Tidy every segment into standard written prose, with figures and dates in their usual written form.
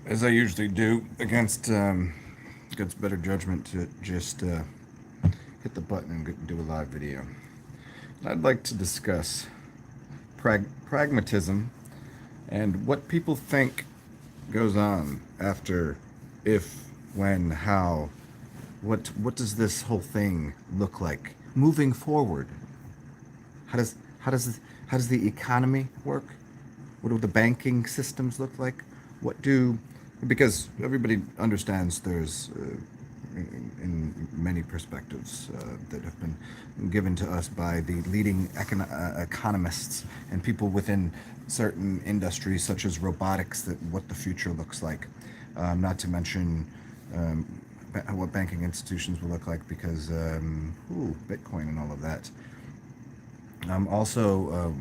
as I usually do, against better judgment, to just hit the button and do a live video. I'd like to discuss pragmatism and what people think goes on after, if, when, how. What does this whole thing look like moving forward? How does how does how does the economy work? What do the banking systems look like? What do Because everybody understands there's in many perspectives that have been given to us by the leading economists and people within certain industries such as robotics, that what the future looks like. Not to mention um, what banking institutions will look like, because Bitcoin and all of that. Also,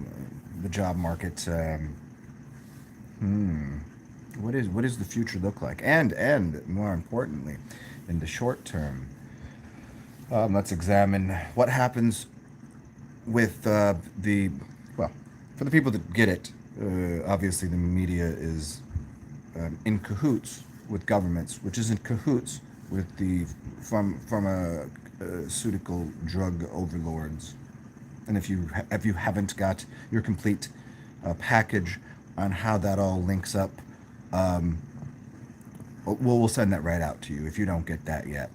the job market. What does the future look like? And more importantly, in the short term, let's examine what happens with the well, for the people that get it. Obviously, the media is in cahoots with governments, which is in cahoots with the pharmaceutical drug overlords. And if you haven't got your complete package on how that all links up, um, we'll send that right out to you if you don't get that yet.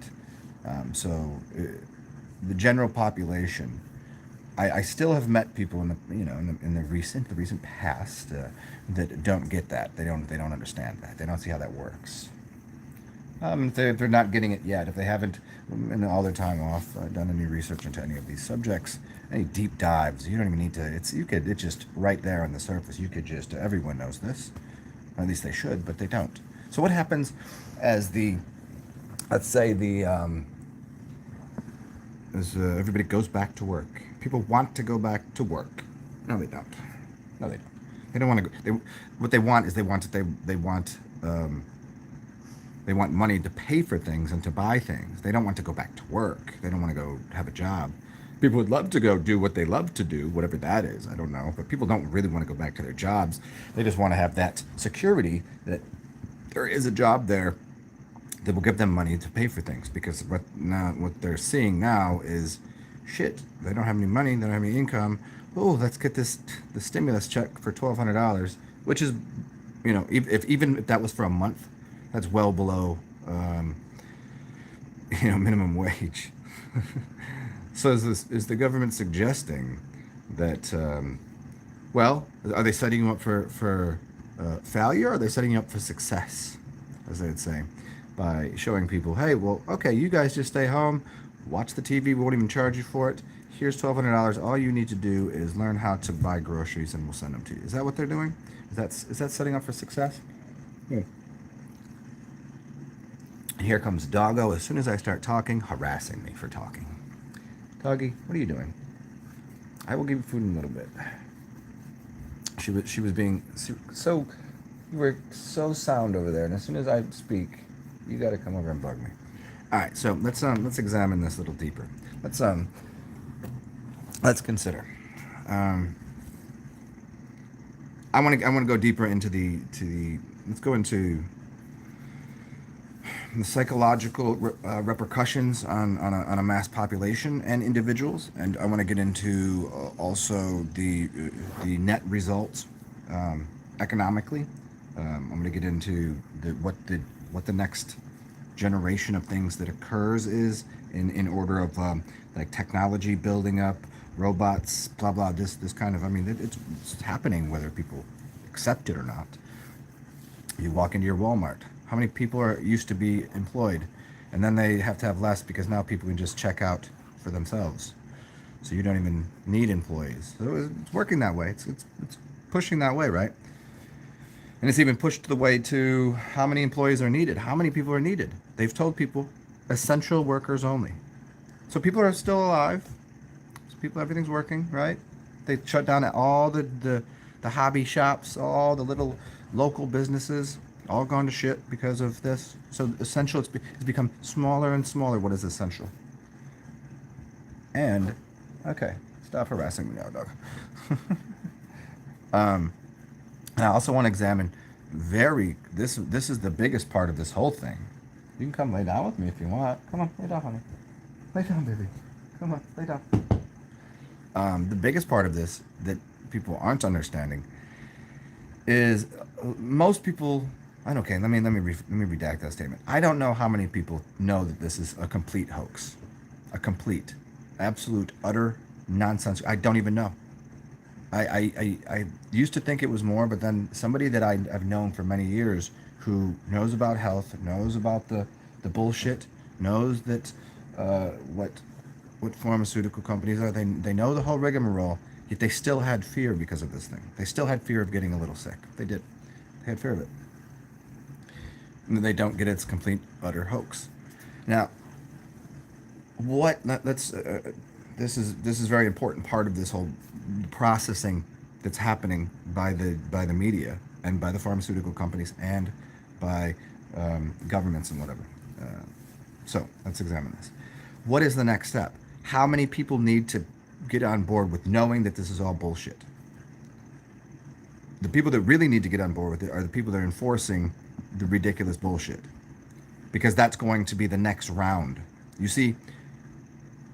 The general population, I still have met people in the recent past that don't get that. They don't understand that. They don't see how that works. If they're not getting it yet, if they haven't, in all their time off, done any research into any of these subjects, any deep dives, you don't even need to. It's just right there on the surface. You could just, everyone knows this, or at least they should, but they don't. So what happens as let's say as everybody goes back to work? People want to go back to work. No, they don't. No, they don't. They don't want to go. What they want is they want money to pay for things and to buy things. They don't want to go back to work. They don't want to go have a job. People would love to go do what they love to do, whatever that is. I don't know. But people don't really want to go back to their jobs. They just want to have that security that there is a job there that will give them money to pay for things. Because what they're seeing now is shit. They don't have any money. They don't have any income. Oh, let's get the stimulus check for $1,200, which is, even if that was for a month, that's well below, minimum wage. So is the government suggesting that, are they setting you up for failure, or are they setting you up for success, as they would say, by showing people, hey, well, okay, you guys just stay home, watch the TV, we won't even charge you for it. Here's $1,200. All you need to do is learn how to buy groceries, and we'll send them to you. Is that what they're doing? Is that setting up for success? Yeah. And here comes Doggo, as soon as I start talking, harassing me for talking. Doggy, what are you doing? I will give you food in a little bit. She was being so, you were so sound over there, and as soon as I speak, you got to come over and bug me. All right, so let's examine this a little deeper. Let's consider. I want to go deeper into let's go into the psychological repercussions on a mass population and individuals, and I want to get into also the net results economically. I'm going to get into what the next generation of things that occurs is in order of like technology building up, robots, blah blah. This kind of, it's happening whether people accept it or not. You walk into your Walmart. How many people used to be employed, and then they have to have less because now people can just check out for themselves. So you don't even need employees. So it's working that way. It's pushing that way, right? And it's even pushed the way to how many employees are needed. How many people are needed? They've told people essential workers only. So people are still alive. So everything's working, right? They shut down all the hobby shops, all the little local businesses, all gone to shit because of this. So essential, it's become smaller and smaller. What is essential? And, okay, stop harassing me now, dog. And I also want to examine this is the biggest part of this whole thing. You can come lay down with me if you want. Come on, lay down, honey. Lay down, baby. Come on, lay down. The biggest part of this that people aren't understanding is most people. I don't. Okay, let me redact that statement. I don't know how many people know that this is a complete hoax, a complete, absolute, utter nonsense. I don't even know. I used to think it was more, but then somebody that I've known for many years who knows about health, knows about the bullshit, knows that what pharmaceutical companies are. They know the whole rigmarole, yet they still had fear because of this thing. They still had fear of getting a little sick. They did. They had fear of it. And they don't get its complete, utter hoax. Now, let's this is very important part of this whole processing that's happening by the media and by the pharmaceutical companies and by governments and whatever. So let's examine this. What is the next step? How many people need to get on board with knowing that this is all bullshit? The people that really need to get on board with it are the people that are enforcing the ridiculous bullshit, because that's going to be the next round. You see,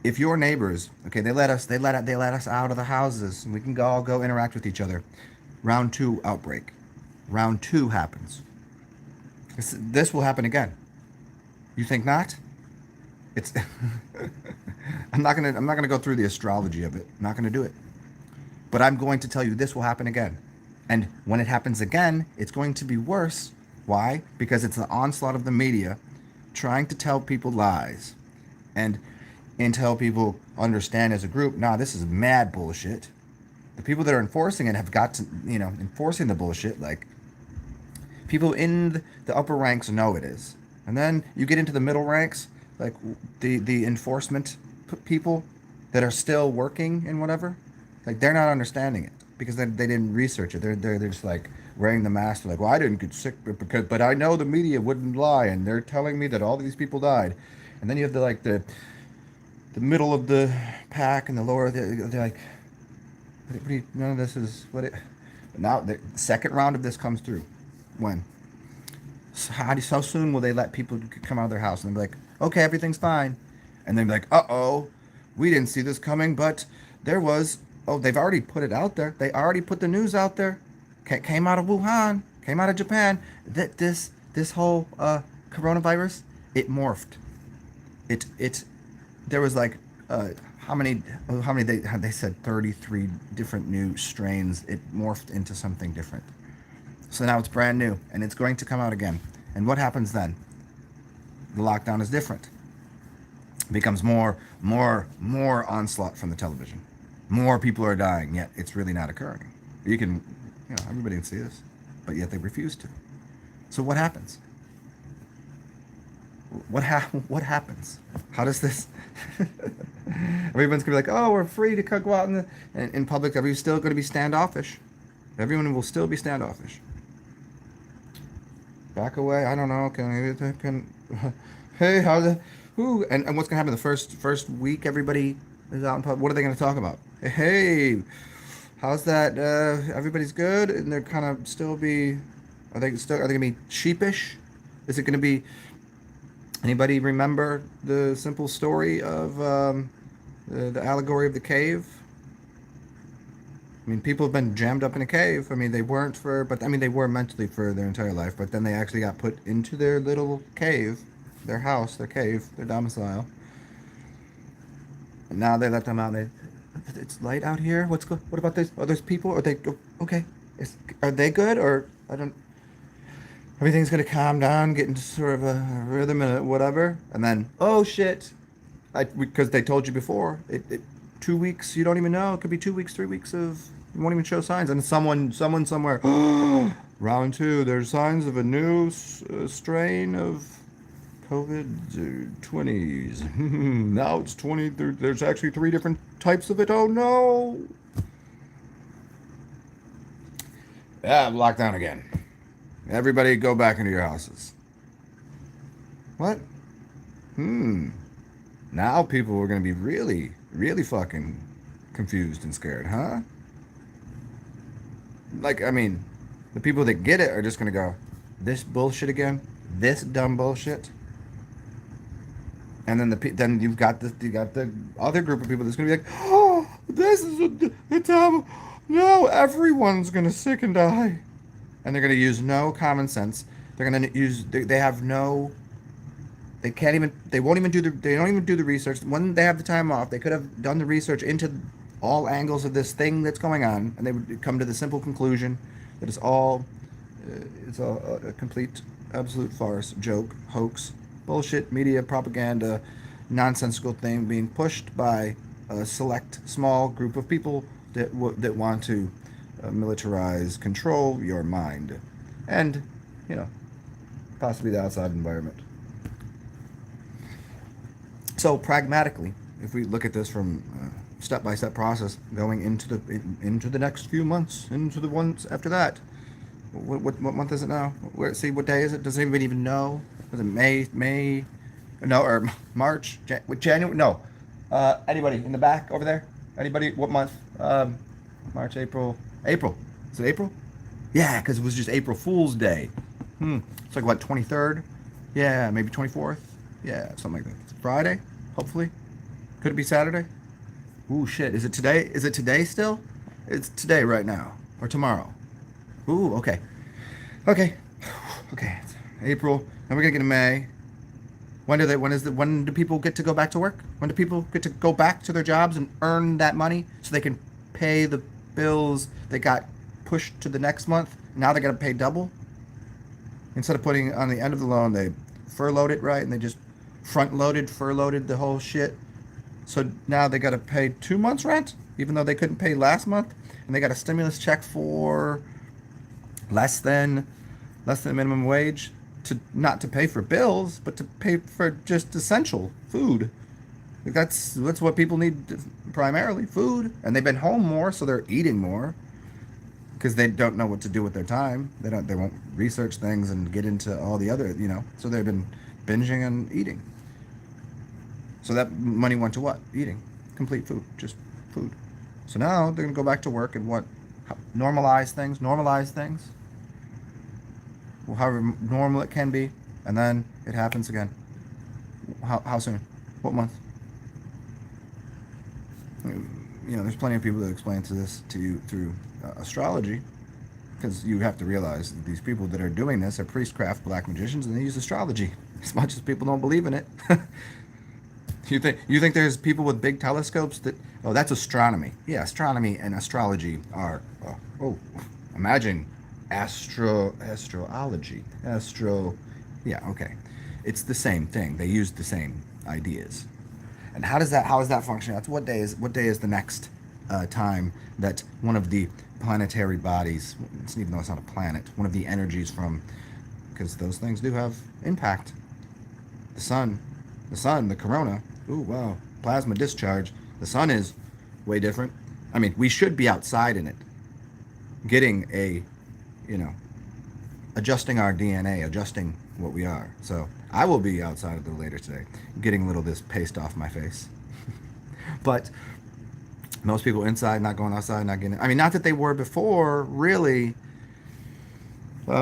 if your neighbors, okay, they let us out of the houses and we can all go interact with each other. Round 2 outbreak. Round 2 happens. This will happen again. You think not? It's I'm not gonna go through the astrology of it. I'm not gonna do it. But I'm going to tell you this will happen again. And when it happens again, it's going to be worse. Why? Because it's the onslaught of the media trying to tell people lies and until people understand as a group, nah, this is mad bullshit. The people that are enforcing it have got to, enforcing the bullshit, like, people in the upper ranks know it is. And then you get into the middle ranks, like the enforcement people that are still working and whatever, like, they're not understanding it because they didn't research it. They're just like wearing the mask. They're like, well, I didn't get sick but I know the media wouldn't lie and they're telling me that all these people died. And then you have the middle of the pack and the lower. They're like, none of this is what it. Now the second round of this comes through. When? So soon will they let people come out of their house and they'll be like, okay, everything's fine, and then be like, uh-oh, we didn't see this coming, but there was. Oh, they've already put it out there. They already put the news out there. Came out of Wuhan, came out of Japan. That this whole coronavirus, it morphed. It there was like how many they said 33 different new strains. It morphed into something different. So now it's brand new and it's going to come out again. And what happens then? The lockdown is different. It becomes more onslaught from the television. More people are dying, yet it's really not occurring. You can, everybody can see this, but yet they refuse to. So what happens? What happens? How does this? Everyone's gonna be like, "Oh, we're free to go out in public." Everyone's still going to be standoffish. Everyone will still be standoffish. Back away. I don't know. Can hey, how's it? Who? And what's gonna happen the first week? Everybody is out in public. What are they gonna talk about? Hey, how's that? Everybody's good, and they're kind of still be. Are they gonna be sheepish? Is it gonna be? Anybody remember the simple story of the allegory of the cave? I mean, people have been jammed up in a cave. I mean, they weren't they were mentally for their entire life, but then they actually got put into their little cave, their house, their cave, their domicile. And now they let them out. It's light out here. What about this? Are those people? Are they okay? Are they good or I don't? Everything's gonna calm down, get into sort of a rhythm and whatever, and then oh shit, because they told you before, 2 weeks you don't even know. It could be 2 weeks, 3 weeks of you won't even show signs, and someone somewhere, round 2, there's signs of a new strain of COVID 20s. Now it's 20. There's actually 3 different types of it. Oh no! Yeah, lockdown again. Everybody go back into your houses. What? Now people are going to be really, really fucking confused and scared, huh? Like, I mean, The people that get it are just going to go, this bullshit again, this dumb bullshit. And then then you got the other group of people that's gonna be like, oh, this is the time. No, everyone's gonna sick and die, and they're gonna use no common sense. They're gonna use they have no. They can't even. They won't even do the. They don't even do the research. When they have the time off, they could have done the research into all angles of this thing that's going on, and they would come to the simple conclusion that it's all a complete, absolute farce, joke, hoax, bullshit, media, propaganda, nonsensical thing being pushed by a select, small group of people that want to militarize, control your mind, and possibly the outside environment. So pragmatically, if we look at this from step-by-step process going into the next few months, into the ones after that. What month is it now? See, what day is it? Does anybody even know? Was it May? No, or March? January? No. Anybody in the back over there? Anybody? What month? March, April. April. Is it April? Yeah, because it was just April Fool's Day. It's like what, 23rd? Yeah, maybe 24th. Yeah, something like that. It's Friday, hopefully. Could it be Saturday? Ooh, shit. Is it today? Is it today still? It's today right now. Or tomorrow. Ooh, okay. Okay. Okay. It's April. Then we're gonna get to May. When do people get to go back to work? When do people get to go back to their jobs and earn that money so they can pay the bills that got pushed to the next month? Now they gotta pay double? Instead of putting on the end of the loan, they furloughed it, right? And they just furloaded the whole shit. So now they got to pay 2 months rent, even though they couldn't pay last month, and they got a stimulus check for less than minimum wage not to pay for bills, but to pay for just essential food. That's what people need primarily, food. And they've been home more, so they're eating more because they don't know what to do with their time. They won't research things and get into all the other, So they've been binging and eating. So that money went to what? Eating. Complete food. Just food. So now they're going to go back to work and normalize things. Well, however normal it can be. And then it happens again. How soon? What month? There's plenty of people that explain this to you through astrology. Because you have to realize that these people that are doing this are priestcraft black magicians, and they use astrology. As much as people don't believe in it. You think there's people with big telescopes that's astronomy. Yeah, astronomy and astrology are imagine astrology. Yeah, okay. It's the same thing. They use the same ideas. And how is that functioning? That's what day is the next time that one of the planetary bodies, even though it's not a planet, one of the energies because those things do have impact. The sun, the corona. Ooh, wow. Plasma discharge. The sun is way different. I mean, we should be outside in it. Getting adjusting our DNA, adjusting what we are. So I will be outside a little later today, getting a little of this paste off my face. But most people inside, not going outside, not getting... I mean, not that they were before, really,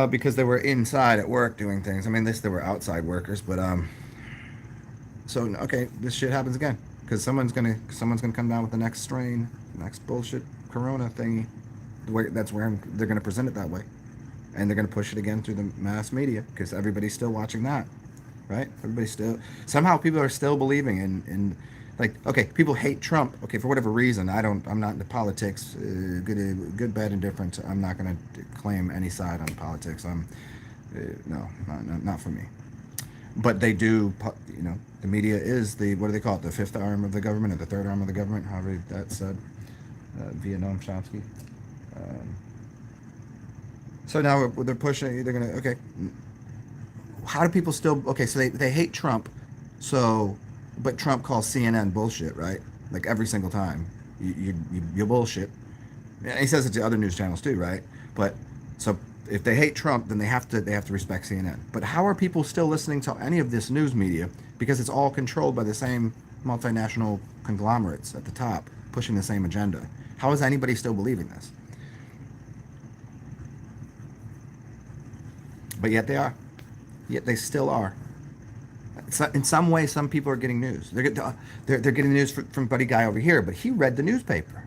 because they were inside at work doing things. I mean, they were outside workers, but... So, okay, this shit happens again. Because someone's gonna come down with the next strain, next bullshit corona thingy. That's where they're gonna present it that way. And they're gonna push it again through the mass media, because everybody's still watching that. Right? Somehow people are still believing in okay, people hate Trump. Okay, for whatever reason, I'm not into politics. Good, bad, indifferent. I'm not gonna claim any side on politics. No, not for me. But they do, the media is what do they call it? The fifth arm of the government, or the third arm of the government, however that's said, via Noam Chomsky. So now they're pushing, they're going to, okay, how do people still, okay, so they hate Trump, but Trump calls CNN bullshit, right? Like every single time. You bullshit. And he says it to other news channels too, right? But, so if they hate Trump, then they have to respect CNN. But how are people still listening to any of this news media? Because it's all controlled by the same multinational conglomerates at the top, pushing the same agenda. How is anybody still believing this? But yet they are. Yet they still are. So in some way, some people are getting news. They're getting news from Buddy Guy over here, but he read the newspaper,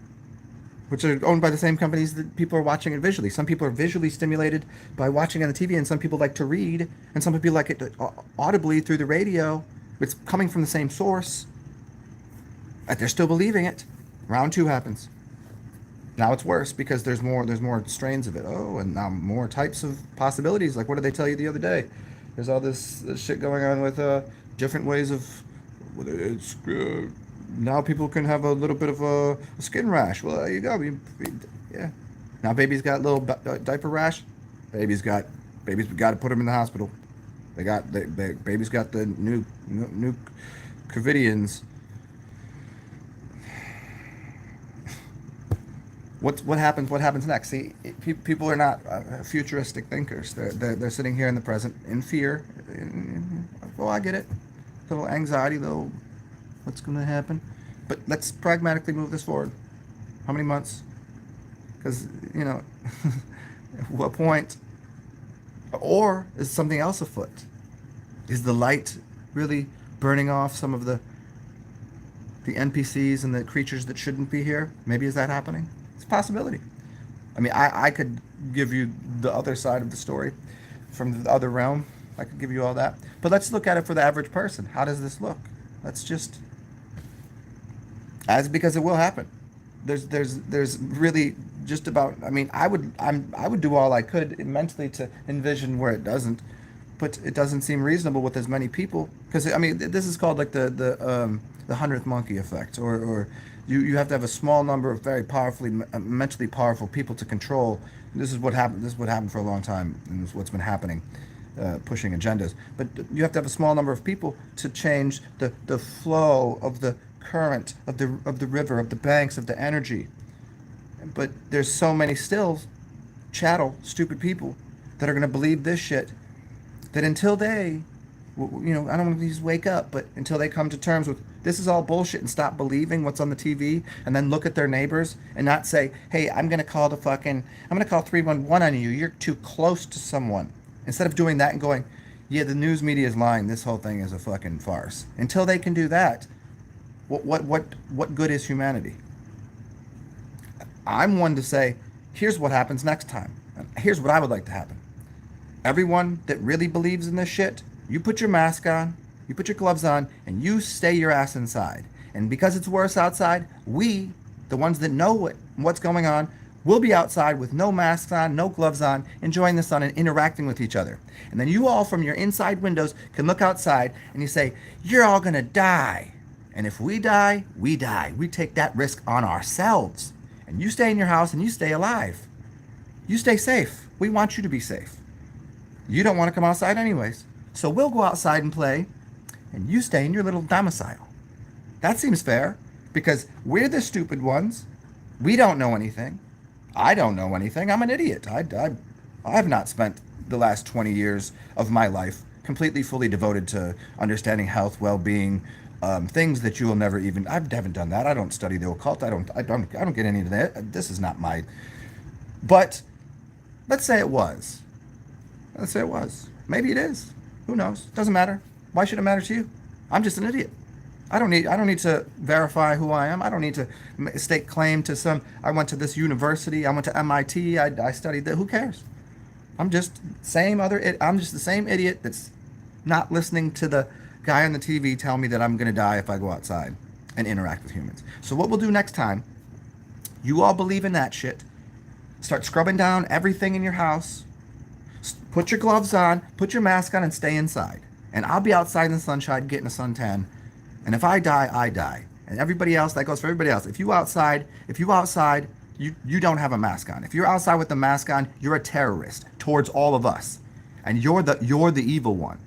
which are owned by the same companies that people are watching it visually. Some people are visually stimulated by watching on the TV, and some people like to read, and some people like it audibly through the radio. It's coming from the same source. But they're still believing it. Round 2 happens. Now it's worse because there's more strains of it. Oh, and now more types of possibilities. Like what did they tell you the other day? There's all this shit going on with different ways of. It's now people can have a little bit of a skin rash. Well, there you go. Yeah. Now baby's got a little diaper rash. Baby's got to put him in the hospital. Baby's got the new Covidians. What happens next? See, people are not futuristic thinkers. They're sitting here in the present in fear. Well, I get it. A little anxiety, though. What's going to happen? But let's pragmatically move this forward. How many months? Because at what point? Or is something else afoot? Is the light really burning off some of the NPCs and the creatures that shouldn't be here? Maybe is that happening? It's a possibility. I mean, I could give you the other side of the story from the other realm. I could give you all that. But let's look at it for the average person. How does this look? Let's just... because it will happen. There's really just about... I mean, I would do all I could mentally to envision where it doesn't. But it doesn't seem reasonable with as many people. Because, I mean, this is called like the 100th monkey effect. Or you have to have a small number of very mentally powerful people to control. This is what happened. This is what happened for a long time, and it's what's been happening, pushing agendas. But you have to have a small number of people to change the flow of the current of the river, of the banks, of the energy. But there's so many still stupid people that are going to believe this shit. That until they, I don't want to just wake up, but until they come to terms with this is all bullshit and stop believing what's on the TV and then look at their neighbors and not say, hey, I'm going to call 311 on you. You're too close to someone. Instead of doing that and going, yeah, the news media is lying. This whole thing is a fucking farce. Until they can do that, what good is humanity? I'm one to say, here's what happens next time. Here's what I would like to happen. Everyone that really believes in this shit, you put your mask on, you put your gloves on, and you stay your ass inside. And because it's worse outside, we, the ones that know what's going on, will be outside with no masks on, no gloves on, enjoying the sun and interacting with each other. And then you all from your inside windows can look outside and you say, you're all gonna die. And if we die, we die. We take that risk on ourselves. And you stay in your house and you stay alive. You stay safe. We want you to be safe. You don't want to come outside anyways. So we'll go outside and play, and you stay in your little domicile. That seems fair, because we're the stupid ones. We don't know anything. I don't know anything. I'm an idiot. I have not spent the last 20 years of my life completely, fully devoted to understanding health, well-being, things that you will never even... I haven't done that. I don't study the occult. I don't get any of that. This is not my... But let's say it was. Let's say it was. Maybe it is. Who knows? Doesn't matter. Why should it matter to you? I'm just an idiot. I don't need to verify who I am. I don't need to stake claim to some. I went to this university. I went to MIT. I studied that. Who cares? I'm just I'm just the same idiot that's not listening to the guy on the TV tell me that I'm gonna die if I go outside and interact with humans. So what we'll do next time, you all believe in that shit. Start scrubbing down everything in your house. Put your gloves on, put your mask on, and stay inside. And I'll be outside in the sunshine getting a suntan. And if I die, I die. And everybody else, that goes for everybody else. If you outside, you don't have a mask on. If you're outside with the mask on, you're a terrorist towards all of us. And you're the evil one,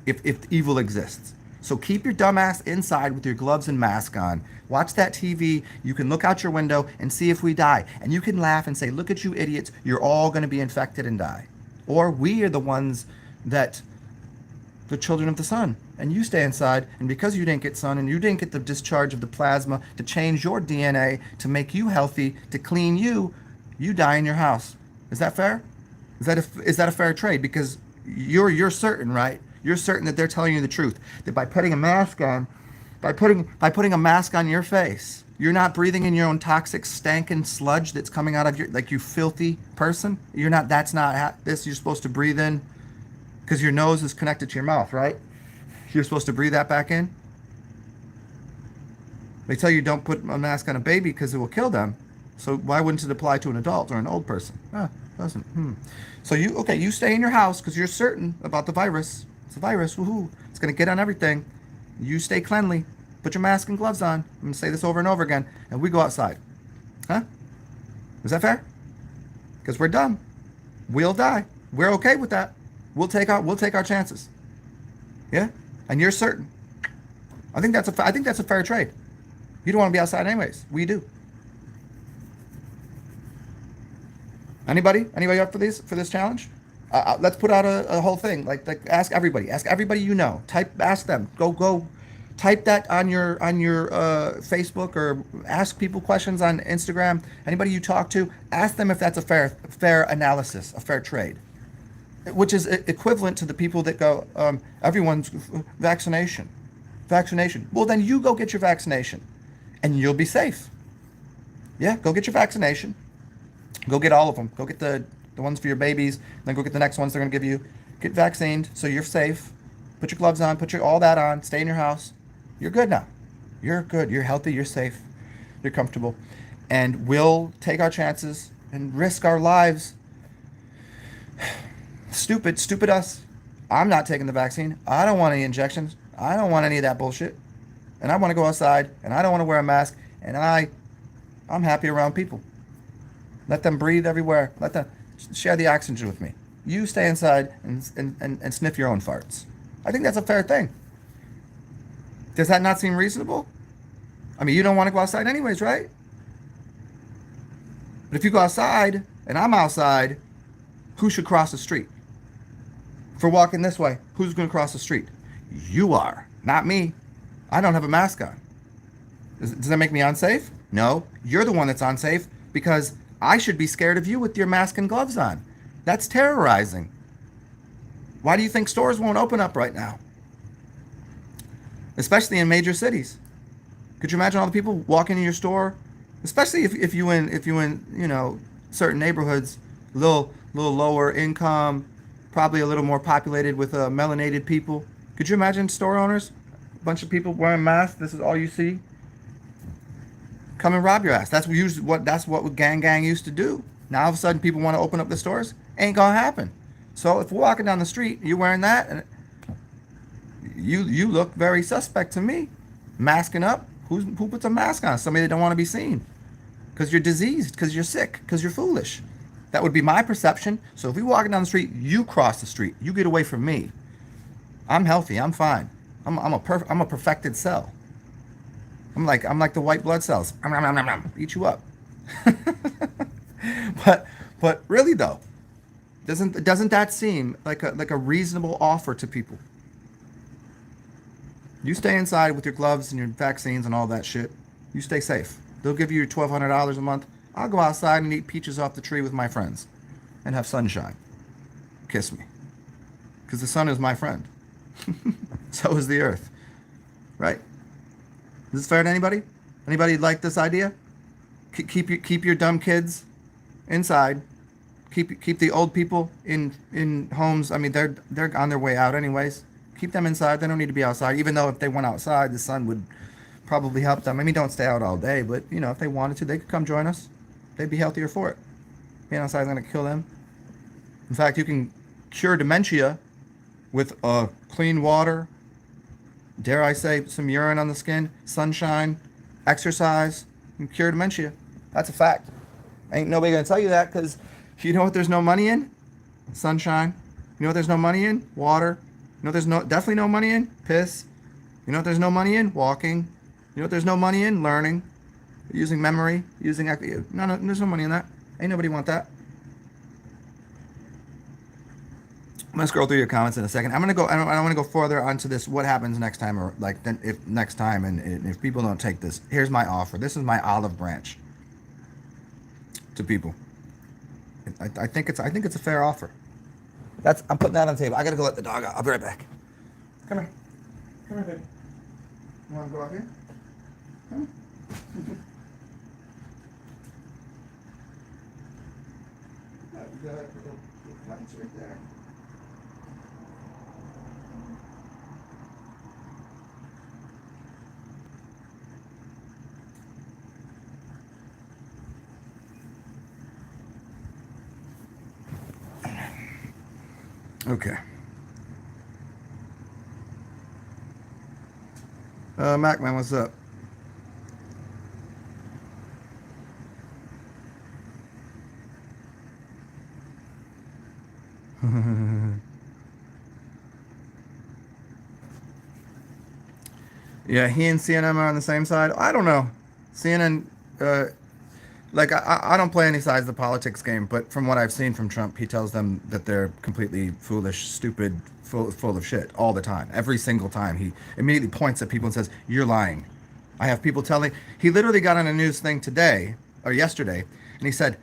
if evil exists. So keep your dumb ass inside with your gloves and mask on. Watch that TV. You can look out your window and see if we die. And you can laugh and say, look at you idiots. You're all going to be infected and die. Or we are the ones the children of the sun. And you stay inside. And because you didn't get sun and you didn't get the discharge of the plasma to change your DNA, to make you healthy, to clean you, you die in your house. Is that fair? Is that a fair trade? Because You're certain, right? You're certain that they're telling you the truth. That by putting a mask on, by putting a mask on your face, you're not breathing in your own toxic stankin' sludge that's coming out of your, like, you filthy person. You're not. That's not this. You're supposed to breathe in because your nose is connected to your mouth, right? You're supposed to breathe that back in. They tell you don't put a mask on a baby because it will kill them. So why wouldn't it apply to an adult or an old person? Doesn't. So you stay in your house because you're certain about the virus. It's a virus. Woohoo! It's gonna get on everything. You stay cleanly. Put your mask and gloves on. I'm gonna say this over and over again, and we go outside. Huh? Is that fair? Because we're dumb. We'll die. We're okay with that. We'll take our chances. Yeah. And you're certain. I think that's a fair trade. You don't want to be outside anyways. We do. Anybody up for this challenge? Let's put out a whole thing. Like ask everybody. Ask everybody you know. Ask them. Go. Type that on your Facebook, or ask people questions on Instagram. Anybody you talk to, ask them if that's a fair analysis, a fair trade, which is equivalent to the people that go, everyone's vaccination. Well, then you go get your vaccination, and you'll be safe. Yeah, go get your vaccination. Go get all of them. Go get the ones for your babies, then go get the next ones they're going to give you. Get vaccinated so you're safe. Put your gloves on, put all that on, stay in your house. You're good now. You're good. You're healthy. You're safe. You're comfortable. And we'll take our chances and risk our lives. Stupid us. I'm not taking the vaccine. I don't want any injections. I don't want any of that bullshit. And I want to go outside, and I don't want to wear a mask, and I'm happy around people. Let them breathe everywhere. Let them share the oxygen with me. You stay inside and sniff your own farts. I think that's a fair thing. Does that not seem reasonable? I mean, you don't want to go outside anyways, right? But if you go outside and I'm outside, who should cross the street? For walking this way, who's going to cross the street? You are, not me. I don't have a mask on. Does that make me unsafe? No, you're the one that's unsafe because I should be scared of you with your mask and gloves on. That's terrorizing. Why do you think stores won't open up right now? Especially in major cities. Could you imagine all the people walking in your store? Especially if you in certain neighborhoods, a little lower income, probably a little more populated with melanated people. Could you imagine store owners? A bunch of people wearing masks. This is all you see. Come and rob your ass. That's what gang used to do. Now all of a sudden people want to open up the stores. Ain't gonna happen. So if we're walking down the street, you're wearing that, and you look very suspect to me. Masking up. Who puts a mask on? Somebody that don't want to be seen. Because you're diseased. Because you're sick. Because you're foolish. That would be my perception. So if we're walking down the street, you cross the street. You get away from me. I'm healthy. I'm fine. I'm a perfected cell. I'm like the white blood cells. Eat you up. But really though, doesn't that seem like a reasonable offer to people? You stay inside with your gloves and your vaccines and all that shit. You stay safe. They'll give you $1,200 a month. I'll go outside and eat peaches off the tree with my friends and have sunshine. Kiss me. Because the sun is my friend. So is the earth. Right? Is this fair to anybody? Anybody like this idea? Keep your dumb kids inside. Keep the old people in homes. I mean, they're on their way out anyways. Keep them inside. They don't need to be outside. Even though if they went outside, the sun would probably help them. I mean, don't stay out all day, but if they wanted to, they could come join us. They'd be healthier for it. Being outside is going to kill them. In fact, you can cure dementia with clean water. Dare I say, some urine on the skin, sunshine, exercise, and cure dementia. That's a fact. Ain't nobody going to tell you that because you know what there's no money in? Sunshine. You know what there's no money in? Water. You know what there's definitely no money in? Piss. You know what there's no money in? Walking. You know what there's no money in? Learning. Using memory. No, there's no money in that. Ain't nobody want that. I'm gonna scroll through your comments in a second. I don't want to go further onto this. What happens next time, or if next time, and if people don't take this, here's my offer. This is my olive branch to people. I think it's a fair offer. I'm putting that on the table. I gotta go let the dog out. I'll be right back. Come here. Come here, baby. You wanna go out here? Come. The lights right there. Okay. Mac man, what's up? Yeah, he and CNN are on the same side. I don't know. CNN, uh, like I don't play any sides of the politics game, but from what I've seen from Trump, he tells them that they're completely foolish, stupid, full of shit all the time. Every single time, he immediately points at people and says, "You're lying." I have people telling. He literally got on a news thing today or yesterday, and he said,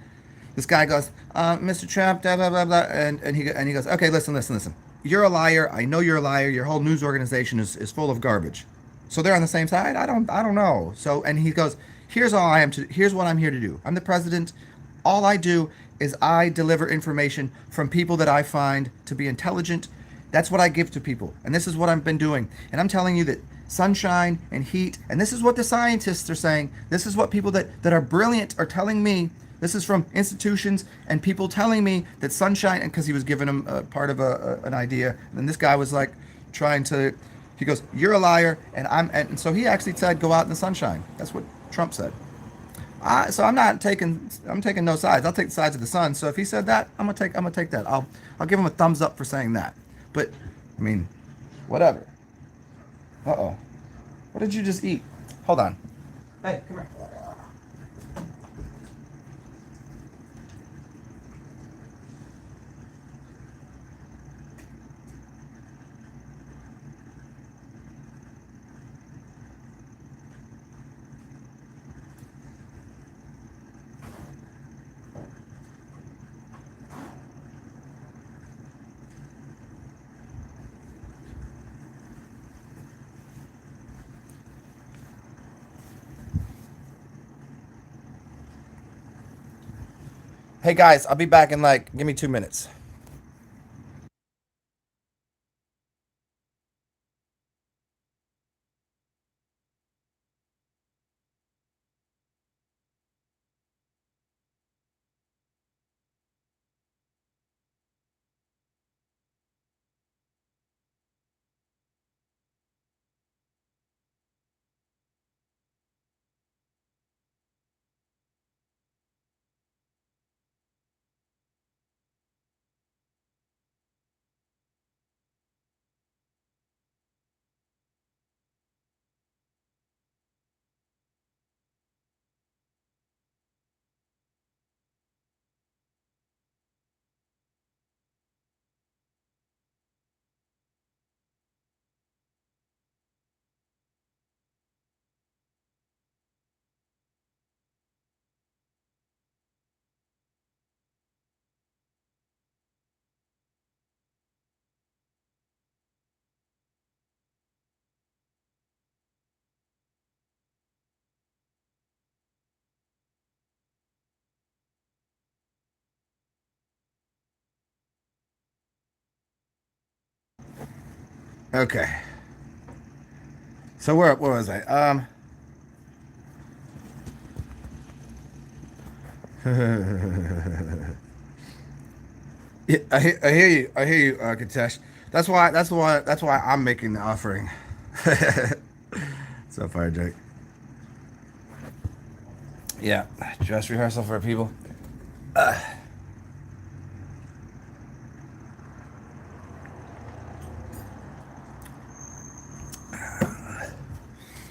"This guy goes, Mr. Trump, blah blah blah blah," and he goes, "Okay, listen. You're a liar. I know you're a liar. Your whole news organization is full of garbage." So they're on the same side. I don't know. So and he goes, here's what I'm here to do. I'm the president. All I do is I deliver information from people that I find to be intelligent. That's what I give to people. And this is what I've been doing. And I'm telling you that sunshine and heat, and this is what the scientists are saying. This is what people that are brilliant are telling me. This is from institutions and people telling me that sunshine, and because he was giving them part of an idea. And this guy was like trying to, he goes, "You're a liar." And so he actually said, "Go out in the sunshine." That's what Trump said. So I'm taking no sides. I'll take the sides of the sun. So if he said that, I'm gonna take that. I'll give him a thumbs up for saying that. But I mean, whatever. Uh-oh. What did you just eat? Hold on. Hey, come here. Hey guys, I'll be back in like, give me 2 minutes. Okay. So where was I? Yeah, I hear you. I hear you, Katesh. That's why I'm making the offering. So fire, Jake. Yeah, dress rehearsal for people.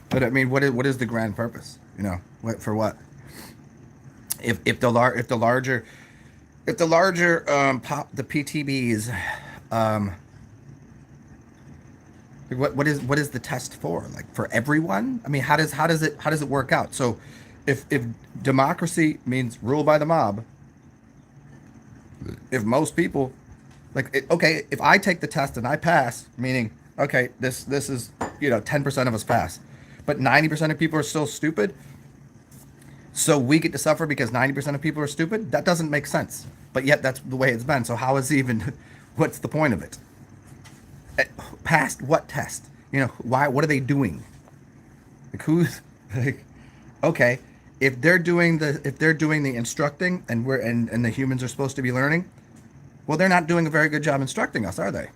But I mean, what is the grand purpose? What for what? If the larger the PTBs, um, what is the test for? Like for everyone? I mean, how does it work out? So, if democracy means rule by the mob, if most people Like, okay, if I take the test and I pass, meaning, okay, this is, 10% of us pass, but 90% of people are still stupid, so we get to suffer because 90% of people are stupid? That doesn't make sense. But yet that's the way it's been. So how is even, what's the point of it? Past what test? Why? What are they doing? Like, who's, like, okay, if they're doing the instructing, and the humans are supposed to be learning, well, they're not doing a very good job instructing us, are they?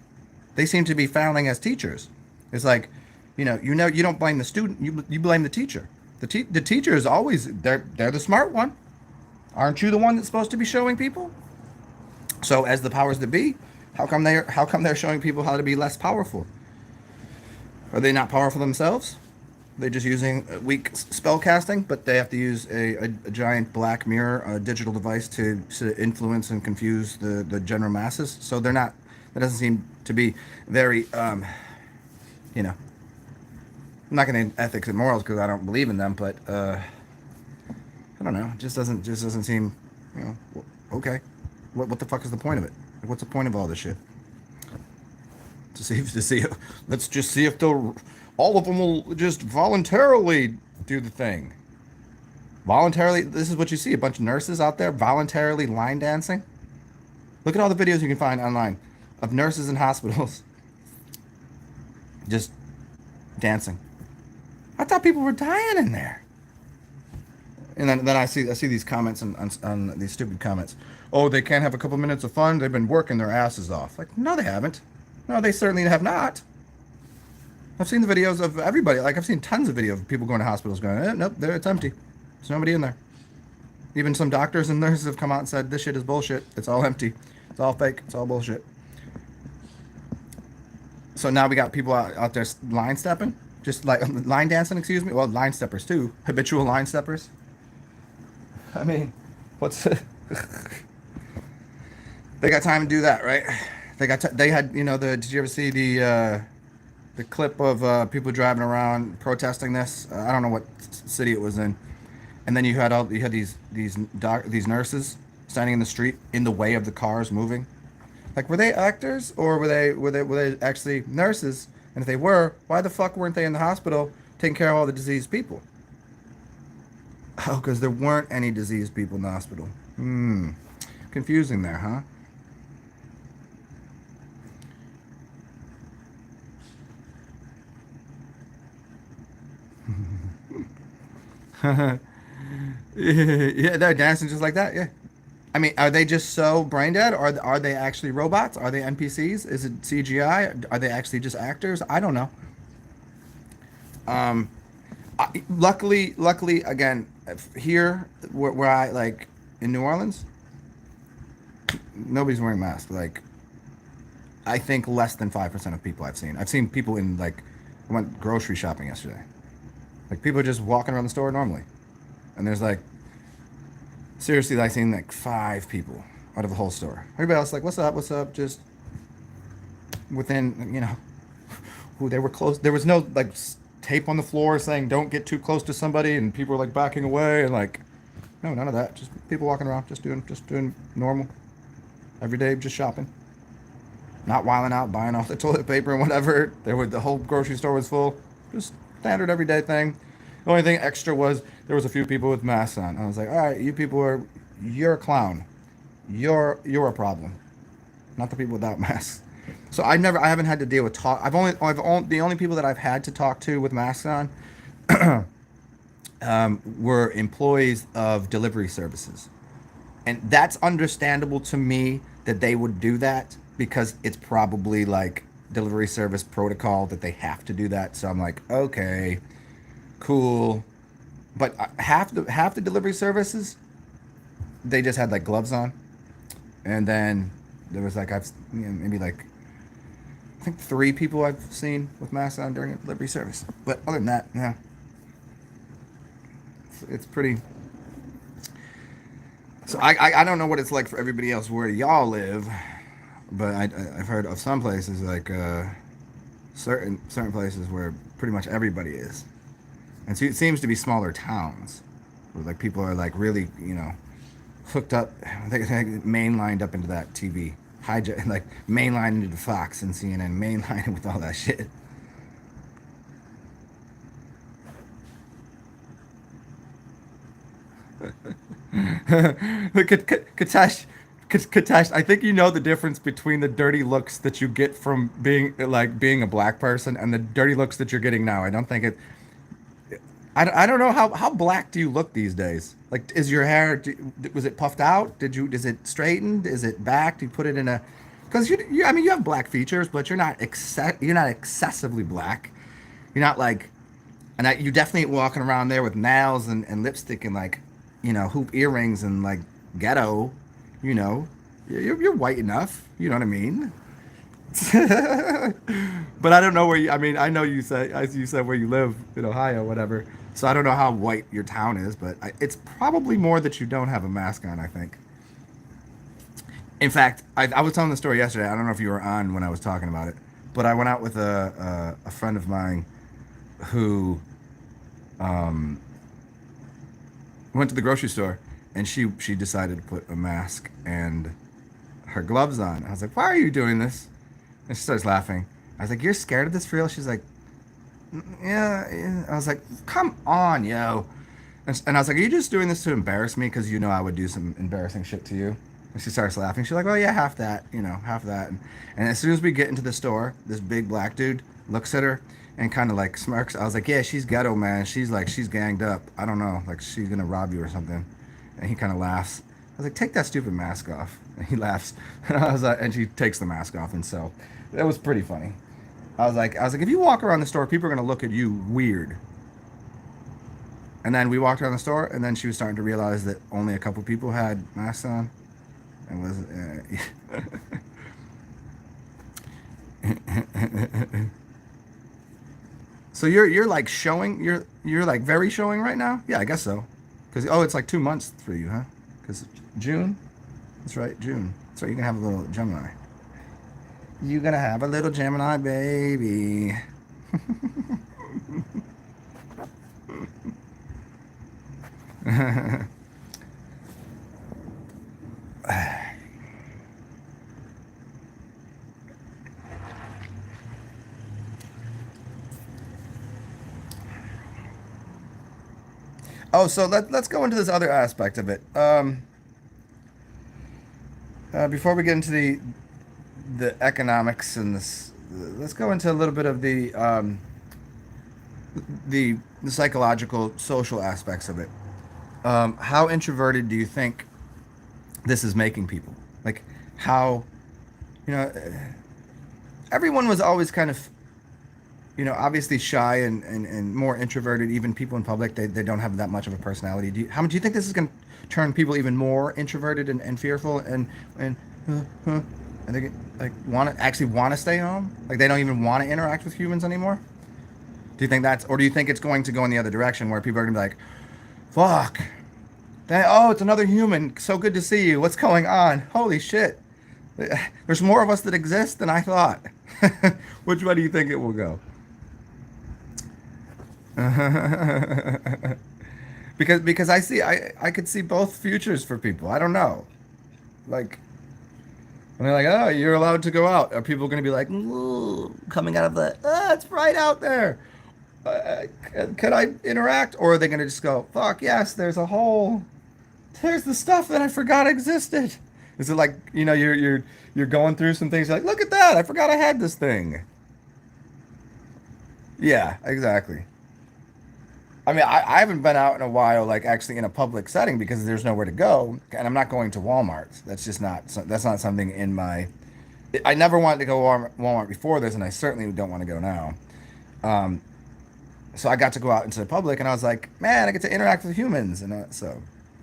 They seem to be failing as teachers. It's like, you don't blame the student, you blame the teacher. The teacher is always, they're the smart one. Aren't you the one that's supposed to be showing people? So as the powers that be, how come they're showing people how to be less powerful? Are they not powerful themselves? They're just using weak spell casting, but they have to use a giant black mirror, a digital device to influence and confuse the general masses. So they're not. That doesn't seem to be very. I'm not going to ethics and morals because I don't believe in them, but I don't know. It just doesn't seem. Okay. What the fuck is the point of it? Like, what's the point of all this shit? To see. Let's just see if all of them will just voluntarily do the thing. Voluntarily, this is what you see: a bunch of nurses out there voluntarily line dancing. Look at all the videos you can find online of nurses in hospitals just dancing. I thought people were dying in there. And then I see these comments on these stupid comments. Oh, they can't have a couple minutes of fun. They've been working their asses off. Like, no, they haven't. No, they certainly have not. I've seen the videos of everybody. Like, I've seen tons of videos of people going to hospitals going, nope, it's empty. There's nobody in there. Even some doctors and nurses have come out and said, this shit is bullshit. It's all empty. It's all fake. It's all bullshit. So now we got people out there line stepping. Just like line dancing, excuse me. Well, line steppers too. Habitual line steppers. I mean, what's... They got time to do that, right? They had, did you ever see the clip of people driving around protesting this? I don't know what city it was in. And then you had these nurses standing in the street in the way of the cars moving. Like, were they actors or were they actually nurses? And if they were, why the fuck weren't they in the hospital taking care of all the diseased people? Oh, because there weren't any diseased people in the hospital. Confusing there, huh? Yeah, they're dancing just like that. Yeah, I mean, are they just so brain dead? Or are they actually robots? Are they NPCs? Is it CGI? Are they actually just actors? I don't know. Um, luckily, again, here where I like in New Orleans, nobody's wearing masks. Like, I think less than 5% of people I've seen. I've seen people in like, I went grocery shopping yesterday. Like, people are just walking around the store normally, and there's like, seriously, I seen like 5 people out of the whole store. Everybody else like, what's up? Just within, who they were close. There was no like tape on the floor saying don't get too close to somebody, and people were like backing away and like, no, none of that. Just people walking around, just doing normal, everyday, just shopping, not wilding out, buying off the toilet paper and whatever. The whole grocery store was full, just standard everyday thing. The only thing extra was there was a few people with masks on. I was like, all right, you're a clown. You're a problem. Not the people without masks. So I haven't had to deal with talk. The only people that I've had to talk to with masks on were employees of delivery services. And that's understandable to me that they would do that because it's probably like delivery service protocol that they have to do that. So I'm like, okay, cool. But half the delivery services, they just had like gloves on. And then there was like, maybe like, I think 3 people I've seen with masks on during a delivery service. But other than that, yeah, it's pretty. So I don't know what it's like for everybody else where y'all live, but I've heard of some places like certain places where pretty much everybody is, and so it seems to be smaller towns where like people are like really hooked up, they mainlined up into that TV like mainlining into Fox and CNN, mainlining with all that shit. Katash, Katash, I think you know the difference between the dirty looks that you get from being a black person and the dirty looks that you're getting now. I don't think it. I don't know how black do you look these days? Like, is your hair was it puffed out? Is it straightened? Is it back? Do you put it in a? Because I mean you have black features, but you're not excessively black. You're not like, you definitely ain't walking around there with nails and lipstick and like, hoop earrings and like ghetto. You know, you're white enough. You know what I mean? But I don't know where you. I mean, I know you say as you said where you live in Ohio, whatever. So I don't know how white your town is, but it's probably more that you don't have a mask on. I think. In fact, I was telling the story yesterday. I don't know if you were on when I was talking about it, but I went out with a friend of mine who went to the grocery store, and she decided to put a mask and her gloves on. I was like, "Why are you doing this?" And she starts laughing. I was like, "You're scared of this for real?" She's like, "Yeah, yeah." I was like, "Come on, yo." And I was like, "Are you just doing this to embarrass me? Because you know I would do some embarrassing shit to you." And she starts laughing. She's like, "Well, yeah, half that, half that." And as soon as we get into the store, this big black dude looks at her and kind of like smirks. I was like, "Yeah, she's ghetto, man. She's ganged up. I don't know, like she's gonna rob you or something." And he kind of laughs. I was like, "Take that stupid mask off." And he laughs. And I was like, and she takes the mask off, and so that was pretty funny. I was like, if you walk around the store, people are gonna look at you weird. And then we walked around the store, and then she was starting to realize that only a couple people had masks on, and was. So you're like showing you're like very showing right now? Yeah, I guess so. Cause it's like 2 months for you, huh? Cause June. That's right, June. So you can have a little Gemini. You gonna have a little Gemini baby. Oh, so let's go into this other aspect of it. Before we get into the economics and this, let's go into a little bit of the psychological, social aspects of it. How introverted do you think this is making people? Like, how, you know, everyone was always kind of, obviously shy and more introverted. Even people in public, they don't have that much of a personality. Do you think this is going to turn people even more introverted and fearful and uh, and they like want to stay home? Like they don't even want to interact with humans anymore? Do you think or do you think it's going to go in the other direction where people are going to be like, fuck, it's another human. So good to see you. What's going on? Holy shit. There's more of us that exist than I thought. Which way do you think it will go? because I could see both futures for people. I don't know. Like, and they're like, "Oh, you're allowed to go out." Are people going to be like, "Ooh," coming out of it's right out there. Can I interact? Or are they going to just go, "Fuck yes, there's the stuff that I forgot existed." Is it like, you're going through some things, you're like, "Look at that, I forgot I had this thing." Yeah, exactly. I mean, I haven't been out in a while, like actually in a public setting because there's nowhere to go, and I'm not going to Walmart. That's not something in my. I never wanted to go Walmart before this, and I certainly don't want to go now. Um, so I got to go out into the public, and I was like, man, I get to interact with humans, and so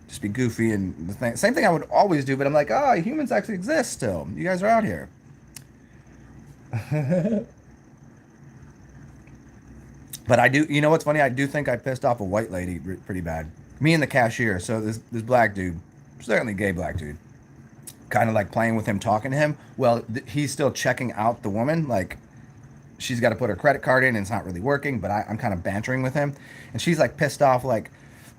just be goofy and same thing I would always do. But I'm like, humans actually exist still. You guys are out here. But I do, you know what's funny? I do think I pissed off a white lady pretty bad. Me and the cashier. So this black dude, certainly gay black dude, kind of like playing with him, talking to him. Well, he's still checking out the woman. Like she's got to put her credit card in and it's not really working. But I'm kind of bantering with him. And she's like pissed off, like,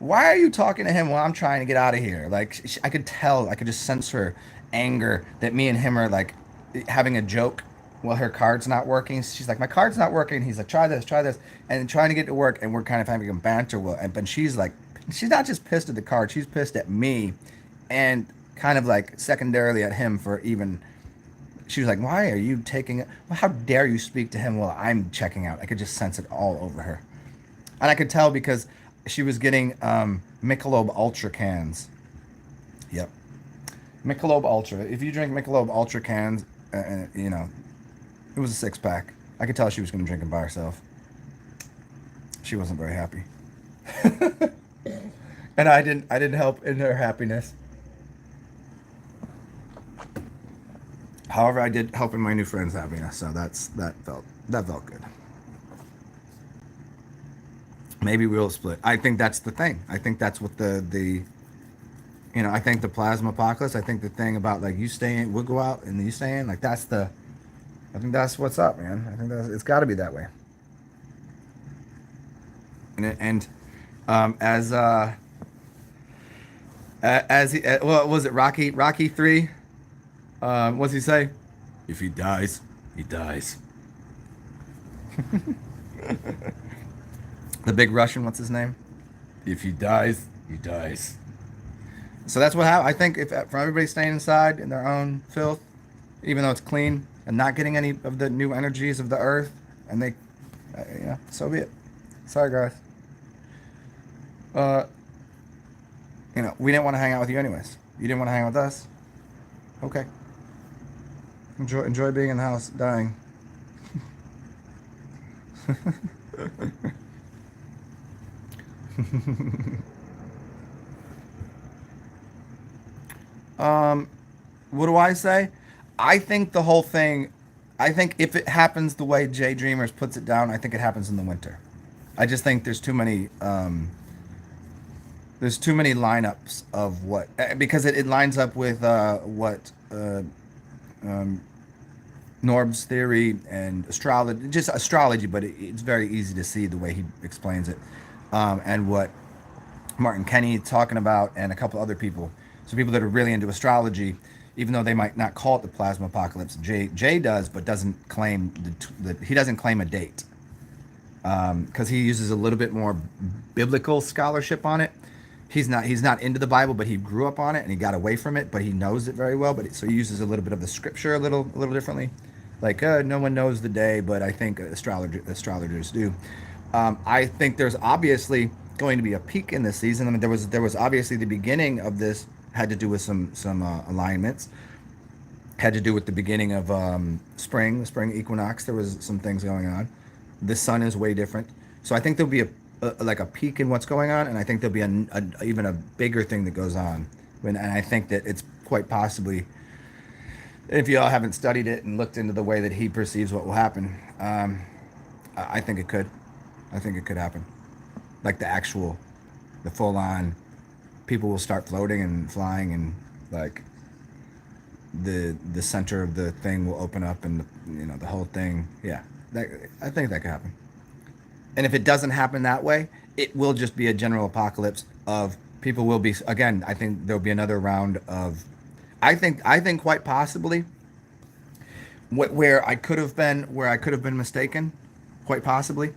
why are you talking to him while I'm trying to get out of here? Like, I could tell, I could just sense her anger that me and him are like having a joke while her card's not working. She's like, my card's not working. He's like, try this, and trying to get to work. And we're kind of having a banter. But she's like, she's not just pissed at the card, she's pissed at me, and kind of like secondarily at him for even. She was like, why are you taking it? Well, how dare you speak to him while I'm checking out? I could just sense it all over her. And I could tell because she was getting Michelob Ultra cans. Yep. Michelob Ultra. If you drink Michelob Ultra cans, you know, it was a six pack. I could tell she was going to drink them by herself. She wasn't very happy. And I didn't help in her happiness. However, I did help in my new friend's happiness, so that felt good. Maybe we'll split. I think that's the thing. I think that's what the I think the plasma apocalypse. I think the thing about like you staying, we'll go out and you staying. Like that's the. I think that's what's up, man. I think it's got to be that way. And as he what was it Rocky 3? What's he say? If he dies, he dies. The big Russian, what's his name? If he dies, he dies. So that's what happened. I think if for everybody staying inside in their own filth, even though it's clean and not getting any of the new energies of the earth, and they, so be it. Sorry, guys. Uh, we didn't want to hang out with you anyways. You didn't want to hang out with us. Okay. Enjoy being in the house, dying. um, what do I say? I think the whole thing. I think if it happens the way Jay Dreamers puts it down, I think it happens in the winter. I just think there's too many. There's too many lineups of what because it lines up with what um, Norb's theory and astrology, just astrology, but it's very easy to see the way he explains it, and what Martin Kenny talking about, and a couple other people. So people that are really into astrology, even though they might not call it the plasma apocalypse, Jay does, but doesn't claim he doesn't claim a date because he uses a little bit more biblical scholarship on it. He's not into the Bible, but he grew up on it and he got away from it, but he knows it very well. So he uses a little bit of the scripture a little differently. Like no one knows the day, but I think astrologers do. I think there's obviously going to be a peak in this season. I mean, there was obviously the beginning of this had to do with some alignments, had to do with the beginning of the spring equinox. There was some things going on. The sun is way different, so I think there'll be like a peak in what's going on, and I think there'll be even a bigger thing that goes on. And I think that it's quite possibly, if y'all haven't studied it and looked into the way that he perceives what will happen, I think it could. I think it could happen. Like the full on, people will start floating and flying, and like the center of the thing will open up, and the whole thing. Yeah, I think that could happen. And if it doesn't happen that way, it will just be a general apocalypse of people will be again. I think there'll be another round of. I think quite possibly where I could have been mistaken, quite possibly,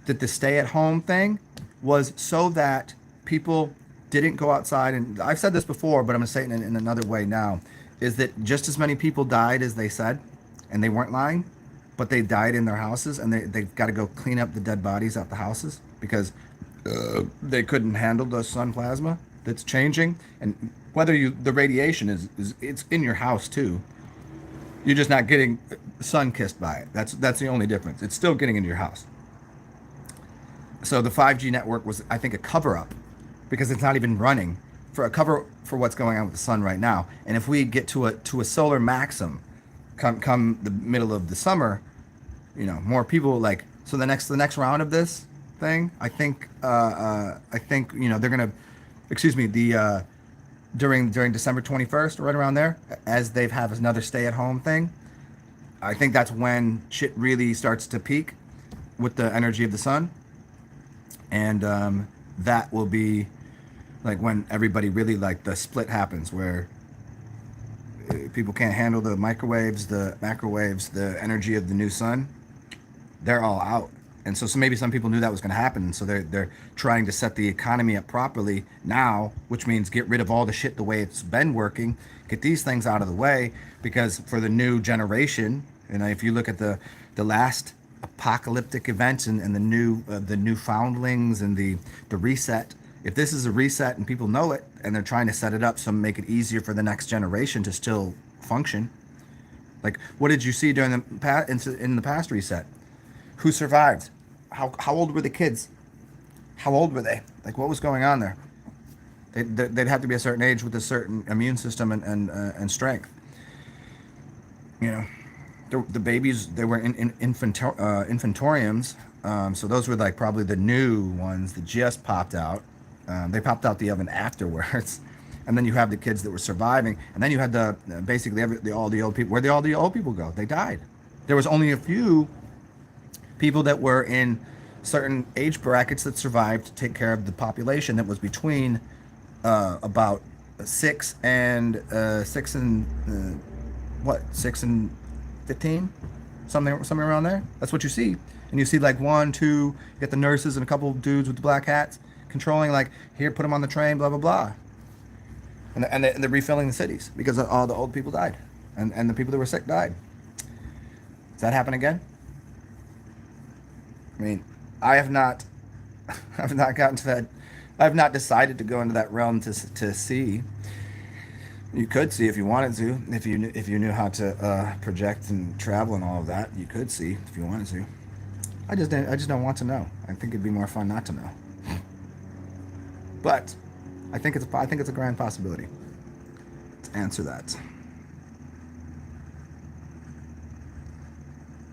that the stay-at-home thing was so that people didn't go outside. And I've said this before, but I'm going to say it in another way now, is that just as many people died as they said, and they weren't lying, but they died in their houses, and they've got to go clean up the dead bodies out the houses because they couldn't handle the sun plasma that's changing. And whether the radiation is it's in your house too. You're just not getting sun kissed by it. That's the only difference. It's still getting into your house. So the 5G network was, I think, a cover up because it's not even running for a cover for what's going on with the sun right now. And if we get to a solar maximum come the middle of the summer, more people like so the next round of this thing, I think they're gonna, excuse me, the during December 21st, right around there, as they've have another stay-at-home thing. I think that's when shit really starts to peak with the energy of the sun, and that will be like when everybody really, like, the split happens where people can't handle the microwaves, the macrowaves, the energy of the new sun, they're all out. And so maybe some people knew that was going to happen, so they're trying to set the economy up properly now, which means get rid of all the shit the way it's been working, get these things out of the way, because for the new generation, and if you look at the last apocalyptic events and the new foundlings and the reset, if this is a reset and people know it and they're trying to set it up so make it easier for the next generation to still function. Like, what did you see during in the past reset? Who survived? How old were the kids? How old were they? Like, what was going on there? They'd have to be a certain age with a certain immune system and strength. You know, the babies, they were in infantoriums. So those were like probably the new ones that just popped out. They popped out the oven afterwards. And then you have the kids that were surviving. And then you had basically all the old people. Where did all the old people go? They died. There was only a few people that were in certain age brackets that survived to take care of the population that was between about 6 and 15, something around there. That's what you see. And you see like 1, 2, you get the nurses and a couple of dudes with the black hats controlling, like, here, put them on the train, blah blah blah. And they're refilling the cities because all the old people died, and the people that were sick died. Does that happen again? I mean, I have not gotten to that. I have not decided to go into that realm to see. You could see if you wanted to, if you knew how to project and travel and all of that. You could see if you wanted to. I just don't want to know. I think it'd be more fun not to know. But I think it's a grand possibility. Let's answer that.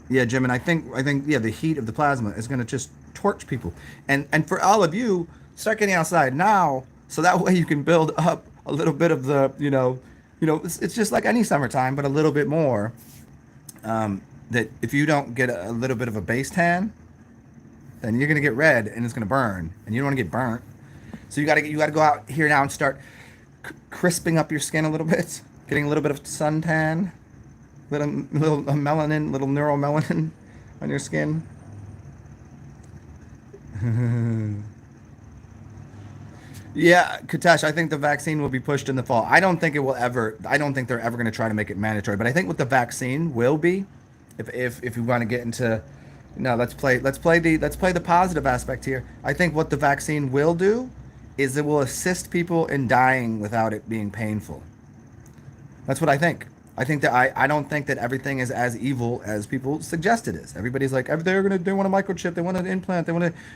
Yeah, Jim, and I think yeah, the heat of the plasma is going to just torch people. And for all of you, start getting outside now, so that way you can build up a little bit of the, it's just like any summertime, but a little bit more. That if you don't get a little bit of a base tan, then you're going to get red and it's going to burn, and you don't want to get burnt. So you got to go out here now and start crisping up your skin a little bit, getting a little bit of suntan. Little melanin, little neuromelanin on your skin. Yeah, Katash, I think the vaccine will be pushed in the fall. I don't think they're ever going to try to make it mandatory. But I think what the vaccine will be, if you want to get into, let's play the positive aspect here. I think what the vaccine will do is it will assist people in dying without it being painful. That's what I think. I think that I don't think that everything is as evil as people suggest it is. Everybody's like, they want a microchip, they want an implant,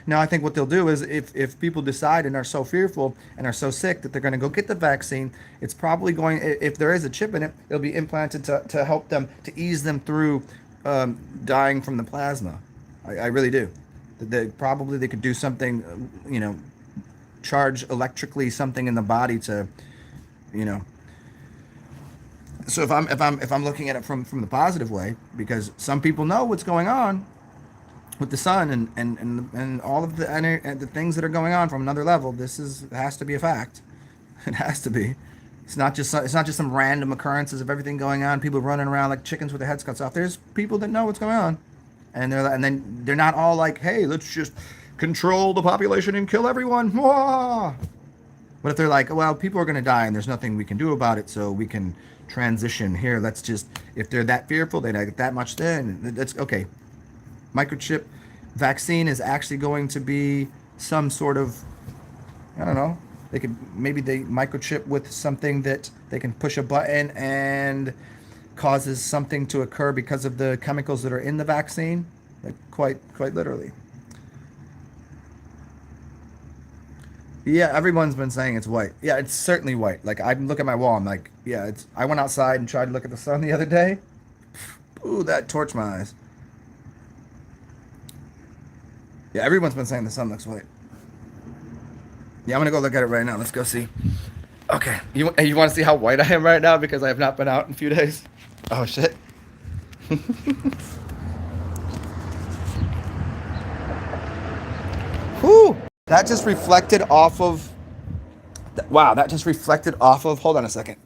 No, I think what they'll do is if people decide and are so fearful and are so sick that they're going to go get the vaccine, it's probably if there is a chip in it, it'll be implanted to help them, to ease them through dying from the plasma. I really do. They could do something, charge electrically something in the body to, So if I'm looking at it from the positive way, because some people know what's going on with the sun and all of the things that are going on from another level, has to be a fact. It has to be. It's not just some random occurrences of everything going on. People running around like chickens with their heads cut off. There's people that know what's going on, and they're not all like, hey, let's just control the population and kill everyone. Wah! But if they're like, well, people are going to die and there's nothing we can do about it, so we can transition here. Let's just, if they're that fearful, they get that much, then that's okay. Microchip vaccine is actually going to be some sort of, I don't know, they microchip with something that they can push a button and causes something to occur because of the chemicals that are in the vaccine, like quite literally. Yeah, everyone's been saying it's white. Yeah, it's certainly white. Like, I look at my wall, I'm like, yeah, I went outside and tried to look at the sun the other day. Ooh, that torched my eyes. Yeah, everyone's been saying the sun looks white. Yeah, I'm gonna go look at it right now. Let's go see. Okay, you want to see how white I am right now because I have not been out in a few days? Oh shit. Whew. That just reflected off of Wow, that just reflected off of, hold on a second.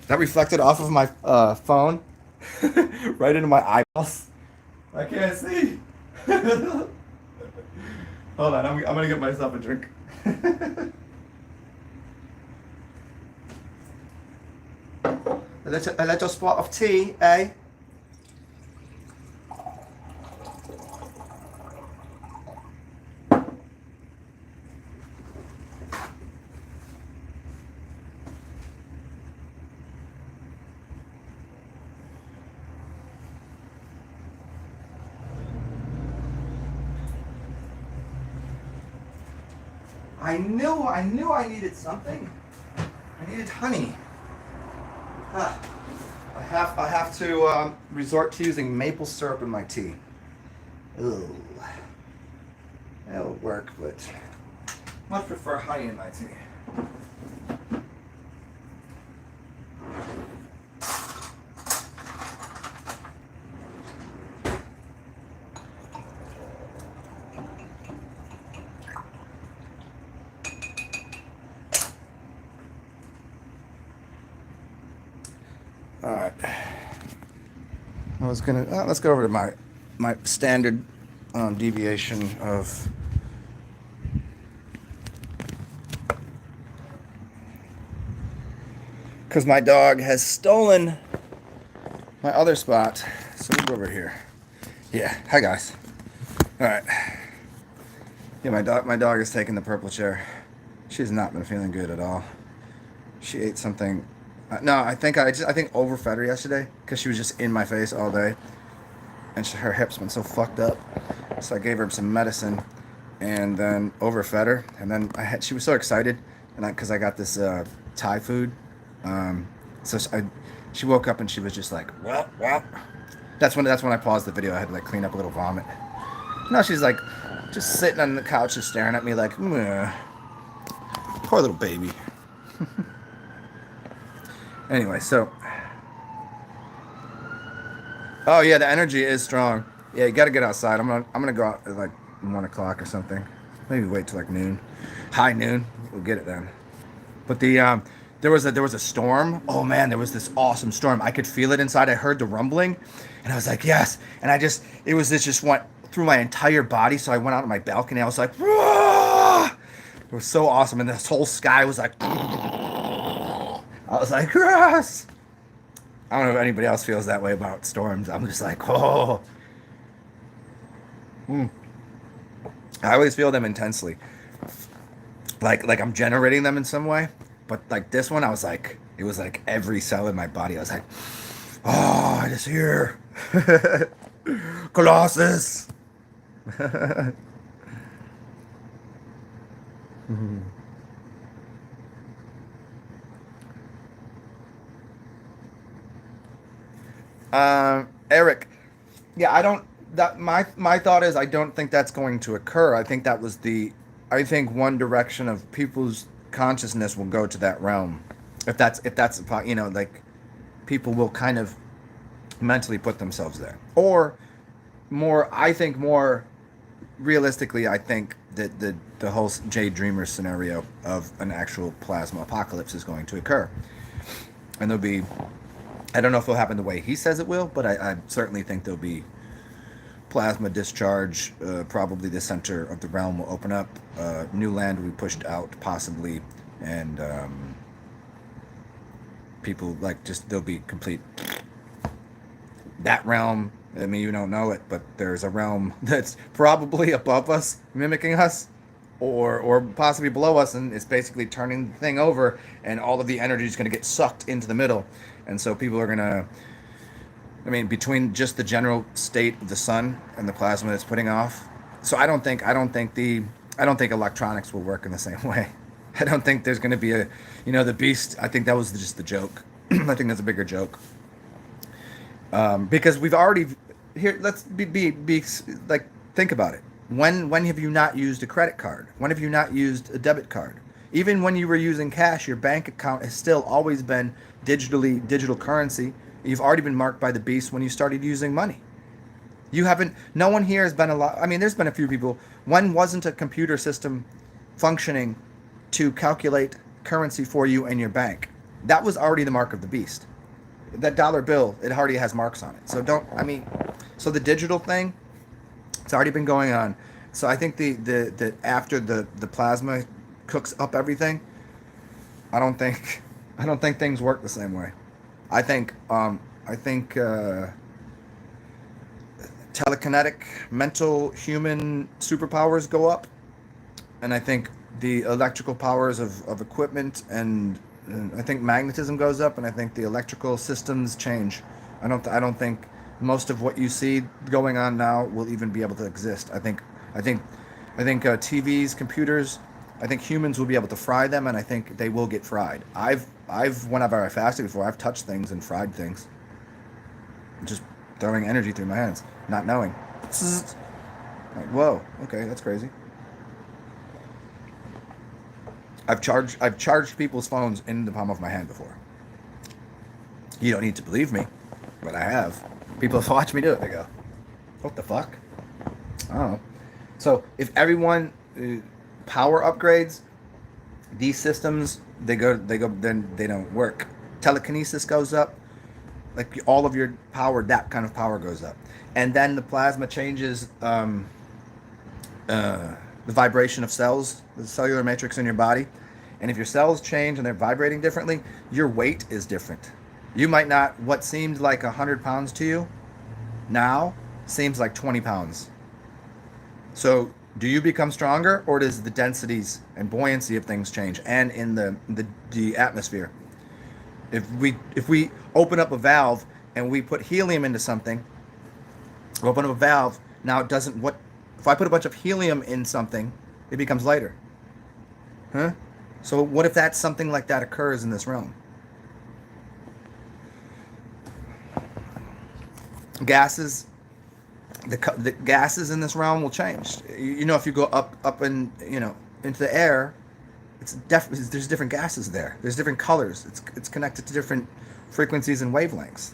That reflected off of my phone right into my eyeballs. I can't see. Hold on, I'm gonna get myself a drink. A little spot of tea, eh? I knew I needed something. I needed honey. Huh. I have to resort to using maple syrup in my tea. Ugh. That'll work, but much prefer honey in my tea. All right. I was gonna let's go over to my standard deviation of because my dog has stolen my other spot. So we'll go over here. Yeah. Hi guys. All right. Yeah, my dog is taking the purple chair. She's not been feeling good at all. She ate something. No, I think overfed her yesterday because she was just in my face all day, and her hips been so fucked up. So I gave her some medicine, and then overfed her, and then she was so excited, and because I got this Thai food, she woke up and she was just like, well. That's when I paused the video. I had to like clean up a little vomit. Now she's like, just sitting on the couch, just staring at me like, poor little baby. Anyway, so, oh yeah, the energy is strong. Yeah, you got to get outside. I'm gonna go out at like 1 o'clock or something. Maybe wait till like noon, high noon. We'll get it then. But there was a storm. Oh man, there was this awesome storm. I could feel it inside. I heard the rumbling, and I was like, yes. And this just went through my entire body. So I went out on my balcony. I was like, whoa! It was so awesome, and this whole sky was like. I was like, yes! I don't know if anybody else feels that way about storms. I'm just like, oh. I always feel them intensely. Like I'm generating them in some way. But like this one, I was like, it was like every cell in my body. I was like, oh, it is here. Colossus. Eric, yeah, my thought is I don't think that's going to occur. I think I think one direction of people's consciousness will go to that realm. If that's, like people will kind of mentally put themselves there. Or more realistically, I think that the whole Jade Dreamer scenario of an actual plasma apocalypse is going to occur. And there'll be, I don't know if it'll happen the way he says it will, but I certainly think there'll be plasma discharge. Probably the center of the realm will open up. New land will be pushed out, possibly. And people, like, just, there'll be complete... That realm, I mean, you don't know it, but there's a realm that's probably above us, mimicking us, or possibly below us, and it's basically turning the thing over, and all of the energy is going to get sucked into the middle. And so people are going to, I mean, between just the general state of the sun and the plasma it's putting off. So I don't think electronics will work in the same way. I don't think there's going to be the beast. I think that was just the joke. I think that's a bigger joke. Because we've already, here, let's be like, think about it. When have you not used a credit card? When have you not used a debit card? Even when you were using cash, your bank account has still always been digital currency. You've already been marked by the beast when you started using money. No one here has been there's been a few people. When wasn't a computer system functioning to calculate currency for you in your bank. That was already the mark of the beast. That dollar bill, it already has marks on it. So so the digital thing, it's already been going on. So I think the after the plasma cooks up everything, I don't think things work the same way. I think telekinetic, mental, human superpowers go up, and I think the electrical powers of equipment and I think magnetism goes up, and I think the electrical systems change. I don't think most of what you see going on now will even be able to exist. I think TVs, computers. I think humans will be able to fry them, and I think they will get fried. Whenever I fasted before, I've touched things and fried things, just throwing energy through my hands, not knowing. Like, whoa, okay, that's crazy. I've charged people's phones in the palm of my hand before. You don't need to believe me, but I have. People have watched me do it. They go, "What the fuck?" I don't know. So if everyone power upgrades, these systems then they don't work. Telekinesis goes up, like all of your power, that kind of power goes up, and then the plasma changes. The vibration of cells, the cellular matrix in your body. And if your cells change and they're vibrating differently, your weight is different. You might not, what seemed like 100 pounds to you now seems like 20 pounds. So do you become stronger, or does the densities and buoyancy of things change? And in the atmosphere, if we open up a valve and we put helium into something, we open up a valve, now it doesn't, what if I put a bunch of helium in something, it becomes lighter. Huh? So what if that something like that occurs in this realm? Gases, the gases in this realm will change. You know, if you go up and into the air, there's different gases there. There's different colors. It's connected to different frequencies and wavelengths.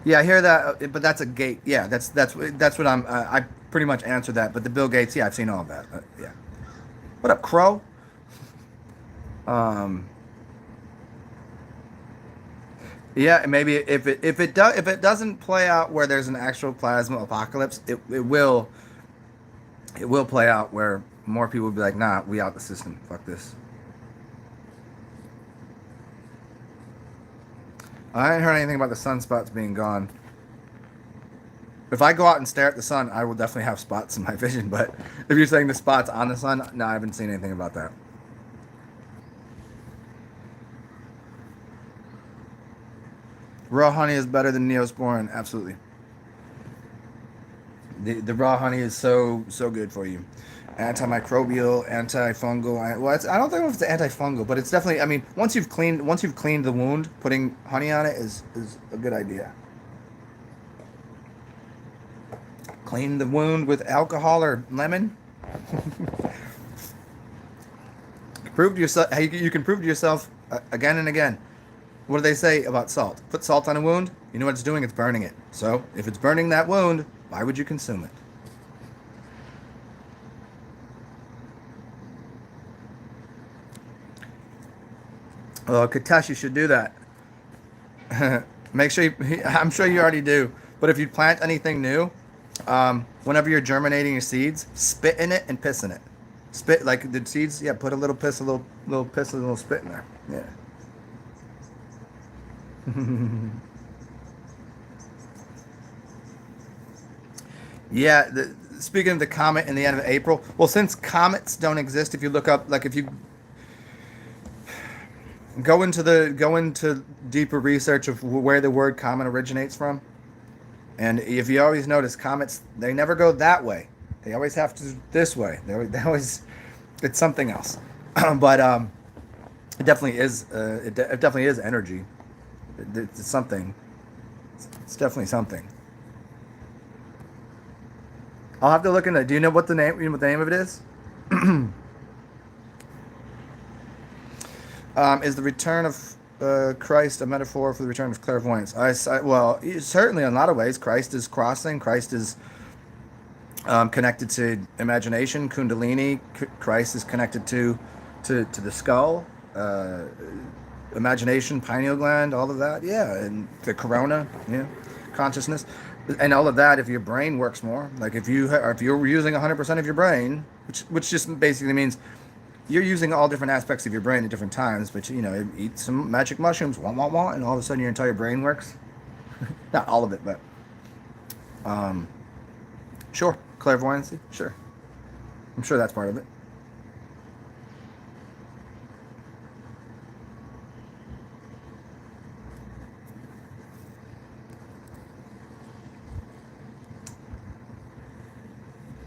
Yeah, I hear that, but that's a gate. Yeah, that's what I pretty much answered that. But the Bill Gates, yeah, I've seen all of that. Yeah. What up, Crow? Um, yeah, maybe if it doesn't play out where there's an actual plasma apocalypse, it will play out where more people will be like, nah, we out the system. Fuck this. I ain't heard anything about the sunspots being gone. If I go out and stare at the sun, I will definitely have spots in my vision. But if you're saying the spots on the sun, no, I haven't seen anything about that. Raw honey is better than Neosporin, absolutely. The raw honey is so good for you. Antimicrobial, antifungal. Well, I don't think it's antifungal, but it's definitely. I mean, once you've cleaned the wound, putting honey on it is a good idea. Clean the wound with alcohol or lemon. Prove to yourself. You can prove to yourself again and again. What do they say about salt? Put salt on a wound. You know what it's doing? It's burning it. So if it's burning that wound, why would you consume it? Oh, Katesh, you should do that. Make sure I'm sure you already do. But if you plant anything new, whenever you're germinating your seeds, spit in it and piss in it. Spit like the seeds. Yeah, put a little piss, a little piss, a little spit in there. Yeah. Yeah. Speaking of the comet in the end of April, well, since comets don't exist, if you look up, like if you go into deeper research of where the word comet originates from, and if you always notice, comets, they never go that way. They always have to this way. They always, it's something else. But it definitely is. It definitely is energy. It's something. It's definitely something. I'll have to look into it. Do you know what the name? You know what the name of it is? Is the return of Christ a metaphor for the return of clairvoyance? Well, certainly in a lot of ways, Christ is crossing. Christ is connected to imagination, kundalini. Christ is connected to the skull, imagination, pineal gland, all of that. Yeah, and the corona, yeah, consciousness, and all of that. If your brain works more, like if you're using 100% of your brain, which just basically means you're using all different aspects of your brain at different times. But eat some magic mushrooms, wah wah wah, and all of a sudden your entire brain works. Not all of it, but um, sure, clairvoyancy, sure. I'm sure that's part of it.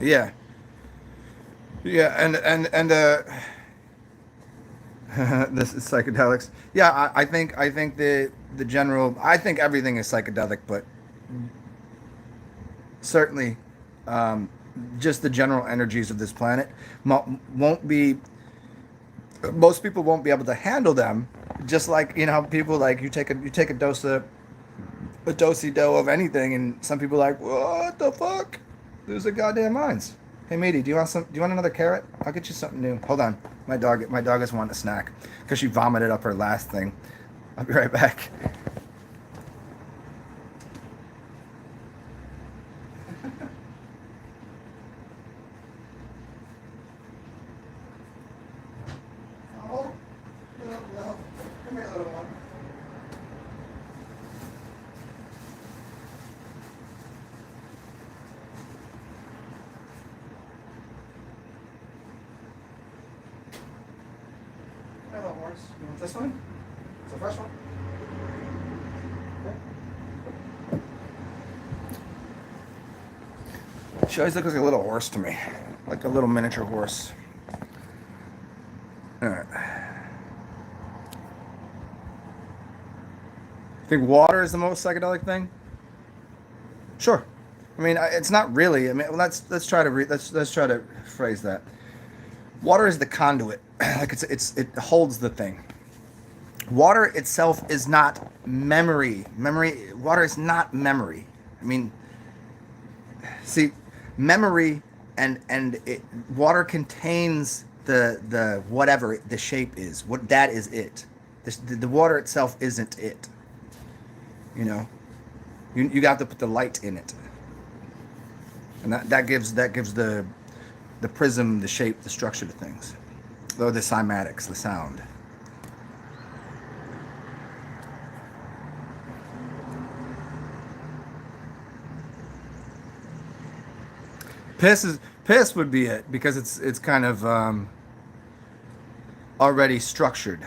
Yeah, yeah, and this is psychedelics. Yeah, I think the general. I think everything is psychedelic, but certainly, um, just the general energies of this planet won't be. Most people won't be able to handle them. Just like people like you take a dosey dough of anything, and some people are like, what the fuck? Lose their goddamn minds. Hey, matey, do you want another carrot? I'll get you something new. Hold on, my dog is wanting a snack because she vomited up her last thing. I'll be right back. Oh, no, no. Come here, little one. Hello, horse. You want this one? It's a fresh one. She always looks like a little horse to me, like a little miniature horse. All right. Think water is the most psychedelic thing? Sure. I mean, it's not really. I mean, let's try to let's try to phrase that. Water is the conduit. Like it holds the thing. Water itself is not memory. Water is not memory. I mean, see, memory water contains the whatever the shape is. What that is it. The water itself isn't it. You know, you have to put the light in it, and that gives the prism, the shape, the structure to things. Or the cymatics, the sound. Piss would be it because it's kind of already structured,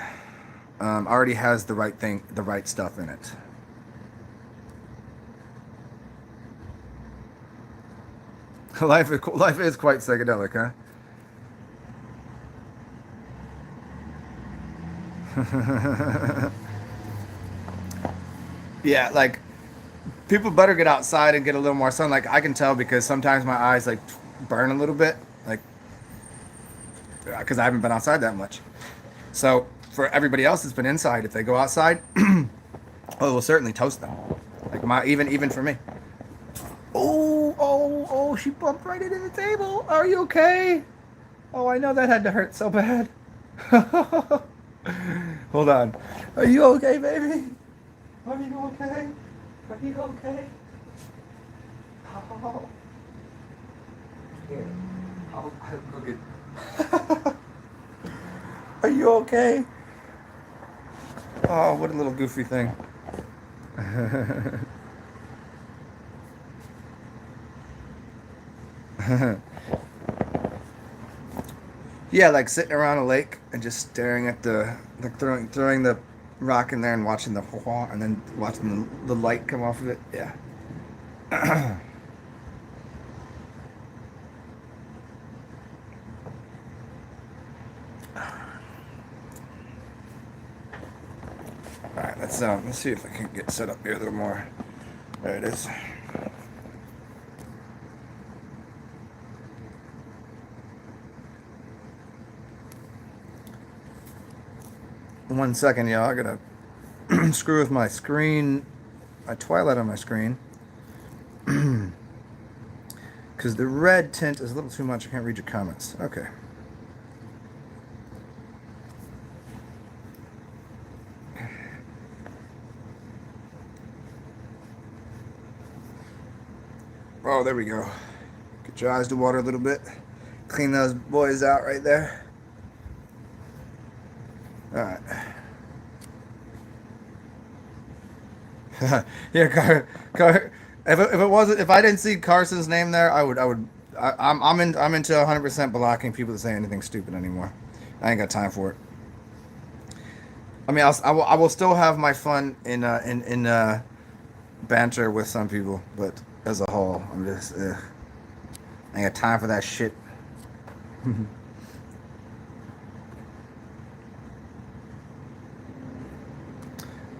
already has the right thing, the right stuff in it. Life is quite psychedelic, huh? Yeah, like people better get outside and get a little more sun. Like I can tell because sometimes my eyes like burn a little bit, like because I haven't been outside that much. So for everybody else that's been inside, if they go outside, oh, it will certainly toast them. Like my even for me. Oh! She bumped right into the table. Are you okay? Oh, I know that had to hurt so bad. Hold on. Are you okay, baby? Are you okay? Are you okay? Oh. Here. I'll go get. Are you okay? Oh, what a little goofy thing. Yeah, like sitting around a lake and just staring at like throwing the rock in there and watching the and then watching the light come off of it. Yeah. All right, let's see if I can get set up here a little more. There it is. 1 second, y'all. I gotta screw with my screen, my twilight on my screen, because the red tint is a little too much. I can't read your comments. Okay. Oh, there we go. Get your eyes to water a little bit. Clean those boys out right there. All right. Yeah, if I didn't see Carson's name there, I'm into 100% blocking people that say anything stupid anymore. I ain't got time for it. I mean, I will still have my fun in banter with some people, but as a whole, I'm just I ain't got time for that shit.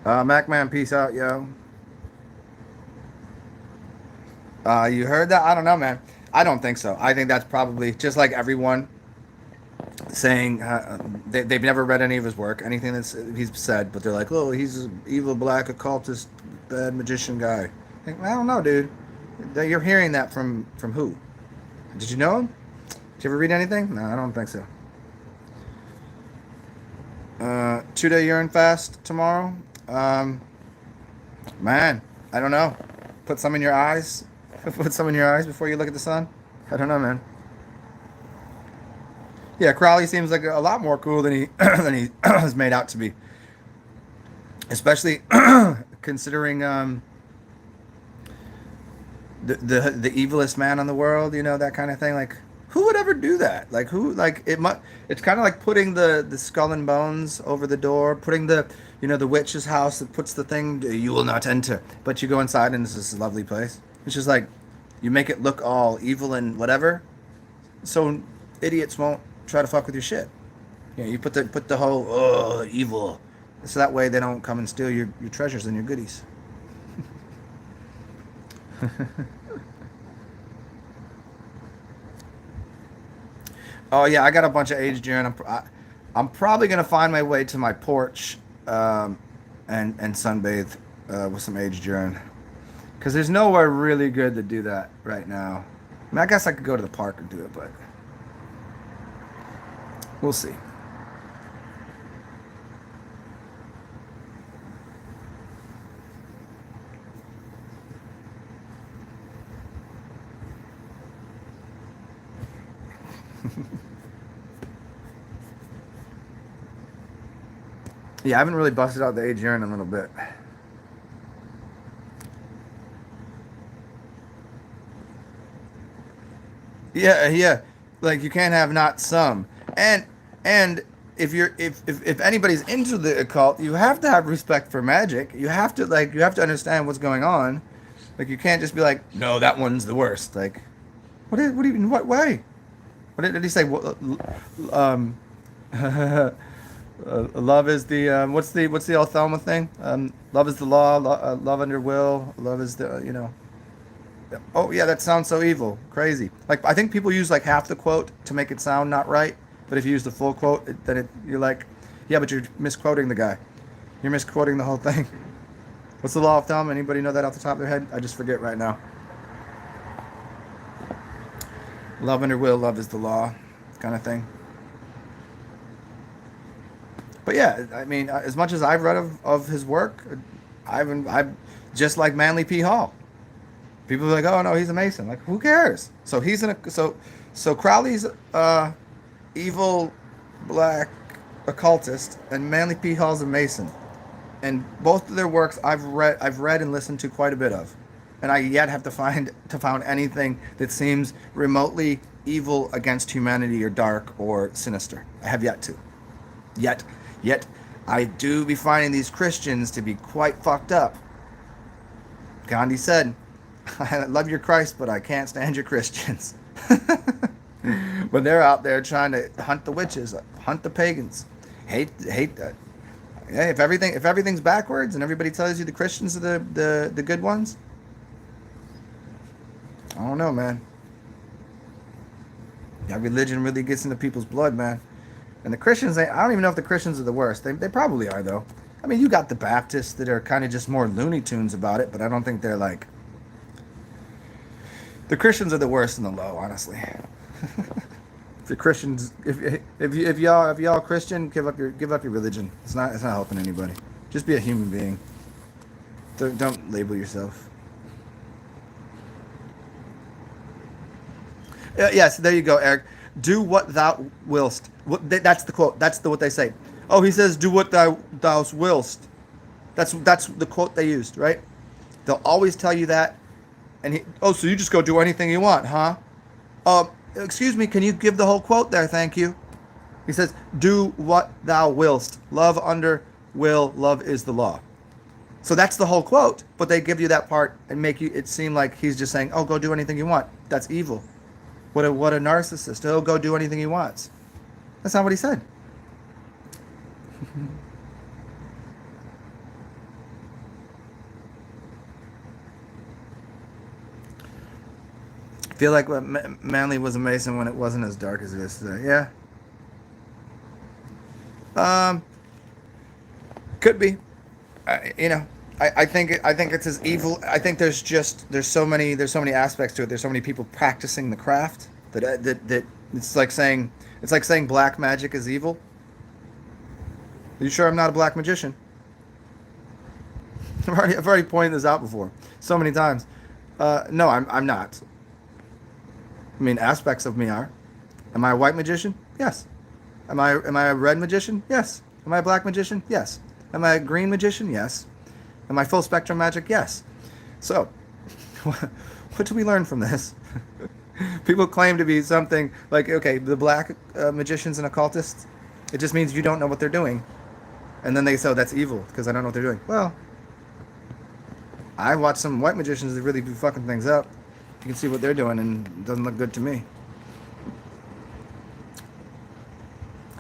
Macman, peace out, yo. You heard that? I don't know, man. I don't think so. I think that's probably just like everyone saying they've never read any of his work, anything that's he's said, but they're like, oh, he's an evil, black, occultist, bad magician guy. Like, I don't know, dude. You're hearing that from who? Did you know him? Did you ever read anything? No, I don't think so. 2-day urine fast tomorrow. Man, I don't know. Put some in your eyes. Put some in your eyes before you look at the sun. I don't know, man. Yeah, Crowley seems like a lot more cool than he than he is made out to be. Especially considering the evilest man in the world, that kind of thing. Like, who would ever do that? Like, who? Like, it's kind of like putting the skull and bones over the door, putting the witch's house that puts the thing, you will not enter. But you go inside and it's this lovely place. It's just like you make it look all evil and whatever, so idiots won't try to fuck with your shit. You put the whole evil, so that way they don't come and steal your treasures and your goodies. Oh yeah, I got a bunch of aged urine. I'm probably gonna find my way to my porch, and sunbathe with some aged urine, because there's nowhere really good to do that right now. I mean, I guess I could go to the park and do it, but we'll see. Yeah, I haven't really busted out the aged urine in a little bit. Yeah, yeah. Like, you can't have not some. And if anybody's into the occult, you have to have respect for magic. You have to understand what's going on. Like, you can't just be like, no, that one's the worst. Like, what do you, in what way? What did he say? Love is the what's the Othelma thing? Love is the law. Love under will. Love is the. Oh yeah, that sounds so evil, crazy. Like, I think people use like half the quote to make it sound not right, but if you use the full quote, you're like, yeah, but you're misquoting the guy. You're misquoting the whole thing. What's the law of thumb? Anybody know that off the top of their head? I just forget right now. Love under will, love is the law, kind of thing. But yeah, I mean, as much as I've read of his work, I've just like Manly P. Hall. People are like, oh no, he's a Mason. Like, who cares? So Crowley's evil black occultist, and Manly P. Hall's a Mason. And both of their works I've read and listened to quite a bit of, and I yet have to found anything that seems remotely evil against humanity or dark or sinister. I have yet to. Yet I do be finding these Christians to be quite fucked up. Gandhi said, I love your Christ, but I can't stand your Christians. But they're out there trying to hunt the witches, hunt the pagans. Hate that. Yeah, if everything's backwards and everybody tells you the Christians are the good ones, I don't know, man. That religion really gets into people's blood, man. And the Christians, I don't even know if the Christians are the worst. They probably are, though. I mean, you got the Baptists that are kind of just more Looney Tunes about it, but I don't think they're like. The Christians are the worst in the low, honestly. The Christians, if y'all Christian, give up your religion. It's not helping anybody. Just be a human being. Don't label yourself. Yes, there you go, Eric. Do what thou willst. That's the quote. That's what they say. Oh, he says, "Do what thou willst." That's the quote they used, right? They'll always tell you that. And so you just go do anything you want, huh? Excuse me, can you give the whole quote there? Thank you. He says, "Do what thou willst. Love under will. Love is the law." So that's the whole quote, but they give you that part and make it seem like he's just saying, "Oh, go do anything you want." That's evil. What a narcissist. He'll go do anything he wants. That's not what he said. I feel like Manly was a Mason when it wasn't as dark as it is today. Yeah. Could be. I think it's as evil. I think there's so many aspects to it. There's so many people practicing the craft that it's like saying black magic is evil. Are you sure I'm not a black magician? I've already pointed this out before so many times. No, I'm not. I mean, aspects of me are. Am I a white magician? Yes. Am I a red magician? Yes. Am I a black magician? Yes. Am I a green magician? Yes. Am I full spectrum magic? Yes. So, what do we learn from this? People claim to be something like, okay, the black magicians and occultists, it just means you don't know what they're doing. And then they say, oh, that's evil because I don't know what they're doing. Well, I watch some white magicians that really be fucking things up. You can see what they're doing and it doesn't look good to me.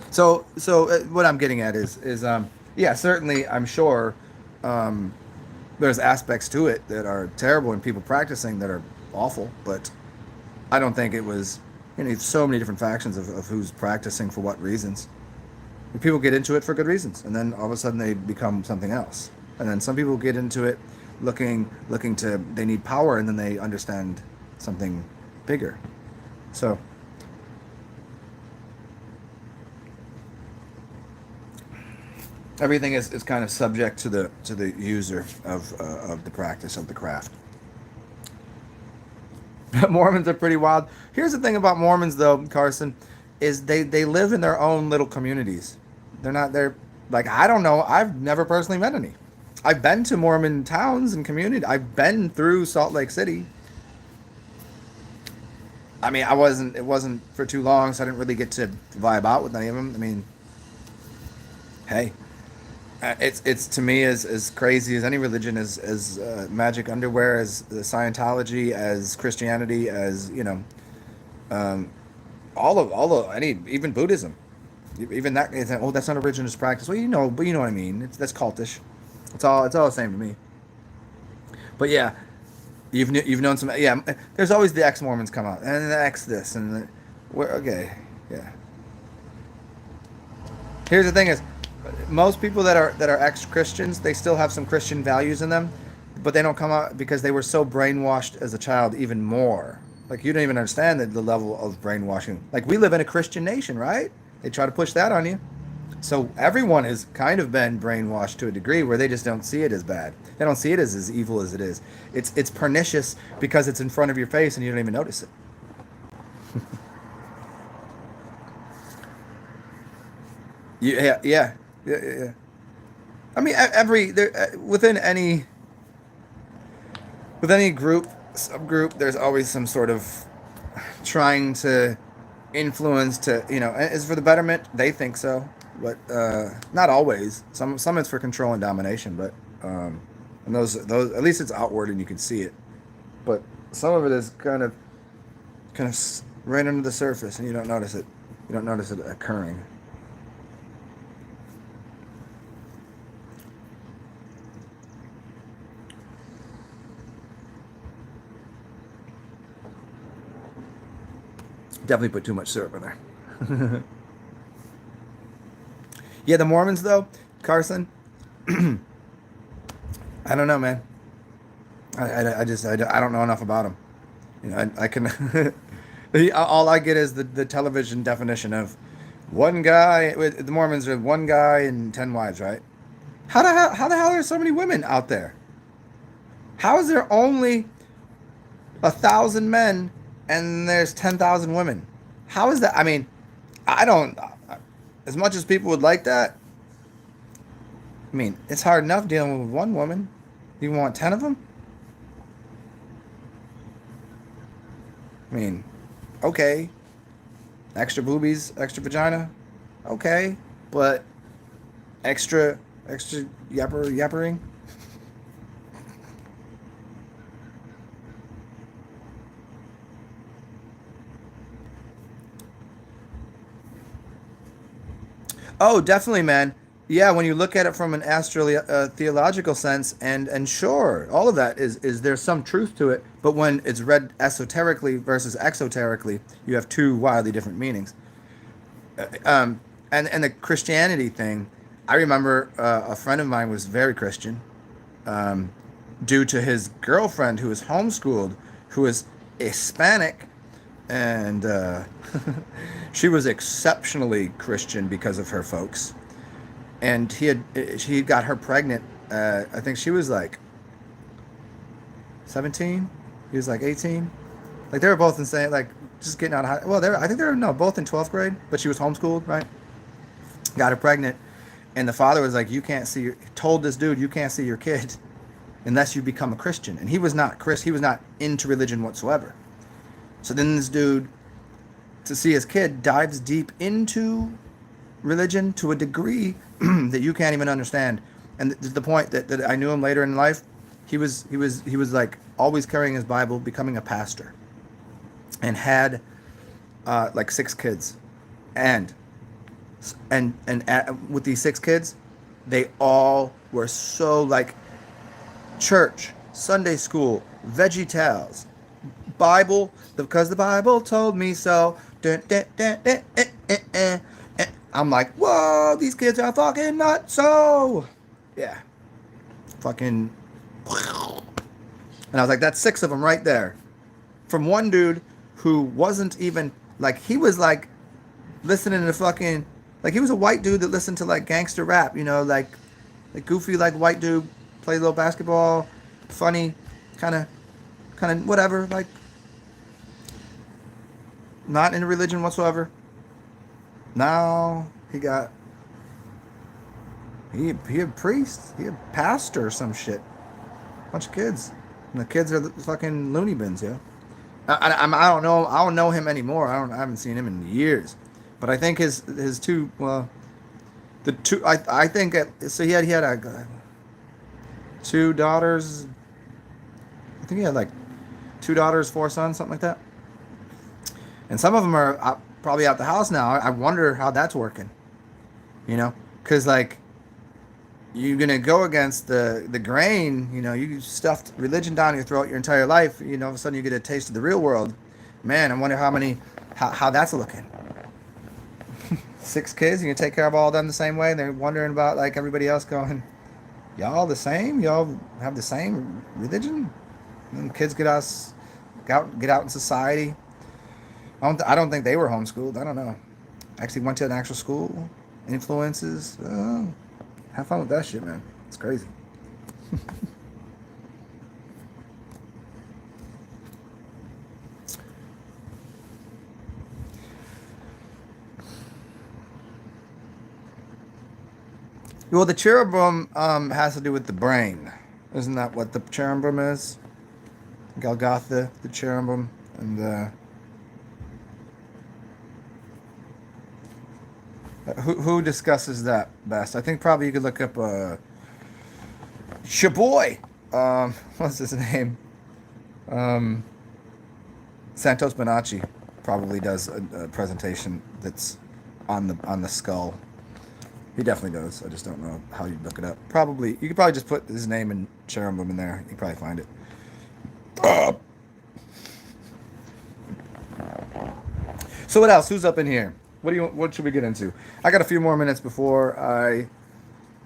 So what I'm getting at is yeah, certainly I'm sure there's aspects to it that are terrible and people practicing that are awful, but I don't think it was, so many different factions of who's practicing for what reasons. And people get into it for good reasons, and then all of a sudden they become something else. And then some people get into it looking to, they need power, and then they understand something bigger. So everything is kind of subject to the user of the practice of the craft. Mormons are pretty wild. Here's the thing about Mormons, though, Carson, is they live in their own little communities. They're like, I don't know. I've never personally met any. I've been to Mormon towns and community. I've been through Salt Lake City. I mean, it wasn't for too long, so I didn't really get to vibe out with any of them. I mean, hey, it's to me as crazy as any religion, as magic underwear, as Scientology, as Christianity, as all of any, even Buddhism, even that. Oh, that's not a religionist practice. Well, but you know what I mean. That's cultish. It's all the same to me. But yeah, you've known some. Yeah, there's always the ex-Mormons come out and the ex this and okay, yeah. Here's the thing is, most people that are ex-Christians, they still have some Christian values in them, but they don't come out because they were so brainwashed as a child even more. Like, you don't even understand the level of brainwashing. Like, we live in a Christian nation, right? They try to push that on you. So everyone has kind of been brainwashed to a degree where they just don't see it as bad. They don't see it as evil as it is. It's pernicious because it's in front of your face and you don't even notice it. Yeah. I mean, within any group, subgroup, there's always some sort of trying to influence to, is for the betterment. They think so, but not always. Some it's for control and domination, but and those at least it's outward and you can see it. But some of it is kind of right under the surface and you don't notice it. You don't notice it occurring. Definitely put too much syrup in there. Yeah, the Mormons, though, Carson, I don't know, man. I don't know enough about him. I can. All I get is the television definition of one guy. The Mormons are one guy and 10 wives, right? How the hell are there so many women out there? How is there only 1,000 men and there's 10,000 women? How is that? I mean, I don't. As much as people would like that, I mean, it's hard enough dealing with one woman. You want 10 of them? I mean, okay, extra boobies, extra vagina, okay, but extra yappering. Oh, definitely, man. Yeah, when you look at it from an astro theological sense, and sure, all of that is there's some truth to it. But when it's read esoterically versus exoterically, you have two wildly different meanings. And the Christianity thing, I remember a friend of mine was very Christian, due to his girlfriend who was homeschooled, who was Hispanic, and she was exceptionally Christian because of her folks. And he got her pregnant. I think she was like 17. He was like 18. Like they were both insane. Like just getting out of high. Well, I think they were no both in 12th grade, but she was homeschooled, right? Got her pregnant, and the father was like, "You can't see your." Told this dude, "You can't see your kid unless you become a Christian." And he was not He was not into religion whatsoever. So then this dude, to see his kid, dives deep into religion to a degree that you can't even understand. And the point that I knew him later in life, he was like always carrying his Bible, becoming a pastor, and had like 6 kids, and with these 6 kids, they all were so like church, Sunday school, Veggie Tales, Bible, because the Bible told me so. I'm like, whoa, these kids are fucking nuts. So, yeah, fucking. And I was like, that's 6 of them right there. From one dude who wasn't even, like, he was like listening to fucking, like, he was a white dude that listened to like gangster rap, like goofy, like white dude, play a little basketball, funny, kind of whatever, like, not into religion whatsoever. Now he a priest, he a pastor or some shit. Bunch of kids, and the kids are the fucking loony bins, yeah. I don't know him anymore. I haven't seen him in years, but I think his two, well, the two, I think so he had 2 daughters. I think he had like 2 daughters, 4 sons, something like that. And some of them are probably out the house now. I wonder how that's working. Because like you're gonna go against the grain. You stuffed religion down your throat your entire life. All of a sudden you get a taste of the real world. Man, I wonder how that's looking. 6 kids, you can take care of all of them the same way. And they're wondering about like everybody else going, y'all the same? Y'all have the same religion? And kids get out in society. I don't think they were homeschooled. I don't know. Actually went to an actual school. Influences. Have fun with that shit, man. It's crazy. Well, the cherubim has to do with the brain. Isn't that what the cherubim is? Golgotha, the cherubim, and the... Who discusses that best? I think probably you could look up Shaboy. What's his name? Santos Bonacci probably does a presentation that's on the skull. He definitely does. I just don't know how you look it up. Probably you could probably just put his name and cherubim in there. You can probably find it. So what else? Who's up in here? What should we get into? I got a few more minutes before I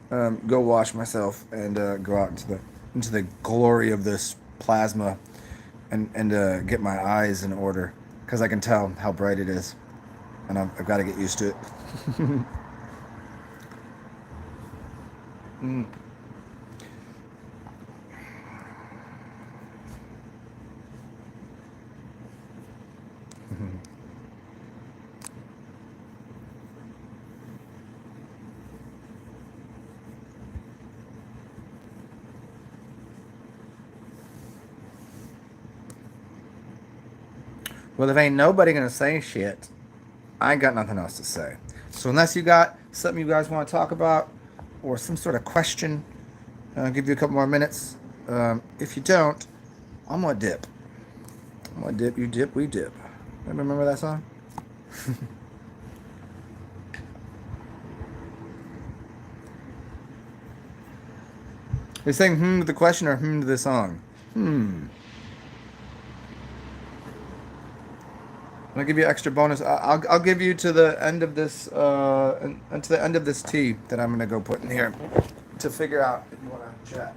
go wash myself and go out into the glory of this plasma and get my eyes in order because I can tell how bright it is, and I've got to get used to it. Mm. Well, if ain't nobody gonna say shit, I ain't got nothing else to say. So unless you got something you guys want to talk about or some sort of question, I'll give you a couple more minutes. If you don't, I'm gonna dip. I'm gonna dip. You dip. We dip. Remember that song? They saying hmm to the question or hmm to the song. Hmm. I'll give you extra bonus. I'll give you to the end of this and to the end of this tea that I'm gonna go put in here to figure out if you want to chat.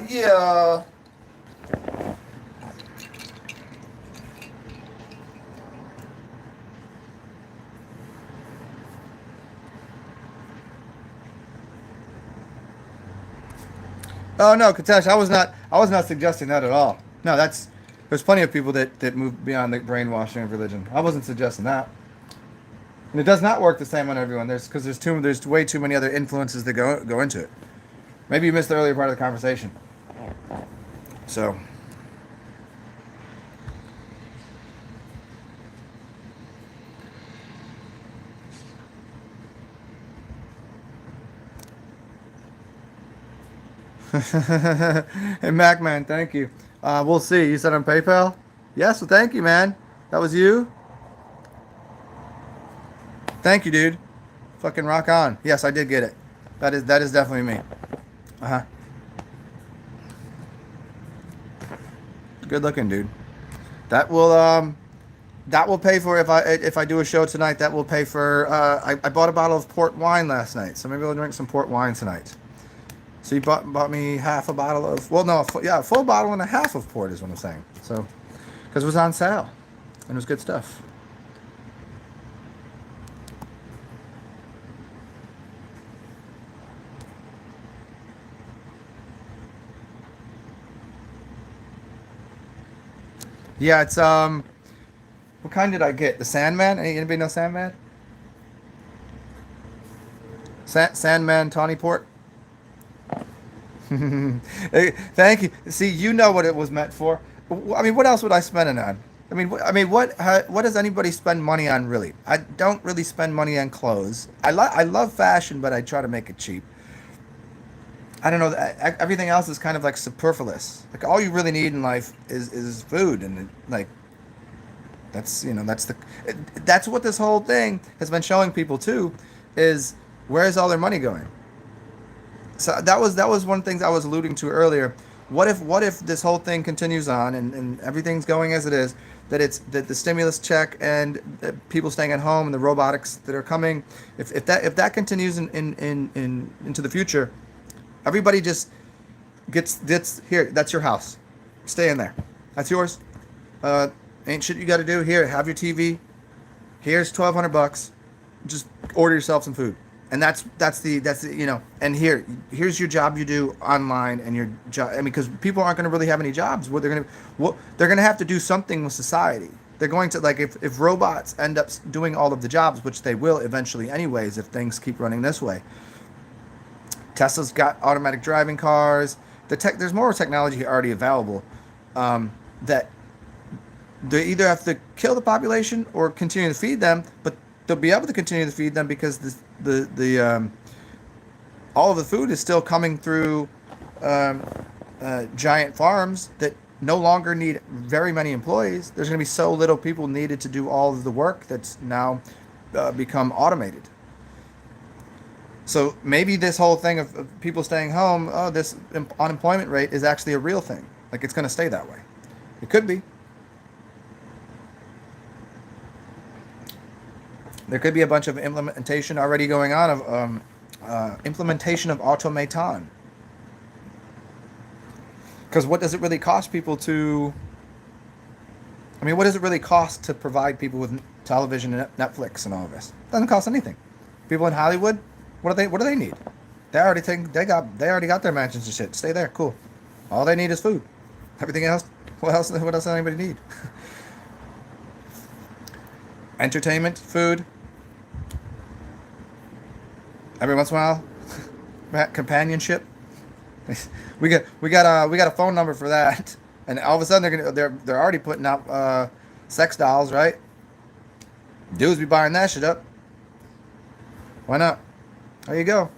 Yeah. Oh no, Katesh, I was not suggesting that at all. No, that's there's plenty of people that move beyond the brainwashing of religion. I wasn't suggesting that. And it does not work the same on everyone. There's way too many other influences that go into it. Maybe you missed the earlier part of the conversation. So, hey Mac man, thank you. We'll see. You said on PayPal? Yes, well thank you, man. That was you? Thank you, dude. Fucking rock on. Yes, I did get it. That is definitely me. Uh-huh. Good looking, dude. That will that will pay for if I do a show tonight. That will pay for. I bought a bottle of port wine last night, so maybe I'll drink some port wine tonight. So you bought me half a bottle of. Well, no, a full bottle and a half of port is what I'm saying. So because it was on sale and it was good stuff. Yeah, it's What kind did I get? The Sandman? Anybody know Sandman? Sandman Tawny Port. Hey, thank you. See, you know what it was meant for. I mean, what else would I spend it on? What does anybody spend money on really? I don't really spend money on clothes. I love fashion, but I try to make it cheap. I don't know. Everything else is kind of like superfluous. Like all you really need in life is food, and like that's what this whole thing has been showing people too, is where's all their money going? So that was one of the things I was alluding to earlier what if this whole thing continues on and everything's going as it is, that the stimulus check and people staying at home and the robotics that are coming, if that continues into the future, everybody just gets here. That's your house. Stay in there. That's yours. Ain't shit you got to do. Here, have your TV. Here's $1,200. Just order yourself some food. And that's the you know. And here's your job you do online and your job. I mean, because people aren't going to really have any jobs. They're going to have to do something with society. They're going to, like, if robots end up doing all of the jobs, which they will eventually anyways if things keep running this way. Tesla's got automatic driving cars. There's more technology already available that they either have to kill the population or continue to feed them, but they'll be able to continue to feed them because all of the food is still coming through giant farms that no longer need very many employees. There's going to be so little people needed to do all of the work that's now become automated. So maybe this whole thing of people staying home, this unemployment rate is actually a real thing. Like, it's going to stay that way. It could be. There could be a bunch of implementation already going on of implementation of automaton. Because what does it really cost people to... I mean, what does it really cost to provide people with television and Netflix and all of this? It doesn't cost anything. People in Hollywood, what do they need? They already already got their mansions and shit. Stay there, cool. All they need is food. Everything else, what else does anybody need? Entertainment, food. Every once in a while, companionship. We got a phone number for that, and all of a sudden they're already putting out sex dolls, right? Dudes be buying that shit up. Why not? There you go.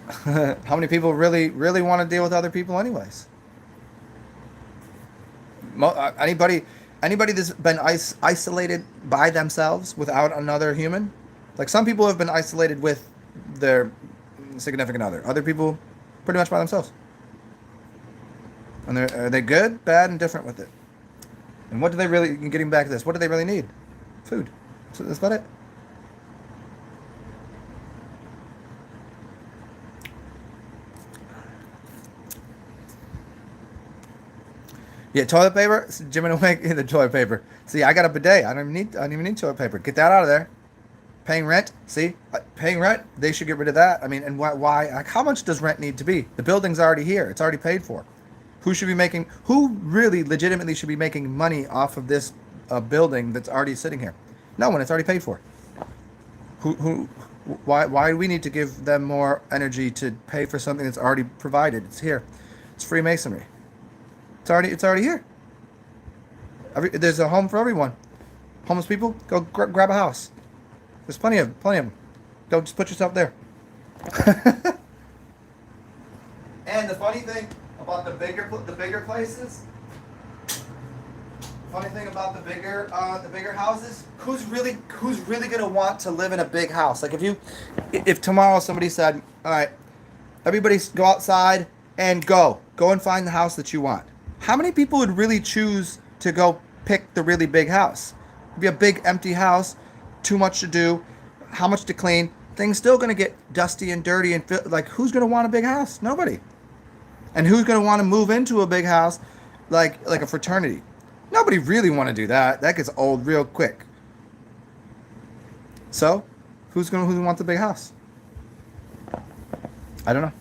How many people really want to deal with other people, anyways? Anybody that's been isolated by themselves without another human? Like, some people have been isolated with their significant other. Other people, pretty much by themselves. And are they good, bad, and different with it? And what do they really, getting back to this, what do they really need? Food. So that's about it. Yeah, toilet paper. Jim and Awake, the toilet paper. See, I got a bidet. I don't even need toilet paper. Get that out of there. Paying rent. See, paying rent. They should get rid of that. I mean, and why? Like, how much does rent need to be? The building's already here. It's already paid for. Who really legitimately should be making money off of this building that's already sitting here? No one. It's already paid for. Why do we need to give them more energy to pay for something that's already provided? It's here. It's Freemasonry. It's already here. There's a home for everyone. Homeless people, go grab a house. There's plenty of them. Go, just put yourself there. And the funny thing about the bigger places, the bigger houses, who's really gonna want to live in a big house? Like, if tomorrow somebody said, all right, everybody go outside and go and find the house that you want. How many people would really choose to go pick the really big house? It'd be a big empty house, too much to do, how much to clean. Things still going to get dusty and dirty and like, who's going to want a big house? Nobody. And who's going to want to move into a big house like a fraternity? Nobody really want to do that. That gets old real quick. So, who want the big house? I don't know.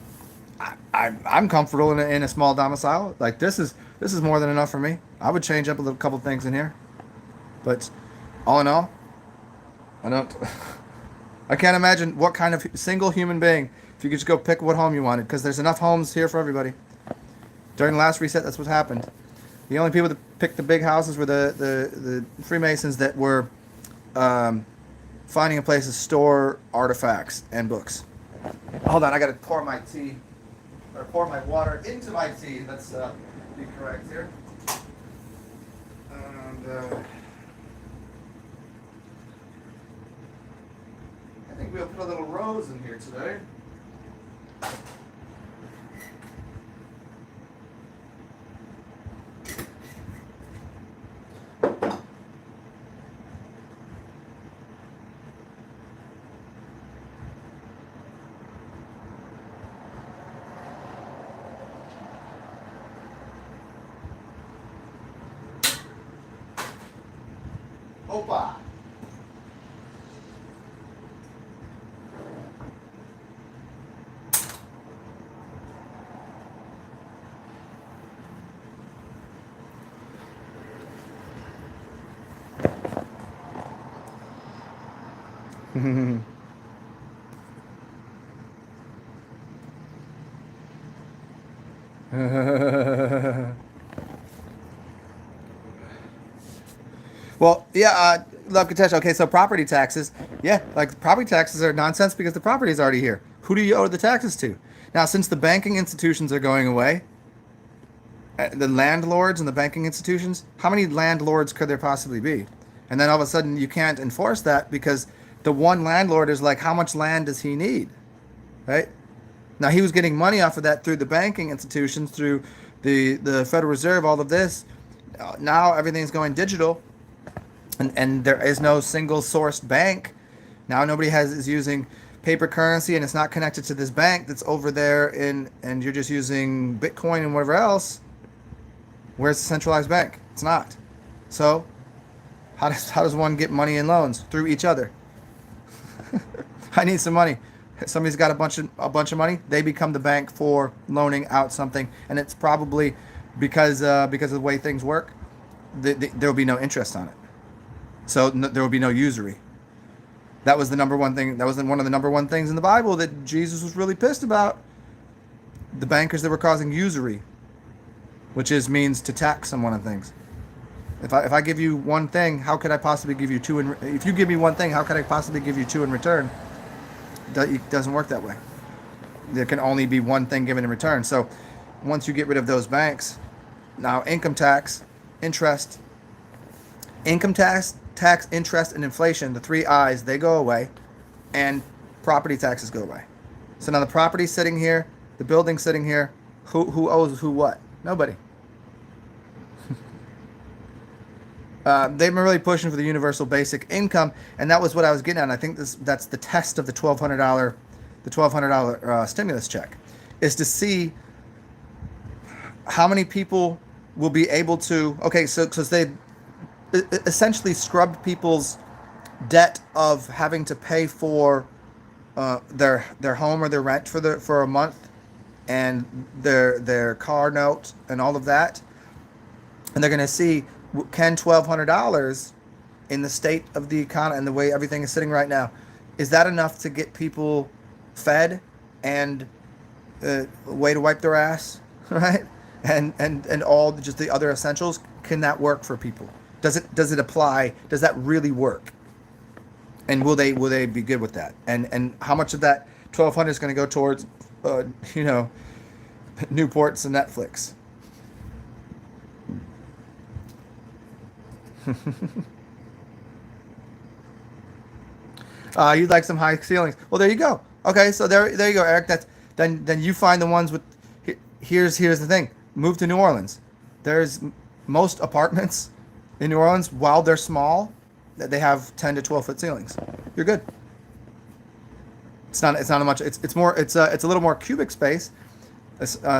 I'm comfortable in a small domicile. Like, this is more than enough for me. I would change up a couple things in here, but all in all, I can't imagine what kind of single human being, if you could just go pick what home you wanted, because there's enough homes here for everybody. During the last reset, that's what happened. The only people that picked the big houses were the Freemasons that were finding a place to store artifacts and books. Hold on, I gotta pour my tea. Or pour my water into my tea. Let's be correct here. And I think we'll put a little rose in here today. Opa. Well, yeah, Love Katesh. Okay, so property taxes. Yeah, like property taxes are nonsense because the property is already here. Who do you owe the taxes to? Now, since the banking institutions are going away, the landlords and the banking institutions, how many landlords could there possibly be? And then all of a sudden you can't enforce that because the one landlord is like, how much land does he need? Right? Now he was getting money off of that through the banking institutions, through the Federal Reserve, all of this. Now everything's going digital, and there is no single sourced bank. Now nobody is using paper currency, and it's not connected to this bank that's over there and you're just using Bitcoin and whatever else. Where's the centralized bank? It's not. So how does one get money and loans? Through each other. I need some money. Somebody's got a bunch of money. They become the bank for loaning out something, and it's probably because of the way things work. There will be no interest on it, so there will be no usury. That was the number one thing. That was one of the number one things in the Bible that Jesus was really pissed about. The bankers that were causing usury, which means to tax someone on things. If I give you one thing, how could I possibly give you two? If you give me one thing, how could I possibly give you two in return? It doesn't work that way. There can only be one thing given in return. So once you get rid of those banks, now income tax, interest, interest, and inflation, the three I's, they go away, and property taxes go away. So now the property's sitting here, the building's sitting here. Who owes who what? Nobody. They've been really pushing for the universal basic income, and that was what I was getting at. And I think that's the test of the $1,200 stimulus check, is to see how many people will be able to. Okay, so because they essentially scrubbed people's debt of having to pay for their home or their rent for a month, and their car note and all of that, and they're going to see, can $1,200 in the state of the economy and the way everything is sitting right now, is that enough to get people fed and a way to wipe their ass, right? And all just the other essentials? Can that work for people? Does it apply? Does that really work? And will they be good with that? And how much of that $1,200 is going to go towards Newports and Netflix? You'd like some high ceilings. Well, there you go. Okay, so there you go, Eric. Then you find the ones with. Here's the thing. Move to New Orleans. There's most apartments in New Orleans, while they're small, they have 10 to 12 foot ceilings. You're good. It's not a much. It's more. It's a little more cubic space.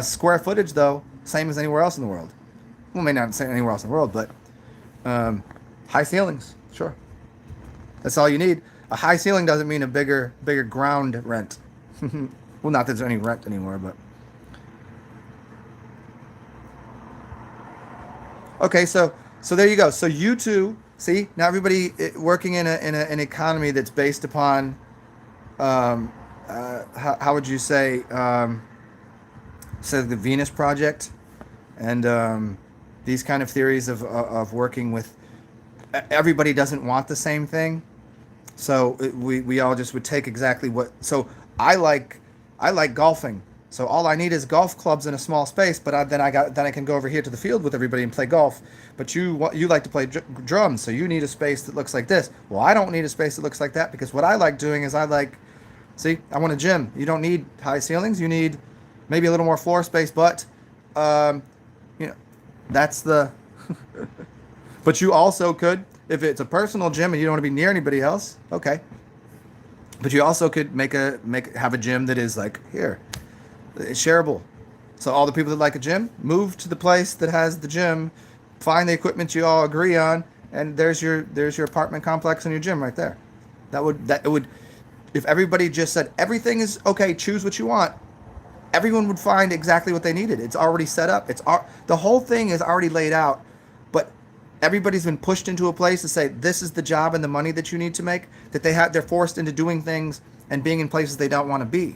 Square footage though, same as anywhere else in the world. Well, may not say anywhere else in the world, but high ceilings, sure. That's all you need. A high ceiling doesn't mean a bigger ground rent. Well, not that there's any rent anymore, but. Okay, so there you go. So you two, see, now everybody working in an economy that's based upon, how would you say, the Venus Project, and these kind of theories of working with. Everybody doesn't want the same thing, so we all just would take exactly what. So I like golfing. So all I need is golf clubs in a small space, but then I can go over here to the field with everybody and play golf. But you like to play drums, so you need a space that looks like this. Well, I don't need a space that looks like that, because what I like doing is I want a gym. You don't need high ceilings. You need maybe a little more floor space, but that's the. But you also could, if it's a personal gym and you don't want to be near anybody else, okay. But you also could have a gym that is like here. It's shareable. So all the people that like a gym, move to the place that has the gym, find the equipment you all agree on, and there's your apartment complex and your gym right there. That it would, if everybody just said everything is okay, choose what you want, everyone would find exactly what they needed. It's already set up. The whole thing is already laid out, but everybody's been pushed into a place to say this is the job and the money that you need to make, that they're forced into doing things and being in places they don't want to be.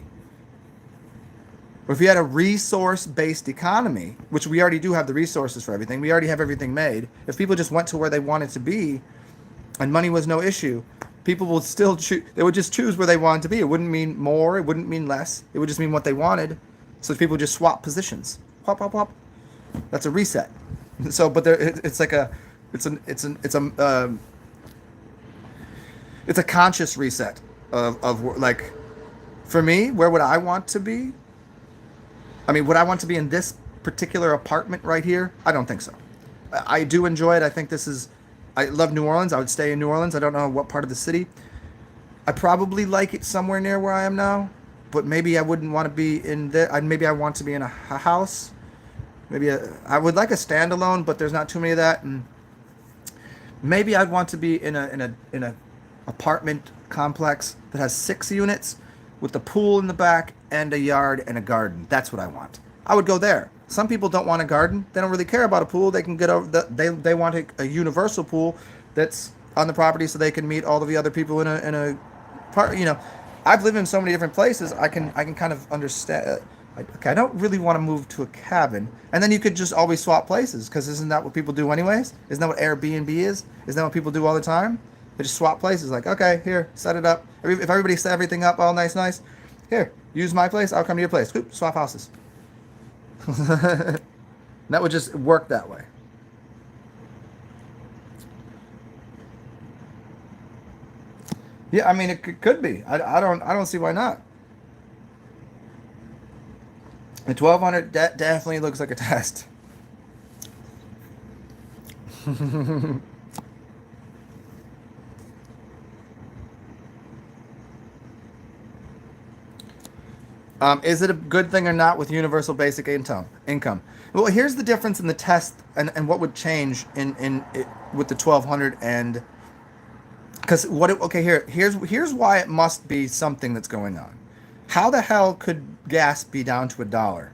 Or if you had a resource-based economy, which we already do have the resources for everything, we already have everything made. If people just went to where they wanted to be and money was no issue, people would still choose. They would just choose where they wanted to be. It wouldn't mean more. It wouldn't mean less. It would just mean what they wanted. So people just swap positions. Pop, pop, pop. That's a reset. So, but it's a conscious reset of like, for me, where would I want to be? I mean, would I want to be in this particular apartment right here? I don't think so. I do enjoy it. I love New Orleans. I would stay in New Orleans. I don't know what part of the city. I probably like it somewhere near where I am now, but maybe I wouldn't want to be in there. Maybe I want to be in a house. I would like a standalone, but there's not too many of that. And maybe I'd want to be in a apartment complex that has 6 units with a pool in the back and a yard and a garden. That's what I want. I would go there. Some people don't want a garden. They don't really care about a pool. They can get over they want a universal pool that's on the property so they can meet all of the other people in a part. I've lived in so many different places. I can kind of understand. Okay, I don't really want to move to a cabin, and then you could just always swap places, because isn't that what people do anyways? Isn't that what Airbnb is? Isn't that what people do all the time? They just swap places. Like, okay, here, set it up. If everybody set everything up all nice, here, use my place. I'll come to your place. Oop, swap houses. That would just work that way. Yeah, I mean, it could be. I don't see why not. The 1200 definitely looks like a test. Is it a good thing or not with universal basic income? Well, here's the difference in the test and what would change with the 1200 and because here's why it must be something that's going on. How the hell could gas be down to $1?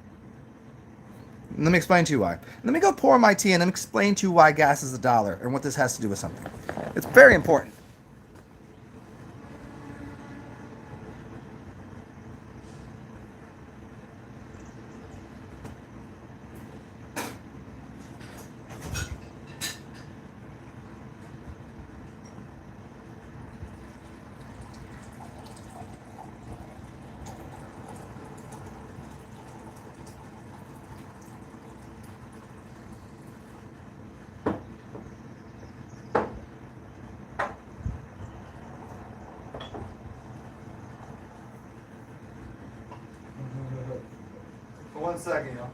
Let me explain to you why. Let me go pour my tea and then explain to you why gas is $1 and what this has to do with something. It's very important. For 1 second, y'all.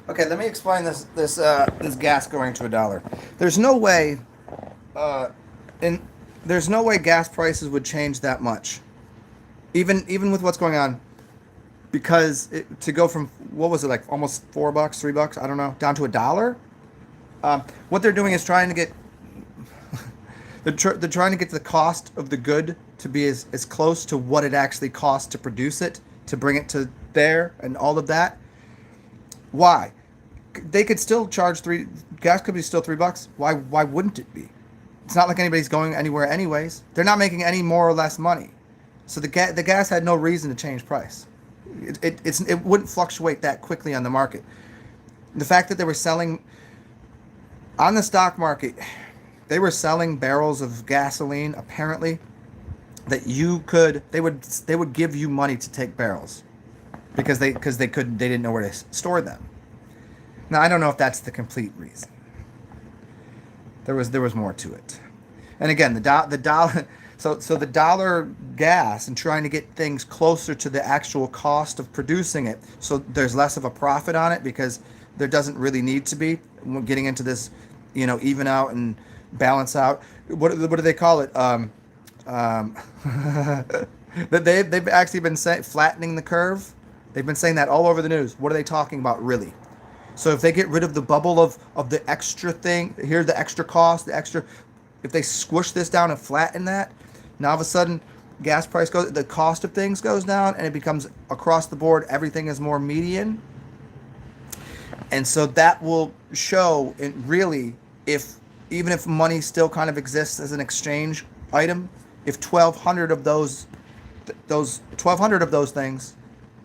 Okay, let me explain this gas going to $1. There's no way, there's no way gas prices would change that much, even with what's going on, because to go from what was it, like almost $4, $3, I don't know, down to $1. What they're doing is trying to get they're trying to get the cost of the good to be as close to what it actually costs to produce it, to bring it to there, and all of that. Why? They could still charge gas could be still $3. Why wouldn't it be? It's not like anybody's going anywhere anyways. They're not making any more or less money. So the gas had no reason to change price. It wouldn't fluctuate that quickly on the market. The fact that they were selling on the stock market, they were selling barrels of gasoline apparently that they would give you money to take barrels because they didn't know where to store them. Now I don't know if that's the complete reason. There was more to it. And again, the dollar so the dollar gas and trying to get things closer to the actual cost of producing it, so there's less of a profit on it because there doesn't really need to be. We're getting into this even out and balance out. What do they call it? That they've actually been saying flattening the curve. They've been saying that all over the news. What are they talking about, really? So if they get rid of the bubble of the extra thing, here's the extra cost, the extra. If they squish this down and flatten that, now all of a sudden, gas price goes, the cost of things goes down, and it becomes across the board. Everything is more median, and so that will show it really if even if money still kind of exists as an exchange item, if 1,200 of those 1,200 of those things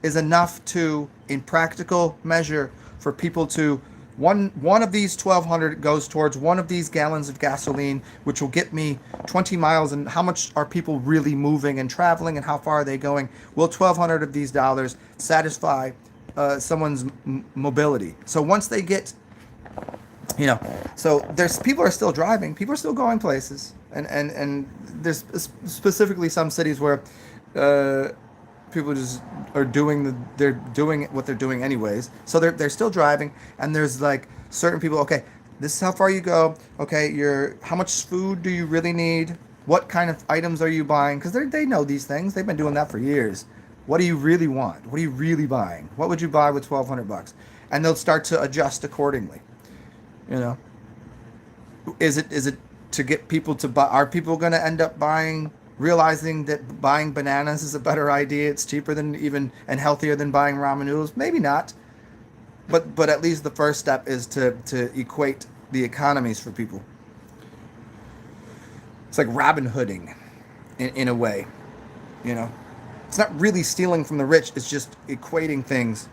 is enough to, in practical measure, for people to one of these 1,200 goes towards one of these gallons of gasoline, which will get me 20 miles. And how much are people really moving and traveling, and how far are they going? Will 1,200 of these dollars satisfy someone's mobility? So once they get, so there's people are still driving, people are still going places, and there's specifically some cities where people just are they're doing what they're doing anyways. So they're still driving, and there's like certain people. Okay, this is how far you go. Okay, how much food do you really need? What kind of items are you buying? Because they know these things. They've been doing that for years. What do you really want? What are you really buying? What would you buy with $1,200? And they'll start to adjust accordingly. Is it to get people to buy? Are people going to end up realizing that buying bananas is a better idea? It's cheaper than and healthier than buying ramen noodles? Maybe not. But at least the first step is to equate the economies for people. It's like Robin Hooding in a way. It's not really stealing from the rich, it's just equating things.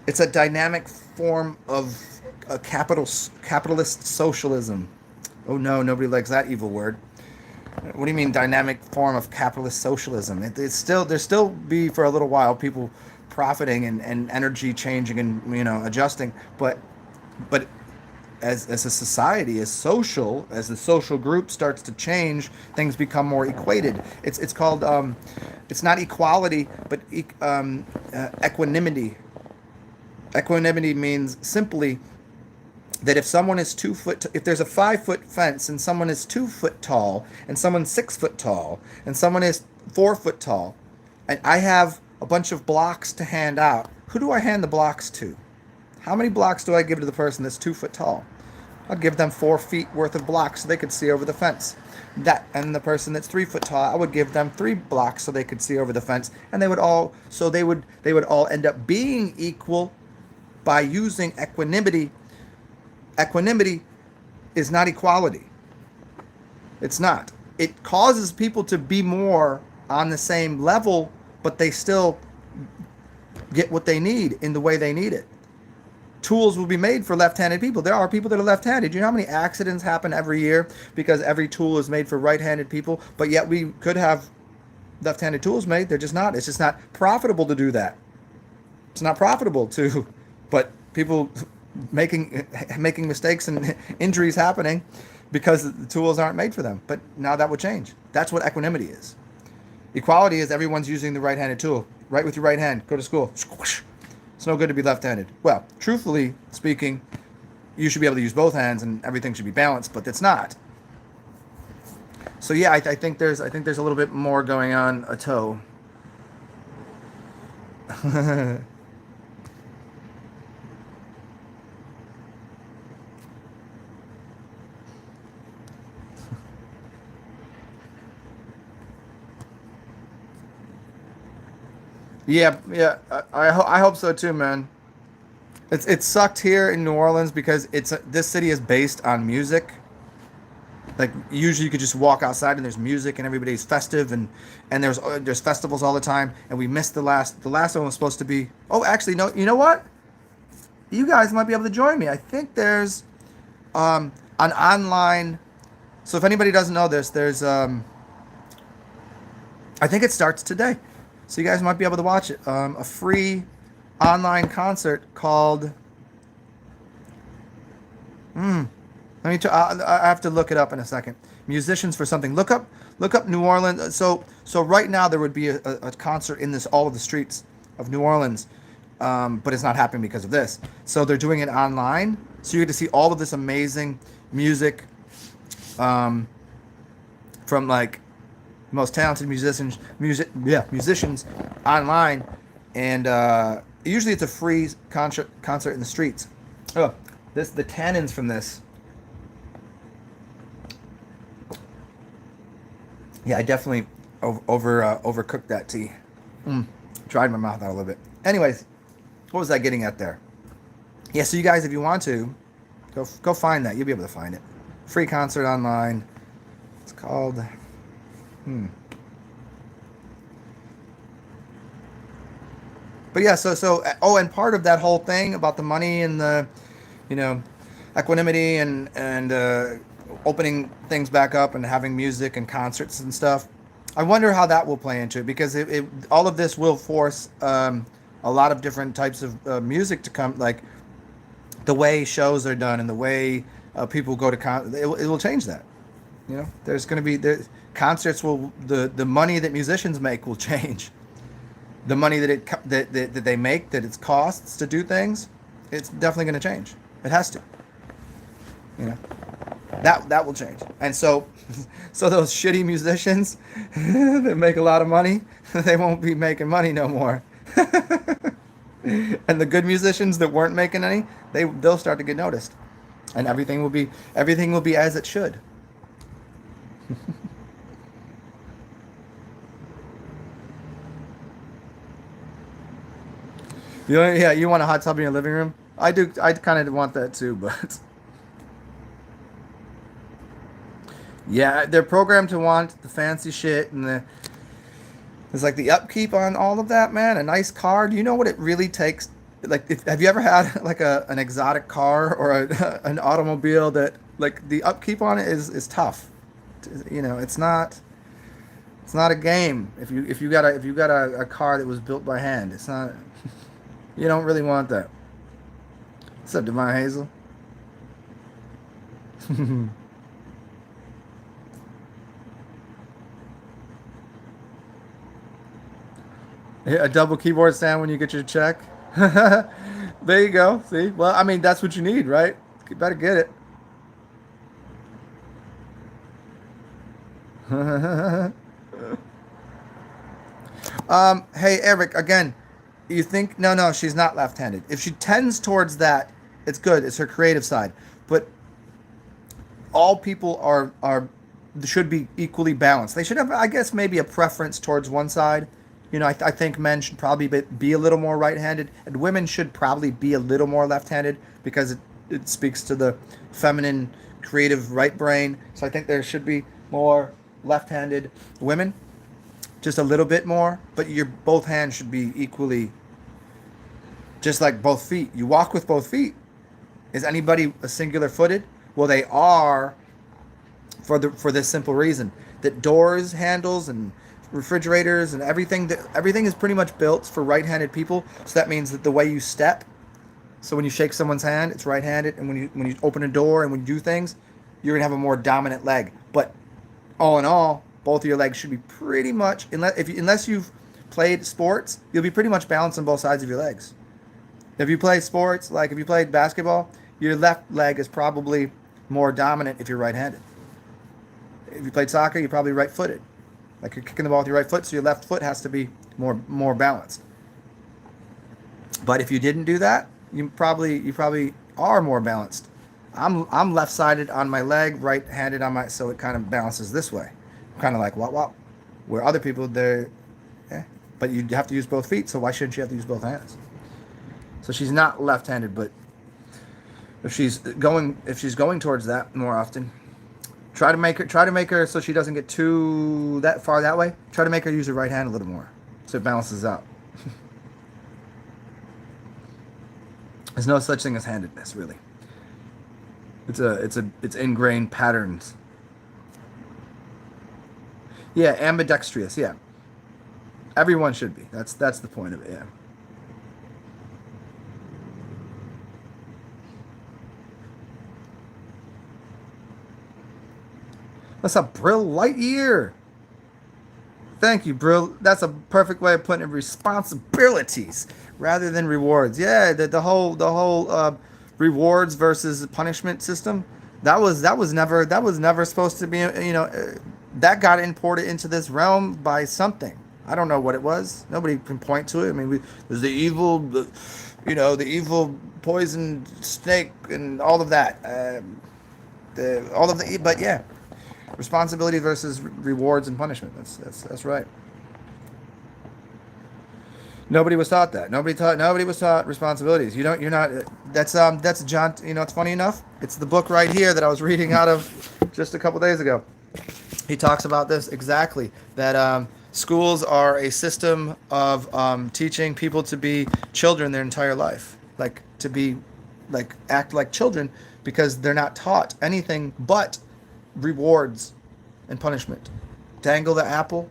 It's a dynamic form of a capitalist socialism. Oh no, nobody likes that evil word. What do you mean dynamic form of capitalist socialism? There's still be for a little while people profiting and energy changing and adjusting, but as a society, as the social group starts to change, things become more equated. It's called it's not equality, but equanimity. Equanimity means simply that if someone is if there's a 5-foot fence and someone is 2 foot tall and someone's 6 foot tall and someone is 4 foot tall, and I have a bunch of blocks to hand out, who do I hand the blocks to? How many blocks do I give to the person that's 2 foot tall? I'll give them 4 feet worth of blocks so they could see over the fence. And the person that's 3 foot tall, I would give them 3 blocks so they could see over the fence, and they would all end up being equal by using equanimity. Equanimity is not equality. It's not. It causes people to be more on the same level, but they still get what they need in the way they need it. Tools will be made for left-handed people. There are people that are left-handed. You know how many accidents happen every year because every tool is made for right-handed people, but yet we could have left-handed tools made. They're just not. It's just not profitable to do that. It's not profitable to, but people making mistakes and injuries happening because the tools aren't made for them. But now that would change. That's what equanimity is. Equality is everyone's using the right-handed tool. Write with your right hand. Go to school. Squish. It's no good to be left-handed. Well, truthfully speaking, you should be able to use both hands and everything should be balanced, but it's not. So yeah, I think there's a little bit more going on a toe. Yeah, I hope so too, man. It sucked here in New Orleans because this city is based on music. Like usually you could just walk outside and there's music and everybody's festive and there's festivals all the time, and we missed the last one was supposed to be. Oh, actually no, you know what? You guys might be able to join me. I think there's an online. So if anybody doesn't know this, there's I think it starts today. So you guys might be able to watch it. A free online concert called. I have to look it up in a second. Musicians for something. Look up New Orleans. So right now there would be a concert in all of the streets of New Orleans, but it's not happening because of this. So they're doing it online. So you get to see all of this amazing music from like most talented musicians online, and usually it's a free concert in the streets. Oh, the tannins from this. Yeah, I definitely overcooked that tea. Dried my mouth out a little bit. Anyways, what was I getting at there? Yeah, so you guys, if you want to, go find that. You'll be able to find it. Free concert online. It's called. But yeah, so and part of that whole thing about the money and the, you know, equanimity and opening things back up and having music and concerts and stuff. I wonder how that will play into it, because all of this will force a lot of different types of music to come, like the way shows are done and the way people go to it will change that. You know, there's going to be concerts will the money that musicians make will change. The money that they make, that it costs to do things, it's definitely going to change. It has to. You know, that will change. And so those shitty musicians that make a lot of money, they won't be making money no more. And the good musicians that weren't making any, they'll start to get noticed, and everything will be as it should. Yeah, you want a hot tub in your living room? I do. I kind of want that too, but yeah, they're programmed to want the fancy shit and it's like the upkeep on all of that, man. A nice car. Do you know what it really takes? Like, have you ever had like an exotic car or an automobile that, like, the upkeep on it is tough? You know, it's not a game. If you got a car that was built by hand, it's not. You don't really want that. What's up, Divine Hazel? A double keyboard stand when you get your check. There you go. See? Well, I mean, that's what you need, right? You better get it. Hey, Eric, again, you think, no, she's not left-handed. If she tends towards that, it's good. It's her creative side. But all people should be equally balanced. They should have, I guess, maybe a preference towards one side. You know, I think men should probably be a little more right-handed, and women should probably be a little more left-handed, because it speaks to the feminine, creative right brain. So I think there should be more left-handed women, just a little bit more, but both hands should be equally, just like both feet. You walk with both feet. Is anybody a singular footed? Well, they are, for this simple reason that doors, handles, and refrigerators and everything is pretty much built for right-handed people. So that means that the way you step, so when you shake someone's hand, it's right-handed, and when you open a door and when you do things, you're gonna have a more dominant leg. But all in all, both of your legs should be pretty much, unless you've played sports, you'll be pretty much balanced on both sides of your legs. If you play sports, like if you played basketball, your left leg is probably more dominant if you're right-handed. If you played soccer, you're probably right-footed. Like, you're kicking the ball with your right foot, so your left foot has to be more balanced. But if you didn't do that, you probably are more balanced. I'm left-sided on my leg, right-handed on so it kind of balances this way. Kind of like what? Where other people, but you have to use both feet, so why shouldn't you have to use both hands? So she's not left-handed, but if she's going towards that more often, try to make her so she doesn't get too that far that way. Try to make her use her right hand a little more, so it balances out. There's no such thing as handedness, really. It's ingrained patterns. Yeah, ambidextrous. Yeah, everyone should be. That's the point of it. Yeah. What's up, Brill Lightyear? Thank you, Brill. That's a perfect way of putting it. Responsibilities rather than rewards. Yeah, the whole rewards versus punishment system. That was never supposed to be. That got imported into this realm by something. I don't know what it was. Nobody can point to it. I mean, there's the evil poison snake and all of that. But yeah, responsibility versus rewards and punishment. That's right. Nobody was taught that. Nobody was taught responsibilities. You're not. That's John. It's funny enough. It's the book right here that I was reading out of just a couple days ago. He talks about this exactly. That schools are a system of teaching people to be children their entire life, like to be, like act like children, because they're not taught anything but rewards and punishment. Dangle the apple.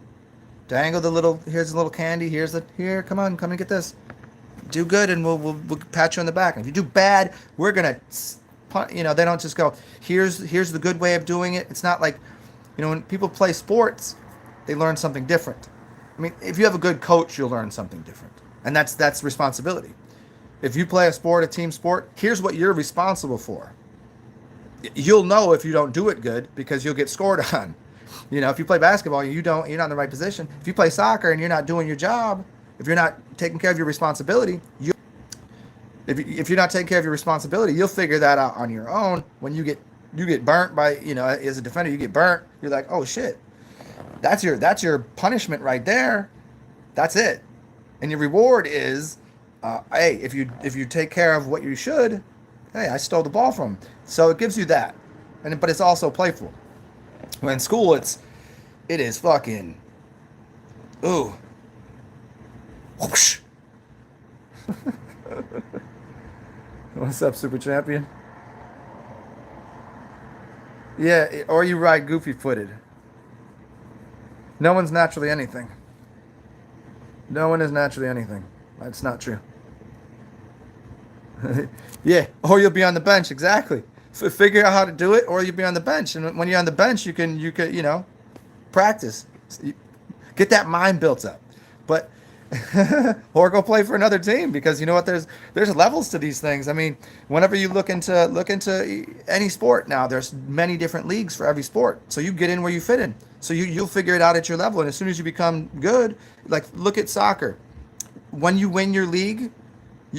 Dangle the little. Here's a little candy. Here. Come on, come and get this. Do good, and we'll pat you on the back. And if you do bad, we're gonna. They don't just go. Here's the good way of doing it. It's not like, when people play sports, they learn something different. I mean, if you have a good coach, you'll learn something different, and that's responsibility. If you play a team sport, here's what you're responsible for. You'll know if you don't do it good because you'll get scored on. If you play basketball, you're not in the right position. If you play soccer and you're not doing your job, if you're not taking care of your responsibility, if you're not taking care of your responsibility, you'll figure that out on your own. When you get burnt by, as a defender, you get burnt. You're like, oh shit, that's your punishment right there. That's it. And your reward is, hey, if you take care of what you should, hey, I stole the ball from him. So it gives you that, but it's also playful. When in school, it is fucking, ooh, whoosh. What's up, Super Champion? Yeah, or you ride goofy-footed. No one's naturally anything. No one is naturally anything. That's not true. Yeah, or you'll be on the bench, exactly. Figure out how to do it, or you'll be on the bench. And when you're on the bench, you can practice, get that mind built up. But or go play for another team, because you know what? There's levels to these things. I mean, whenever you look into any sport now, there's many different leagues for every sport. So you get in where you fit in. So you'll figure it out at your level, and as soon as you become good, like look at soccer. When you win your league,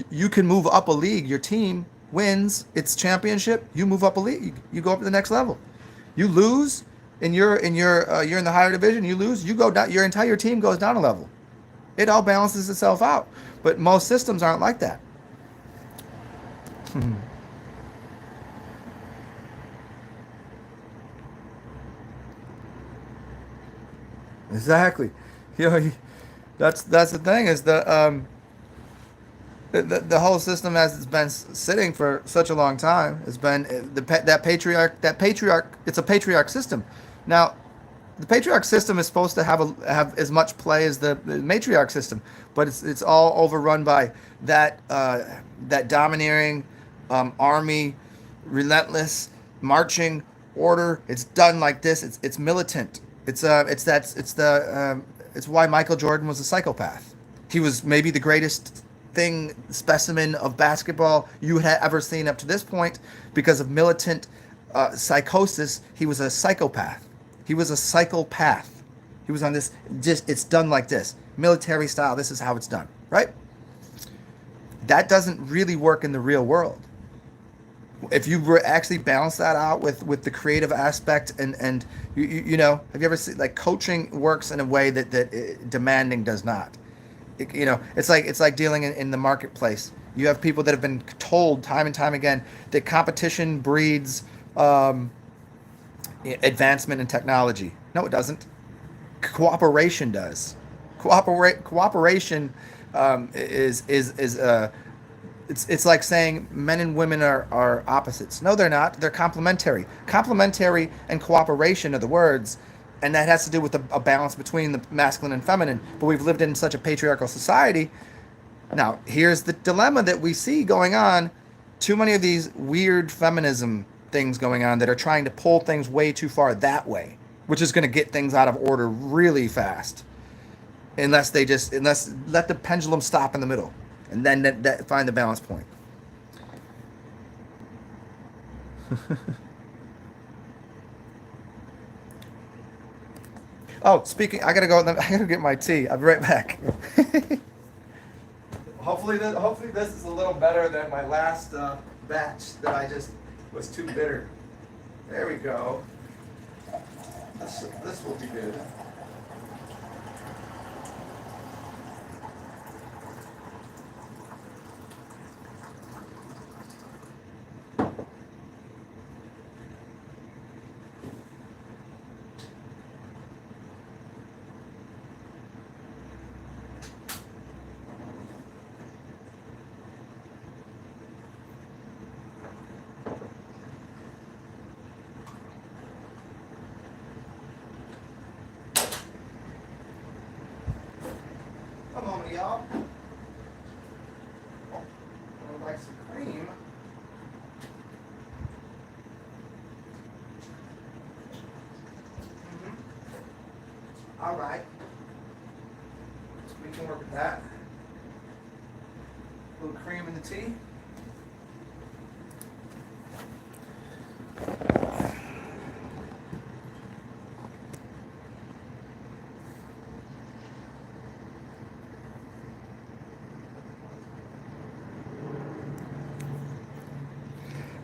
you can move up a league. Your team wins its championship, you move up a league. You go up to the next level. You lose, and you're in the higher division. You lose, you go down. Your entire team goes down a level. It all balances itself out. But most systems aren't like that. Exactly. That's the thing, is the whole system, as it's been sitting for such a long time, has been that patriarch. It's a patriarch system. Now, the patriarch system is supposed to have as much play as the matriarch system, but it's all overrun by that domineering army, relentless marching order. It's done like this. It's militant. It's why Michael Jordan was a psychopath. He was maybe the greatest specimen of basketball you had ever seen up to this point. Because of militant psychosis, he was a psychopath. He was on this, just, it's done like this, military style. This is how it's done, right? That doesn't really work in the real world. If you were actually balance that out with the creative aspect, and have you ever seen, like, coaching works in a way that demanding does not. It's like dealing in the marketplace. You have people that have been told time and time again that competition breeds advancement in technology. No, it doesn't. Cooperation does. Cooperation is it's like saying men and women are opposites. No, they're not. They're complementary. Complementary and cooperation are the words, and that has to do with a balance between the masculine and feminine. But we've lived in such a patriarchal society. Now, here's the dilemma that we see going on. Too many of these weird feminism things going on that are trying to pull things way too far that way, which is going to get things out of order really fast, unless let the pendulum stop in the middle, and then find the balance point. Oh, speaking, I gotta go. I gotta get my tea. I'll be right back. Hopefully this is a little better than my last batch that I just was too bitter. There we go. This will be good. Come on, y'all. I would like some cream. All right. We can work with that. A little cream in the tea.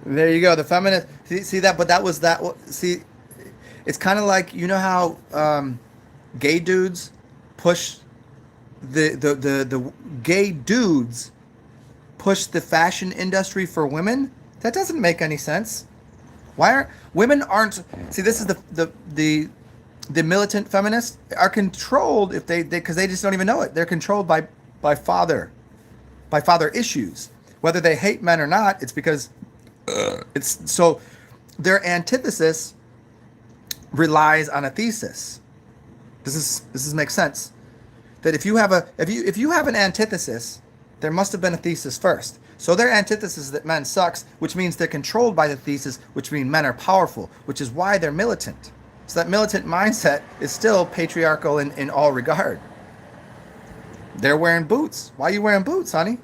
There you go. The feminist. See that, but that was that. See, it's kind of like, you know how gay dudes push the gay dudes push the fashion industry for women. That doesn't make any sense. Why aren't women aren't? See, this is the militant feminists are controlled if they because they just don't even know it. They're controlled by father issues. Whether they hate men or not, it's because it's so their antithesis relies on a thesis. Does this make sense? That if you have an antithesis, there must have been a thesis first. So their antithesis is that men sucks, which means they're controlled by the thesis, which means men are powerful, which is why they're militant. So that militant mindset is still patriarchal in all regard. They're wearing boots. Why are you wearing boots, honey?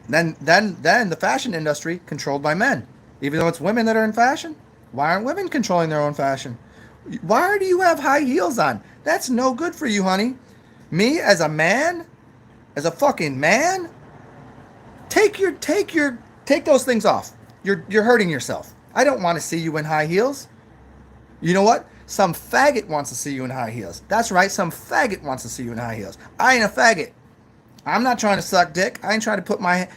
Then the fashion industry controlled by men. Even though it's women that are in fashion, why aren't women controlling their own fashion? Why do you have high heels on? That's no good for you, honey. Me as a man, as a fucking man, take those things off. You're hurting yourself. I don't want to see you in high heels. You know what? Some faggot wants to see you in high heels. That's right, some faggot wants to see you in high heels. I ain't a faggot. I'm not trying to suck dick. I ain't trying to put my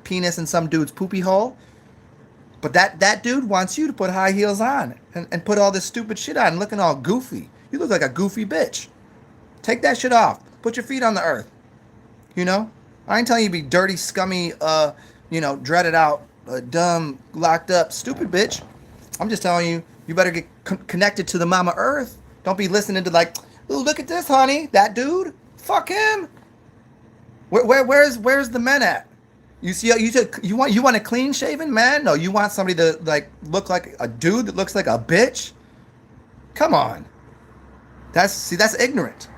penis in some dude's poopy hole. But that dude wants you to put high heels on and put all this stupid shit on, looking all goofy. You look like a goofy bitch. Take that shit off. Put your feet on the earth. You know? I ain't telling you to be dirty, scummy, dreaded out, dumb, locked up, stupid bitch. I'm just telling you, you better get connected to the mama earth. Don't be listening to like, ooh, look at this, honey. That dude? Fuck him. Where's the men at? You see, you want a clean shaven man? No, you want somebody to like look like a dude that looks like a bitch? Come on. That's ignorant.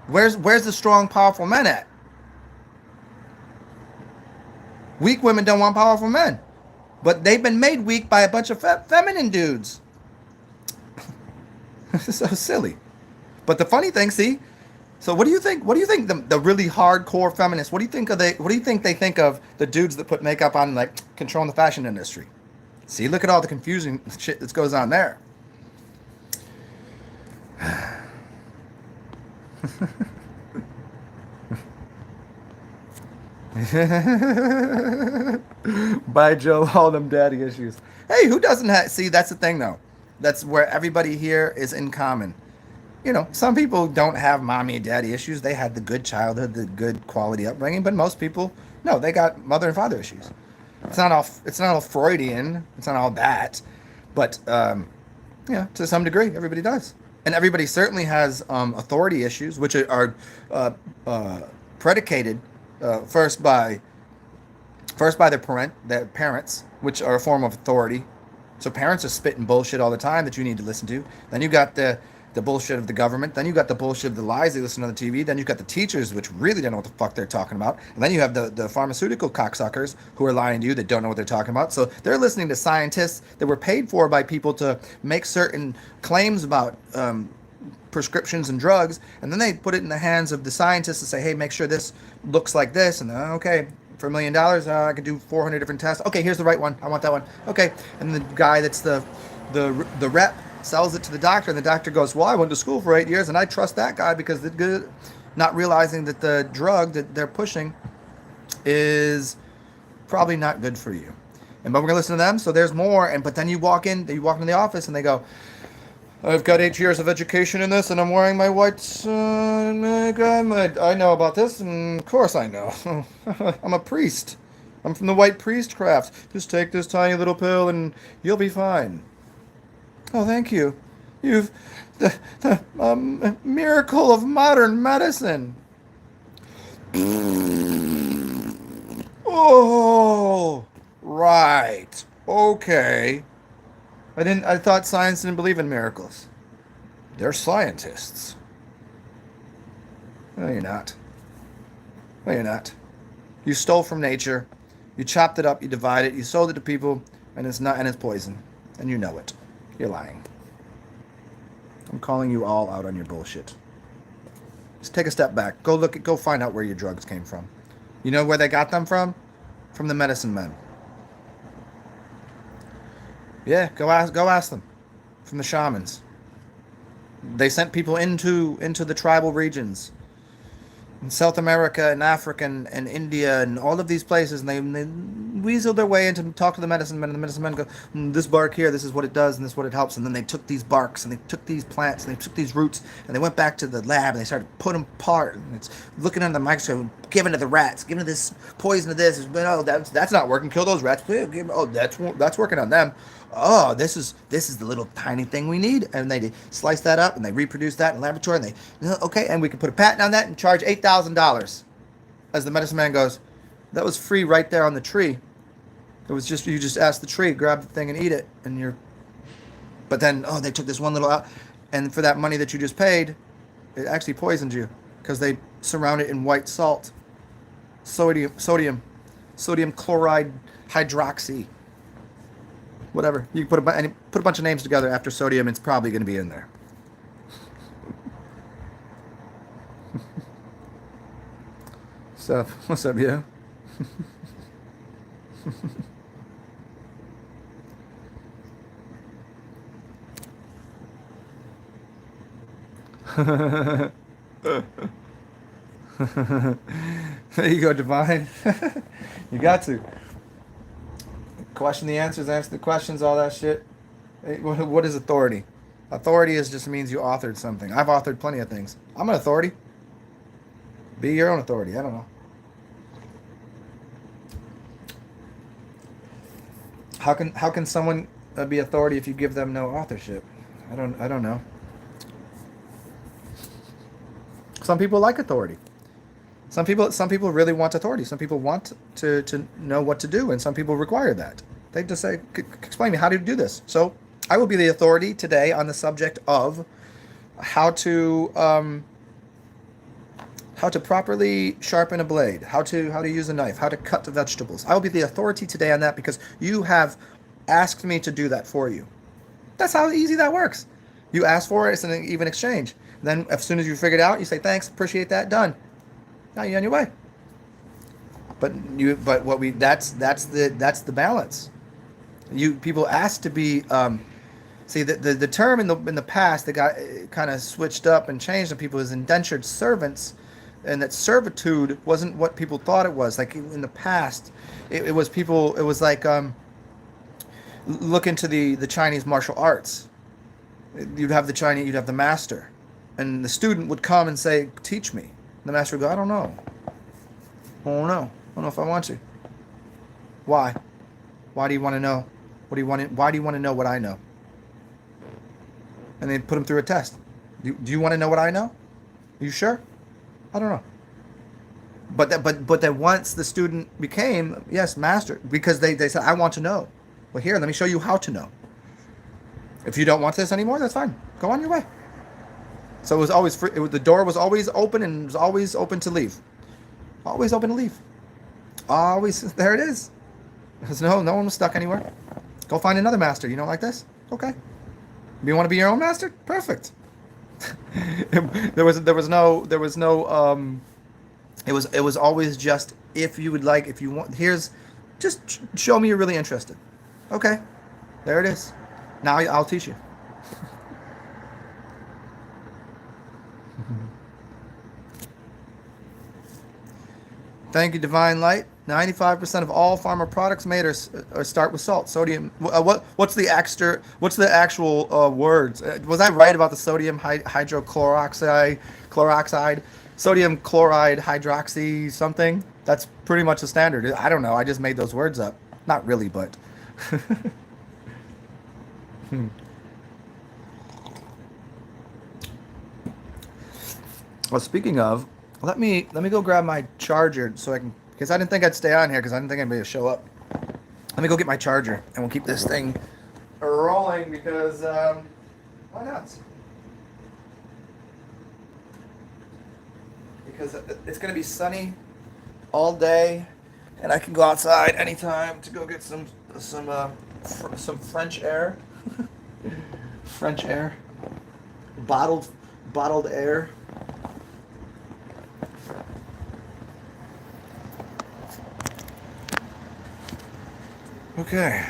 Where's the strong, powerful men at? Weak women don't want powerful men, but they've been made weak by a bunch of feminine dudes. So silly. But the funny thing, see. So what do you think? What do you think the really hardcore feminists? What do you think they think of the dudes that put makeup on, like controlling the fashion industry? See, look at all the confusing shit that goes on there. By Joe, all them daddy issues. Hey, who doesn't have? See, that's the thing though. That's where everybody here is in common. You know, some people don't have mommy and daddy issues. They had the good childhood, the good quality upbringing. But most people, no, they got mother and father issues. It's not all Freudian. It's not all that. But to some degree, everybody does, and everybody certainly has authority issues, which are predicated first by their parents, which are a form of authority. So parents are spitting bullshit all the time that you need to listen to. Then you got the the bullshit of the government. Then you got the bullshit of the lies they listen on the TV. Then you got the teachers, which really don't know what the fuck they're talking about. And then you have the pharmaceutical cocksuckers who are lying to you that don't know what they're talking about. So they're listening to scientists that were paid for by people to make certain claims about prescriptions and drugs, and then they put it in the hands of the scientists to say, hey, make sure this looks like this, and okay, for $1 million, I could do 400 different tests. Okay, here's the right one. I want that one. Okay, and the guy that's the rep sells it to the doctor, and the doctor goes, well, I went to school for 8 years, and I trust that guy because they're good, not realizing that the drug that they're pushing is probably not good for you. But we're gonna listen to them. So there's more, but then you walk into the office, and they go, I've got 8 years of education in this, and I'm wearing my white. I know about this, and of course I know. I'm a priest. I'm from the white priestcraft. Just take this tiny little pill, and you'll be fine. Oh, thank you. You've the miracle of modern medicine. Oh, right. Okay. I thought science didn't believe in miracles. They're scientists. No, you're not. No, you're not. You stole from nature. You chopped it up. You divided it. You sold it to people, and it's poison, and you know it. You're lying. I'm calling you all out on your bullshit. Just take a step back. Go find out where your drugs came from. You know where they got them from? From the medicine men. Yeah, go ask them. From the shamans. They sent people into the tribal regions in South America and Africa and India and all of these places, and they weaseled their way in to talk to the medicine men, and the medicine men go, this bark here, this is what it does, and this is what it helps. And then they took these barks, and they took these plants, and they took these roots, and they went back to the lab, and they started putting them apart, and it's looking under the microscope, giving to the rats, giving to this poison to this. Oh, that's not working. Kill those rats. Oh, that's working on them. Oh, this is the little tiny thing we need. And they slice that up, and they reproduce that in the laboratory, and okay, and we can put a patent on that and charge $8,000. As the medicine man goes, that was free right there on the tree. It was just, you just ask the tree, grab the thing and eat it, but then, they took this one little out, and for that money that you just paid, it actually poisoned you, because they surround it in white salt. Sodium chloride hydroxy. Whatever. You can put a bunch of names together after sodium, it's probably going to be in there. What's up, yeah? There you go, Divine. You got to. Question the answers, answer the questions, all that shit. What is authority? Authority just means you authored something. I've authored plenty of things. I'm an authority. Be your own authority. I don't know. How can someone be authority if you give them no authorship? I don't know. Some people like authority. Some people really want authority. Some people want to know what to do, and some people require that. They just say, explain me how to do this. So I will be the authority today on the subject of how to properly sharpen a blade, how to use a knife, how to cut the vegetables. I will be the authority today on that because you have asked me to do that for you. That's how easy that works. You ask for it, it's an even exchange. Then as soon as you figure it out, you say, thanks, appreciate that, done. Now you're on your way. That's the balance. People ask to be the term in the past that got kind of switched up and changed on people is indentured servants, and that servitude wasn't what people thought it was. Like in the past, it was people. It was like look into the Chinese martial arts. You'd have the master, and the student would come and say, "Teach me." The master would go, I don't know. I don't know if I want to. Why? Why do you want to know? Why do you want to know what I know? And they'd put him through a test. Do you want to know what I know? Are you sure? I don't know. But then once the student became, yes, master, because they said, I want to know. Well, here, let me show you how to know. If you don't want this anymore, that's fine. Go on your way. So it was always free. The door was always open and it was always open to leave. Always open to leave. Always, there it is. There's no one was stuck anywhere. Go find another master. You don't like this? Okay. You want to be your own master? Perfect. there was no it was always just, if you would like, if you want, here's, just show me you're really interested. Okay. There it is. Now I'll teach you. Thank you, Divine Light. 95% of all pharma products made are start with salt, sodium. What's the actual words? Was I right about the sodium chloroxide, sodium chloride hydroxy something? That's pretty much the standard. I don't know. I just made those words up. Not really, but. Well, speaking of, let me go grab my charger so I can, because I didn't think I'd stay on here because I didn't think anybody would show up. Let me go get my charger and we'll keep this thing rolling because why not? Because it's gonna be sunny all day, and I can go outside anytime to go get some French air, French air, bottled air. Okay.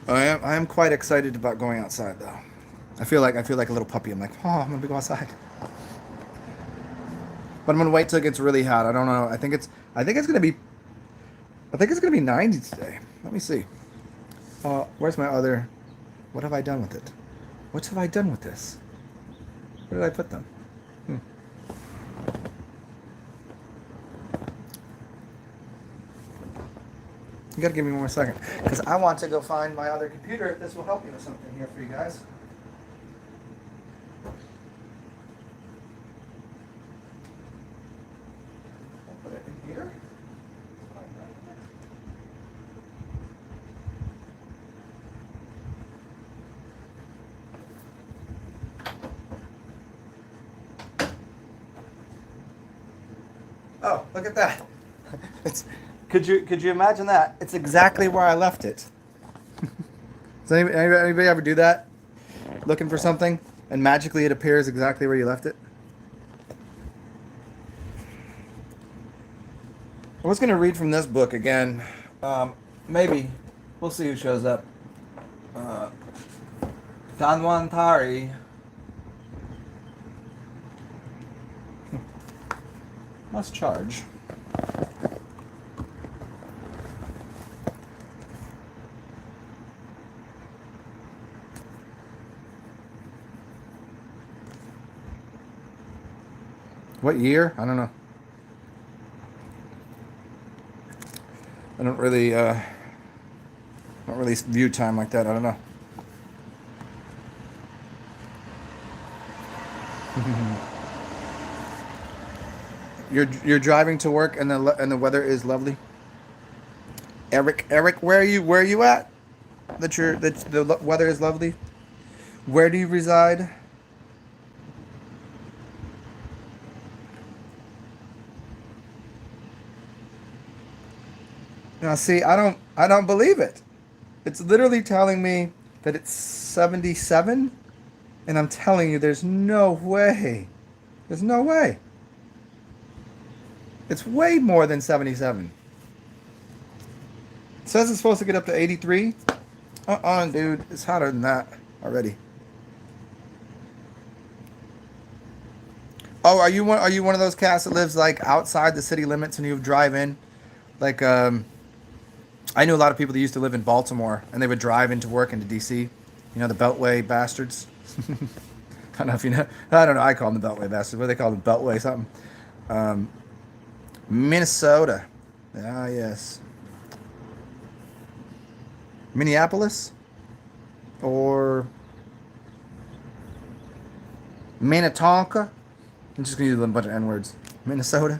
I am quite excited about going outside though. I feel like a little puppy. I'm like, oh, I'm gonna go outside. But I'm gonna wait till it gets really hot. I don't know. I think it's gonna be 90 today. Let me see. Where's my other? What have I done with it? What have I done with this? Where did I put them? You gotta give me one more second, because I want to go find my other computer. If this will help me with something here for you guys. I'll put it in here. Oh, look at that! Could you imagine that? It's exactly where I left it. Does anybody ever do that? Looking for something and magically it appears exactly where you left it? I was going to read from this book again. Maybe. We'll see who shows up. Danwantari. Must charge. What year? I don't know. I don't really view time like that. I don't know. You're driving to work and the weather is lovely. Eric, where are you at? That the weather is lovely. Where do you reside? Now see, I don't believe it. It's literally telling me that it's 77, and I'm telling you there's no way. There's no way. It's way more than 77. It says it's supposed to get up to 83. Dude, it's hotter than that already. Oh, are you one of those cats that lives like outside the city limits and you drive in? Like I knew a lot of people that used to live in Baltimore, and they would drive into work into DC. You know, the Beltway bastards. I don't know if you know. I don't know. I call them the Beltway bastards. What do they call them? Beltway something. Minnesota. Ah, yes. Minneapolis? Or Minnetonka? I'm just going to use a bunch of N-words. Minnesota?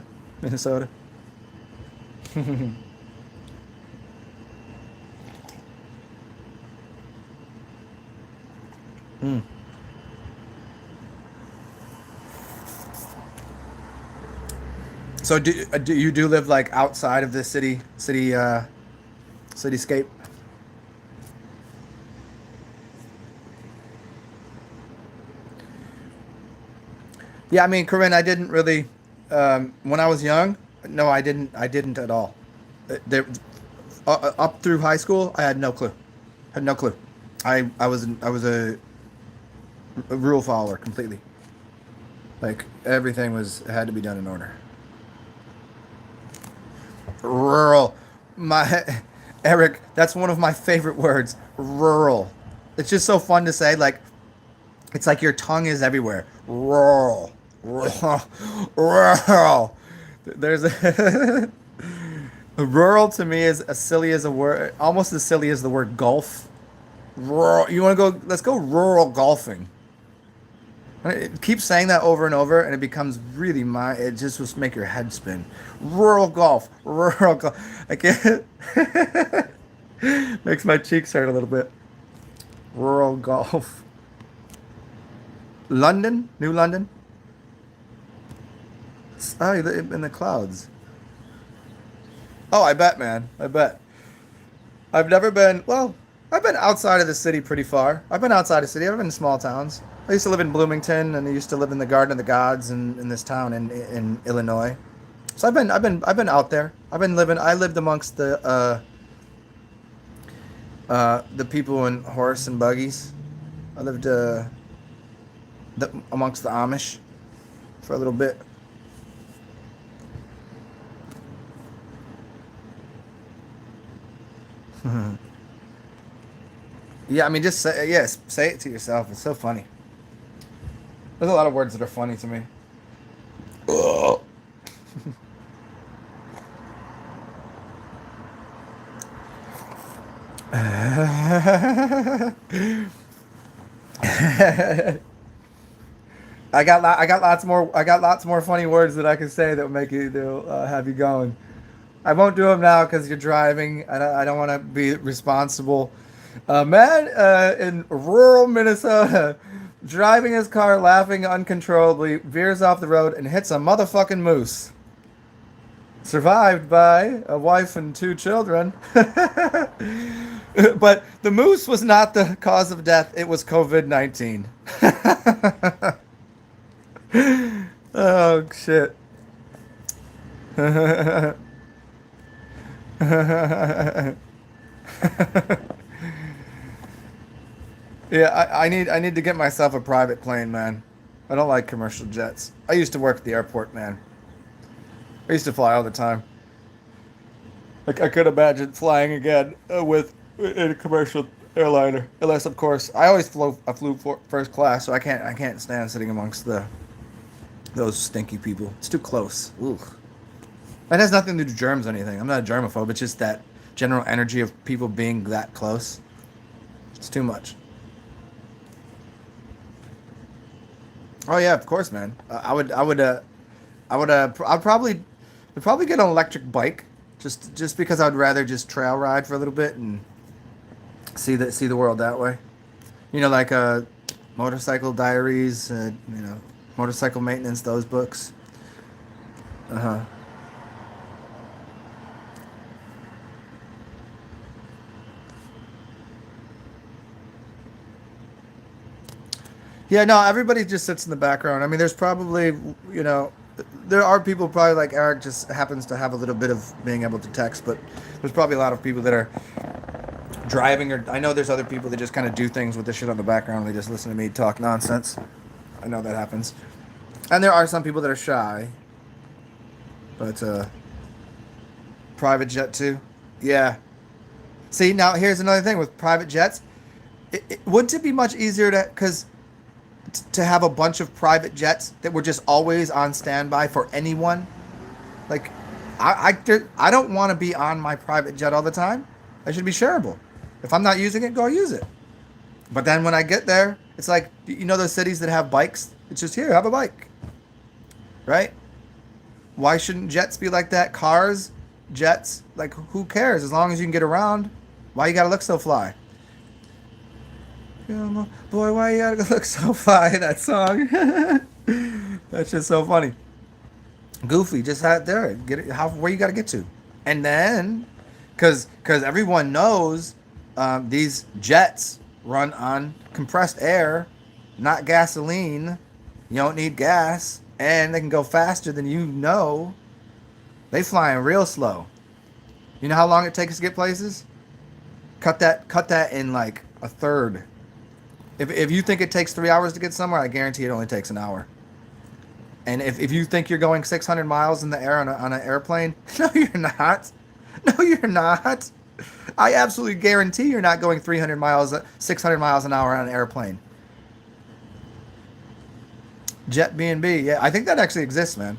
So do you do live like outside of the cityscape? Yeah, I mean, Corinne, I didn't really. When I was young, no, I didn't. I didn't at all. There, up through high school, I had no clue. Had no clue. I was a rule follower completely. Like everything had to be done in order. Rural, my Eric. That's one of my favorite words. Rural. It's just so fun to say. Like it's like your tongue is everywhere. Rural. Rural. Rural. There's a rural to me is as silly as a word, almost as silly as the word golf. Rural. You want to go? Let's go rural golfing. Keep saying that over and over, and it becomes really it just will make your head spin. Rural golf. Rural golf. I can't. Makes my cheeks hurt a little bit. Rural golf. London, New London. Oh, you live in the clouds. Oh, I bet, man. I bet. I've never been. Well, I've been outside of the city pretty far. I've been outside of the city. I've been in small towns. I used to live in Bloomington, and I used to live in the Garden of the Gods in this town in Illinois. So I've been out there. I've been living. I lived amongst the people in horse and buggies. I lived amongst the Amish for a little bit. Yeah, I mean, just say yes. Say it to yourself. It's so funny. There's a lot of words that are funny to me. Ugh. I got lots more funny words that I can say that will make you have you going. I won't do them now because you're driving. I don't want to be responsible. A man in rural Minnesota driving his car, laughing uncontrollably, veers off the road and hits a motherfucking moose. Survived by a wife and 2 children. But the moose was not the cause of death. It was COVID-19. Oh, shit. Yeah, I need to get myself a private plane, man. I don't like commercial jets. I used to work at the airport, man. I used to fly all the time. Like I could imagine flying again in a commercial airliner, unless of course I flew first class, so I can't stand sitting amongst those stinky people. It's too close. Ooh. That has nothing to do with germs or anything. I'm not a germaphobe. It's just that general energy of people being that close. It's too much. Oh yeah, of course, man. I'd probably get an electric bike, just because I'd rather just trail ride for a little bit and see the world that way. You know, like motorcycle diaries, motorcycle maintenance, those books. Uh huh. Yeah, no, everybody just sits in the background. I mean, there's probably, there are people probably like Eric just happens to have a little bit of being able to text, but there's probably a lot of people that are driving, or I know there's other people that just kind of do things with the shit on the background. They just listen to me talk nonsense. I know that happens. And there are some people that are shy, but private jet too. Yeah. See, now here's another thing with private jets. Wouldn't it be much easier to have a bunch of private jets that were just always on standby for anyone? Like, I don't want to be on my private jet all the time. I should be shareable. If I'm not using it, go use it. But then when I get there, it's like, those cities that have bikes? It's just, here, have a bike. Right? Why shouldn't jets be like that? Cars, jets, like, who cares? As long as you can get around. Why you gotta look so fly? Boy, why you gotta look so fly, that song. That's just so funny. Goofy, just out there, get it how where you got to get to, and then, because everyone knows these jets run on compressed air, not gasoline. You don't need gas, and they can go faster than you know. They flying real slow. You know how long it takes to get places? Cut that in like a third. If you think it takes 3 hours to get somewhere, I guarantee it only takes an hour. And if you think you're going 600 miles in the air on an airplane, no, you're not. No, you're not. I absolutely guarantee you're not going 300 miles, 600 miles an hour on an airplane. Jet B&B, yeah, I think that actually exists, man.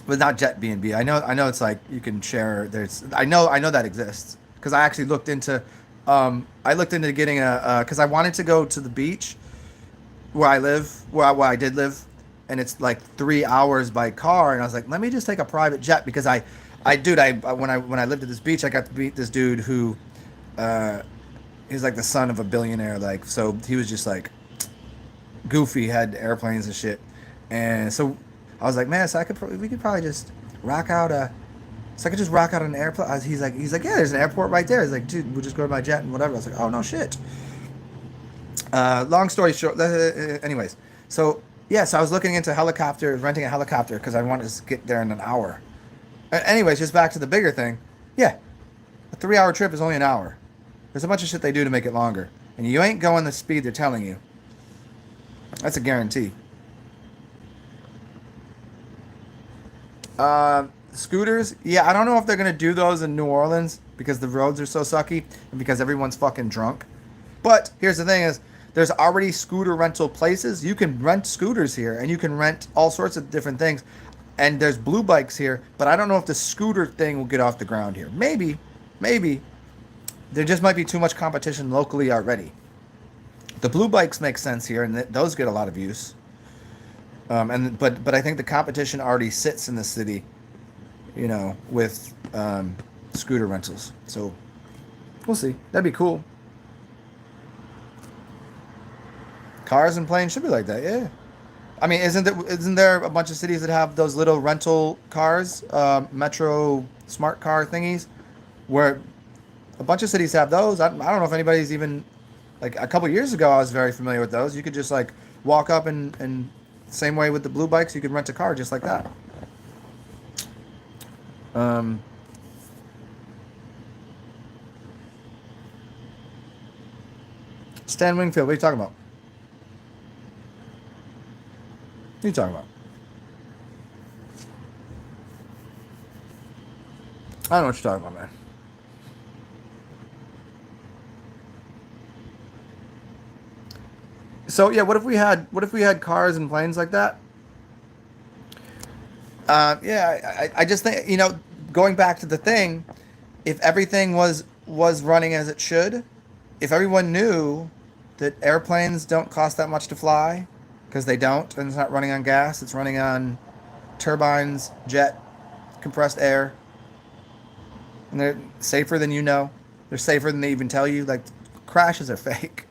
But not Jet B&B. I know it's like you can share. I know that exists because I actually looked into, I looked into getting because I wanted to go to the beach where I live, where I did live, and it's like 3 hours by car, and I was like, let me just take a private jet because when I lived at this beach, I got to meet this dude who, he's like the son of a billionaire, like, so he was just like goofy, had airplanes and shit, and so I was like, man, so we could probably just rock out so I could just rock out an airplane. He's like, yeah, there's an airport right there. He's like, dude, we'll just go to my jet and whatever. I was like, oh no shit. Long story short, anyways, so yeah, so I was looking into helicopters, renting a helicopter because I wanted to get there in an hour. Anyways, just back to the bigger thing. Yeah, a 3 hour trip is only an hour. There's a bunch of shit they do to make it longer, and you ain't going the speed they're telling you. That's a guarantee. Scooters, yeah, I don't know if they're gonna do those in New Orleans because the roads are so sucky and because everyone's fucking drunk. But here's the thing: is there's already scooter rental places. You can rent scooters here, and you can rent all sorts of different things. And there's blue bikes here, but I don't know if the scooter thing will get off the ground here. Maybe there just might be too much competition locally already. The blue bikes make sense here, and those get a lot of use. But I think the competition already sits in the city, you know, with scooter rentals. So we'll see. That'd be cool. Cars and planes should be like that, yeah. I mean, isn't there a bunch of cities that have those little rental cars, metro smart car thingies, where a bunch of cities have those? I don't know if anybody's even, like a couple years ago, I was very familiar with those. You could just like walk up and same way with the blue bikes, you could rent a car just like that. Stan Wingfield, what are you talking about? What are you talking about? I don't know what you're talking about, man. So yeah, what if we had cars and planes like that? Yeah, I just think, you know, going back to the thing, if everything was running as it should, if everyone knew that airplanes don't cost that much to fly, because they don't, and it's not running on gas, it's running on turbines, jet, compressed air, and they're safer than you know. They're safer than they even tell you. Like, crashes are fake.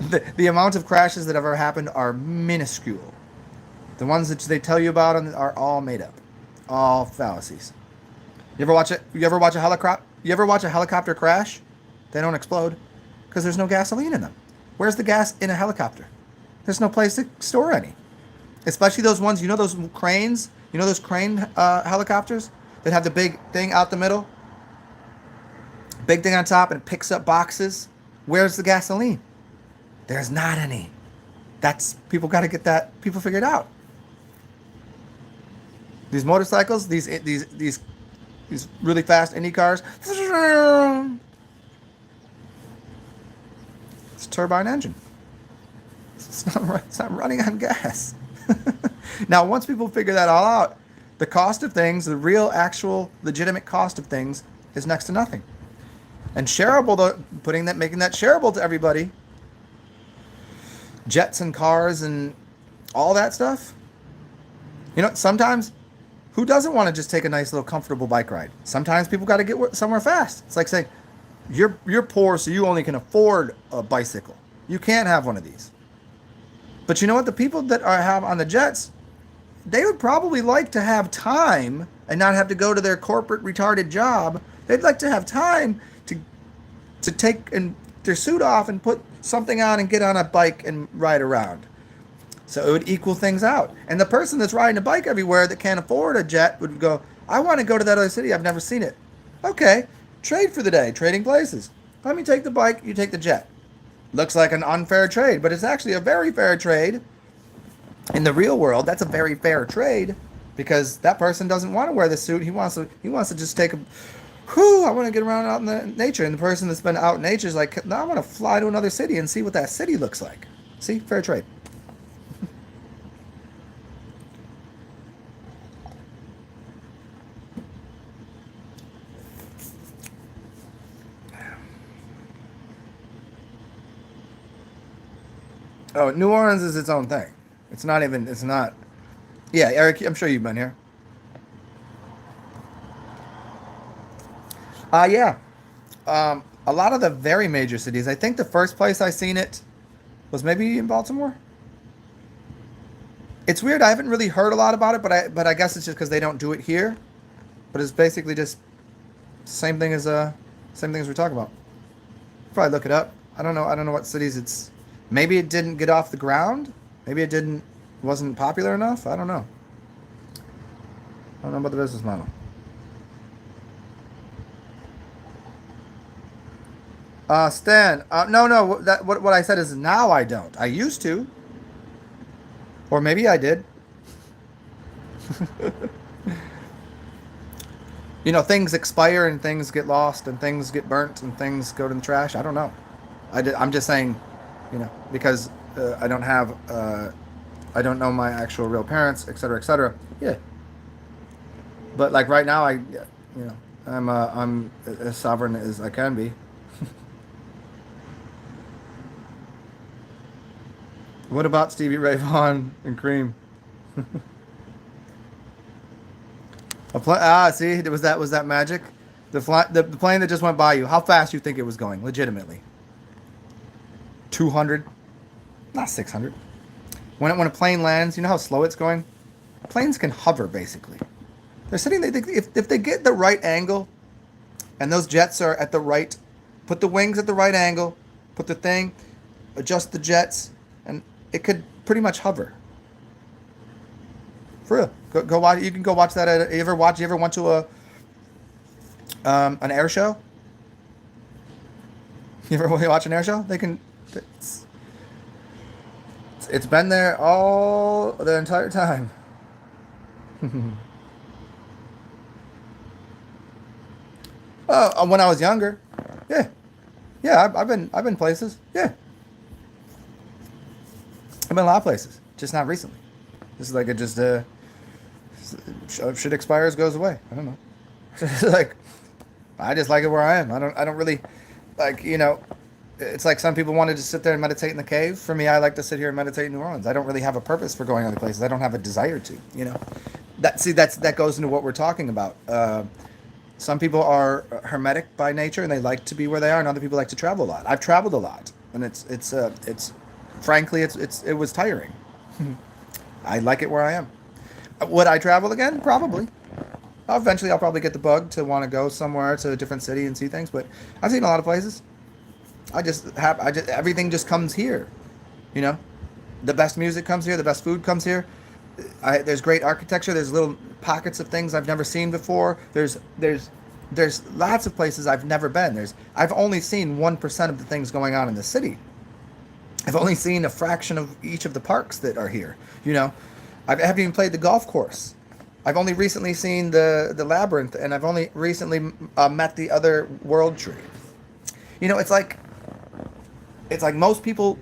The amount of crashes that have ever happened are minuscule. The ones that they tell you about are all made up, all fallacies. You ever watch it? You ever watch a helicopter? You ever watch a helicopter crash? They don't explode because there's no gasoline in them. Where's the gas in a helicopter? There's no place to store any. Especially those ones, you know, those cranes. You know those crane helicopters that have the big thing out the middle, big thing on top, and it picks up boxes. Where's the gasoline? There's not any. That's, people got to get that. People figure it out. These motorcycles, these really fast Indy cars, it's a turbine engine. It's not running on gas. Now, once people figure that all out, the cost of things, the real, actual, legitimate cost of things, is next to nothing. And shareable, though, making that shareable to everybody, jets and cars and all that stuff. You know, sometimes, who doesn't want to just take a nice little comfortable bike ride? Sometimes people got to get somewhere fast. It's like saying, you're poor, so you only can afford a bicycle. You can't have one of these. But you know what? The people that have on the jets, they would probably like to have time and not have to go to their corporate retarded job. They'd like to have time to take and their suit off and put something on and get on a bike and ride around. So it would equal things out. And the person that's riding a bike everywhere that can't afford a jet would go, I want to go to that other city. I've never seen it. Okay, trade for the day, trading places. Let me take the bike, you take the jet. Looks like an unfair trade, but it's actually a very fair trade. In the real world, that's a very fair trade because that person doesn't want to wear the suit. He wants to just take a, whew, I want to get around out in the nature. And the person that's been out in nature is like, no, I want to fly to another city and see what that city looks like. See, fair trade. Oh, New Orleans is its own thing. It's not even, it's not. Yeah, Eric, I'm sure you've been here. Yeah. A lot of the very major cities. I think the first place I seen it was maybe in Baltimore. It's weird. I haven't really heard a lot about it, but I guess it's just because they don't do it here. But it's basically just same thing as we're talking about. Probably look it up. I don't know. I don't know what cities it's. Maybe it didn't get off the ground. Maybe it wasn't popular enough. I don't know. I don't know about the business model. Stan. No. What I said is now I don't. I used to, or maybe I did. Things expire and things get lost and things get burnt and things go to the trash. I don't know. I'm just saying, because I don't have, I don't know my actual real parents, et cetera, et cetera. Yeah. But like right now, I'm as sovereign as I can be. What about Stevie Ray Vaughan and Cream? See, was that magic? The plane that just went by you. How fast you think it was going? Legitimately. 200, not 600. When a plane lands, you know how slow it's going. Planes can hover basically. They're sitting. If they get the right angle, and those jets are at the right, put the wings at the right angle, put the thing, adjust the jets, and it could pretty much hover. For real. Go watch. You can go watch that. You ever went to an air show? You ever watch an air show? They can. It's been there all the entire time. When I was younger, yeah. I've been places. Yeah, I've been a lot of places, just not recently. Just like it just shit expires, goes away. I don't know. Like, I just like it where I am. I don't really like, it's like some people wanted to sit there and meditate in the cave. For me, I like to sit here and meditate in New Orleans. I don't really have a purpose for going other places. I don't have a desire to, that goes into what we're talking about. Some people are hermetic by nature and they like to be where they are, and other people like to travel a lot. I've traveled a lot, and it's frankly, it was tiring. I like it where I am. Would I travel again? Probably. Eventually, I'll probably get the bug to want to go somewhere to a different city and see things. But I've seen a lot of places. Everything just comes here. The best music comes here. The best food comes here. There's great architecture. There's little pockets of things I've never seen before. There's lots of places I've never been. I've only seen 1% of the things going on in the city. I've only seen a fraction of each of the parks that are here. I haven't even played the golf course. I've only recently seen the labyrinth, and I've only recently met the other world tree. It's like most people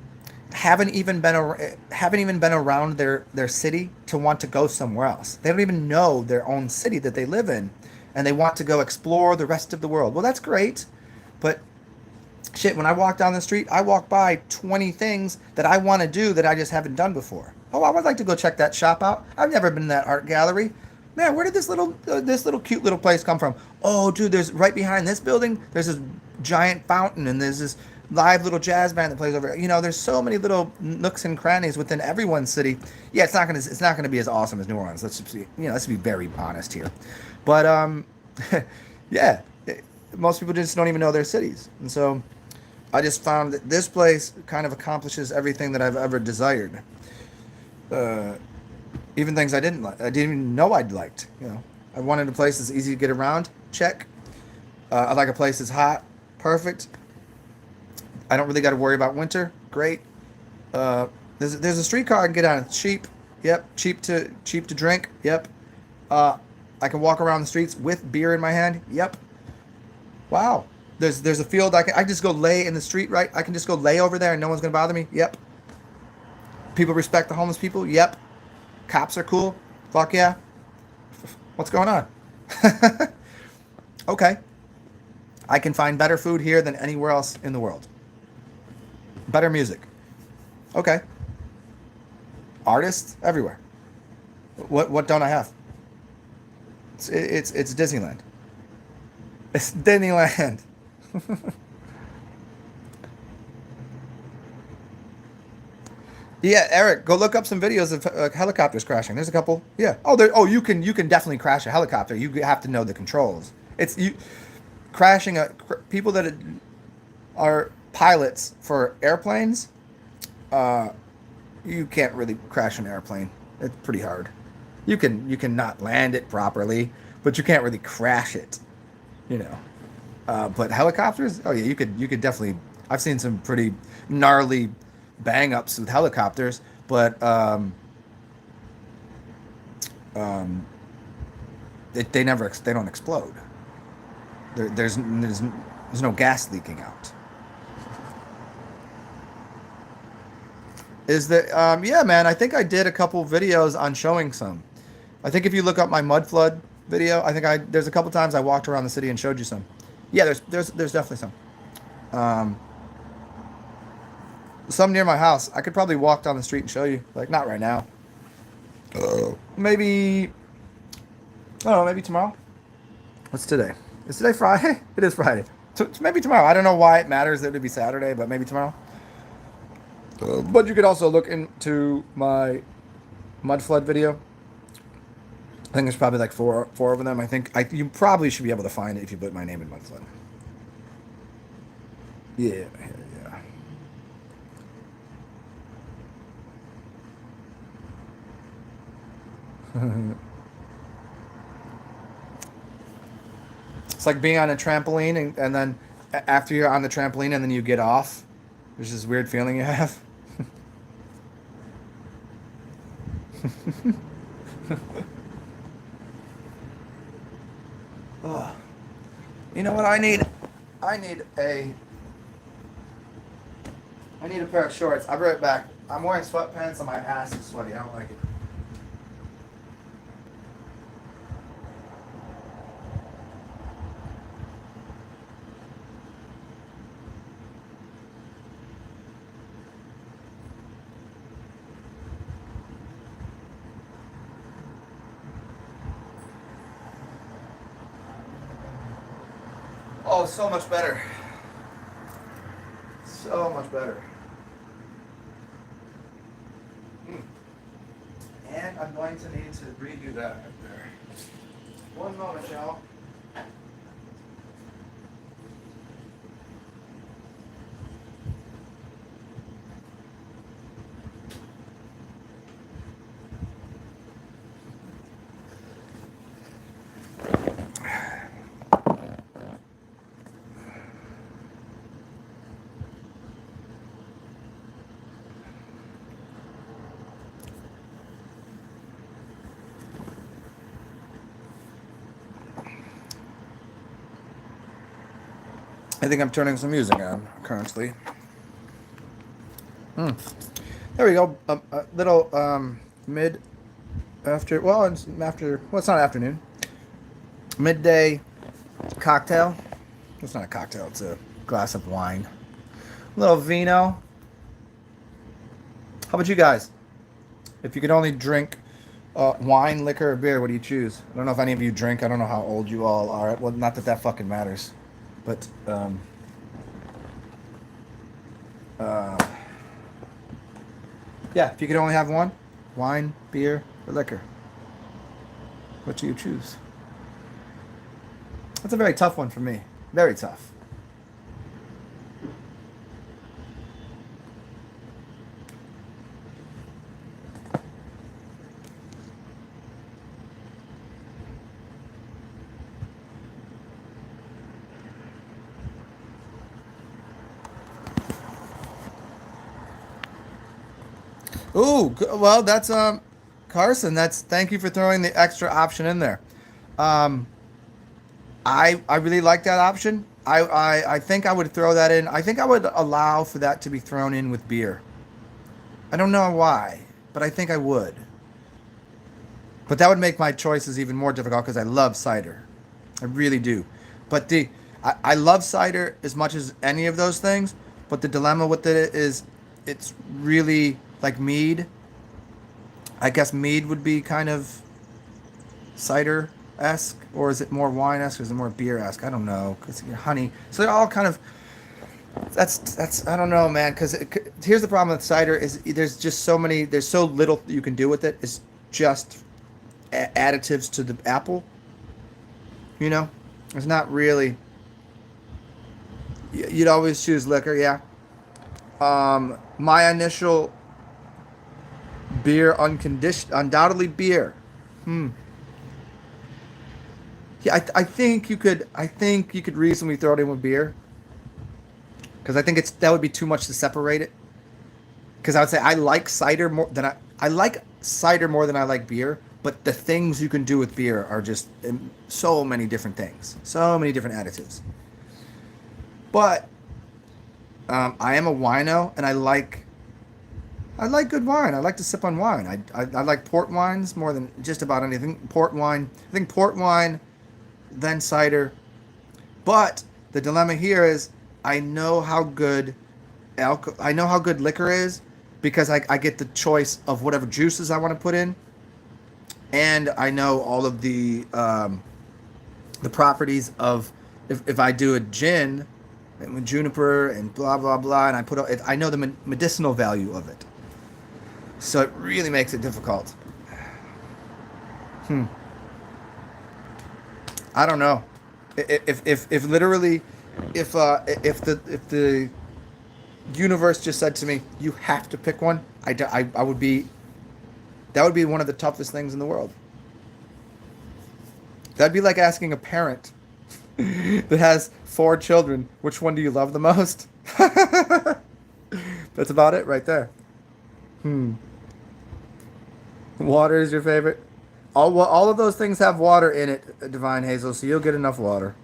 haven't even been around their city to want to go somewhere else. They don't even know their own city that they live in, and they want to go explore the rest of the world. Well, that's great, but shit, when I walk down the street, I walk by 20 things that I want to do that I just haven't done before. Oh, I would like to go check that shop out. I've never been in that art gallery. Man, where did this little cute little place come from? Oh, dude, there's right behind this building, there's this giant fountain, and there's this live little jazz band that plays over. You know, there's so many little nooks and crannies within everyone's city. Yeah, it's not gonna be as awesome as New Orleans. Let's just be, let's be very honest here. But yeah, most people just don't even know their cities, and so I just found that this place kind of accomplishes everything that I've ever desired. Uh, Even things I didn't like, I didn't even know I'd liked. I wanted a place that's easy to get around. Check. I like a place that's hot. Perfect. I don't really got to worry about winter. Great. There's a streetcar I can get on. It's cheap. Yep. Cheap to drink. Yep. I can walk around the streets with beer in my hand. Yep. Wow. There's a field I can just go lay in the street, right? I can just go lay over there and no one's gonna bother me. Yep. People respect the homeless people. Yep. Cops are cool. Fuck yeah. What's going on? Okay. I can find better food here than anywhere else in the world. Better music. Okay. Artists everywhere. What don't I have? It's Disneyland. It's Disneyland. Yeah, Eric, go look up some videos of helicopters crashing. There's a couple. Yeah. Oh, there. Oh, you can definitely crash a helicopter. You have to know the controls. It's you crashing people that are pilots for airplanes. You can't really crash an airplane. It's pretty hard. You can not land it properly, but you can't really crash it. You know. But helicopters, oh yeah, you could definitely. I've seen some pretty gnarly bang ups with helicopters, but they don't explode. There's no gas leaking out. Is that yeah, man? I think I did a couple videos on showing some. I think if you look up my mud flood video, there's a couple times I walked around the city and showed you some. Yeah, there's definitely some. Some near my house. I could probably walk down the street and show you. Like, not right now. Maybe, I don't know, maybe tomorrow. What's today? Is today Friday? It is Friday. So maybe tomorrow. I don't know why it matters that it would be Saturday, but maybe tomorrow. But you could also look into my mud flood video. I think there's probably like four of them. I think you probably should be able to find it if you put my name in mud flood. Yeah, yeah. It's like being on a trampoline and then after you're on the trampoline and then you get off. There's this weird feeling you have. Oh. You know what I need? I need a pair of shorts. I'll be right back. I'm wearing sweatpants and my ass is sweaty. I don't like it. Oh, so much better. So much better. And I'm going to need to redo that right there. One moment, y'all. I think I'm turning some music on currently. There we go. A little mid after. Well, it's after. Well, it's not afternoon. Midday cocktail. It's not a cocktail. It's a glass of wine. A little vino. How about you guys? If you could only drink wine, liquor, or beer, what do you choose? I don't know if any of you drink. I don't know how old you all are. Well, not that fucking matters. But Yeah, if you could only have one, wine, beer, or liquor, what do you choose? That's a very tough one for me. Very tough. Ooh, well, that's Carson. That's thank you for throwing the extra option in there. Um, I really like that option. I think I would throw that in. I think I would allow for that to be thrown in with beer. I don't know why, but I think I would. But that would make my choices even more difficult because I love cider. I really do. But I love cider as much as any of those things. But the dilemma with it is it's really like mead. I guess mead would be kind of cider-esque. Or is it more wine-esque or is it more beer-esque? I don't know. Because honey. So they're all kind of... That's I don't know, man. Because here's the problem with cider is there's just so many... There's so little you can do with it. It's just additives to the apple. You know? It's not really... You'd always choose liquor, yeah. My initial beer, undoubtedly beer. Yeah, I think you could. I think you could reasonably throw it in with beer. Because I think that would be too much to separate it. Because I would say I like cider more than I like cider more than I like beer. But the things you can do with beer are just so many different things, so many different additives. But I am a wino, and I like good wine. I like to sip on wine. I like port wines more than just about anything. Port wine. I think port wine, then cider. But the dilemma here is I know how good liquor is because I get the choice of whatever juices I want to put in, and I know all of the properties of if I do a gin and with juniper and blah blah blah, and I know the medicinal value of it. So it really makes it difficult. I don't know. If literally, if the universe just said to me, you have to pick one, I would be. That would be one of the toughest things in the world. That'd be like asking a parent that has 4 children, which one do you love the most? That's about it right there. Water is your favorite? All of those things have water in it, Divine Hazel, so you'll get enough water.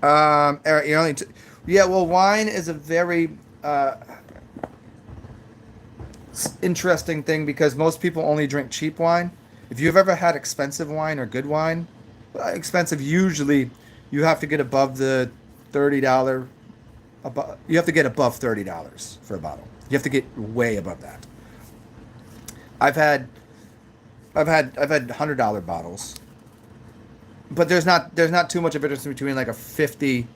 Eric, you're only yeah, well, wine is a very interesting thing because most people only drink cheap wine. If you've ever had expensive wine or good wine, expensive usually you have to get above the $30. You have to get above $30 for a bottle. You have to get way above that. I've had $100 bottles, but there's not too much of a difference between like a 50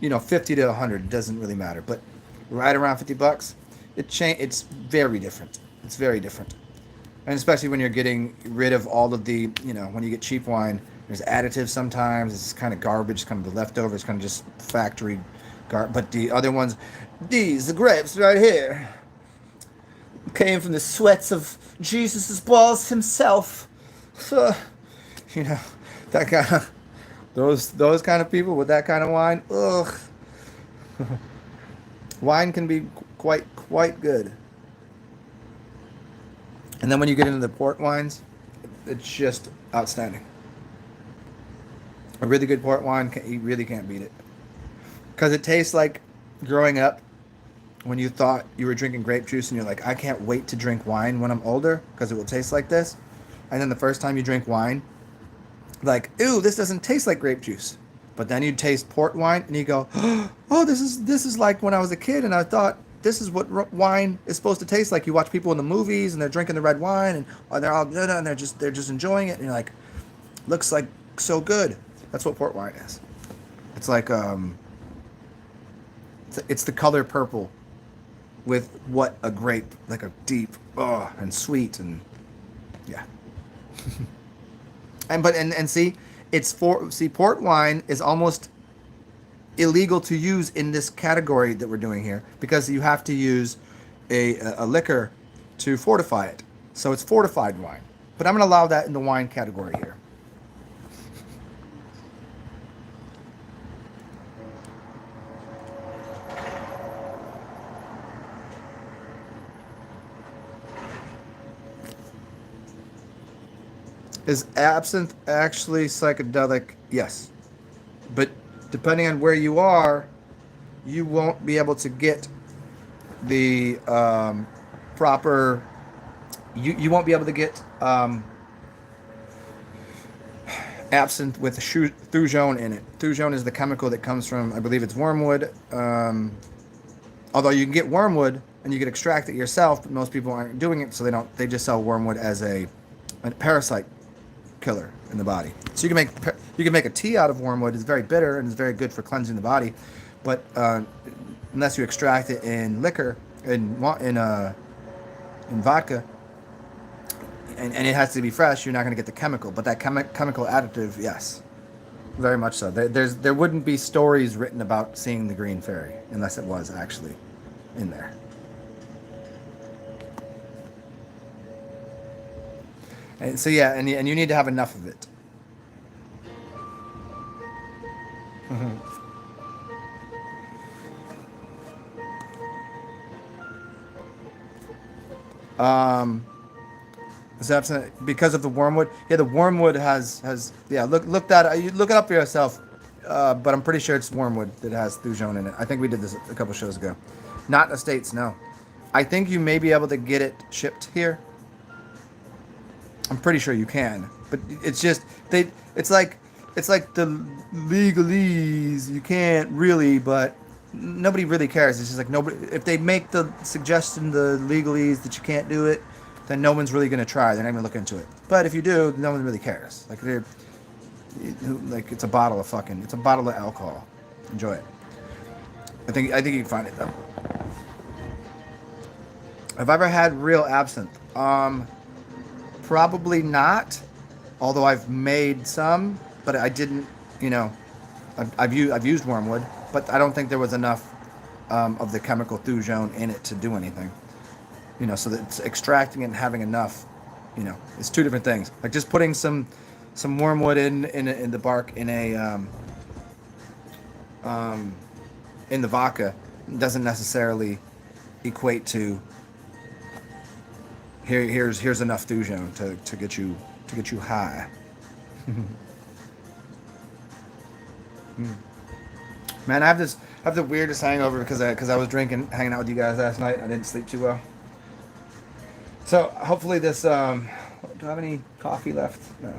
to 100. It doesn't really matter, but right around $50, it's very different. It's very different, and especially when you're getting rid of all of the when you get cheap wine. There's additives sometimes. It's kind of garbage, kind of the leftovers, kind of just factory but the other ones, the grapes right here, came from the sweats of Jesus' balls himself. So, that kind of, those kind of people with that kind of wine, ugh. Wine can be quite good. And then when you get into the port wines, it's just outstanding. A really good port wine, you really can't beat it. Because it tastes like growing up when you thought you were drinking grape juice and you're like, I can't wait to drink wine when I'm older because it will taste like this. And then the first time you drink wine, like, ew, this doesn't taste like grape juice. But then you taste port wine and you go, oh, this is like when I was a kid and I thought this is what wine is supposed to taste like. You watch people in the movies and they're drinking the red wine and they're all good and they're just enjoying it. And you're like, Looks like so good. That's what port wine is. It's like it's the color purple with what a grape, like a deep, and sweet, and yeah. And see, port wine is almost illegal to use in this category that we're doing here because you have to use a liquor to fortify it. So it's fortified wine. But I'm going to allow that in the wine category here. Is absinthe actually psychedelic? Yes. But depending on where you are, you won't be able to get the proper. You won't be able to get absinthe with thujone in it. Thujone is the chemical that comes from, I believe it's wormwood. Although you can get wormwood and you can extract it yourself, but most people aren't doing it, so they don't. They just sell wormwood as a parasite killer in the body. So you can make a tea out of wormwood. It's very bitter and it's very good for cleansing the body, but unless you extract it in liquor in vodka, and it has to be fresh, you're not going to get the chemical. But that chemical additive, yes, very much so. There wouldn't be stories written about seeing the green fairy unless it was actually in there. And so yeah, and you need to have enough of it. Is that because of the wormwood? Yeah, the wormwood has yeah. Look that you look it up for yourself. But I'm pretty sure it's wormwood that has thujone in it. I think we did this a couple shows ago. Not in the States, no. I think you may be able to get it shipped here. I'm pretty sure you can, but it's just it's like the legalese. You can't really, but nobody really cares. It's just like nobody. If they make the suggestion, the legalese that you can't do it, then no one's really gonna try. They're not gonna look into it. But if you do, no one really cares. Like it's a bottle of alcohol. Enjoy it. I think you can find it though. Have I ever had real absinthe? Probably not, although I've made some, but I didn't, I've used wormwood, but I don't think there was enough of the chemical thujone in it to do anything. So that it's extracting it and having enough, it's two different things. Like just putting some wormwood in the bark in the vodka doesn't necessarily equate to here's enough thujone to get you high. Man, I have the weirdest hangover because I was hanging out with you guys last night. I didn't sleep too well. So hopefully this do I have any coffee left? No.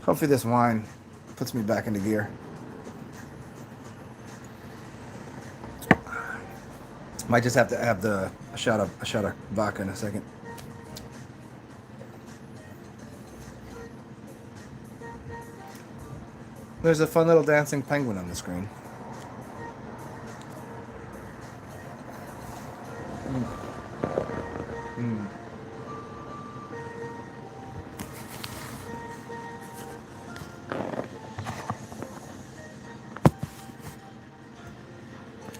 Hopefully this wine puts me back into gear. Might just have to have a shot of vodka in a second. There's a fun little dancing penguin on the screen.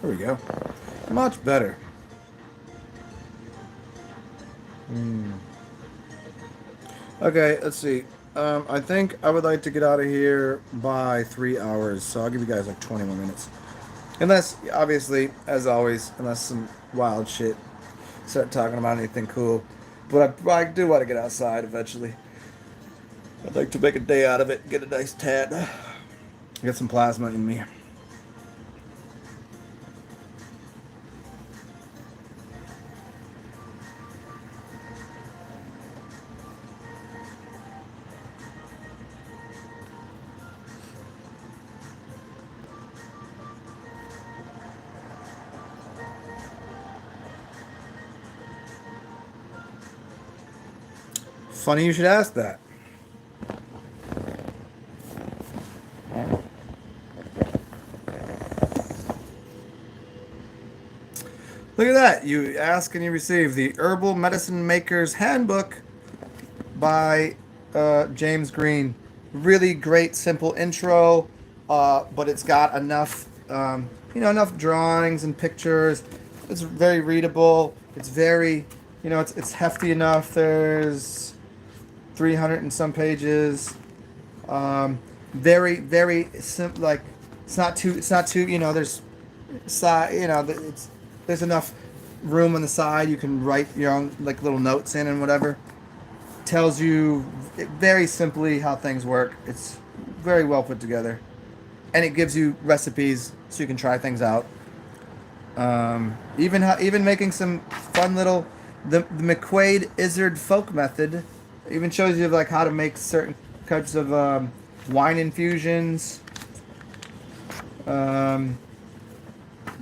There we go. Much better. Okay, let's see. I think I would like to get out of here by 3 hours, so I'll give you guys like 20 more minutes. Unless, obviously, as always, unless some wild shit start talking about anything cool. But I do want to get outside eventually. I'd like to make a day out of it, get a nice tan. Get some plasma in me. Funny you should ask that. Look at that. You ask and you receive the Herbal Medicine Maker's Handbook by James Green. Really great, simple intro, but it's got enough, enough drawings and pictures. It's very readable. It's very, it's hefty enough. There's 300 and some pages. Very, very simple. Like it's not too. There's enough room on the side. You can write your own like little notes in and whatever. Tells you very simply how things work. It's very well put together, and it gives you recipes so you can try things out. Even making some fun little the McQuaid Izzard folk method. Even shows you like how to make certain types of wine infusions. The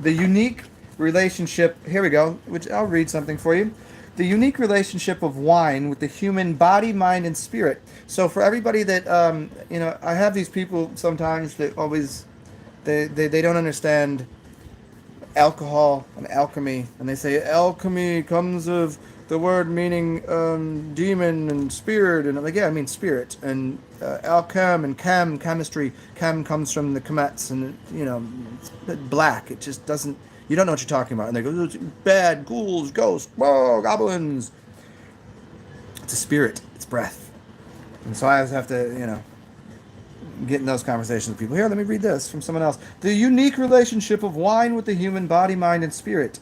unique relationship. Here we go. Which I'll read something for you. The unique relationship of wine with the human body, mind, and spirit. So for everybody that I have these people sometimes that always they don't understand alcohol and alchemy, and they say alchemy comes of the word meaning demon and spirit, and I'm like, yeah, I mean spirit, and alchem and chemistry. Chem comes from the Kemets, and it's black. It just doesn't. You don't know what you're talking about. And they go, bad, ghouls, ghosts, whoa, goblins. It's a spirit. It's breath. And so I always have to, get in those conversations with people. Here, let me read this from someone else. The unique relationship of wine with the human body, mind, and spirit.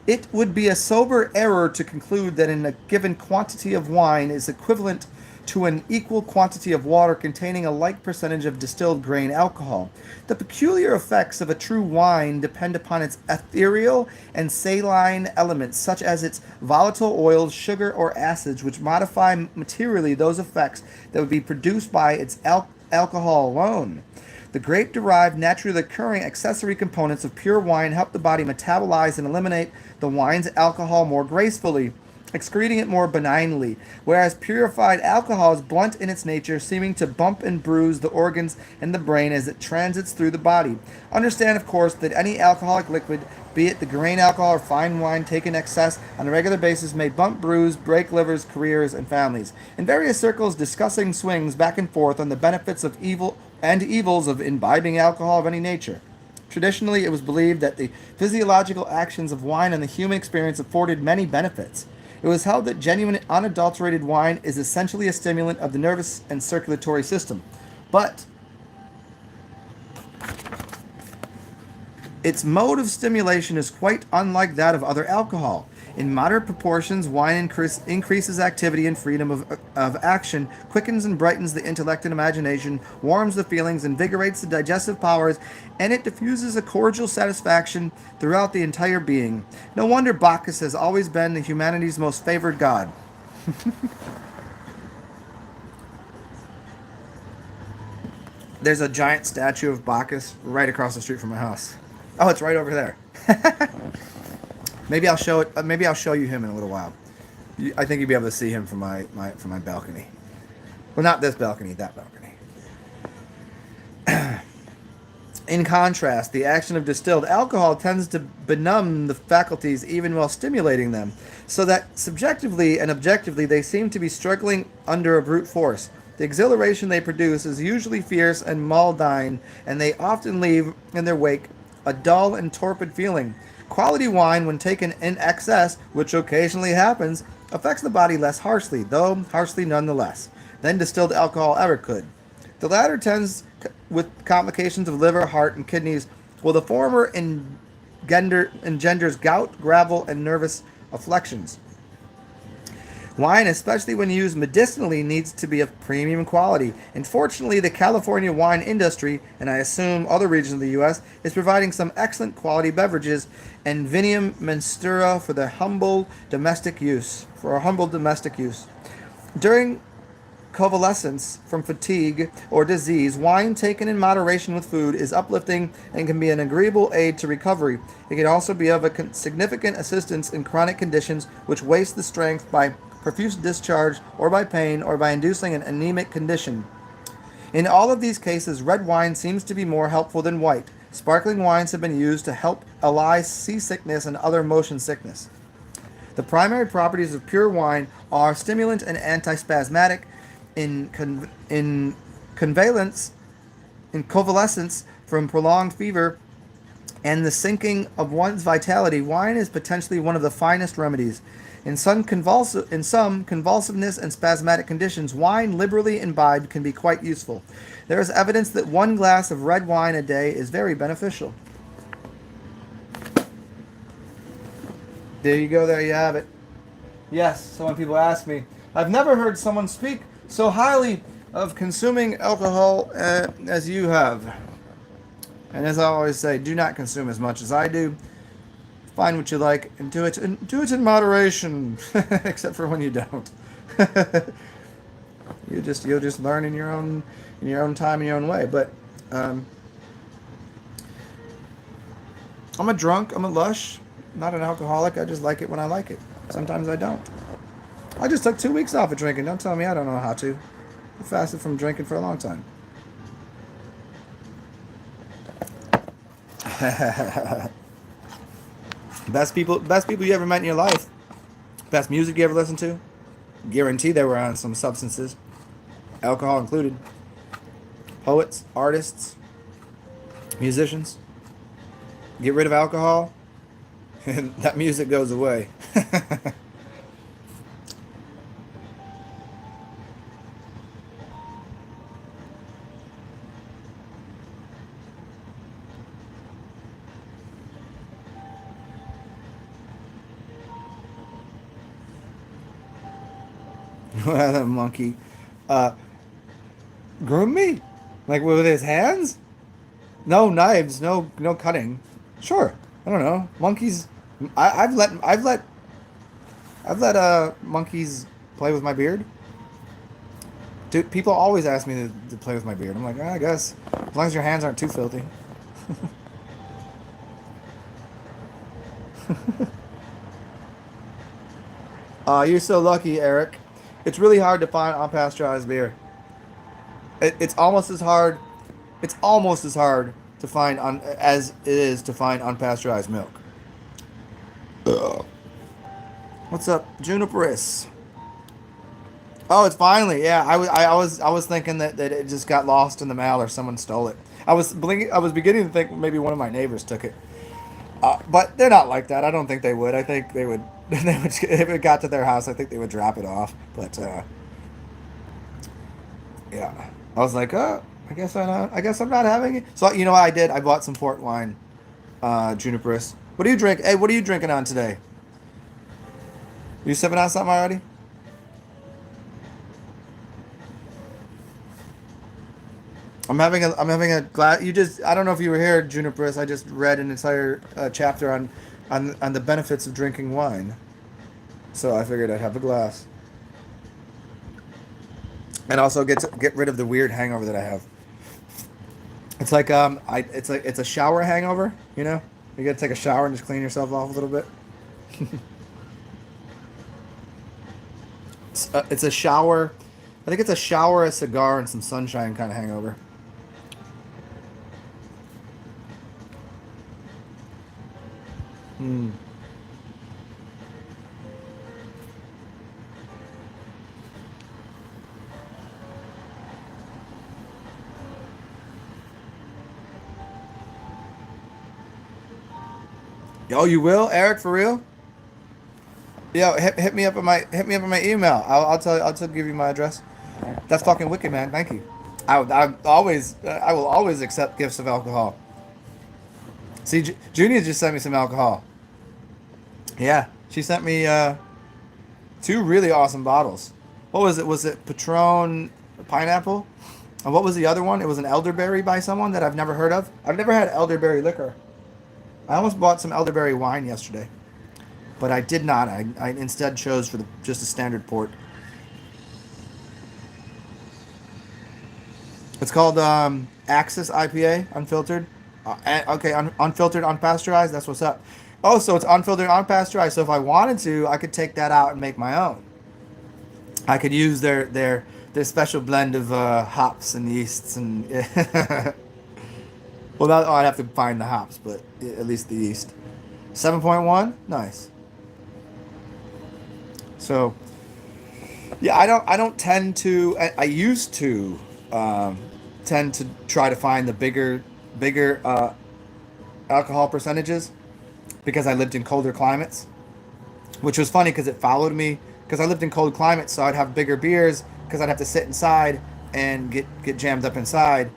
It would be a sober error to conclude that in a given quantity of wine is equivalent to an equal quantity of water containing a like percentage of distilled grain alcohol. The peculiar effects of a true wine depend upon its ethereal and saline elements, such as its volatile oils, sugar, or acids, which modify materially those effects that would be produced by its alcohol alone. The grape-derived, naturally occurring accessory components of pure wine help the body metabolize and eliminate the wine's alcohol more gracefully, excreting it more benignly, whereas purified alcohol is blunt in its nature, seeming to bump and bruise the organs and the brain as it transits through the body. Understand, of course, that any alcoholic liquid, be it the grain alcohol or fine wine taken in excess on a regular basis, may bump, bruise, break livers, careers, and families. In various circles, discussing swings back and forth on the benefits of evil and evils of imbibing alcohol of any nature. Traditionally, it was believed that the physiological actions of wine on the human experience afforded many benefits. It was held that genuine, unadulterated wine is essentially a stimulant of the nervous and circulatory system. But its mode of stimulation is quite unlike that of other alcohol. In moderate proportions, wine increases activity and freedom of action, quickens and brightens the intellect and imagination, warms the feelings, invigorates the digestive powers, and it diffuses a cordial satisfaction throughout the entire being. No wonder Bacchus has always been the humanity's most favored god. There's a giant statue of Bacchus right across the street from my house. Oh, it's right over there. Maybe I'll show it. Maybe I'll show you him in a little while. I think you'll be able to see him from my balcony. Well, not this balcony, that balcony. In contrast, the action of distilled alcohol tends to benumb the faculties even while stimulating them, so that subjectively and objectively they seem to be struggling under a brute force. The exhilaration they produce is usually fierce and maudlin, and they often leave in their wake a dull and torpid feeling. Quality wine, when taken in excess, which occasionally happens, affects the body less harshly, though harshly nonetheless, than distilled alcohol ever could. The latter tends with complications of liver, heart, and kidneys, while the former engenders gout, gravel, and nervous afflictions. Wine, especially when used medicinally, needs to be of premium quality. And fortunately, the California wine industry, and I assume other regions of the U.S., is providing some excellent quality beverages and Vinium Mensura for humble domestic use. During convalescence from fatigue or disease, wine taken in moderation with food is uplifting and can be an agreeable aid to recovery. It can also be of a significant assistance in chronic conditions which waste the strength by profuse discharge or by pain or by inducing an anemic condition. In all of these cases, red wine seems to be more helpful than white. Sparkling wines have been used to help allay seasickness and other motion sickness. The primary properties of pure wine are stimulant and antispasmodic, in convalescence, in convalescence from prolonged fever and the sinking of one's vitality. Wine is potentially one of the finest remedies. In some convulsiveness and spasmodic conditions, wine liberally imbibed can be quite useful. There is evidence that one glass of red wine a day is very beneficial. There you go, there you have it. Yes, so when people ask me, I've never heard someone speak so highly of consuming alcohol as you have. And as I always say, do not consume as much as I do. Find what you like and do it in moderation, except for when you don't. You'll just learn in your own time, in your own way. But I'm a drunk. I'm a lush. Not an alcoholic. I just like it when I like it. Sometimes I don't. I just took 2 weeks off of drinking. Don't tell me I don't know how to. I fasted from drinking for a long time. Best people you ever met in your life. Best music you ever listened to. Guarantee they were on some substances, alcohol included. Poets, artists, musicians. Get rid of alcohol, and that music goes away. That monkey groom me, like with his hands. No knives, no cutting. Sure, I don't know. Monkeys. I've let monkeys play with my beard. Dude, people always ask me to play with my beard. I'm like, I guess as long as your hands aren't too filthy. You're so lucky, Eric. It's really hard to find unpasteurized beer. It's almost as hard. It's almost as hard to find as it is to find unpasteurized milk. Ugh. What's up, Juniperus? Oh, it's finally. Yeah, I was thinking that it just got lost in the mail or someone stole it. I was beginning to think maybe one of my neighbors took it. But they're not like that. I don't think they would. I think they would. They would, if it got to their house, I think they would drop it off. But yeah, I was like, I guess I'm not having it. So you know what I did? I bought some port wine, Juniperus. What do you drink? Hey, what are you drinking on today? You sipping on something already? I'm having a glass. I don't know if you were here, Juniperus. I just read an entire chapter on the benefits of drinking wine. So I figured I'd have a glass. And also get rid of the weird hangover that I have. It's like it's a shower hangover, you know? You gotta take a shower and just clean yourself off a little bit. It's a shower. I think it's a shower, a cigar, and some sunshine kind of hangover. Hmm. Oh, you will, Eric, for real? Yo, hit me up on my email. I'll give you my address. That's fucking wicked, man. Thank you. I will always accept gifts of alcohol. See, Junia just sent me some alcohol. Yeah, she sent me two really awesome bottles. What was it? Was it Patron pineapple? And what was the other one? It was an elderberry by someone that I've never heard of. I've never had elderberry liquor. I almost bought some elderberry wine yesterday, but I did not. I instead chose for just a standard port. It's called Axis IPA, unfiltered. Okay, unfiltered, unpasteurized. That's what's up. Oh, so it's unfiltered, unpasteurized. So if I wanted to, I could take that out and make my own. I could use their their special blend of hops and yeasts and well, not, oh, I'd have to find the hops, but at least the yeast. 7.1, nice. So yeah, I don't tend to. I used to tend to try to find the bigger alcohol percentages because I lived in colder climates, which was funny because it followed me because I lived in cold climates, so I'd have bigger beers because I'd have to sit inside and get jammed up inside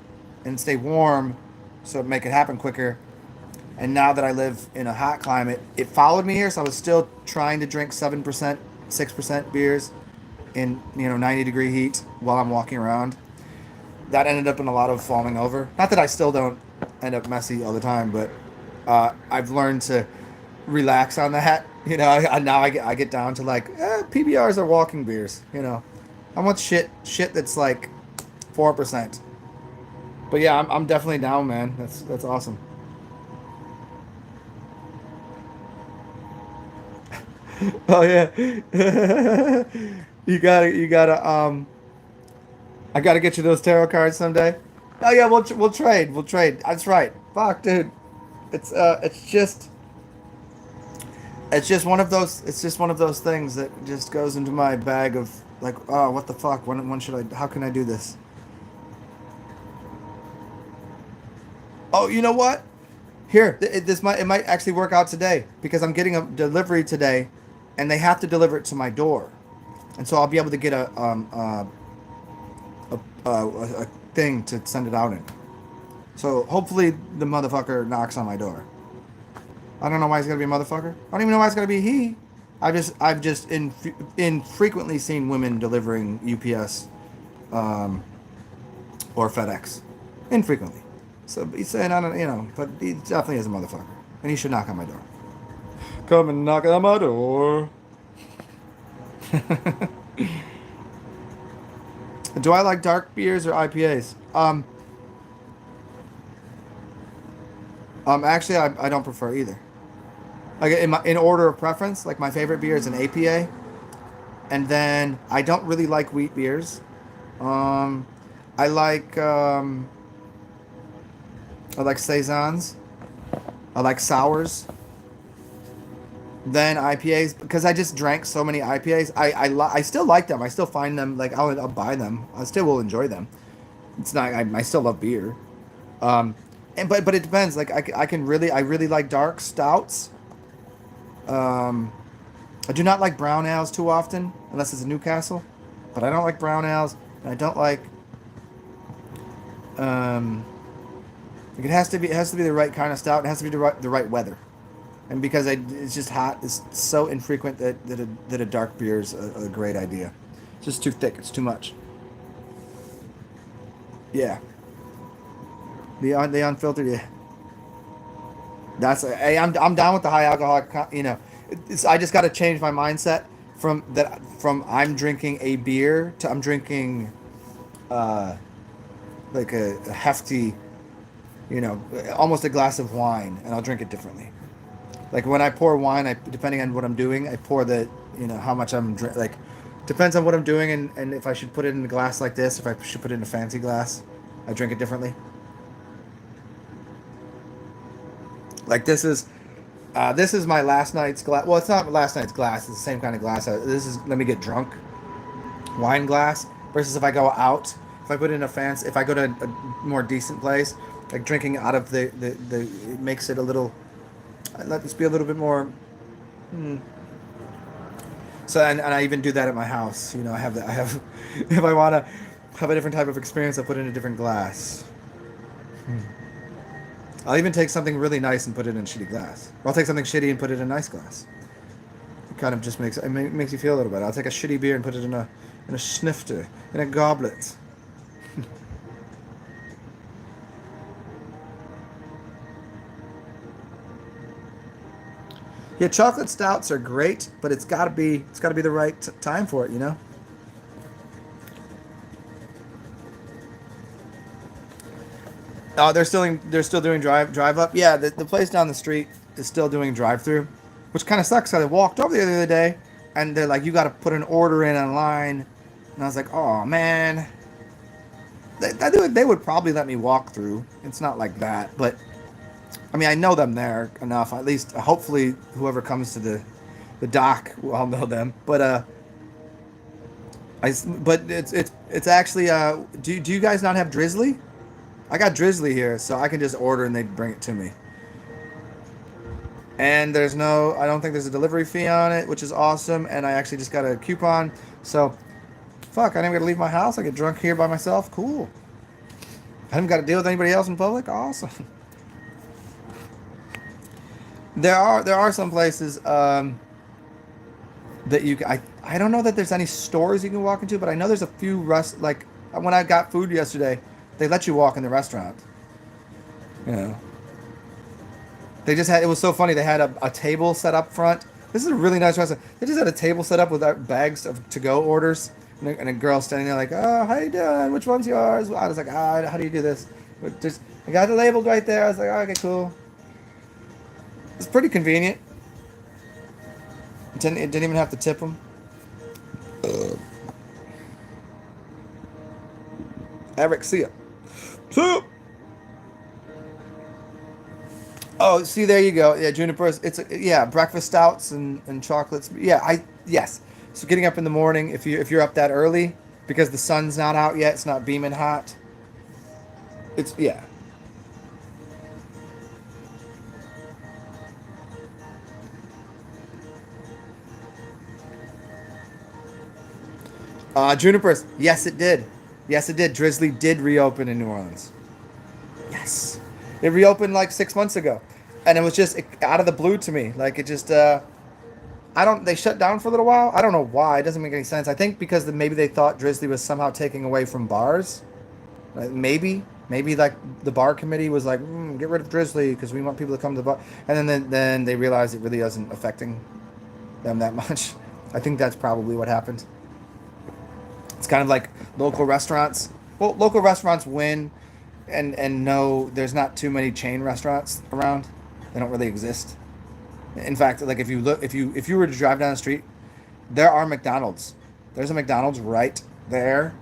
and stay warm, so it'd make it happen quicker. And now that I live in a hot climate, it followed me here, so I was still trying to drink 7%, 6% beers in 90-degree heat while I'm walking around. That ended up in a lot of falling over. Not that I still don't end up messy all the time, but I've learned to relax on that. Now I get down to like PBRs are walking beers. I want shit that's like 4%. But yeah, I'm definitely down, man. That's awesome. Oh yeah, you gotta. I gotta get you those tarot cards someday. Oh yeah, we'll trade. We'll trade. That's right. Fuck, dude. It's just one of those. It's just one of those things that just goes into my bag of like, oh, what the fuck? When should I? How can I do this? Oh, you know what? Here, it might actually work out today because I'm getting a delivery today, and they have to deliver it to my door, and so I'll be able to get a thing to send it out in. So hopefully the motherfucker knocks on my door. I don't know why he's gotta be a motherfucker. I don't even know why it's gotta be he. I've just infrequently seen women delivering UPS or FedEx. Infrequently. So he's saying I don't but he definitely is a motherfucker. And he should knock on my door. Come and knock on my door. Do I like dark beers or IPAs? Actually, I don't prefer either. Like in order of preference, like my favorite beer is an APA, and then I don't really like wheat beers. Um, I like I like saisons. I like sours. Then IPAs because I just drank so many IPAs. I still like them. I still find them like I'll buy them. I still will enjoy them. It's not. I still love beer. But it depends. Like I really like dark stouts. I do not like brown ales too often unless it's a Newcastle. But I don't like brown ales. And I don't like. Like it has to be the right kind of stout. It has to be the right weather. And because it's just hot, it's so infrequent that a dark beer is a great idea. It's just too thick. It's too much. Yeah. The unfiltered, yeah. Hey, I'm down with the high alcohol. I just got to change my mindset from I'm drinking a beer to I'm drinking, like a hefty, almost a glass of wine, and I'll drink it differently. Like when I pour wine, depending on what I'm doing, I pour how much like, depends on what I'm doing and if I should put it in a glass like this, if I should put it in a fancy glass, I drink it differently. Like this is my last night's glass. Well, it's not last night's glass. It's the same kind of glass. This is let me get drunk wine glass versus if I go out, if I put it in if I go to a more decent place, like drinking out of the it makes it a little. Let this be a little bit more. So and I even do that at my house. I have if I want to have a different type of experience, I put it in a different glass. I'll even take something really nice and put it in a shitty glass. Or I'll take something shitty and put it in a nice glass. It kind of just makes you feel a little better. I'll take a shitty beer and put it in a snifter, in a goblet. Yeah, chocolate stouts are great, but it's got to be the right time for it. Oh, they're still doing drive up. Yeah, the place down the street is still doing drive through, which kind of sucks. I walked over there the other day, and they're like, you got to put an order in online, And I was like, oh man, they would probably let me walk through. It's not like that, but I mean, I know them there enough. At least, hopefully, whoever comes to the dock will all know them. But but it's actually do you guys not have Drizzly? I got Drizzly here, so I can just order and they bring it to me. And there's no, I don't think there's a delivery fee on it, which is awesome. And I actually just got a coupon, so fuck, I didn't got to leave my house. I get drunk here by myself. Cool. I haven't got to deal with anybody else in public. Awesome. There are some places that I don't know that there's any stores you can walk into, but I know there's a few like when I got food yesterday, they let you walk in the restaurant. You know, they just had, it was so funny. They had a table set up front. This is a really nice restaurant. They just had a table set up with bags of to-go orders, and a girl standing there like, oh, how you doing? Which one's yours? I was like, how do you do this? But just, I got it labeled right there. I was like, oh, okay, cool. It's pretty convenient. It didn't even have to tip them. Eric, see ya. Oh, see, there you go. Yeah, junipers. Yeah, breakfast stouts and chocolates. Yeah, yes. So getting up in the morning, if you're up that early, because the sun's not out yet, it's not beaming hot. It's yeah. Junipers. Yes, it did. Yes, it did. Drizzly did reopen in New Orleans. Yes. It reopened like 6 months ago. And it was just out of the blue to me. Like it just, they shut down for a little while. I don't know why. It doesn't make any sense. I think because maybe they thought Drizzly was somehow taking away from bars. Like maybe like the bar committee was like, get rid of Drizzly because we want people to come to the bar. And then they realized it really isn't affecting them that much. I think that's probably what happened. It's kind of like local restaurants. Well, local restaurants win, and no, there's not too many chain restaurants around. They don't really exist. In fact, like if you were to drive down the street, there are McDonald's. There's a McDonald's right there,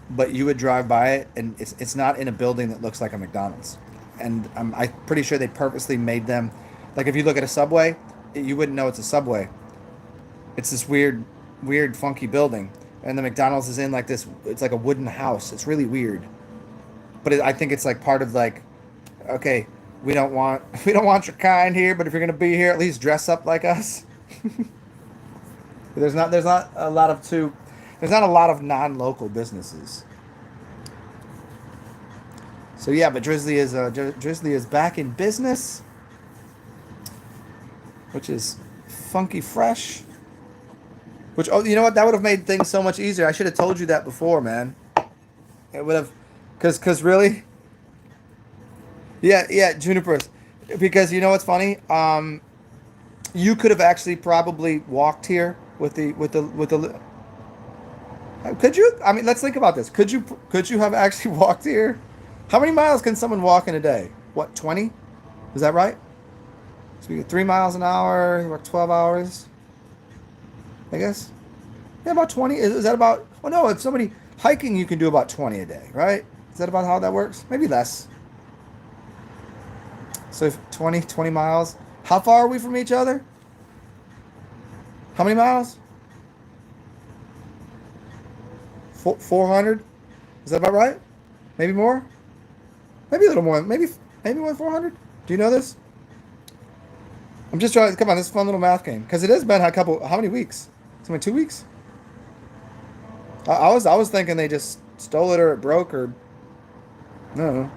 but you would drive by it, and it's not in a building that looks like a McDonald's. And I'm pretty sure they purposely made them. Like if you look at a Subway, you wouldn't know it's a Subway. It's this weird, funky building. And the McDonald's is in like this. It's like a wooden house. It's really weird, but I think it's like part of like, okay, we don't want your kind here, but if you're gonna be here, at least dress up like us. There's not a lot of non-local businesses. So yeah, but Drizzly is back in business, which is funky fresh. Which, oh, you know what? That would have made things so much easier. I should have told you that before, man. It would have, cause really, yeah, junipers. Because you know what's funny? You could have actually probably walked here with the. Could you? I mean, let's think about this. Could you have actually walked here? How many miles can someone walk in a day? What, 20? Is that right? So we get 3 miles an hour. What, 12 hours? I guess. Yeah, about 20. Is that about... Well, no, if somebody... Hiking, you can do about 20 a day, right? Is that about how that works? Maybe less. So if 20 miles. How far are we from each other? How many miles? 400? Is that about right? Maybe more? Maybe a little more. Maybe more than 400? Do you know this? I'm just trying... Come on, this is a fun little math game. Because it has been how many weeks? It's been 2 weeks. I was thinking they just stole it or it broke or no.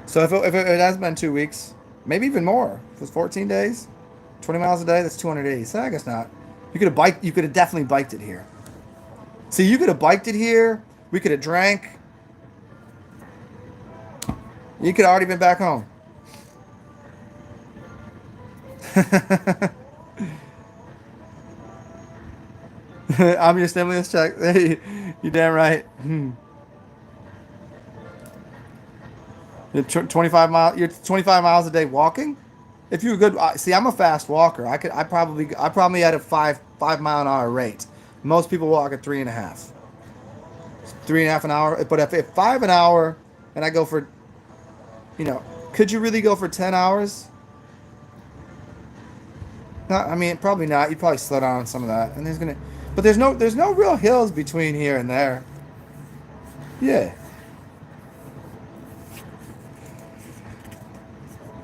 So if it has been 2 weeks, maybe even more. If it was 14 days, 20 miles a day, that's 280. So I guess not. You could have definitely biked it here. See, you could have biked it here. We could have drank. You could have already been back home. I'm your stimulus check. You damn right. You're 25 miles. You're 25 miles a day walking. If you're good, see, I'm a fast walker. I probably at a 5 mile an hour rate. Most people walk at 3.5. 3.5 an hour. But if 5 an hour, and I go for, could you really go for 10 hours? No, I mean probably not. You'd probably slow down on some of that, and but there's no real hills between here and there. Yeah.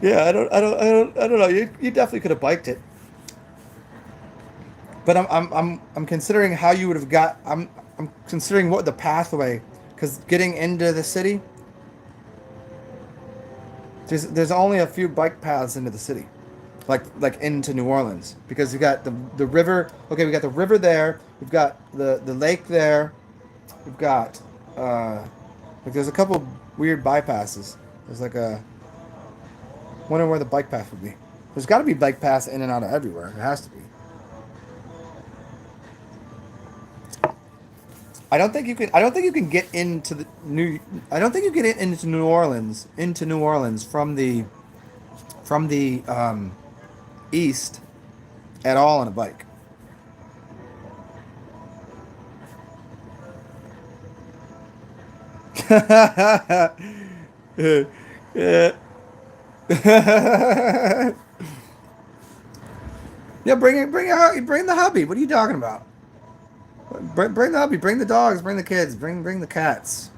Yeah, I don't know. You definitely could have biked it, but I'm considering how you would have got. I'm considering what the pathway, because getting into the city, there's only a few bike paths into the city, like into New Orleans, because you got the river. Okay, we got the river there. We've got the lake there. We've got there's a couple weird bypasses. There's like a wonder where the bike path would be. There's got to be bike paths in and out of everywhere. It has to be. I don't think you can. I don't think you can get into the New. I don't think you get into New Orleans. Into New Orleans from the east at all on a bike. Yeah. Yeah, bring the hubby. What are you talking about? Bring the hubby. Bring the dogs. Bring the kids. Bring the cats.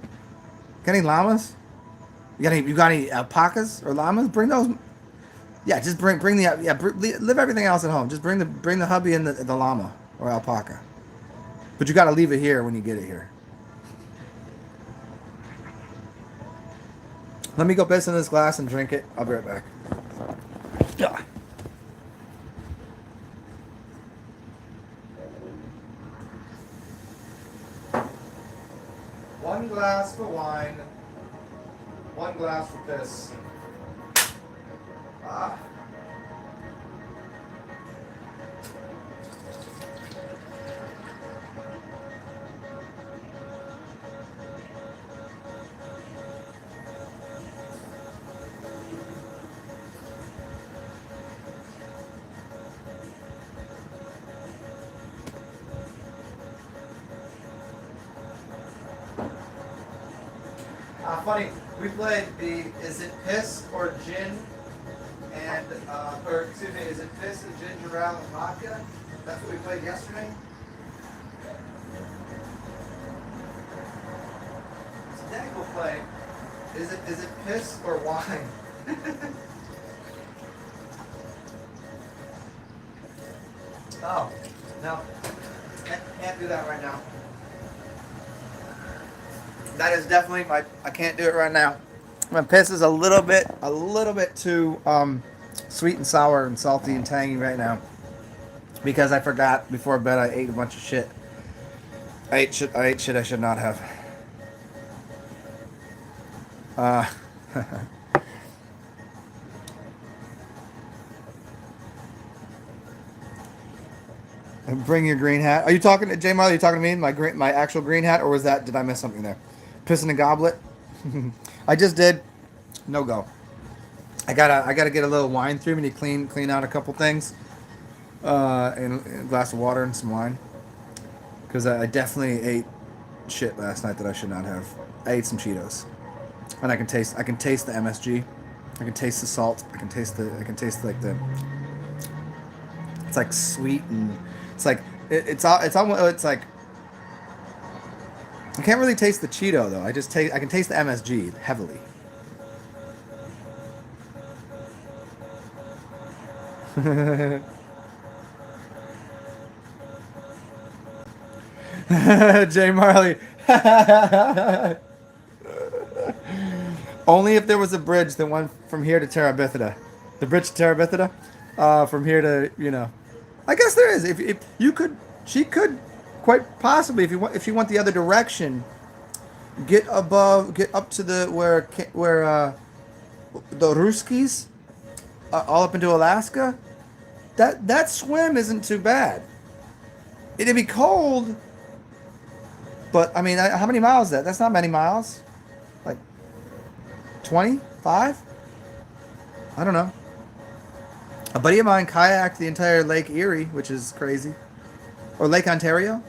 Got any llamas? You got any alpacas or llamas? Bring those. Yeah, just bring the leave everything else at home. Just bring the hubby and the llama or alpaca. But you got to leave it here when you get it here. Let me go piss in this glass and drink it. I'll be right back. Yeah. One glass for wine. One glass for piss. Ah. Funny, we played the is it piss or gin and or excuse me, is it piss and ginger ale and vodka? That's what we played yesterday. Today we'll play is it piss or wine? Oh, no, can't do that right now. That is definitely I can't do it right now. My piss is a little bit too sweet and sour and salty and tangy right now, because I forgot before bed I ate a bunch of shit. I ate shit I should not have. Bring your green hat. Are you talking to Jay Marley? Are you talking to me? My actual green hat, or was that? Did I miss something there? Piss in a goblet. I just did. No go. I gotta get a little wine through me to clean out a couple things. And a glass of water and some wine. Because I definitely ate shit last night that I should not have. I ate some Cheetos, and I can taste the MSG. I can taste the salt. I can taste like the. It's like sweet and it's like it's almost it's like. I can't really taste the Cheeto though. I can taste the MSG heavily. Jay Marley. Only if there was a bridge that went from here to Terabithia. The bridge to Terabithia? From here to, I guess there is. If you could, she could quite possibly, if you went the other direction, get up to the where the Ruskies, all up into Alaska. That swim isn't too bad. It'd be cold, but I mean, how many miles is that? That's not many miles. Like 25? I don't know. A buddy of mine kayaked the entire Lake Erie, which is crazy. Or Lake Ontario.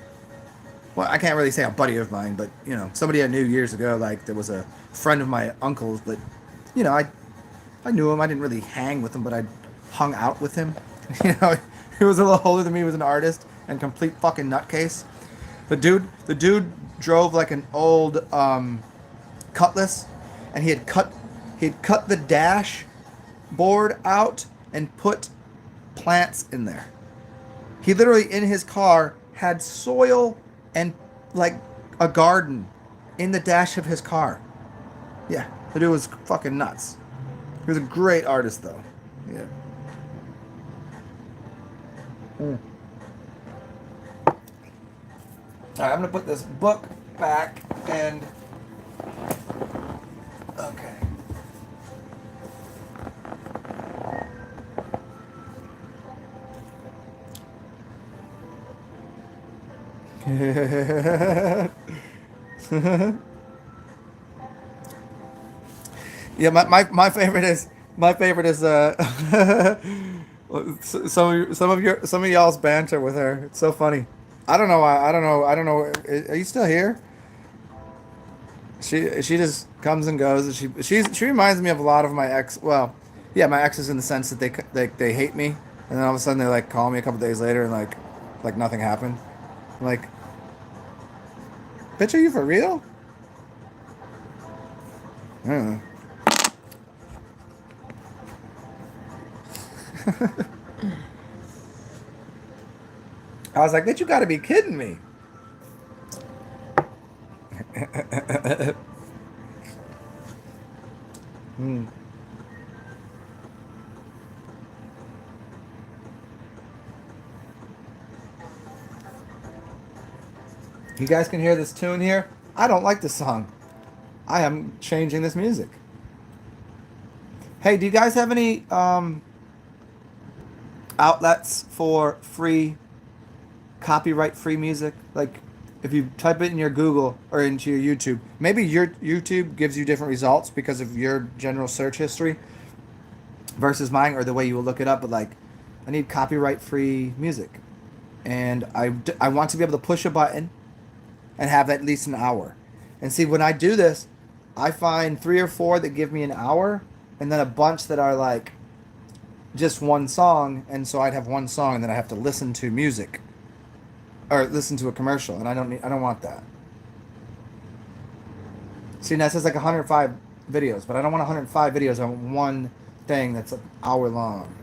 well, I can't really say a buddy of mine, but you know, somebody I knew years ago. Like there was a friend of my uncle's, but you know, I knew him. I didn't really hang with him, but I hung out with him. You know, he was a little older than me. He was an artist and complete fucking nutcase. The dude drove like an old Cutlass, and he had cut the dash board out and put plants in there. He literally in his car had soil and like a garden in the dash of his car. Yeah, the dude was fucking nuts. He was a great artist though. Yeah. Mm. All right, I'm gonna put this book back and okay. Yeah, my favorite is some of y'all's banter with her. It's so funny. I don't know why. I don't know. Are you still here? She just comes and goes. And she reminds me of a lot of my ex. Well, yeah, my exes in the sense that they hate me, and then all of a sudden they like call me a couple days later and like nothing happened. I'm like, bitch, are you for real? I don't know. I was like, bitch, you got to be kidding me. Hmm. You guys can hear this tune here. I don't like this song. I am changing this music. Hey, do you guys have any outlets for free copyright free music? Like if you type it in your Google or into your YouTube, maybe your YouTube gives you different results because of your general search history versus mine or the way you will look it up. But like, I need copyright free music, and I want to be able to push a button and have at least an hour. And see, when I do this, I find 3 or 4 that give me an hour, and then a bunch that are like just one song. And so I'd have one song, and then I have to listen to music or listen to a commercial, and I don't want that. See, now it says like 105 videos, but I don't want 105 videos on one thing that's an hour long.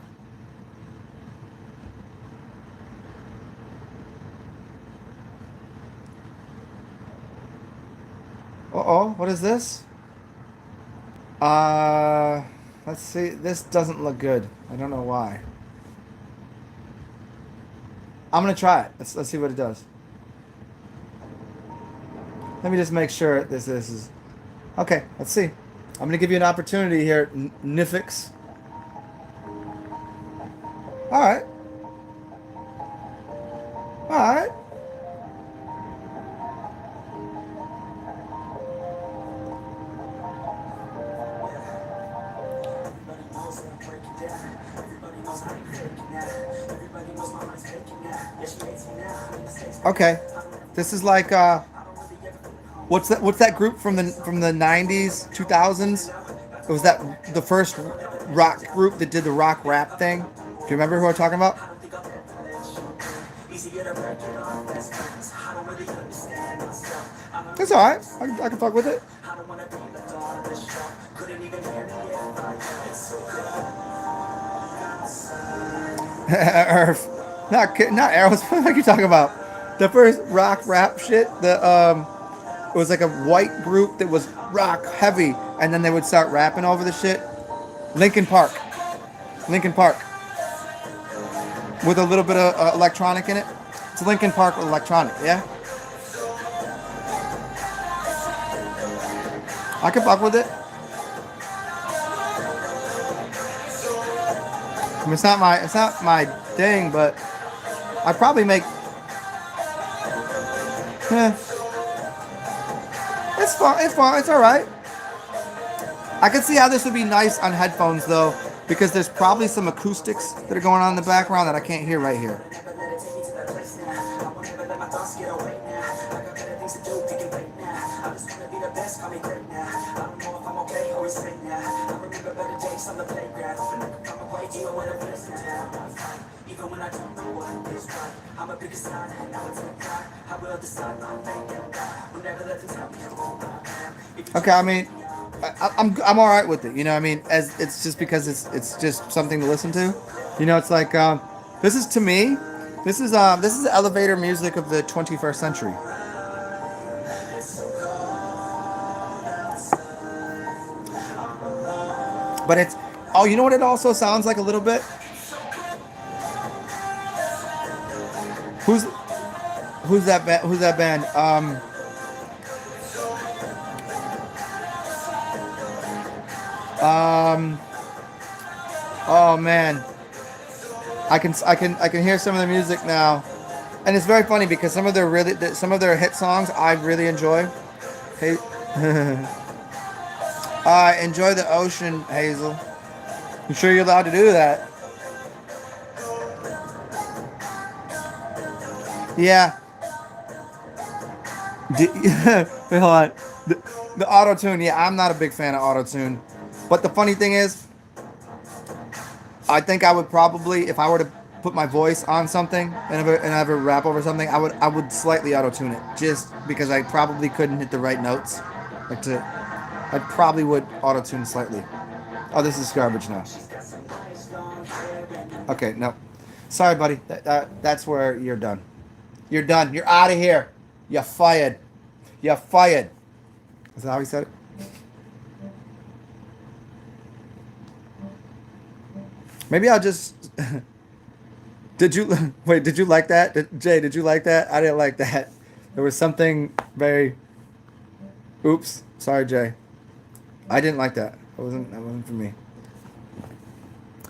Uh-oh, what is this? Uh, let's see. This doesn't look good. I don't know why. I'm gonna try it. Let's see what it does. Let me just make sure this is okay. Let's see. I'm gonna give you an opportunity here, Nifix. All right, all right. Okay, this is like what's that group from the 90s, 2000s? It was that the first rock group that did the rock rap thing. Do you remember who I'm talking about? It's all right. I can fuck with it. Earth. Not arrows. What are you talking about? The first rock rap shit. It was like a white group that was rock heavy, and then they would start rapping over the shit. Linkin Park. Linkin Park. With a little bit of electronic in it. It's Linkin Park with electronic. Yeah. I can fuck with it. I mean, it's not my thing, but I probably make. It's fun. It's fun. It's all right. I can see how this would be nice on headphones though, because there's probably some acoustics that are going on in the background that I can't hear right here. on the playground. Come away, even when I'm blessed down. Even when I don't know what is right, I'm a bigger sign, and now it's a God. I will decide my fate and die. Will never let them tell me who I am. If you Okay, I mean, I'm all right with it. You know, I mean, as it's just because it's just something to listen to. You know, it's like this is to me, this is elevator music of the 21st century. But it's oh, you know what it also sounds like a little bit. Who's who's that band? Who's that band? Um. Oh man, I can hear some of the music now, and it's very funny because some of their hit songs I really enjoy. Hey, enjoy the ocean, Hazel. You sure you're allowed to do that? Yeah. Wait, hold on. The auto tune. Yeah, I'm not a big fan of auto tune, but the funny thing is, I think I would probably, if I were to put my voice on something and have a rap over something, I would slightly auto tune it just because I probably couldn't hit the right notes. Like to, I probably would auto tune slightly. Oh, this is garbage now. Okay, no, sorry, buddy. That's where you're done. You're done. You're out of here. You're fired. You're fired. Is that how he said it? Maybe I'll just. Did you wait? Did you like that, Jay? Did you like that? I didn't like that. There was something very. Oops. Sorry, Jay. I didn't like that. That wasn't for me.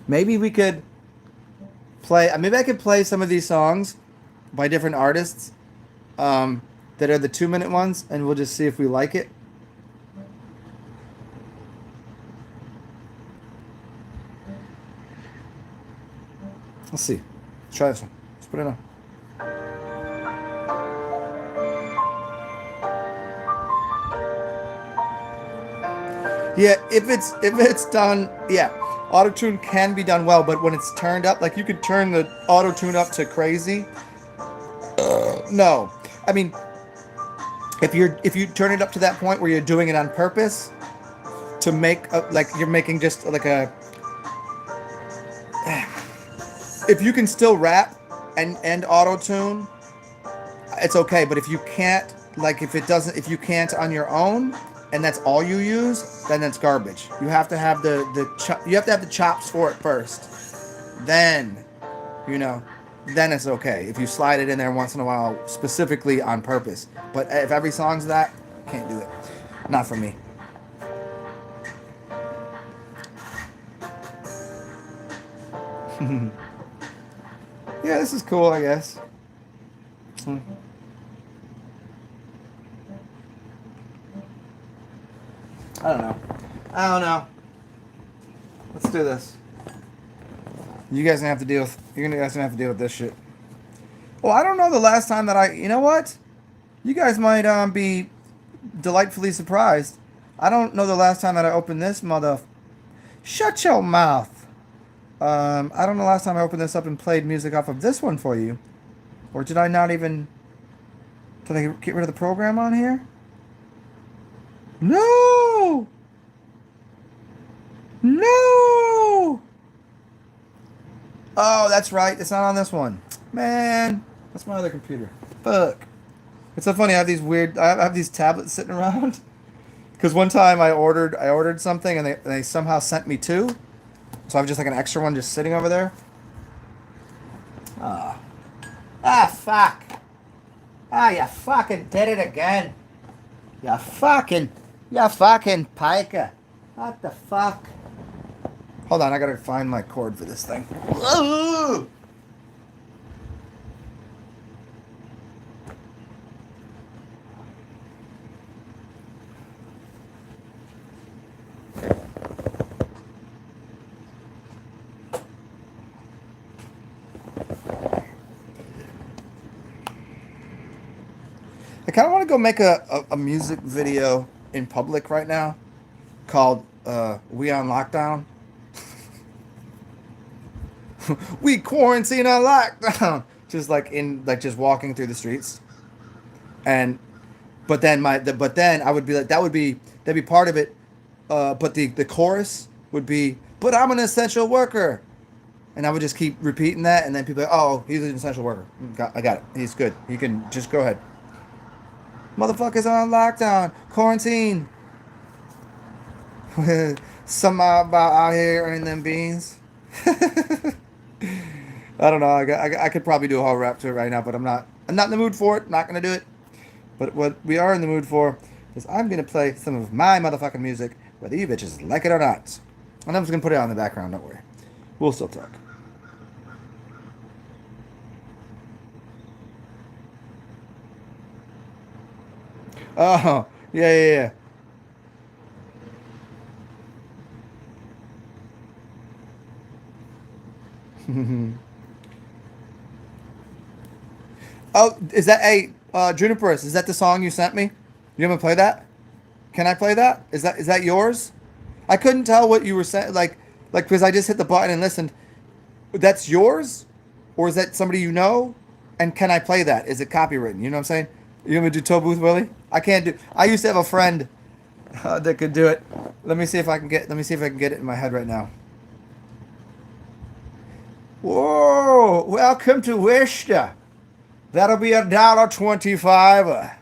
Maybe we could play. Maybe I could play some of these songs by different artists that are the 2-minute ones, and we'll just see if we like it. Let's see. Let's try this one. Let's put it on. Yeah, if it's done, yeah, auto tune can be done well, but when it's turned up, like you could turn the auto tune up to crazy. No, I mean, if you turn it up to that point where you're doing it on purpose to make like you're making just like a. If you can still rap and auto tune, it's okay. But if you can't, like if you can't on your own, and that's all you use, then it's garbage. You have to have you have to have the chops for it first. Then, then it's okay. If you slide it in there once in a while, specifically on purpose. But if every song's that, can't do it. Not for me. Yeah, this is cool, I guess. I don't know. Let's do this. You guys gonna have to deal with. You're gonna guys gonna have to deal with this shit. Well, I don't know the last time that I. You know what? You guys might be delightfully surprised. I don't know the last time that I opened this mother. Shut your mouth. I don't know the last time I opened this up and played music off of this one for you. Or did I not even... Did I get rid of the program on here? No! No! Oh, that's right. It's not on this one. Man, that's my other computer. Fuck. It's so funny. I have these tablets sitting around. Because one time I ordered something and they somehow sent me two. So I have just like an extra one just sitting over there. Fuck. You fucking did it again. You fucking piker. What the fuck? Hold on, I gotta find my cord for this thing. Ooh! I kind of want to go make a music video in public right now called We on Lockdown. We quarantine on lockdown. Just just walking through the streets. And but then I would be like that'd be part of it. But the chorus would be, but I'm an essential worker. And I would just keep repeating that, and then people are like, oh, he's an essential worker. I got it. He's good. He can just go ahead. Motherfuckers on lockdown, quarantine. Somehow about out here earning them beans. I don't know. I could probably do a whole rap to it right now, but I'm not. I'm not in the mood for it. Not gonna do it. But what we are in the mood for is I'm gonna play some of my motherfucking music, whether you bitches like it or not. And I'm just gonna put it on in the background. Don't worry. We'll still talk. Oh, yeah. Oh, is that Juniperus? Is that the song you sent me? You haven't played that? Can I play that? Is that yours? I couldn't tell what you were saying, because I just hit the button and listened. That's yours, or is that somebody you know? And can I play that? Is it copywritten? You know what I'm saying? You want me to do Toe Booth Willie? I can't do. I used to have a friend that could do it. Let me see if I can get. Let me see if I can get it in my head right now. Whoa! Welcome to Worcester. That'll be $1.25.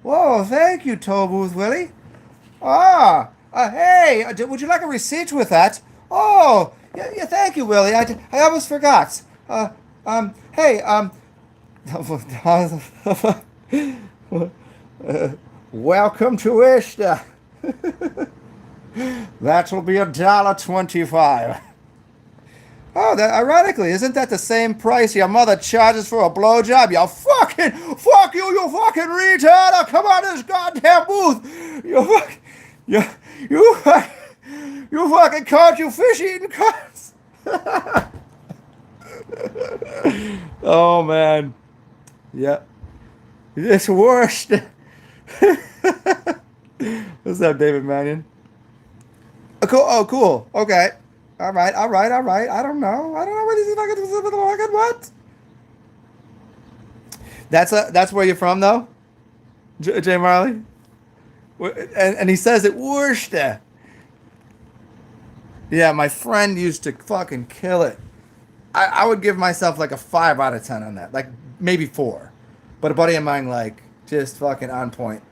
Whoa! Thank you, Toe Booth Willie. Hey, would you like a receipt with that? Oh, yeah, thank you, Willie. I almost forgot. Hey, welcome to Worcester. That will be $1.25. Oh, that ironically, isn't that the same price your mother charges for a blowjob? Fuck you, you fucking retarder! Come on this goddamn booth! You, you, you fucking caught you fish eating cunts! Oh man, yeah, it's worst. What's up, David Mannion? Cool. Oh, cool. Okay. All right. I don't know what is fucking what. That's where you're from though, Jay Marley. And he says it Worcester. Yeah, my friend used to fucking kill it. I would give myself like a 5 out of 10 on that, like maybe 4. But a buddy of mine like just fucking on point.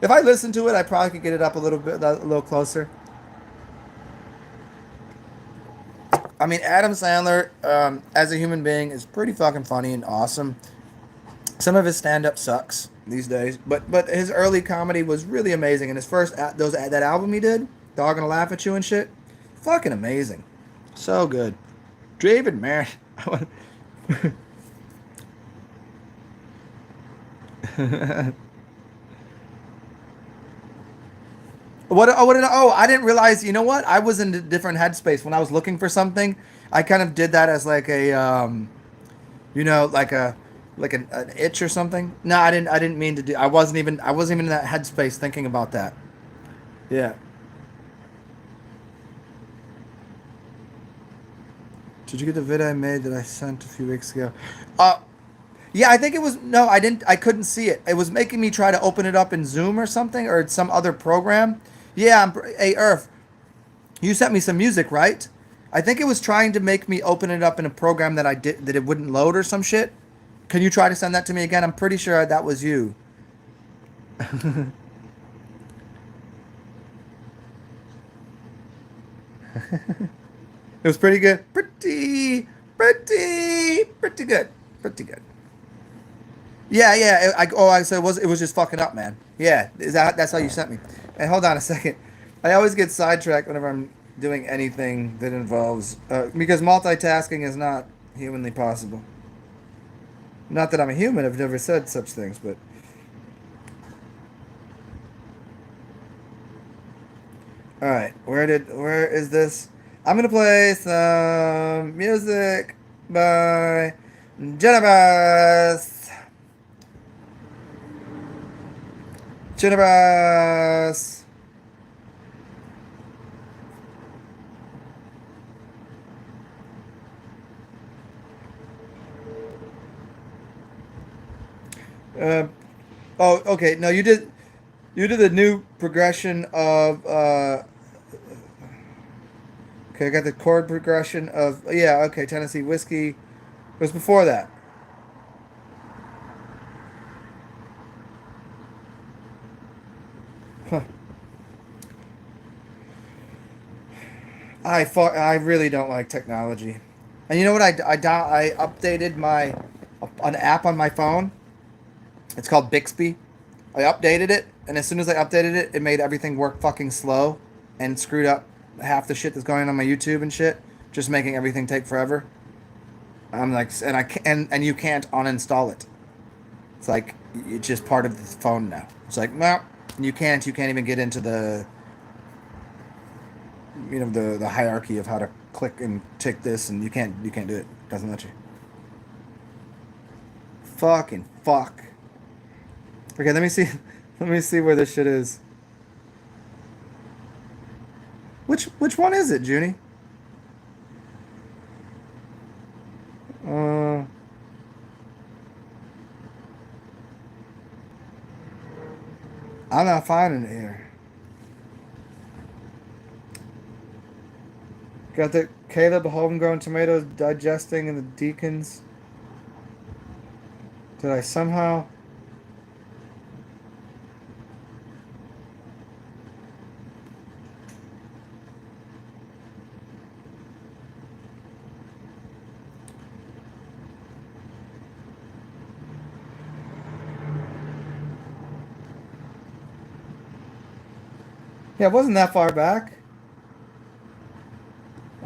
If I listened to it, I probably could get it up a little bit, a little closer. I mean, Adam Sandler, as a human being, is pretty fucking funny and awesome. Some of his stand-up sucks these days, but his early comedy was really amazing. And his first that album he did, Dog Gonna Laugh at You and shit, fucking amazing, so good. David, man. I didn't realize. You know what? I was in a different headspace when I was looking for something. I kind of did that as like a, like an itch or something. No, I didn't mean to do. I wasn't even in that headspace thinking about that. Yeah. Did you get the video I made that I sent a few weeks ago? Yeah, I think it was. No, I didn't. I couldn't see it. It was making me try to open it up in Zoom or something, or some other program. Yeah, hey Earth, you sent me some music, right? I think it was trying to make me open it up in a program that it wouldn't load or some shit. Can you try to send that to me again? I'm pretty sure that was you. It was pretty good. Pretty good. Pretty good. Yeah. I said it was just fucking up, man. Yeah, that's how you sent me. And hold on a second. I always get sidetracked whenever I'm doing anything that involves because multitasking is not humanly possible. Not that I'm a human. I've never said such things, but all right. Where is this? I'm gonna play some music by Jennifer. Jennifer. Oh, okay. No, you did the new progression of okay, I got the chord progression of yeah, okay, Tennessee whiskey. It was before that. Huh. I really don't like technology. And you know what I updated my an app on my phone. It's called Bixby. I updated it, and as soon as I updated it, it made everything work fucking slow and screwed up half the shit that's going on my YouTube and shit, just making everything take forever. I'm like, and I can, and you can't uninstall it. It's like it's just part of the phone now. It's like, no, you can't even get into the the hierarchy of how to click and tick this, and you can't do it. Doesn't let you. Fucking fuck. Okay, let me see. Let me see where this shit is. Which one is it, Junie? Uh, I'm not finding it here. Got the Caleb homegrown tomatoes digesting in the deacons. Did I somehow? Yeah, it wasn't that far back.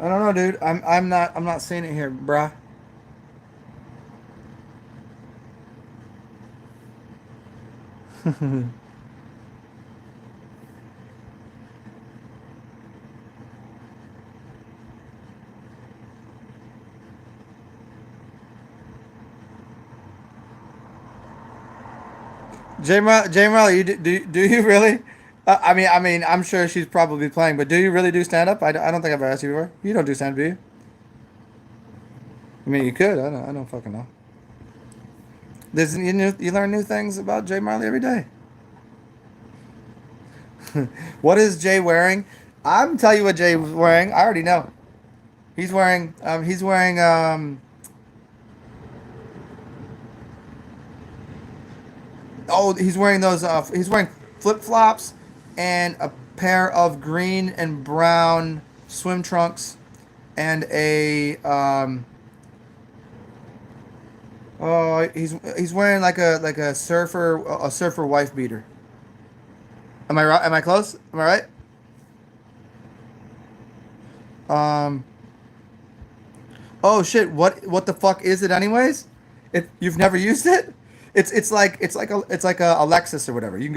I don't know, dude. I'm not seeing it here, bruh. Jay Marley, do you really? I mean, I'm sure she's probably playing, but do you really do stand up? I don't think I've asked you before. You don't do stand up, do you? I mean, you could. I don't fucking know. You learn new things about Jay Marley every day. What is Jay wearing? I'm tell you what Jay was wearing. I already know. He's wearing oh he's wearing those he's wearing flip flops and a pair of green and brown swim trunks and a oh he's wearing like a surfer wife beater. Am I right? Am I close? Am I right? Um oh shit, what the fuck is it anyways? You've never used it? It's like a Alexis or whatever. You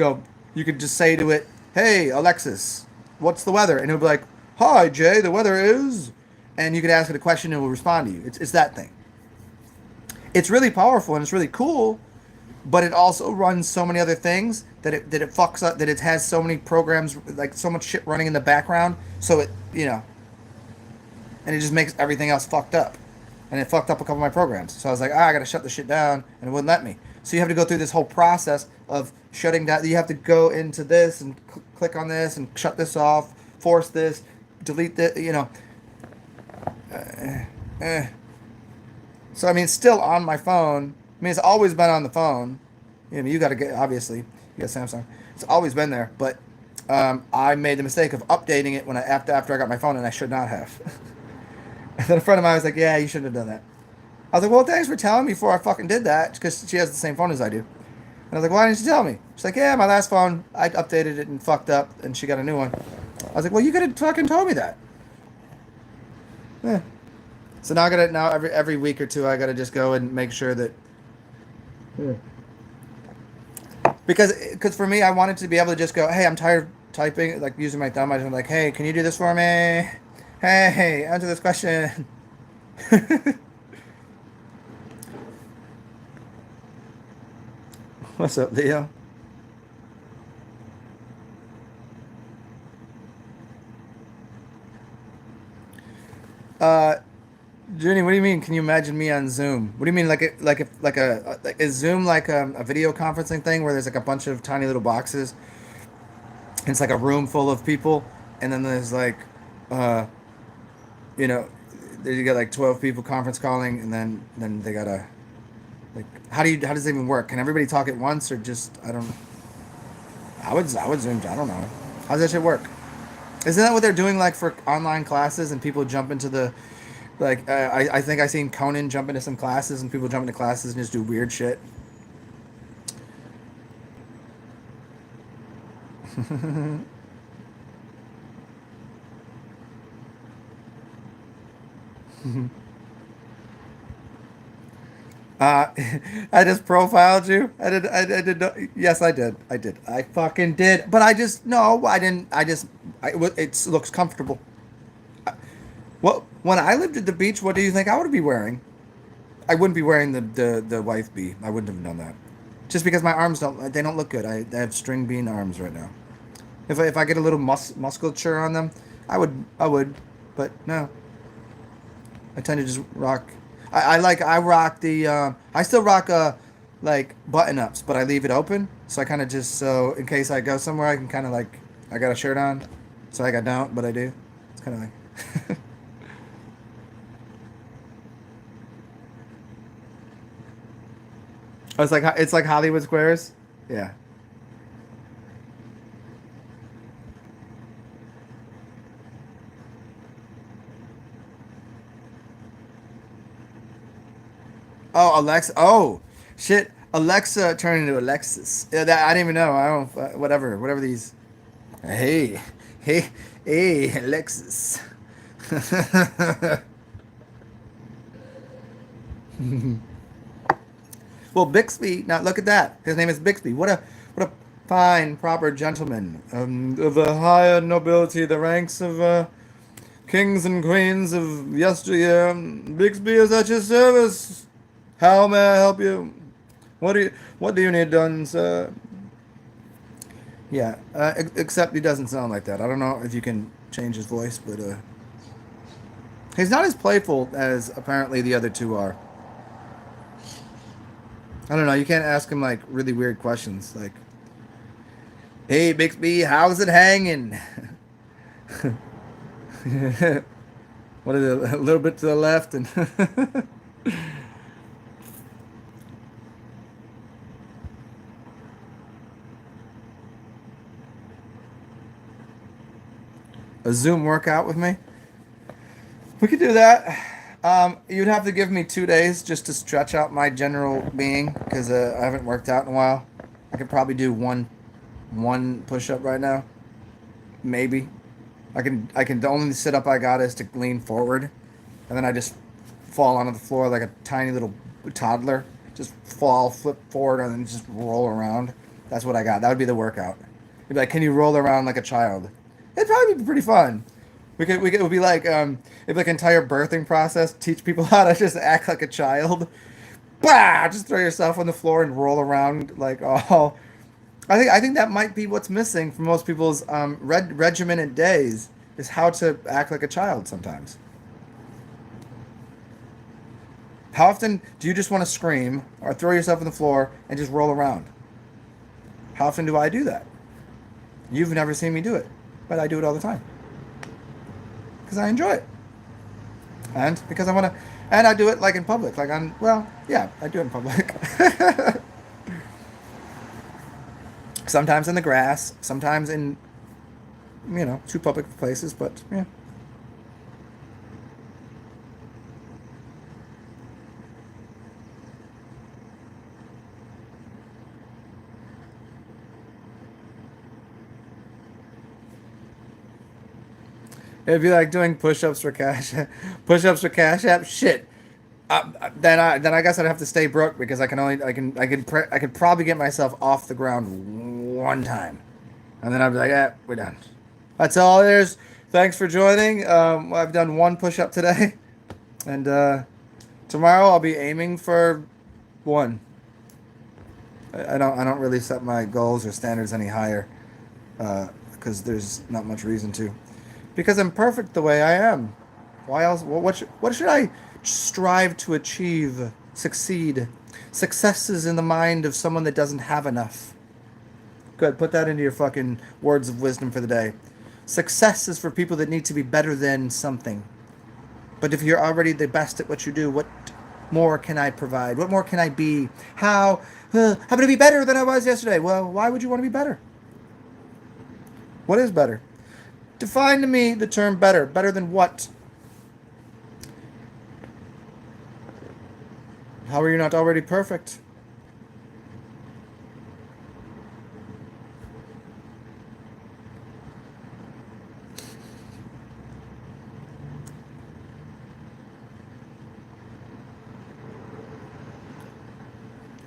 could just say to it, "Hey Alexis, what's the weather?" And it'll be like, "Hi Jay, the weather is," and you could ask it a question and it will respond to you. It's that thing. It's really powerful and it's really cool, but it also runs so many other things that it fucks up, that it has so many programs, like so much shit running in the background, so it and it just makes everything else fucked up. And it fucked up a couple of my programs. So I was like, I gotta shut this shit down, and it wouldn't let me. So you have to go through this whole process of shutting down. You have to go into this and click on this and shut this off, force this, delete this, Uh, eh. So I mean, it's still on my phone. I mean, it's always been on the phone. You got to get, obviously, you got Samsung. It's always been there, but I made the mistake of updating it when after I got my phone, and I should not have. And then a friend of mine was like, "Yeah, you shouldn't have done that." I was like, "Well, thanks for telling me before I fucking did that," because she has the same phone as I do. And I was like, "Why didn't you tell me?" She's like, "Yeah, my last phone, I updated it and fucked up, and she got a new one." I was like, "Well, you could have fucking told me that." Yeah. So now I gotta every week or two I gotta just go and make sure that. Yeah. Because for me, I wanted to be able to just go, "Hey, I'm tired of typing, like using my thumb." I just like, "Hey, can you do this for me? Hey, answer this question." What's up, Leo? Uh, Junie, what do you mean? Can you imagine me on Zoom? What do you mean, like is Zoom like a video conferencing thing where there's like a bunch of tiny little boxes? And it's like a room full of people, and then there's like, uh, you know, there you got like 12 people conference calling, and then they gotta like, how does it even work? Can everybody talk at once or just I don't. I would Zoom. I don't know. How does that shit work? Isn't that what they're doing like for online classes and people jump into the like I think I seen Conan jump into some classes and people jump into classes and just do weird shit. Uh, I just profiled you. I did. Yes, I did. I did. I fucking did. But I just no. I didn't. It looks comfortable. Well, when I lived at the beach, what do you think I would be wearing? I wouldn't be wearing the wife bee. I wouldn't have done that. Just because my arms don't look good. I have string bean arms right now. If I get a little musculature on them, I would, but no. I tend to just rock. I rock the I still rock like button ups, but I leave it open. So I kind of just so in case I go somewhere, I can kind of like I got a shirt on, so like I don't, but I do. It's kind of like. Oh, it's like Hollywood Squares. Yeah. Oh, Alexa. Oh, shit. Alexa turned into Alexis. Yeah, I didn't even know. I don't. Whatever these. Hey, hey, hey, Alexis. Well, Bixby. Now look at that. His name is Bixby. What a fine, proper gentleman of the higher nobility, the ranks of kings and queens of yesteryear. Bixby is at your service. How may I help you? What do you need done, sir? Yeah, except he doesn't sound like that. I don't know if you can change his voice, but he's not as playful as apparently the other two are. I don't know. You can't ask him like really weird questions, like, "Hey, Bixby, how's it hanging?" What is it? A little bit to the left and. A Zoom workout with me. We could do that. You'd have to give me 2 days just to stretch out my general being because I haven't worked out in a while. I could probably do one push up right now, maybe. I can the only sit up I got is to lean forward, and then I just fall onto the floor like a tiny little toddler. Just fall, flip forward, and then just roll around. That's what I got. That would be the workout. You'd be like, can you roll around like a child? It'd probably be pretty fun. It would be like it'd be like an entire birthing process. Teach people how to just act like a child. Bah! Just throw yourself on the floor and roll around like oh. I think that might be what's missing from most people's regimented days is how to act like a child sometimes. How often do you just want to scream or throw yourself on the floor and just roll around? How often do I do that? You've never seen me do it, but I do it all the time because I enjoy it, and because I want to, and I do it like in public, like on yeah, I do it in public. Sometimes in the grass, sometimes in two public places, but yeah. It'd be like doing push-ups for cash, push-ups for Cash App. Shit. Then I guess I'd have to stay broke because I could probably get myself off the ground one time, and then I'd be like, we're done. That's all there's. Thanks for joining. I've done one push-up today, and tomorrow I'll be aiming for one. I don't really set my goals or standards any higher, because there's not much reason to. Because I'm perfect the way I am. Why else? What should I strive to achieve, succeed. Success is in the mind of someone that doesn't have enough. Good, put that into your fucking words of wisdom for the day. Success is for people that need to be better than something. But if you're already the best at what you do, what more can I provide? What more can I be? How I'm going to be better than I was yesterday. Well, why would you want to be better? What is better? Define to me the term better. Better than what? How are you not already perfect?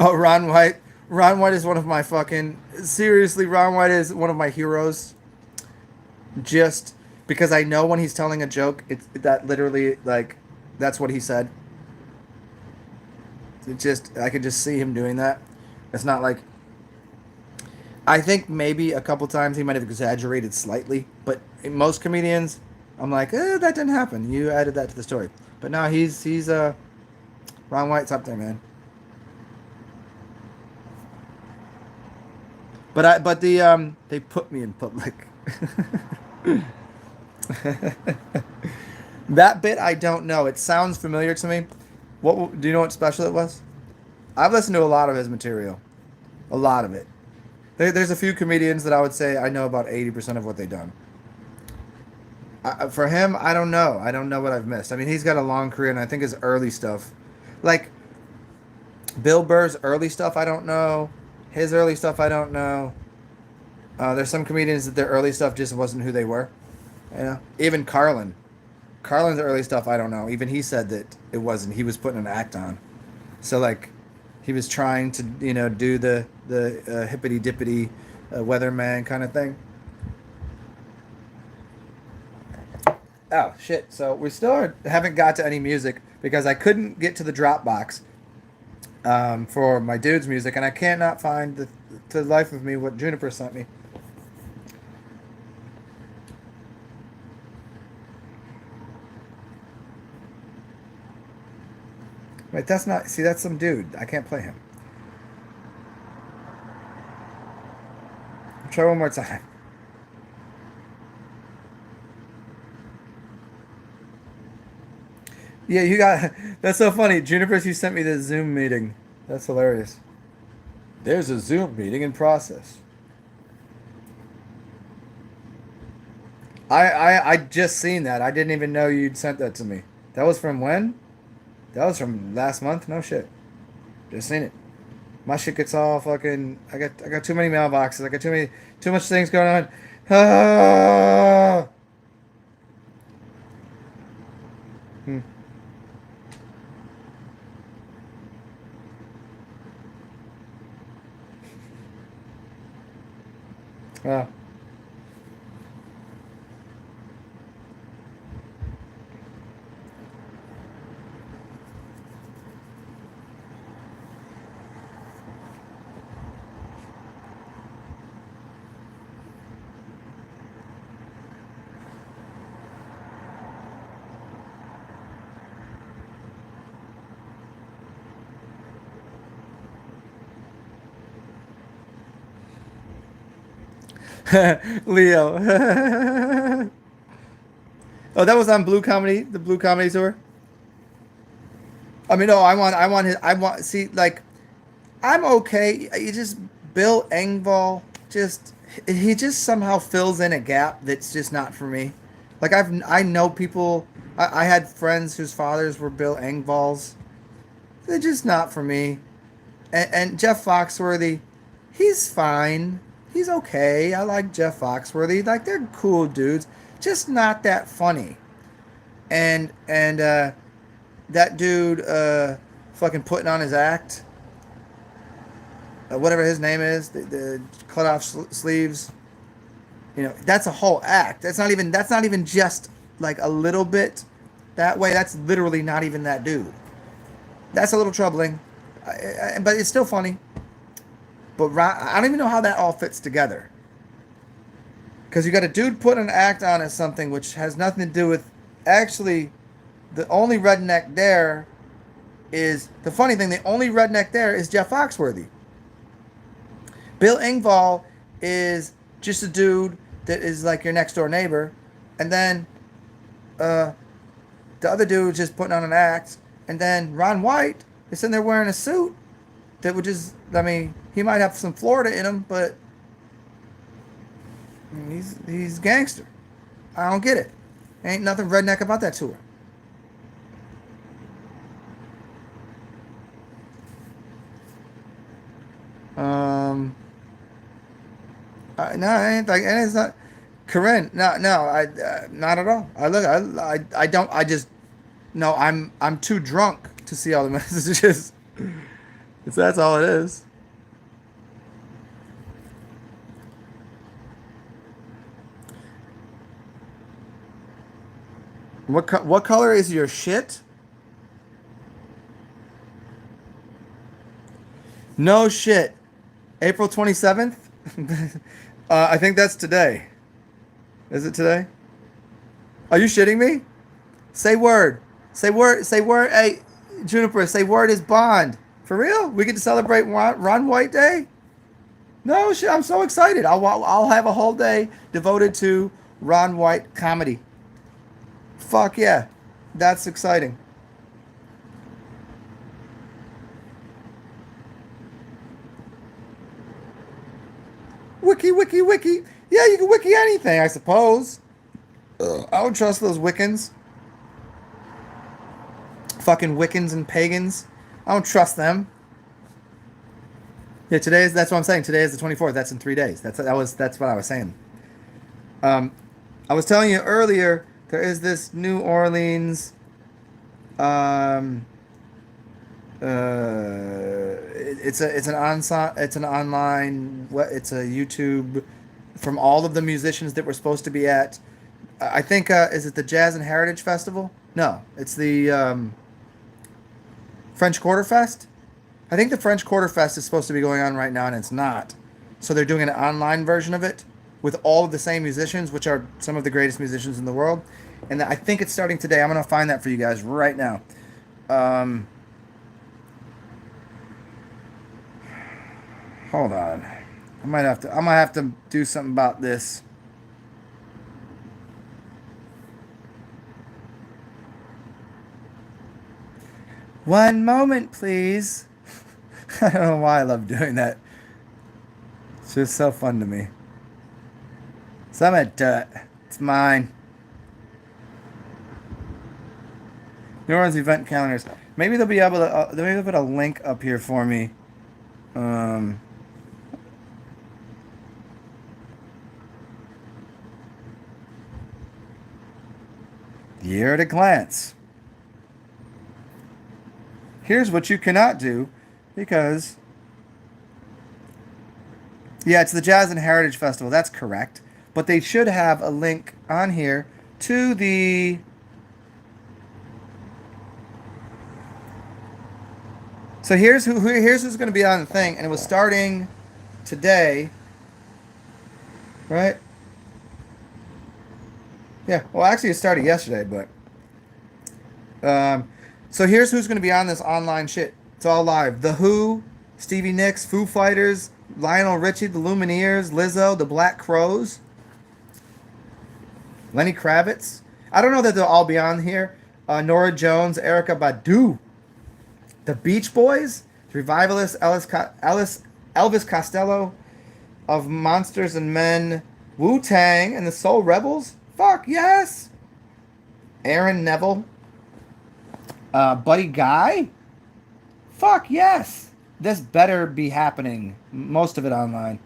Oh, Ron White. Ron White is one of my fucking... Seriously, Ron White is one of my heroes. Just because I know when he's telling a joke, it's that literally, like, that's what he said. I could just see him doing that. It's not like... I think maybe a couple times he might have exaggerated slightly, but in most comedians, I'm like, that didn't happen. You added that to the story. But no, he's Ron White's up there, man. But they put me in public. That bit I don't know. It sounds familiar to me. Do you know what special it was? I've listened to a lot of his material, a lot of it. There's a few comedians that I would say I know about 80% of what they've done. For him, I don't know. I don't know what I've missed. I mean, he's got a long career, and I think his early stuff, like Bill Burr's early stuff, I don't know. His early stuff, I don't know. There's some comedians that their early stuff just wasn't who they were. You know, even Carlin's early stuff, I don't know. Even he said that it wasn't. He was putting an act on. So like, he was trying to do the hippity dippity weatherman kind of thing. Oh shit! So we still haven't got to any music because I couldn't get to the Dropbox for my dude's music, and I cannot find to the life of me what Juniper sent me. Wait, that's not... See, that's some dude. I can't play him. Try one more time. Yeah, you got... That's so funny. Juniper, you sent me the Zoom meeting. That's hilarious. There's a Zoom meeting in process. I just seen that. I didn't even know you'd sent that to me. That was from when? That was from last month? No shit. Just seen it. My shit gets all fucking... I got too many mailboxes. I got too much things going on. Ah! Ah. Leo. Oh, that was on Blue Comedy, the Blue Comedy Tour. I mean, no, see, like, I'm okay. You just, Bill Engvall, he just somehow fills in a gap that's just not for me. Like, I know people, I had friends whose fathers were Bill Engvalls. They're just not for me. And Jeff Foxworthy, he's fine. He's okay. I like Jeff Foxworthy. Like, they're cool dudes. Just not that funny. And that dude fucking putting on his act. Whatever his name is. The cut off sleeves. You know, that's a whole act. That's not even just like a little bit that way. That's literally not even that dude. That's a little troubling. But it's still funny. But I don't even know how that all fits together. Because you got a dude putting an act on as something which has nothing to do with actually The only redneck there is the funny thing. The only redneck there is Jeff Foxworthy. Bill Engvall is just a dude that is like your next door neighbor, and then the other dude just putting on an act, and then Ron White is sitting there wearing a suit that would just, I mean, he might have some Florida in him, but he's gangster. I don't get it. Ain't nothing redneck about that tour. No, I ain't like, and it's not. Corinne, no, not at all. I don't. I just, no. I'm too drunk to see all the messages. That's all it is. What color is your shit? No shit. April 27th? I think that's today. Is it today? Are you shitting me? Say word. Say word. Say word. Hey, Juniper, say word is bond. For real? We get to celebrate Ron White Day? No shit. I'm so excited. I'll have a whole day devoted to Ron White comedy. Fuck yeah. That's exciting. Wiki, wiki, wiki. Yeah, you can wiki anything, I suppose. I don't trust those Wiccans. Fucking Wiccans and pagans. I don't trust them. Yeah, that's what I'm saying. Today is the 24th. That's in 3 days. That's what I was saying. I was telling you earlier, there is this New Orleans it's an online, it's a YouTube from all of the musicians that were supposed to be at, I think, is it the Jazz and Heritage Festival? No, it's the French Quarter Fest. I think the French Quarter Fest is supposed to be going on right now, and it's not. So they're doing an online version of it with all of the same musicians, which are some of the greatest musicians in the world. And I think it's starting today. I'm going to find that for you guys right now. Hold on. I'm gonna have to do something about this. One moment, please. I don't know why I love doing that. It's just so fun to me. So I'm gonna do it. It's mine. New Orleans event calendars. Maybe they'll be able to. Maybe they'll put a link up here for me. Year at a glance. Here's what you cannot do, because yeah, it's the Jazz and Heritage Festival. That's correct. But they should have a link on here to the So here's who's going to be on the thing, and it was starting today, right? Yeah, well, actually, it started yesterday, but so here's who's going to be on this online shit. It's all live. The Who, Stevie Nicks, Foo Fighters, Lionel Richie, the Lumineers, Lizzo, the Black Crowes, Lenny Kravitz. I don't know that they'll all be on here. Nora Jones, Erykah Badu, the Beach Boys, Revivalist, Elvis Costello of Monsters and Men, Wu-Tang, and the Soul Rebels. Fuck yes. Aaron Neville, Buddy Guy. Fuck yes. This better be happening. Most of it online.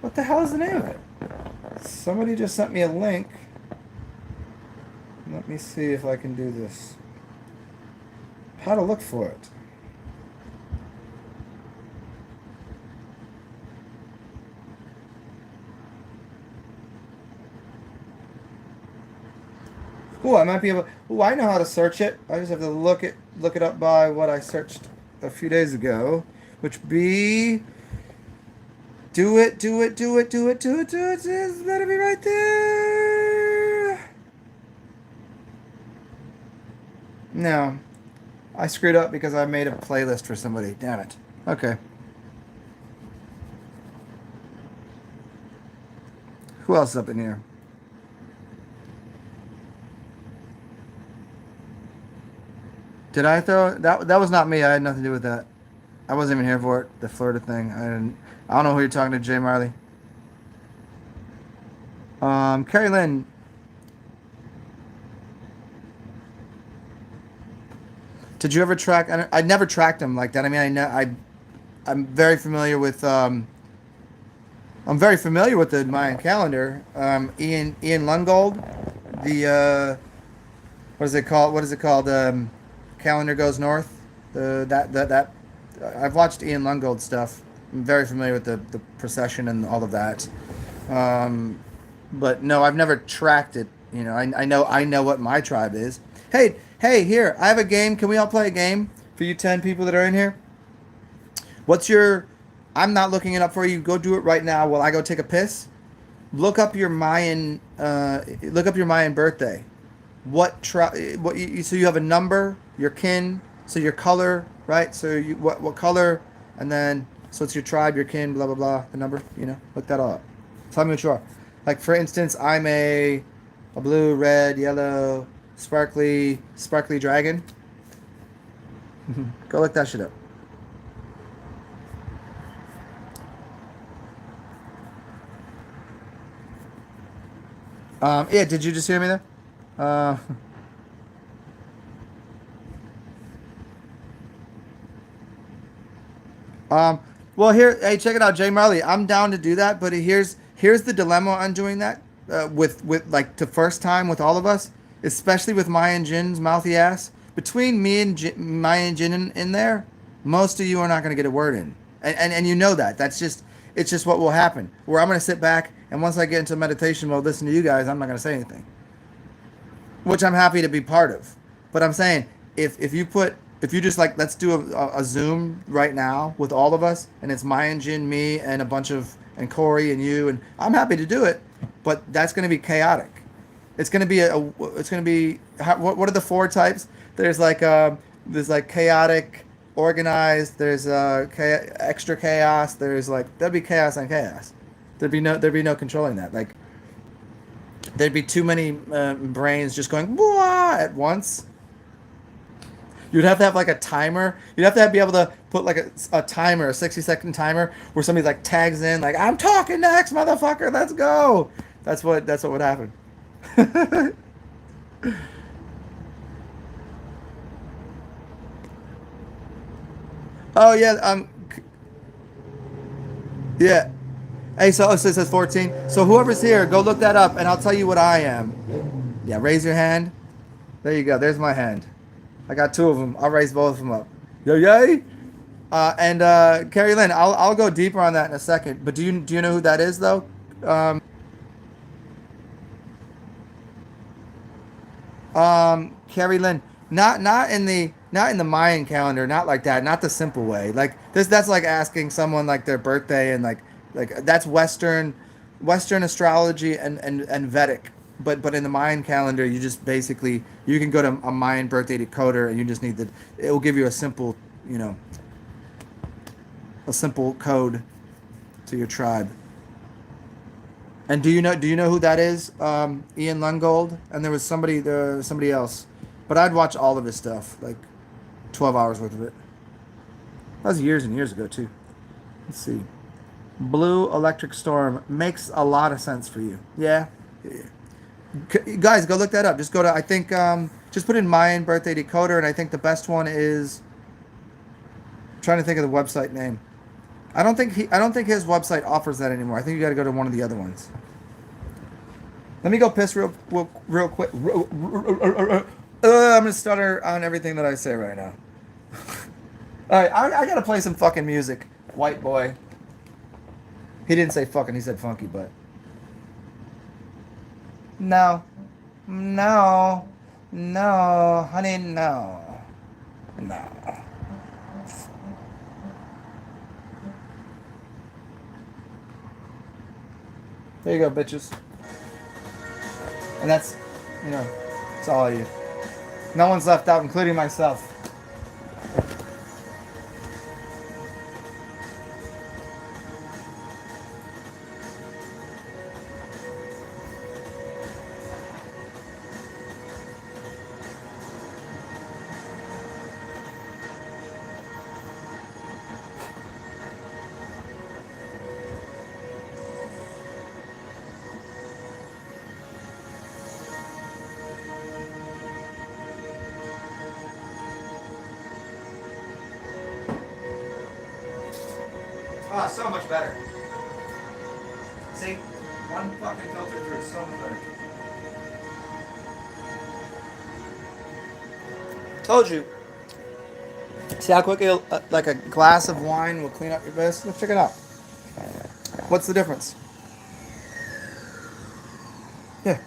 What the hell is the name of it? Somebody just sent me a link. Let me see if I can do this. How to look for it. Oh, I might be able. Oh, I know how to search it. I just have to look it up by what I searched a few days ago, which be Do it, do it, do it, do it, do it, do it. It's better be right there. No. I screwed up because I made a playlist for somebody. Damn it. Okay. Who else is up in here? Did I throw that? That was not me. I had nothing to do with that. I wasn't even here for it. The Florida thing. I didn't. I don't know who you're talking to, Jay Marley. Carrie Lynn. Did you ever track? I never tracked him like that. I mean, I'm very familiar with. I'm very familiar with the Mayan calendar. Ian Lungold, the what is it called? What is it called? Calendar Goes North. That I've watched Ian Lungold stuff. I'm very familiar with the procession and all of that. But no, I've never tracked it. You know, I know what my tribe is. Hey, here, I have a game. Can we all play a game for you 10 people that are in here? What's your I'm not looking it up for you. Go do it right now while I go take a piss. Look up your Mayan birthday. So you have a number, your kin, so your color, right? So you what color, and then so it's your tribe, your kin, blah blah blah, the number, look that all up. Tell me what you are. Like for instance, I'm a blue, red, yellow, sparkly dragon. Go look that shit up. Yeah, did you just hear me there? Uh, well, hey, check it out, Jay Marley. I'm down to do that, but here's the dilemma on doing that with like the first time with all of us, especially with Mayan Jin's mouthy ass. Between me and Mayan Jin in there, most of you are not going to get a word in, and you know that. It's just what will happen. Where I'm going to sit back, and once I get into meditation mode, listen to you guys, I'm not going to say anything, which I'm happy to be part of. But I'm saying if you just like let's do a Zoom right now with all of us, and it's Mayan Jin, me, and a bunch of and Corey and you, and I'm happy to do it, but that's going to be chaotic. It's going to be what are the four types? There's like chaotic, organized. There's extra chaos. There'd be chaos on chaos. There'd be no controlling that. Like there'd be too many brains just going Wah! At once. You'd have to have like a timer. You'd have to be able to put like a timer, a 60-second timer, where somebody like tags in, like I'm talking next, motherfucker. Let's go. That's what would happen. Oh yeah. Yeah. Hey, so it says 14. So whoever's here, go look that up, and I'll tell you what I am. Yeah, raise your hand. There you go. There's my hand. I got two of them. I'll raise both of them up. Yay! And Carrie Lynn, I'll go deeper on that in a second. But do you know who that is though? Carrie Lynn, not in the Mayan calendar, not like that, not the simple way. Like this, that's like asking someone like their birthday and like that's Western astrology and Vedic. But in the Mayan calendar, you just basically you can go to a Mayan birthday decoder and you just need it will give you a simple a simple code to your tribe. And do you know who that is? Ian Lungold, and there was somebody else, but I'd watch all of his stuff, like 12 hours worth of it. That was years and years ago too. Let's see. Blue Electric Storm makes a lot of sense for you. Yeah. Guys, go look that up. Just go to just put in Mayan birthday decoder, and I think the best one is. I'm trying to think of the website name. I don't think his website offers that anymore. I think you got to go to one of the other ones. Let me go piss real quick. I'm gonna stutter on everything that I say right now. All right, I gotta play some fucking music, white boy. He didn't say fucking. He said funky, but no, honey, no. There you go, bitches. And that's, you know, it's all of you. No one's left out, including myself. Ah, so much better. See? One fucking filter through, so much better. Told you. See how quickly like a glass of wine will clean up your best? Let's check it out. What's the difference? Yeah.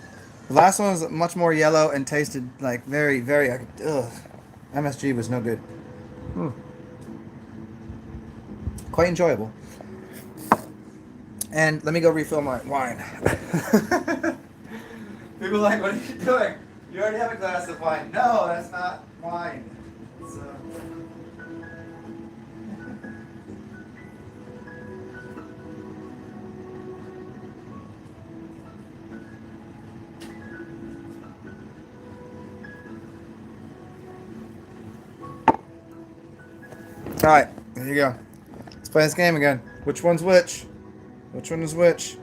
The last one was much more yellow and tasted like very, very, ugh. MSG was no good. Quite enjoyable. And let me go refill my wine. People are like, what are you doing? You already have a glass of wine. No, that's not wine. It's, Alright, there you go. Let's play this game again. Which one's which? Which one is which?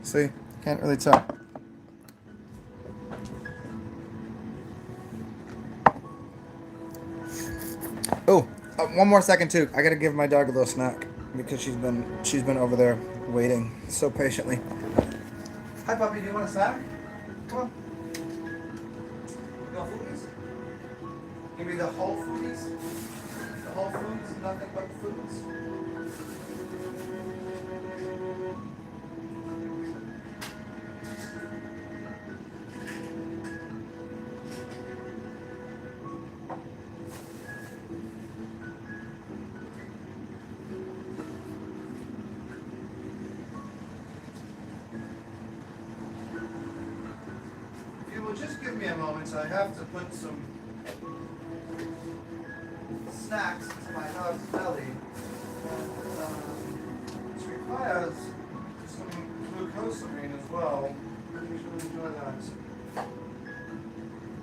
See? Can't really tell. Oh, one more second too. I gotta give my dog a little snack because she's been over there waiting so patiently. Hi puppy, do you want a snack? Come on. You want foodies? Give me the whole foodies. The whole foods, nothing but foods. If you will just give me a moment, I have to put some snacks into my dog's belly. This requires some glucosamine as well. You should enjoy that.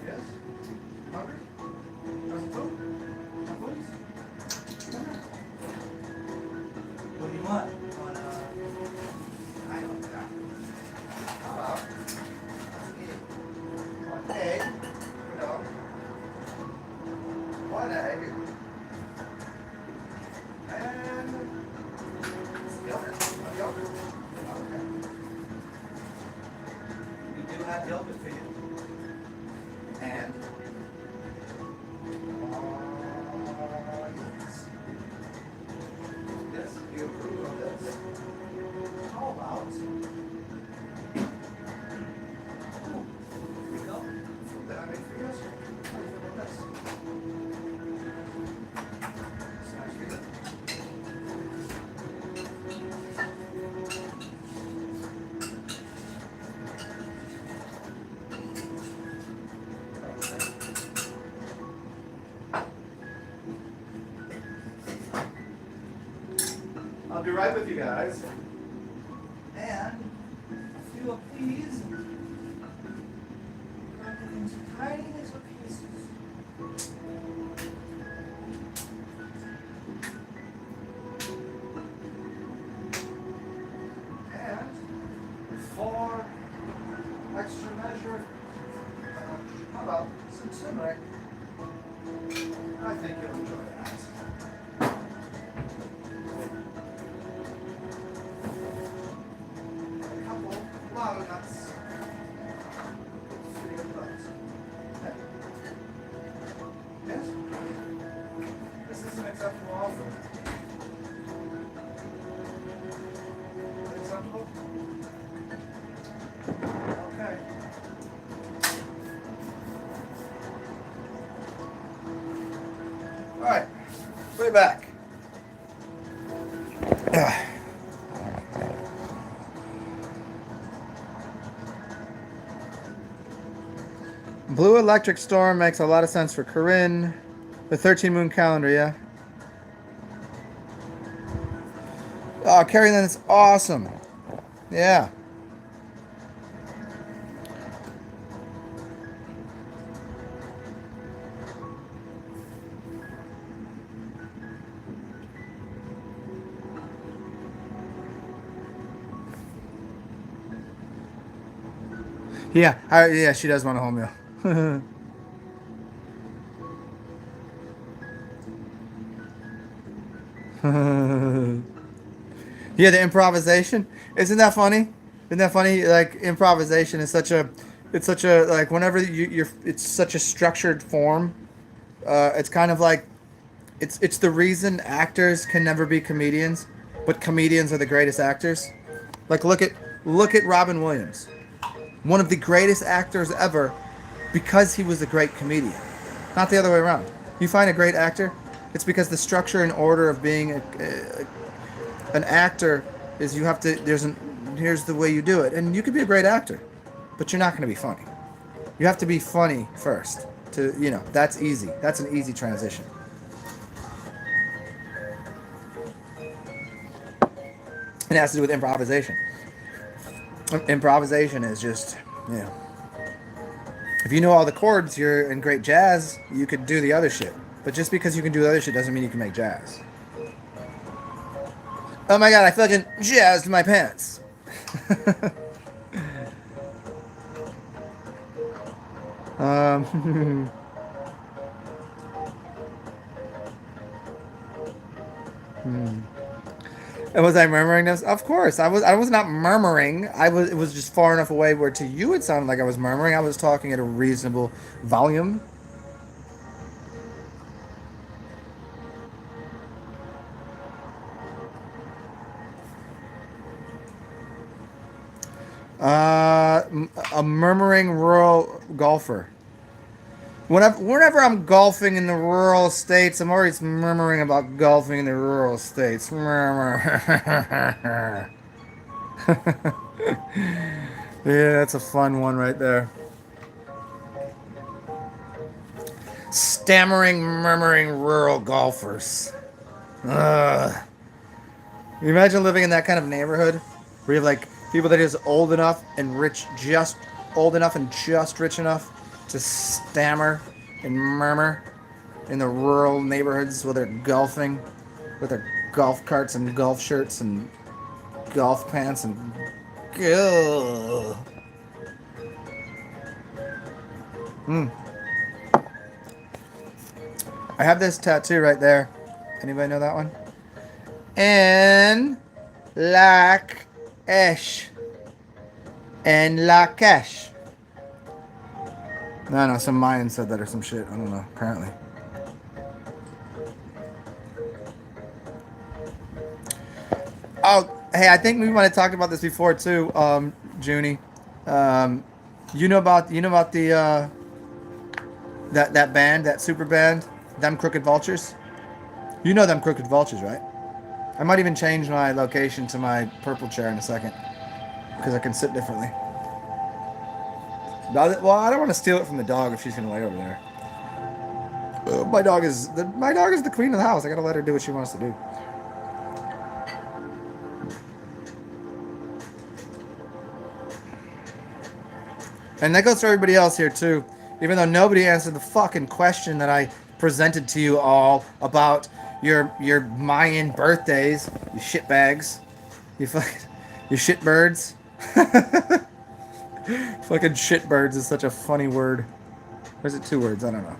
Yes? Hungry? Want some food? Some food? What do you want? I don't know. How about one egg for dog? One egg. And yogurt. Yogurt. Okay. We do have yogurt for you. And yes. Yes, you approve of this. How about here we go. Food that I made for you yesterday. How do you feel about this? It's nice for you. I'll be right with you guys. And if you will please, cut it into tiny little pieces. And for extra measure, how about some turmeric? I think you'll enjoy that. Nuts. Yes? This is an acceptable offer. Acceptable? Okay. Alright. Way back. Blue Electric Storm makes a lot of sense for Corinne. The 13 moon calendar, yeah. Oh, Carrie Lynn is awesome. Yeah. Yeah, yeah, she does want a whole meal. Yeah, the improvisation. Isn't that funny? Isn't that funny? Like improvisation is such a, it's such a like whenever it's such a structured form. It's kind of like, it's the reason actors can never be comedians, but comedians are the greatest actors. Like look at Robin Williams, one of the greatest actors ever, because he was a great comedian, not the other way around. You find a great actor, it's because the structure and order of being an actor is you have to. Here's the way you do it, and you could be a great actor, but you're not going to be funny. You have to be funny first. That's easy. That's an easy transition. It has to do with improvisation. Improvisation is just, if you know all the chords, you're in great jazz, you could do the other shit. But just because you can do the other shit doesn't mean you can make jazz. Oh my god, I fucking jazzed my pants. um, And was I murmuring this? Of course, I was. I was not murmuring. I was. It was just far enough away where to you it sounded like I was murmuring. I was talking at a reasonable volume. A murmuring rural golfer. Whenever I'm golfing in the rural states, I'm always murmuring about golfing in the rural states. Murmur. Yeah, that's a fun one right there. Stammering, murmuring rural golfers. Ugh. You imagine living in that kind of neighborhood where you have like people that are just old enough and rich, just old enough and just rich enough to stammer and murmur in the rural neighborhoods where they're golfing with their golf carts and golf shirts and golf pants and ugh. I have this tattoo right there. Anybody know that one? En Lakesh. En Lakesh. No, some Mayan said that or some shit. I don't know, apparently. Oh, hey, I think we might have talked about this before too, Junie. You know about the that band, that super band, Them Crooked Vultures? You know Them Crooked Vultures, right? I might even change my location to my purple chair in a second, because I can sit differently. Well, I don't want to steal it from the dog if she's gonna lay over there. My dog is the queen of the house. I gotta let her do what she wants to do. And that goes for everybody else here too. Even though nobody answered the fucking question that I presented to you all about your Mayan birthdays, you shitbags, you shitbirds. Fucking shitbirds is such a funny word. Or is it two words? I don't know.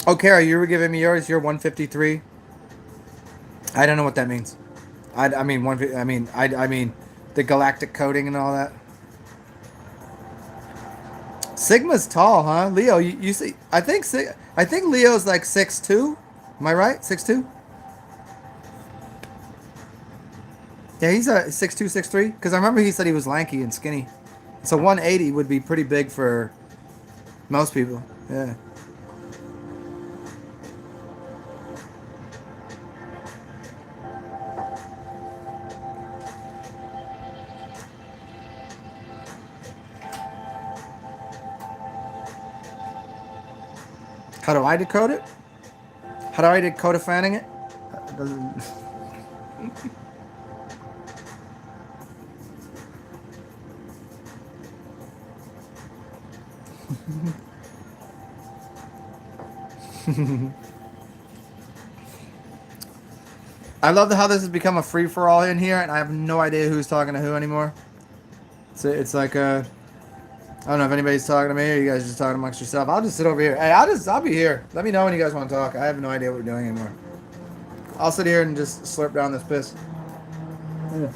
Oh, Kara, you were giving me yours. You're 153. I don't know what that means. I mean the galactic coding and all that. Sigma's tall, huh? Leo, you see? I think Leo's like 6'2". Am I right? 6'2". Yeah, he's a 6'2", 6'3". Because I remember he said he was lanky and skinny. So 180 would be pretty big for most people. Yeah. How do I decode it? How do I decode fanning it? Doesn't. I love how this has become a free for all in here, and I have no idea who's talking to who anymore. It's like a. I don't know if anybody's talking to me or you guys are just talking amongst yourself. I'll just sit over here. Hey, I'll be here. Let me know when you guys want to talk. I have no idea what we're doing anymore. I'll sit here and just slurp down this piss. Yeah.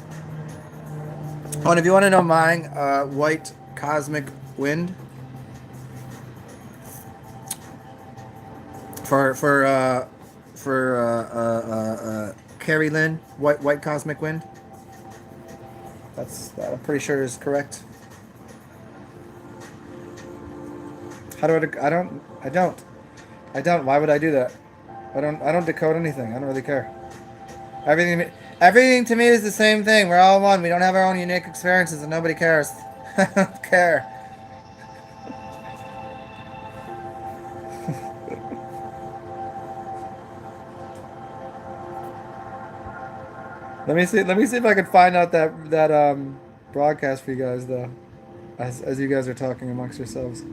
Oh, and if you want to know mine, white cosmic wind for Carrie Lynn, white cosmic wind. That I'm pretty sure is correct. How do I don't. Why would I do that? I don't decode anything. I don't really care. Everything to me is the same thing. We're all one. We don't have our own unique experiences, and nobody cares. I don't care. Let me see if I can find out that broadcast for you guys though, as you guys are talking amongst yourselves.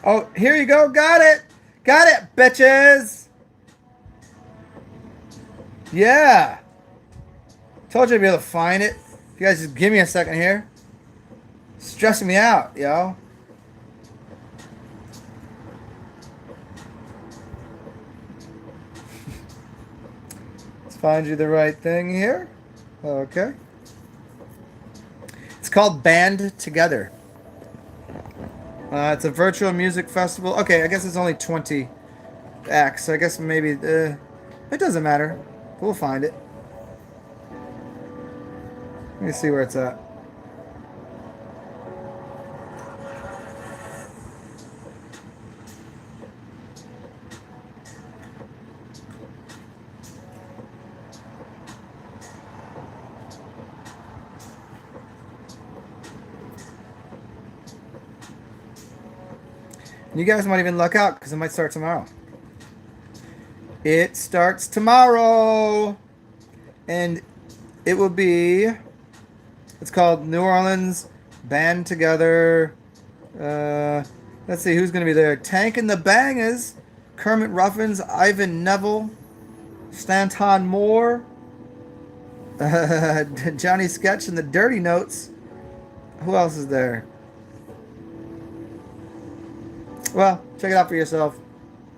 Oh, here you go. Got it, bitches. Yeah. Told you to be able to find it. If you guys just give me a second here. Stressing me out, yo. Let's find you the right thing here. Okay. It's called Band Together. It's a virtual music festival. Okay, I guess it's only 20 acts. So I guess maybe it doesn't matter. We'll find it. Let me see where it's at. You guys might even luck out because it might start tomorrow. It starts tomorrow. And it will be... It's called New Orleans Band Together. Let's see who's going to be there. Tank and the Bangers. Kermit Ruffins. Ivan Neville. Stanton Moore. Johnny Sketch and the Dirty Notes. Who else is there? Well, check it out for yourself.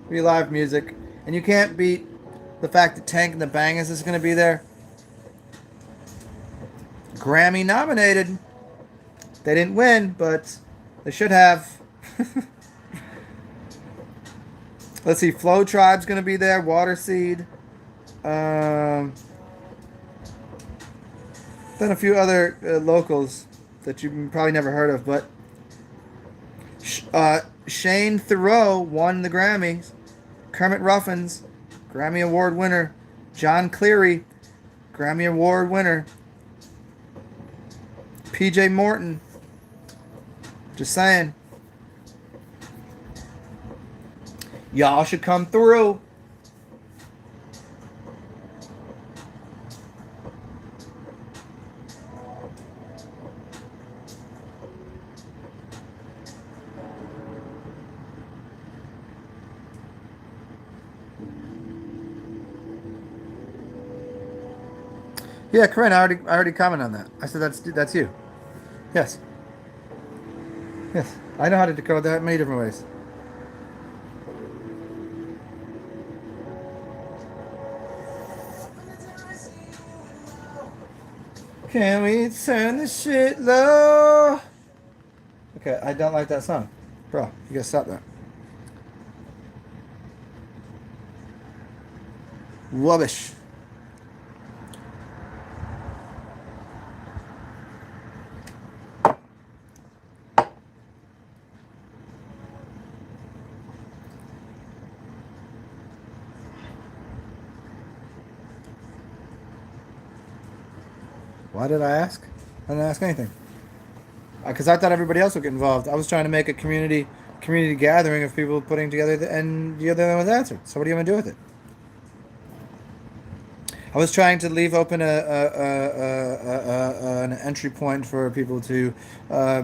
Be live music. And you can't beat the fact that Tank and the Bangers is going to be there. Grammy nominated. They didn't win, but they should have. Let's see. Flow Tribe's going to be there. Water Seed. Then a few other locals that you've probably never heard of, but Shane Thoreau won the Grammys. Kermit Ruffins, Grammy Award winner. John Cleary, Grammy Award winner. PJ Morton. Just saying. Y'all should come through. Yeah, Corinne, I already commented on that. I said that's you. Yes. Yes, I know how to decode that many different ways. Can we turn this shit low? Okay, I don't like that song. Bro, you gotta stop that. Rubbish. Why did I ask? I didn't ask anything. Because I thought everybody else would get involved. I was trying to make a community gathering of people putting together, and the other one was answered. So what do you want to do with it? I was trying to leave open an entry point for people to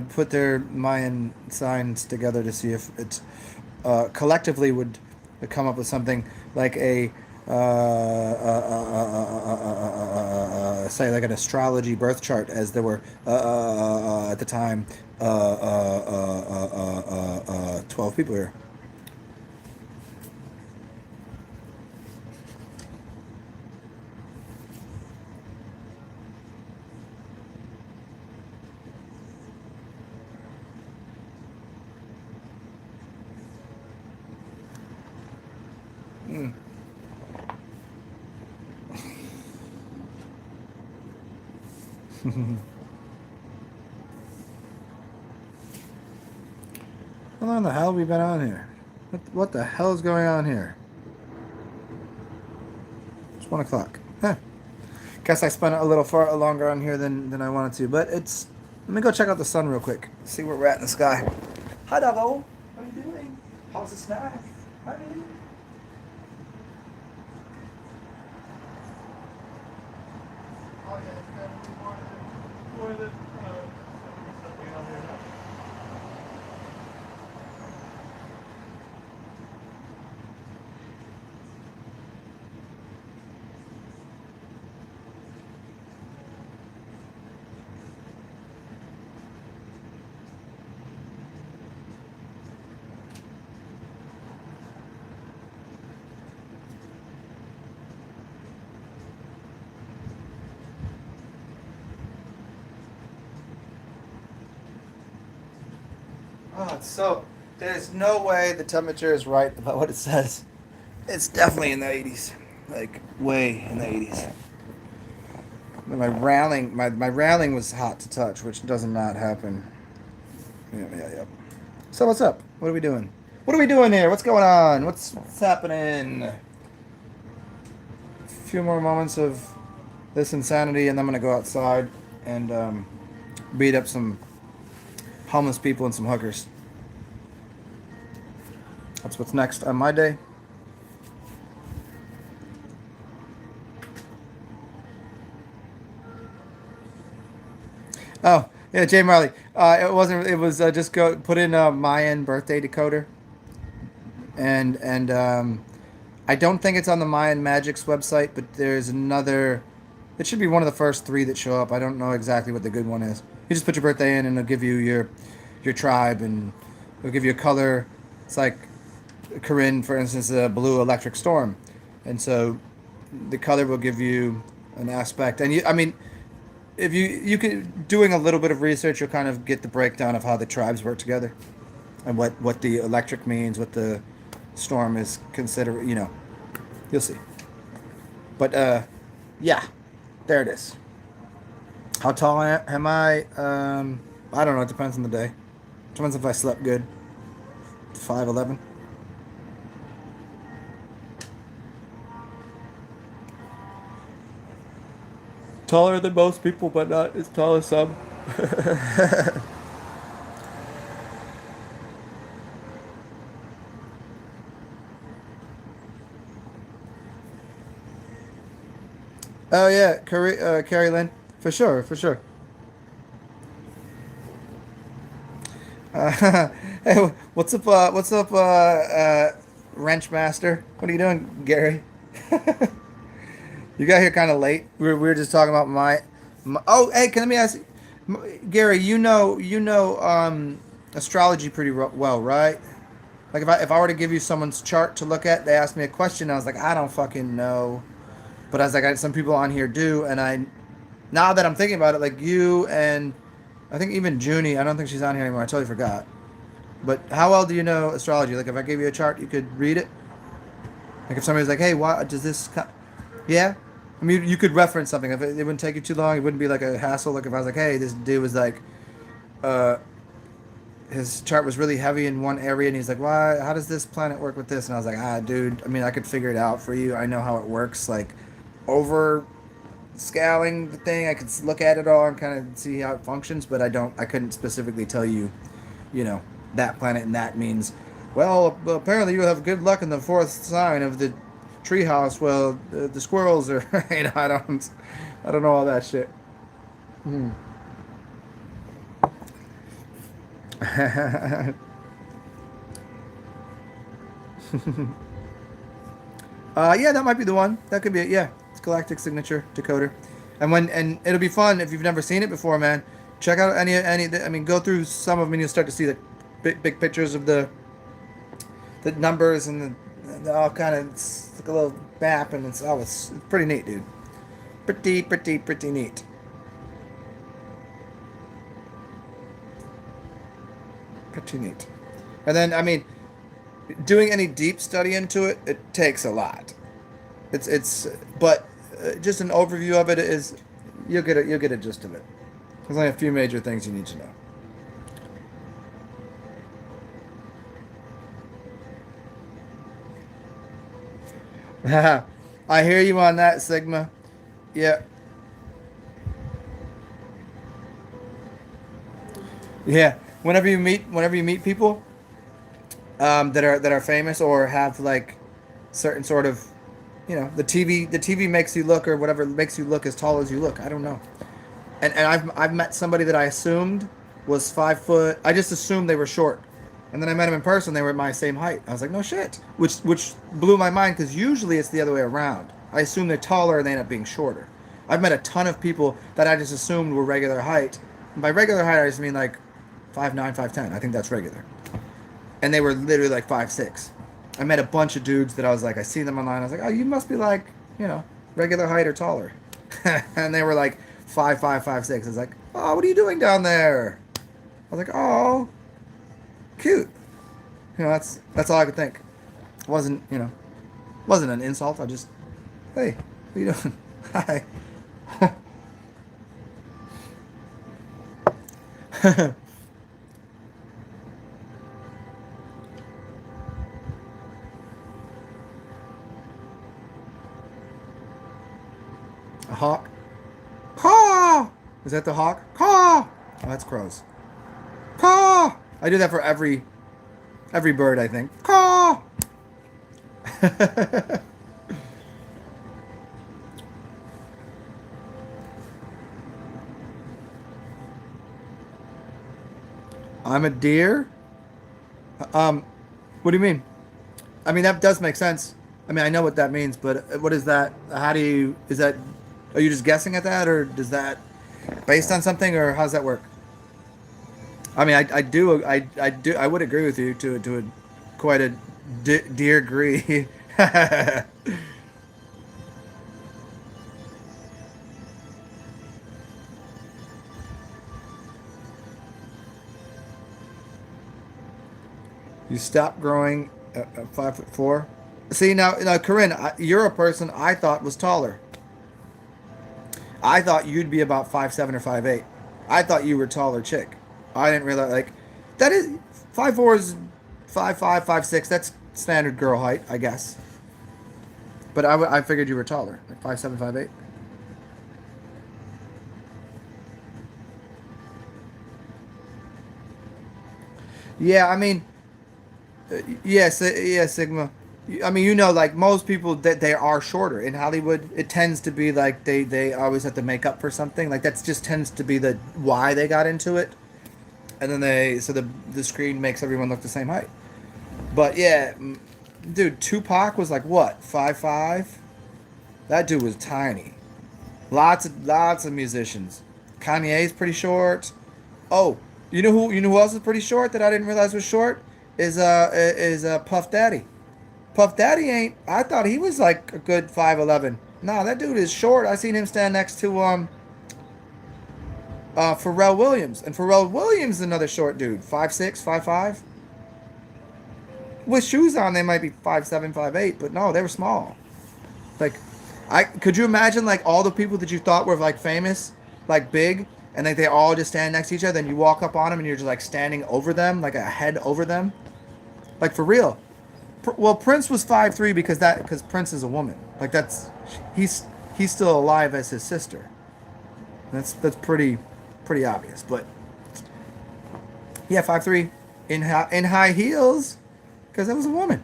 put their Mayan signs together to see if it collectively would come up with something like a say like an astrology birth chart, as there were at the time 12 people here. How long the hell have we been on here? What the hell is going on here? It's 1 o'clock. Huh. Guess I spent a little far longer on here than I wanted to, but it's. Let me go check out the sun real quick. See where we're at in the sky. Hi, doggo. How are you doing? How's the snack? Hi. Oh, it's so. There's no way the temperature is right about what it says. It's definitely in the 80s. Like, way in the 80s. My railing was hot to touch, which does not happen. Yeah. So what's up? What are we doing? What are we doing here? What's going on? What's happening? A few more moments of this insanity, and I'm gonna go outside and beat up some homeless people and some hookers. That's what's next on my day. Oh, yeah, Jay Marley. It wasn't. It was just go put in a Mayan birthday decoder, and I don't think it's on the Mayan Magic's website, but there's another. It should be one of the first three that show up. I don't know exactly what the good one is. You just put your birthday in, and it'll give you your tribe, and it'll give you a color. It's like Corinne, for instance, a blue electric storm, and so the color will give you an aspect. And I mean, if you could doing a little bit of research, you'll kind of get the breakdown of how the tribes work together, and what the electric means, what the storm is considered. You'll see. But yeah, there it is. How tall am I? I don't know. It depends on the day. Depends if I slept good. 5'11". Taller than most people, but not as tall as some. Oh yeah, Carrie Lynn, for sure, for sure. Hey, what's up? Wrench Master? What are you doing, Gary? You got here kind of late. We were just talking about my. Oh, hey, can let me ask, Gary? astrology pretty well, right? Like if I were to give you someone's chart to look at, they asked me a question, I was like, I don't fucking know. But I was like, some people on here do, and now that I'm thinking about it, like you and I think even Junie, I don't think she's on here anymore. I totally forgot. But how well do you know astrology? Like if I gave you a chart, you could read it. Like if somebody's like, hey, what does this? Yeah, I mean you could reference something. If it wouldn't take you too long, it wouldn't be like a hassle. Like if I was like, hey, this dude was like, uh, his chart was really heavy in one area, and he's like, why? How does this planet work with this? And I was like, dude, I mean, I could figure it out for you. I know how it works. Like over scaling the thing, I could look at it all and kind of see how it functions, but I couldn't specifically tell you, that planet and that means, well, apparently you have good luck in the fourth sign of the treehouse. Well, the squirrels are, I don't know all that shit. Hmm. Yeah, that might be the one. That could be it. Yeah, it's Galactic Signature Decoder, and it'll be fun if you've never seen it before, man. Check out any. I mean, go through some of them, and you'll start to see the big pictures of the numbers and the all kind of. It's like a little map, and it's pretty neat, dude. Pretty neat. Pretty neat. And then, I mean, doing any deep study into it, it takes a lot. But just an overview of it is, you'll get a gist of it. There's only a few major things you need to know. I hear you on that, Sigma. Yeah. Yeah. Whenever you meet people that are famous or have like certain sort of, the TV makes you look, or whatever makes you look as tall as you look. I don't know. And I've met somebody that I assumed was 5 foot. I just assumed they were short, and then I met them in person. They were my same height. I was like, no shit, which blew my mind, because usually it's the other way around. I assume they're taller and they end up being shorter. I've met a ton of people that I just assumed were regular height. And by regular height, I just mean like 5'9", 5'10". I think that's regular. And they were literally like 5'6". I met a bunch of dudes that I was like, I see them online. I was like, oh, you must be like, regular height or taller. And they were like 5'5", 5'6". I was like, oh, what are you doing down there? I was like, oh, cute. That's all I could think. It wasn't an insult. I just, hey, what are you doing? Hi. A hawk? Caw! Is that the hawk? Caw! Oh, that's crows. Caw! I do that for every bird, I think. Caw! I'm a deer? What do you mean? I mean, that does make sense. I mean, I know what that means, but what is that? Are you just guessing at that, or does that based on something, or how's that work? I mean, I would agree with you to quite a degree. You stop growing at 5'4". See now, Corinne, you're a person I thought was taller. I thought you'd be about 5'7" or 5'8". I thought you were a taller chick. I didn't realize, like, that is 5'4" is 5'5", 5'6". That's standard girl height, I guess. But I figured you were taller, like 5'7", 5'8". Yeah, I mean, yes, yeah, Sigma. I mean, like most people that they are shorter in Hollywood, it tends to be like they always have to make up for something. Like that's just tends to be the why they got into it, and then the screen makes everyone look the same height. But yeah, dude, Tupac was like what, 5'5"? That dude was tiny. Lots of musicians. Kanye's pretty short. Oh, You know who else is pretty short that I didn't realize was short is Puff Daddy. Puff Daddy ain't. I thought he was like a good 5'11". Nah, that dude is short. I seen him stand next to Pharrell Williams, and Pharrell Williams is another short dude, 5'6", 5'5". With shoes on, they might be 5'7", 5'8", but no, they were small. Like, I could you imagine like all the people that you thought were like famous, like big, and like they all just stand next to each other, and you walk up on them, and you're just like standing over them, like a head over them, like for real. Well, Prince was 5'3" because Prince is a woman. Like he's he's still alive as his sister. That's pretty obvious. But yeah, 5'3" in high heels because that was a woman.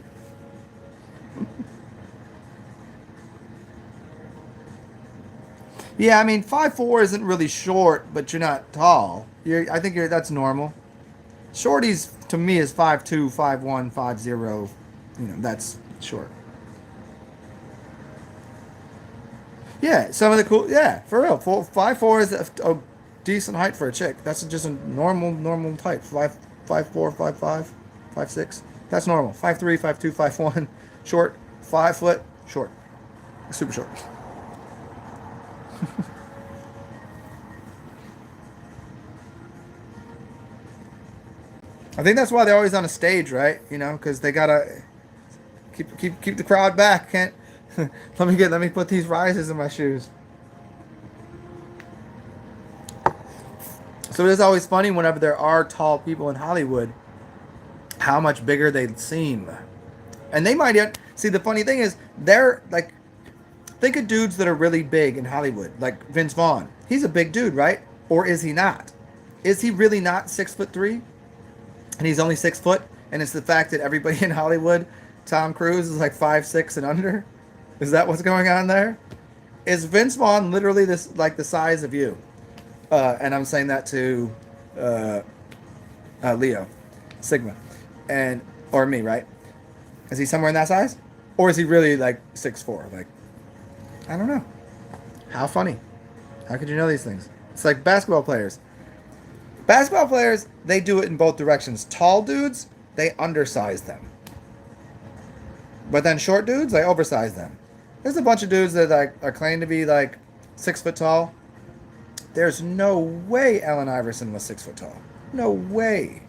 Yeah, I mean 5'4" isn't really short, but you're not tall. I think that's normal. Shorties to me is 5'2", 5'1", 5'0". That's short. Yeah, some of the cool. Yeah, for real. 5'4" is a decent height for a chick. That's just a normal height. 5'4", 5'5", 5'6". That's normal. 5'3", 5'2", 5'1", short. 5 foot, short. Super short. I think that's why they're always on a stage, right? Because they gotta keep the crowd back. Can't let me put these rises in my shoes. So it's always funny whenever there are tall people in Hollywood, how much bigger they seem, and they might see. The funny thing is, they're like, think of dudes that are really big in Hollywood, like Vince Vaughn. He's a big dude, right? Or is he not? Is he really not 6'3"? And he's only 6 foot, and it's the fact that everybody in Hollywood, Tom Cruise is like 5'6" and under. Is that what's going on there? Is Vince Vaughn literally this like the size of you? And I'm saying that to Leo, Sigma, and or me, right? Is he somewhere in that size, or is he really like 6'4"? Like, I don't know. How funny? How could you know these things? It's like basketball players. Basketball players, they do it in both directions. Tall dudes, they undersize them. But then short dudes, they oversize them. There's a bunch of dudes that like are claimed to be like 6 foot tall. There's no way Allen Iverson was 6 foot tall. No way.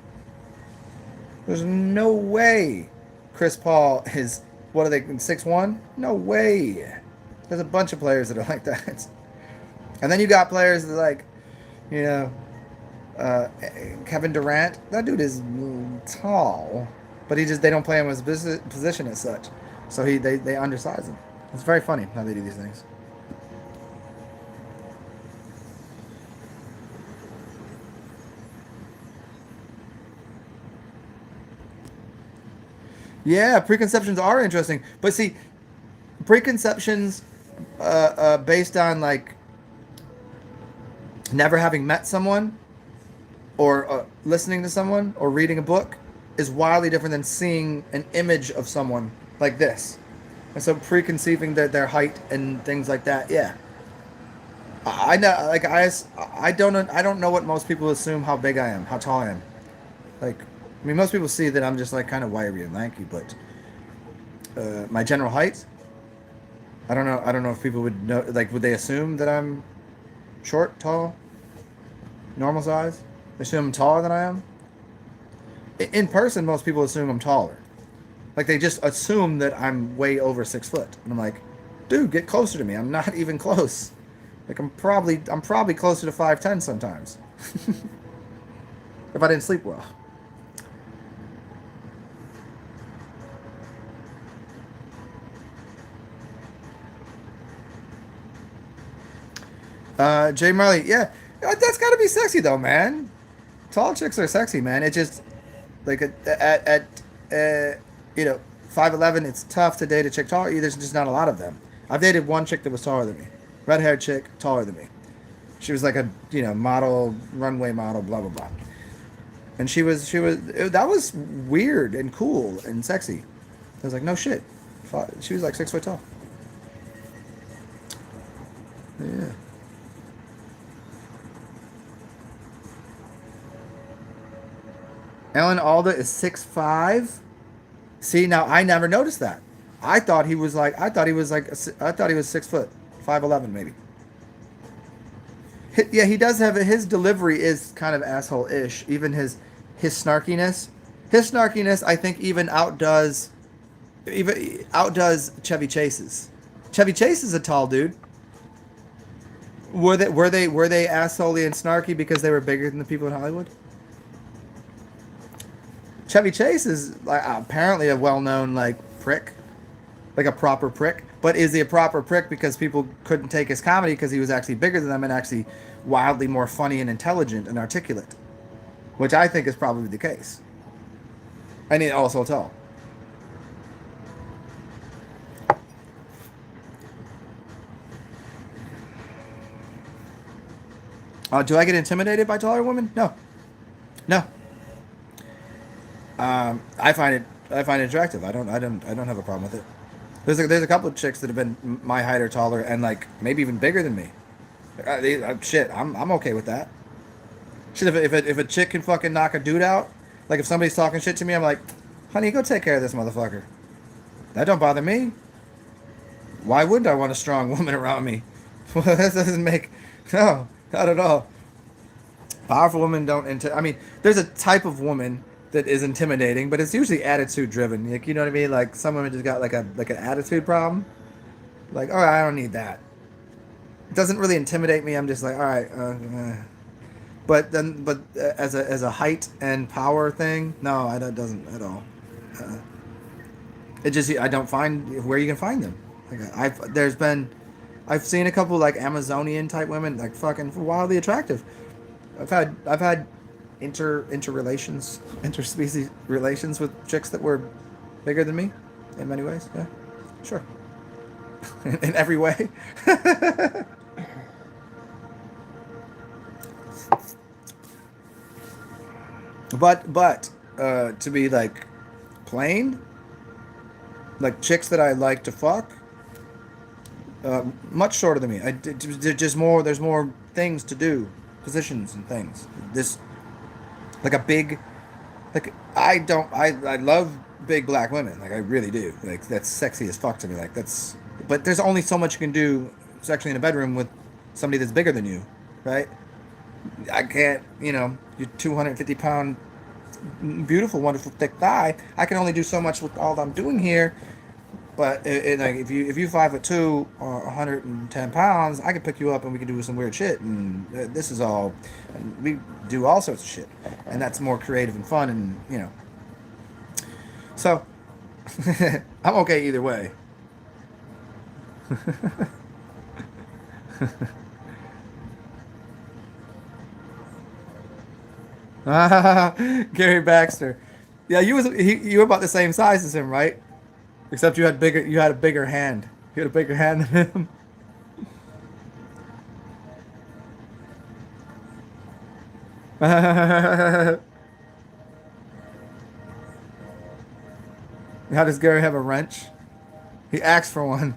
There's no way Chris Paul is, what are they, 6'1"? No way. There's a bunch of players that are like that. And then you got players that are like, you know, Kevin Durant. That dude is tall, but they don't play him as position as such. So they undersize him. It's very funny how they do these things. Yeah, preconceptions are interesting, but see, preconceptions based on like never having met someone, or listening to someone, or reading a book, is wildly different than seeing an image of someone like this. And so preconceiving their height and things like that, yeah. I know, like I don't know what most people assume how big I am, how tall I am. Like, I mean, most people see that I'm just like kind of wiry and lanky, but my general height, I don't know. I don't know if people would know. Like, would they assume that I'm short, tall, normal size? They assume I'm taller than I am. In person, most people assume I'm taller. Like, they just assume that I'm way over 6 foot, and I'm like, dude, get closer to me. I'm not even close. Like, I'm probably closer to 5'10" sometimes. If I didn't sleep well. Jay Marley, yeah, that's got to be sexy though, man. Tall chicks are sexy, man. It just like at 5'11", it's tough to date a chick taller. There's just not a lot of them. I've dated one chick that was taller than me, red-haired chick, taller than me. She was like a model, runway model, blah blah blah. And that was weird and cool and sexy. I was like, no shit. She was like 6 foot tall. Yeah. Alan Alda is 6'5". See, now I never noticed that. I thought he was like, I thought he was like, I thought he was 6 foot, 5'11" maybe. Yeah, he does have his delivery is kind of asshole-ish. Even his snarkiness, I think even outdoes Chevy Chase's. Chevy Chase is a tall dude. Were they assholey and snarky because they were bigger than the people in Hollywood? Chevy Chase is like apparently a well-known like prick, like a proper prick. But is he a proper prick because people couldn't take his comedy because he was actually bigger than them and actually wildly more funny and intelligent and articulate, which I think is probably the case. And he also tall. Do I get intimidated by taller women? No, no. I find it attractive. I don't have a problem with it. There's a couple of chicks that have been my height or taller and like maybe even bigger than me. Shit, I'm okay with that. Shit, if a chick can fucking knock a dude out, like if somebody's talking shit to me, I'm like, honey, go take care of this motherfucker. That don't bother me. Why wouldn't I want a strong woman around me? Well, that doesn't make no, not at all. Powerful women don't. I mean, there's a type of woman that is intimidating, but it's usually attitude driven. Like, you know what I mean? Like some women just got like an attitude problem. Like, oh, I don't need that. It doesn't really intimidate me. I'm just like, all right. But as a height and power thing, no, that doesn't at all. It just I don't find where you can find them. Like I've seen a couple like Amazonian type women like fucking wildly attractive. I've had interspecies relations with chicks that were bigger than me in many ways. Yeah, sure. in every way. But to be like plain, like chicks that I like to fuck, much shorter than me. There's more things to do, positions and things. This like a big, like I love big black women, like I really do. Like that's sexy as fuck to me. Like that's, but there's only so much you can do sexually in a bedroom with somebody that's bigger than you, right? I can't, you're 250-pound, beautiful, wonderful, thick thigh. I can only do so much with all I'm doing here. But like if you 5'2" or 110 pounds, I can pick you up and we can do some weird shit. And this is all, and we do all sorts of shit, and that's more creative and fun, and So I'm okay either way. Gary Baxter. Yeah, you were about the same size as him, right? Except you had a bigger hand. You had a bigger hand than him. How does Gary have a wrench? He asked for one.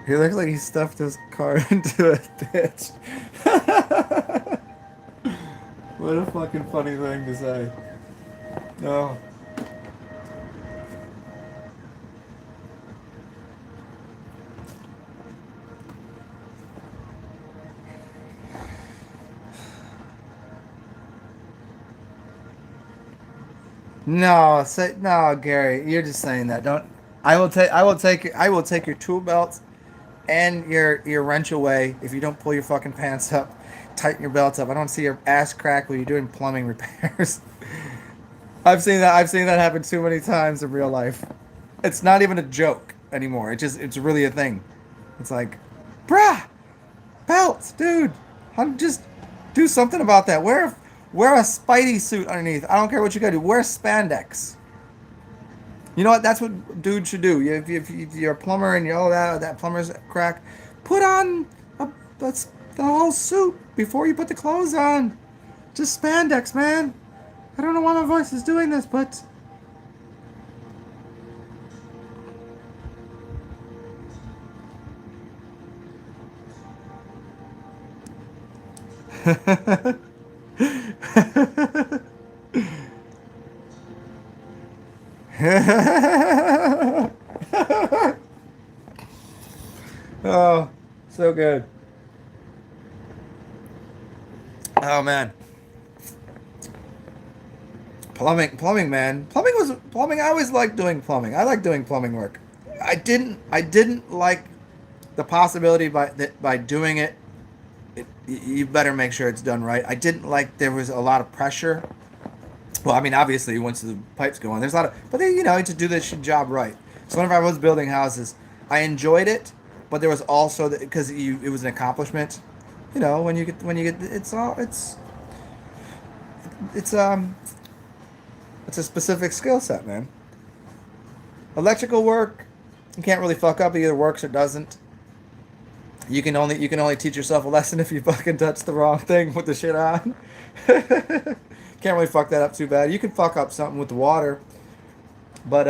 He looks like he stuffed his car into a ditch. What a fucking funny thing to say. No. No, Gary. You're just saying that. Don't. I will take your tool belts and your wrench away if you don't pull your fucking pants up, tighten your belts up. I don't see your ass crack while you're doing plumbing repairs. I've seen that happen too many times in real life. It's not even a joke anymore. It's really a thing. It's like, bruh, belts, dude. Just do something about that. Wear a Spidey suit underneath. I don't care what you gotta do. Wear spandex. You know what? That's what dudes should do. If you're a plumber and you're all that plumber's crack, put on the whole suit before you put the clothes on. Just spandex, man. I don't know why my voice is doing this, but Oh, so good. Oh man, plumbing, man. Plumbing. I always liked doing plumbing. I like doing plumbing work. I didn't like the possibility by doing it. You better make sure it's done right. I didn't like there was a lot of pressure. Well, I mean, obviously, once the pipes go on, there's a lot of, but they, to do this job right. So whenever I was building houses, I enjoyed it, but there was also because it was an accomplishment. When you get, it's it's a specific skill set, man. Electrical work, you can't really fuck up. It either works or doesn't. You can only teach yourself a lesson if you fucking touch the wrong thing with the shit on. Can't really fuck that up too bad. You can fuck up something with the water, but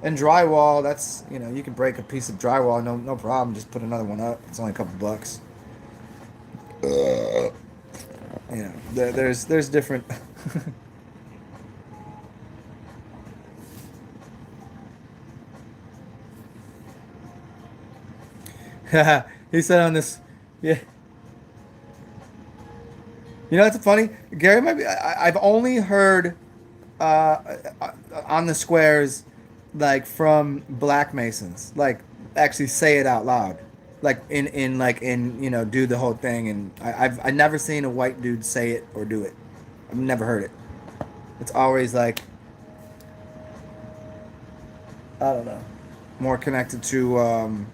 and drywall, that's you can break a piece of drywall, no problem. Just put another one up. It's only a couple bucks. There's different. He said on this, yeah. It's funny. Gary might be. I've only heard on the squares, like from black masons, like actually say it out loud, like in do the whole thing. And I've never seen a white dude say it or do it. I've never heard it. It's always like I don't know, more connected to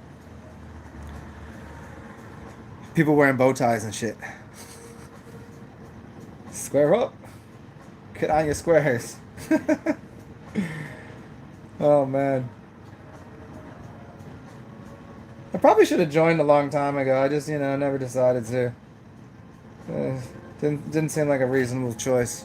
people wearing bow ties and shit. Square up. Get on your squares. Oh man. I probably should have joined a long time ago. I just, never decided to. Didn't seem like a reasonable choice.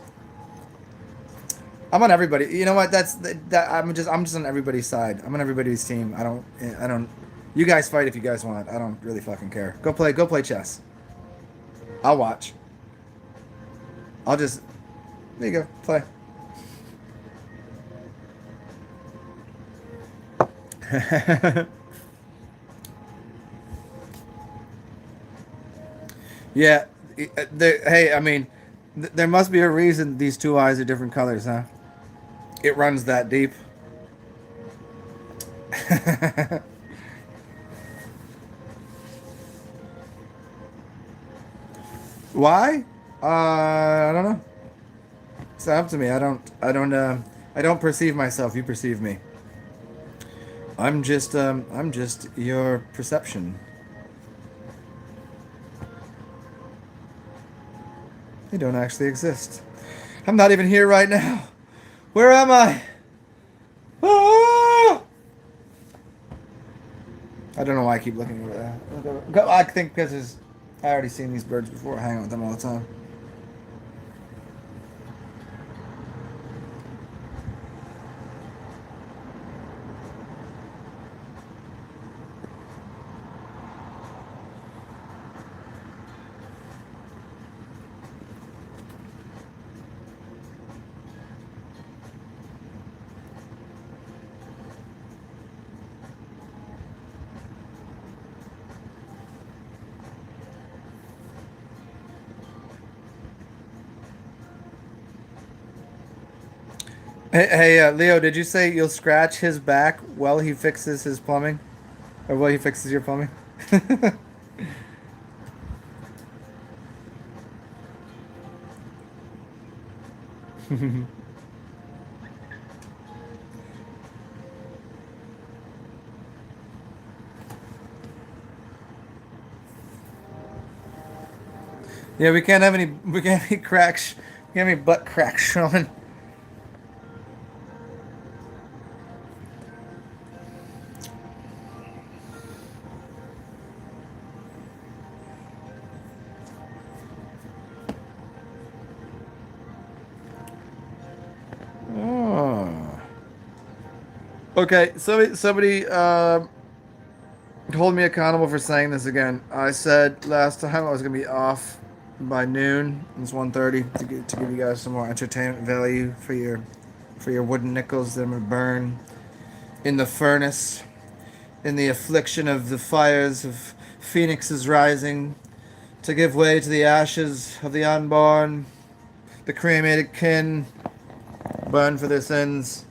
I'm on everybody. You know what? That I'm just on everybody's side. I'm on everybody's team. I don't. You guys fight if you guys want. I don't really fucking care. Go play chess. I'll watch. I'll just. There you go. Play. Yeah. Hey, I mean, there must be a reason these two eyes are different colors, huh? It runs that deep. Why? I don't know. It's up to me. I don't perceive myself. You perceive me. I'm just your perception. You don't actually exist. I'm not even here right now. Where am I? Ah! I don't know why I keep looking over there. Go, I think because I already seen these birds before. I hang out with them all the time. Hey, Leo, did you say you'll scratch his back while he fixes his plumbing? Or while he fixes your plumbing? Yeah, we can't have any cracks, we can't have any butt cracks showing. Oh. Okay, somebody hold me accountable for saying this again. I said last time I was gonna be off by noon. It's 1:30 to give you guys some more entertainment value for your wooden nickels that I'm gonna burn in the furnace, in the affliction of the fires of phoenixes rising, to give way to the ashes of the unborn, the cremated kin, burn for their sins.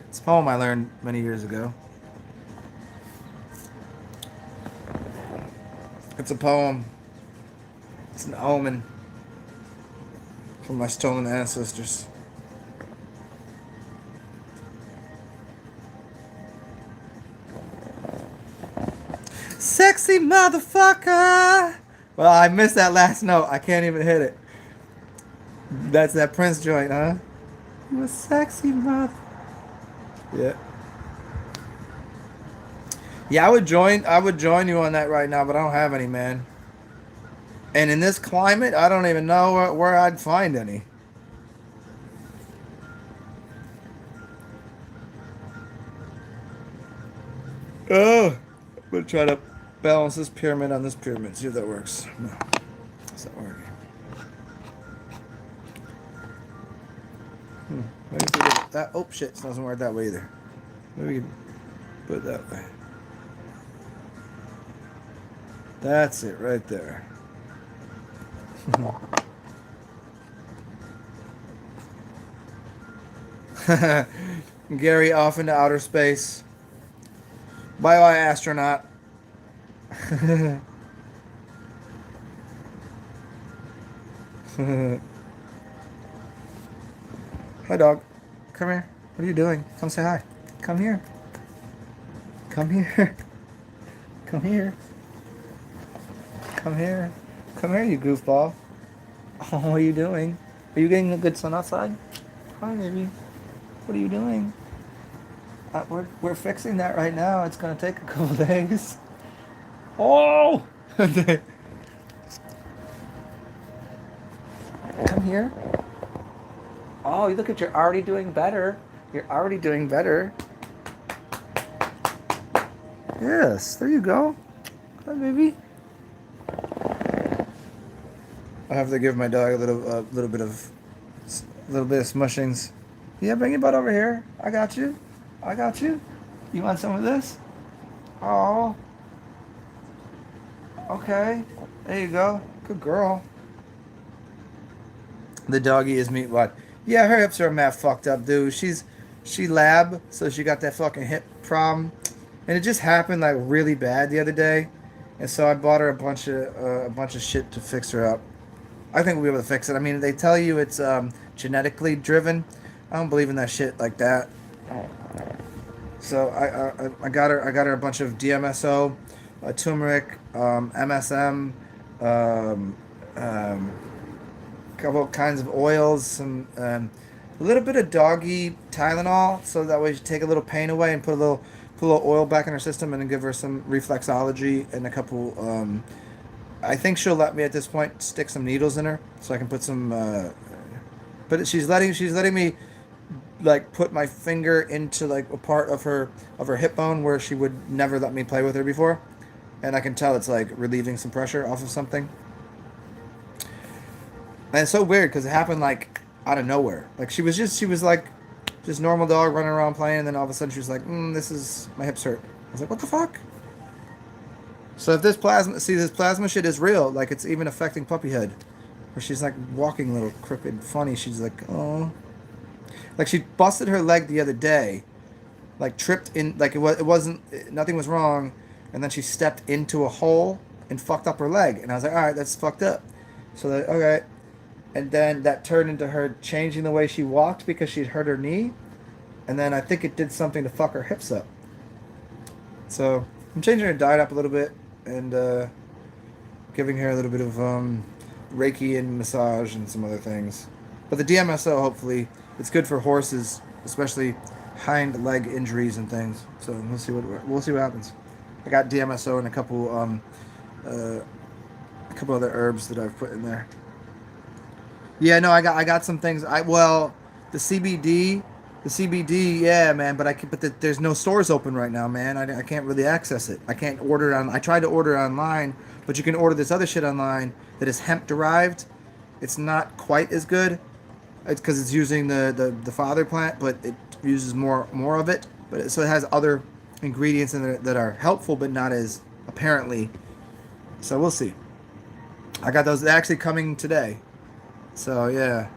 It's a poem I learned many years ago. It's a poem. It's an omen from my stolen ancestors. Sexy motherfucker! Well, I missed that last note. I can't even hit it. That's that Prince joint, huh? You a sexy mother. Yeah. Yeah, I would join you on that right now, but I don't have any, man. And in this climate, I don't even know where I'd find any. Oh, I'm gonna try to balance this pyramid on this pyramid. See if that works. No, it's not working. Maybe if we did that. Oh shit, it doesn't work that way either. Maybe we can put it that way. That's it right there. Gary off into outer space. Bye bye, astronaut. Hi, dog. Come here. What are you doing? Come say hi. Come here. Come here. Come here. Come here. Come here, you goofball. Oh, what are you doing? Are you getting a good sun outside? Hi, baby. What are you doing? We're fixing that right now. It's gonna take a couple days. Oh! Come here. Oh, you look at you're already doing better. You're already doing better. Yes, there you go. Hi, baby. I have to give my dog a little bit of smushings. Yeah, bring your butt over here. I got you. I got you. You want some of this? Oh. Okay. There you go. Good girl. The doggy is meat what? Yeah, her hips are mad fucked up, dude. She lab, so she got that fucking hip problem, and it just happened like really bad the other day, and so I bought her a bunch of shit to fix her up. I think we'll be able to fix it. I mean, they tell you it's genetically driven. I don't believe in that shit like that. So I got her a bunch of DMSO, turmeric, MSM, couple kinds of oils, some a little bit of doggy Tylenol, so that way she take a little pain away and put a little oil back in her system, and then give her some reflexology and a couple. I think she'll let me at this point stick some needles in her, so I can put some. But she's letting me like put my finger into like a part of her hip bone where she would never let me play with her before, and I can tell it's like relieving some pressure off of something. And it's so weird because it happened like out of nowhere. Like she was like just normal dog running around playing, and then all of a sudden she was like, "This is my hips hurt." I was like, "What the fuck?" So if this plasma shit is real, like it's even affecting Puppyhead, where she's like walking a little crooked, funny. She's like, "Oh." Like she busted her leg the other day, like tripped in, like it wasn't, nothing was wrong, and then she stepped into a hole and fucked up her leg, and I was like, all right, that's fucked up. So that okay, and then that turned into her changing the way she walked because she'd hurt her knee, and then I think it did something to fuck her hips up. So I'm changing her diet up a little bit and giving her a little bit of Reiki and massage and some other things. But the DMSO, hopefully, it's good for horses, especially hind leg injuries and things. So we'll see what happens. I got DMSO and a couple other herbs that I've put in there. Yeah, no, I got some things. The CBD The CBD, yeah, man, but there's no stores open right now, man. I can't really access it. I can't order it on. I tried to order it online, but you can order this other shit online that is hemp derived. It's not quite as good. It's because it's using the father plant, but it uses more of it. So it has other ingredients in there that are helpful, but not as apparently. So we'll see. I got those actually coming today. So yeah.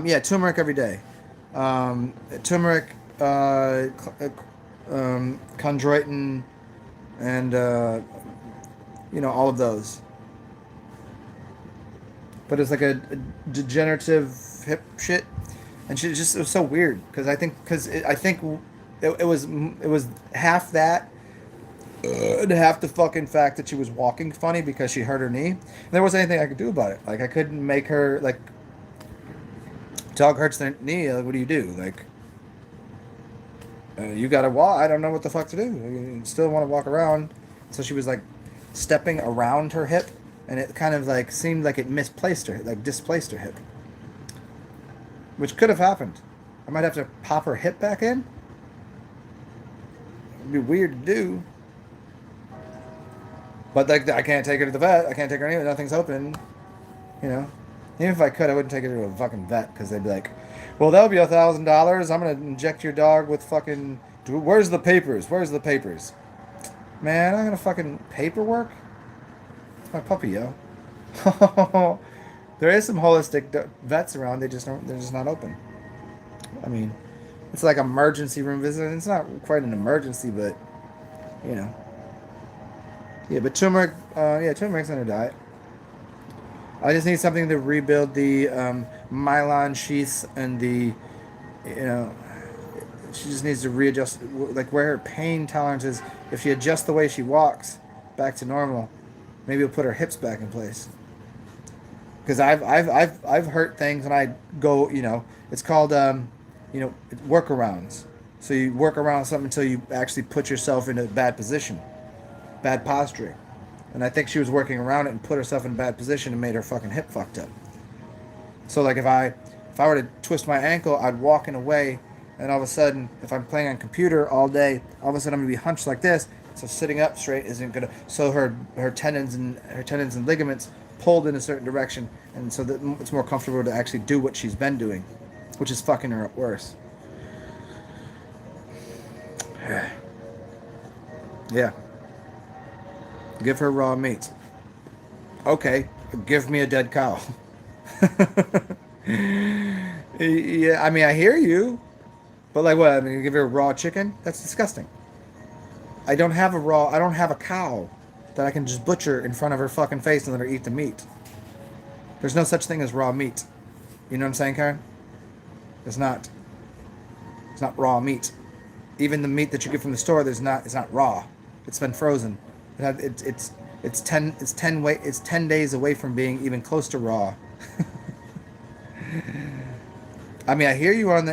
Yeah, turmeric every day. Turmeric, chondroitin, and all of those. But it's like a degenerative hip shit, and she just it was so weird I think it was half that. And half the fucking fact that she was walking funny because she hurt her knee. And there wasn't anything I could do about it. Like I couldn't make her like dog hurts their knee. Like, what do you do? Like you gotta walk. I don't know what the fuck to do. You still want to walk around. So she was like stepping around her hip, and it kind of like seemed like it misplaced her, like displaced her hip, which could have happened. I might have to pop her hip back in. It'd be weird to do. But like, I can't take her to the vet. I can't take her anywhere. Nothing's open. You know, even if I could, I wouldn't take her to a fucking vet because they'd be like, "Well, that'll be $1,000. I'm gonna inject your dog with fucking. Where's the papers? Where's the papers? Man, I'm gonna fucking paperwork. It's my puppy, yo. There is some holistic vets around. They're just not open. I mean, it's like emergency room visit. It's not quite an emergency, but you know. Yeah, but turmeric. Yeah, turmeric's in her diet. I just need something to rebuild the myelin sheaths and the, you know, she just needs to readjust, like where her pain tolerance is. If she adjusts the way she walks back to normal, maybe it'll put her hips back in place. Because I've hurt things and I go, it's called, workarounds. So you work around something until you actually put yourself in a bad position, bad posturing. And I think she was working around it and put herself in a bad position and made her fucking hip fucked up. So like if I were to twist my ankle, I'd walk in a way, and all of a sudden, if I'm playing on computer all day, all of a sudden I'm gonna be hunched like this. So sitting up straight isn't gonna. So her tendons and ligaments pulled in a certain direction, and so that it's more comfortable to actually do what she's been doing, which is fucking her up worse. Yeah. Give her raw meat. Okay, give me a dead cow. Yeah, I mean, I hear you. But like what? I mean, give her raw chicken? That's disgusting. I don't have a cow that I can just butcher in front of her fucking face and let her eat the meat. There's no such thing as raw meat. You know what I'm saying, Karen? It's not. It's not raw meat. Even the meat that you get from the store, it's not raw. It's been frozen. It's 10 days away from being even close to raw. I mean, I hear you on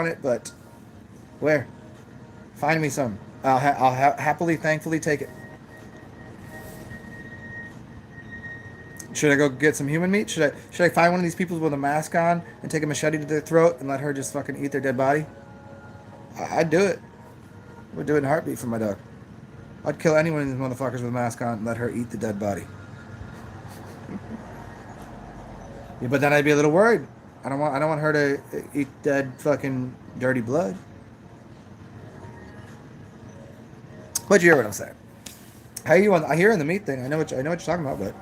it, but where? Find me some. I'll happily, thankfully take it. Should I go get some human meat? Should I find one of these people with a mask on and take a machete to their throat and let her just fucking eat their dead body? I'd do it. Would do it in a heartbeat for my dog. I'd kill any one of these motherfuckers with a mask on and let her eat the dead body. Yeah, but then I'd be a little worried. I don't want her to eat dead fucking dirty blood. But you hear what I'm saying? I hear in the meat thing. I know what you're talking about, but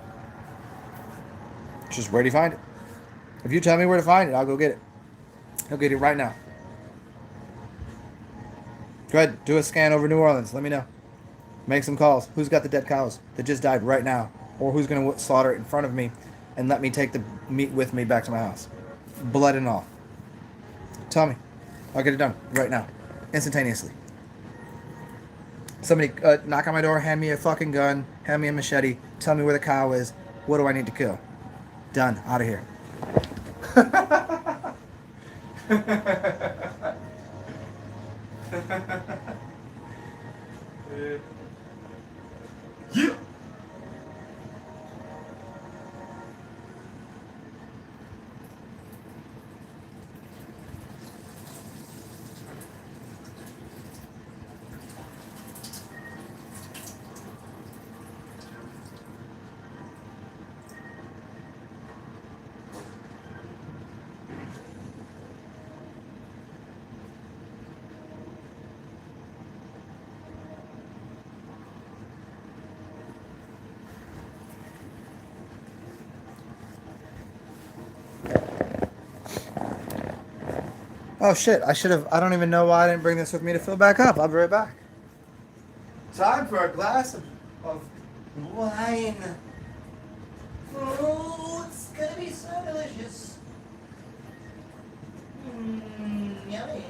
it's just where do you find it? If you tell me where to find it, I'll go get it. I'll get it right now. Go ahead, do a scan over New Orleans. Let me know. Make some calls. Who's got the dead cows that just died right now? Or who's going to slaughter it in front of me and let me take the meat with me back to my house? Blood and all. Tell me. I'll get it done right now. Instantaneously. Somebody knock on my door, hand me a fucking gun, hand me a machete, tell me where the cow is. What do I need to kill? Done. Out of here. Yeah. Oh shit! I should have. I don't even know why I didn't bring this with me to fill back up. I'll be right back. Time for a glass of wine. Oh, it's gonna be so delicious. Yummy.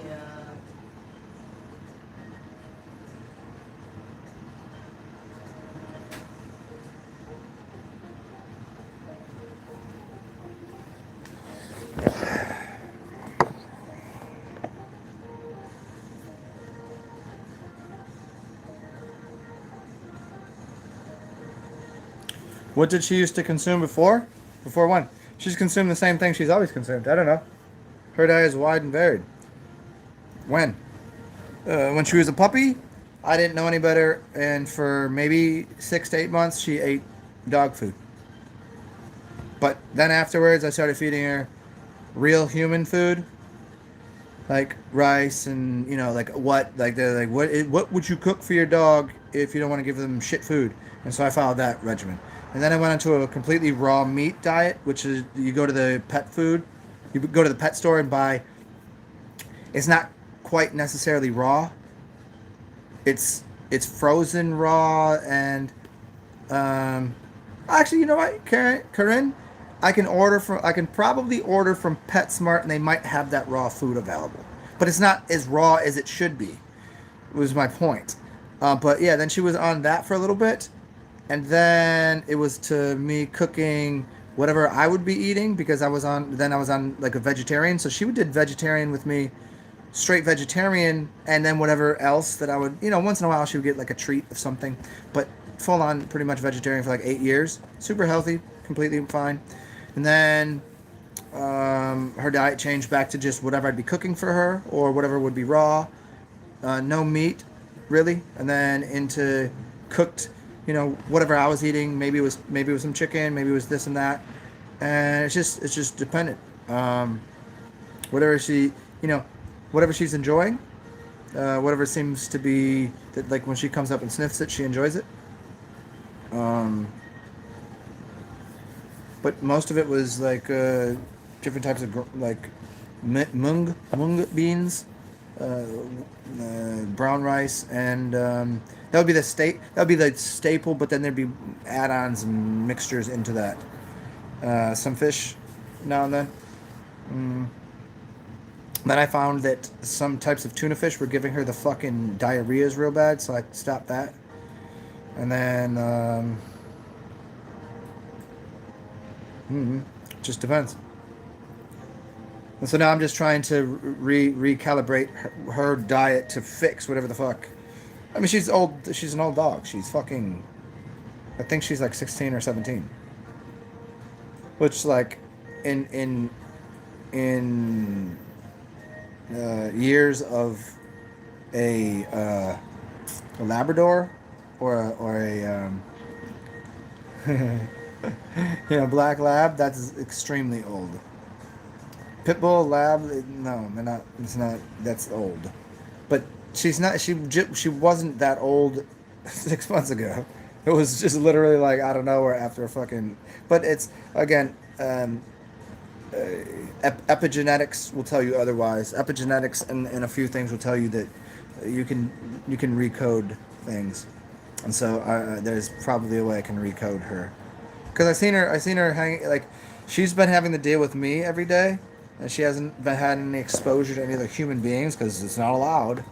What did she used to consume before? Before when? She's consumed the same thing she's always consumed. I don't know. Her diet is wide and varied. When? When she was a puppy, I didn't know any better, and for maybe 6 to 8 months, she ate dog food. But then afterwards, I started feeding her real human food, like rice and what would you cook for your dog if you don't want to give them shit food? And so I followed that regimen. And then I went into a completely raw meat diet, which is you go to the pet store and buy. It's not quite necessarily raw. It's frozen raw and actually, you know what, Corinne, I can probably order from PetSmart and they might have that raw food available, but it's not as raw as it should be. Was my point. But yeah, then she was on that for a little bit. And then it was to me cooking whatever I would be eating because I was on like a vegetarian. So she did vegetarian with me, straight vegetarian, and then whatever else that I would, once in a while she would get like a treat of something, but full on pretty much vegetarian for like 8 years. Super healthy, completely fine. And then her diet changed back to just whatever I'd be cooking for her or whatever would be raw, no meat really, and then into cooked. Whatever I was eating, maybe it was some chicken, maybe it was this and that, and it's just dependent. Whatever she's enjoying, whatever seems to be that, like when she comes up and sniffs it, she enjoys it. But most of it was like different types of mung beans, brown rice, and that would be the staple. But then there'd be add-ons and mixtures into that. Some fish now and then. Then I found that some types of tuna fish were giving her the fucking diarrheas real bad, so I stopped that. And then just depends. And so now I'm just trying to recalibrate her diet to fix whatever the fuck. I mean, she's old. She's an old dog. She's fucking. I think she's like 16 or 17. Which, like, in years of a Labrador or a black lab, that's extremely old. Pitbull, lab, no, they're not. It's not. That's old, but she's not. She wasn't that old 6 months ago. It was just literally like out of nowhere after a fucking. But it's again, epigenetics will tell you otherwise. Epigenetics and a few things will tell you that you can recode things, and so there's probably a way I can recode her, because I seen her hanging like she's been having to deal with me every day. And she hasn't had any exposure to any other human beings because it's not allowed.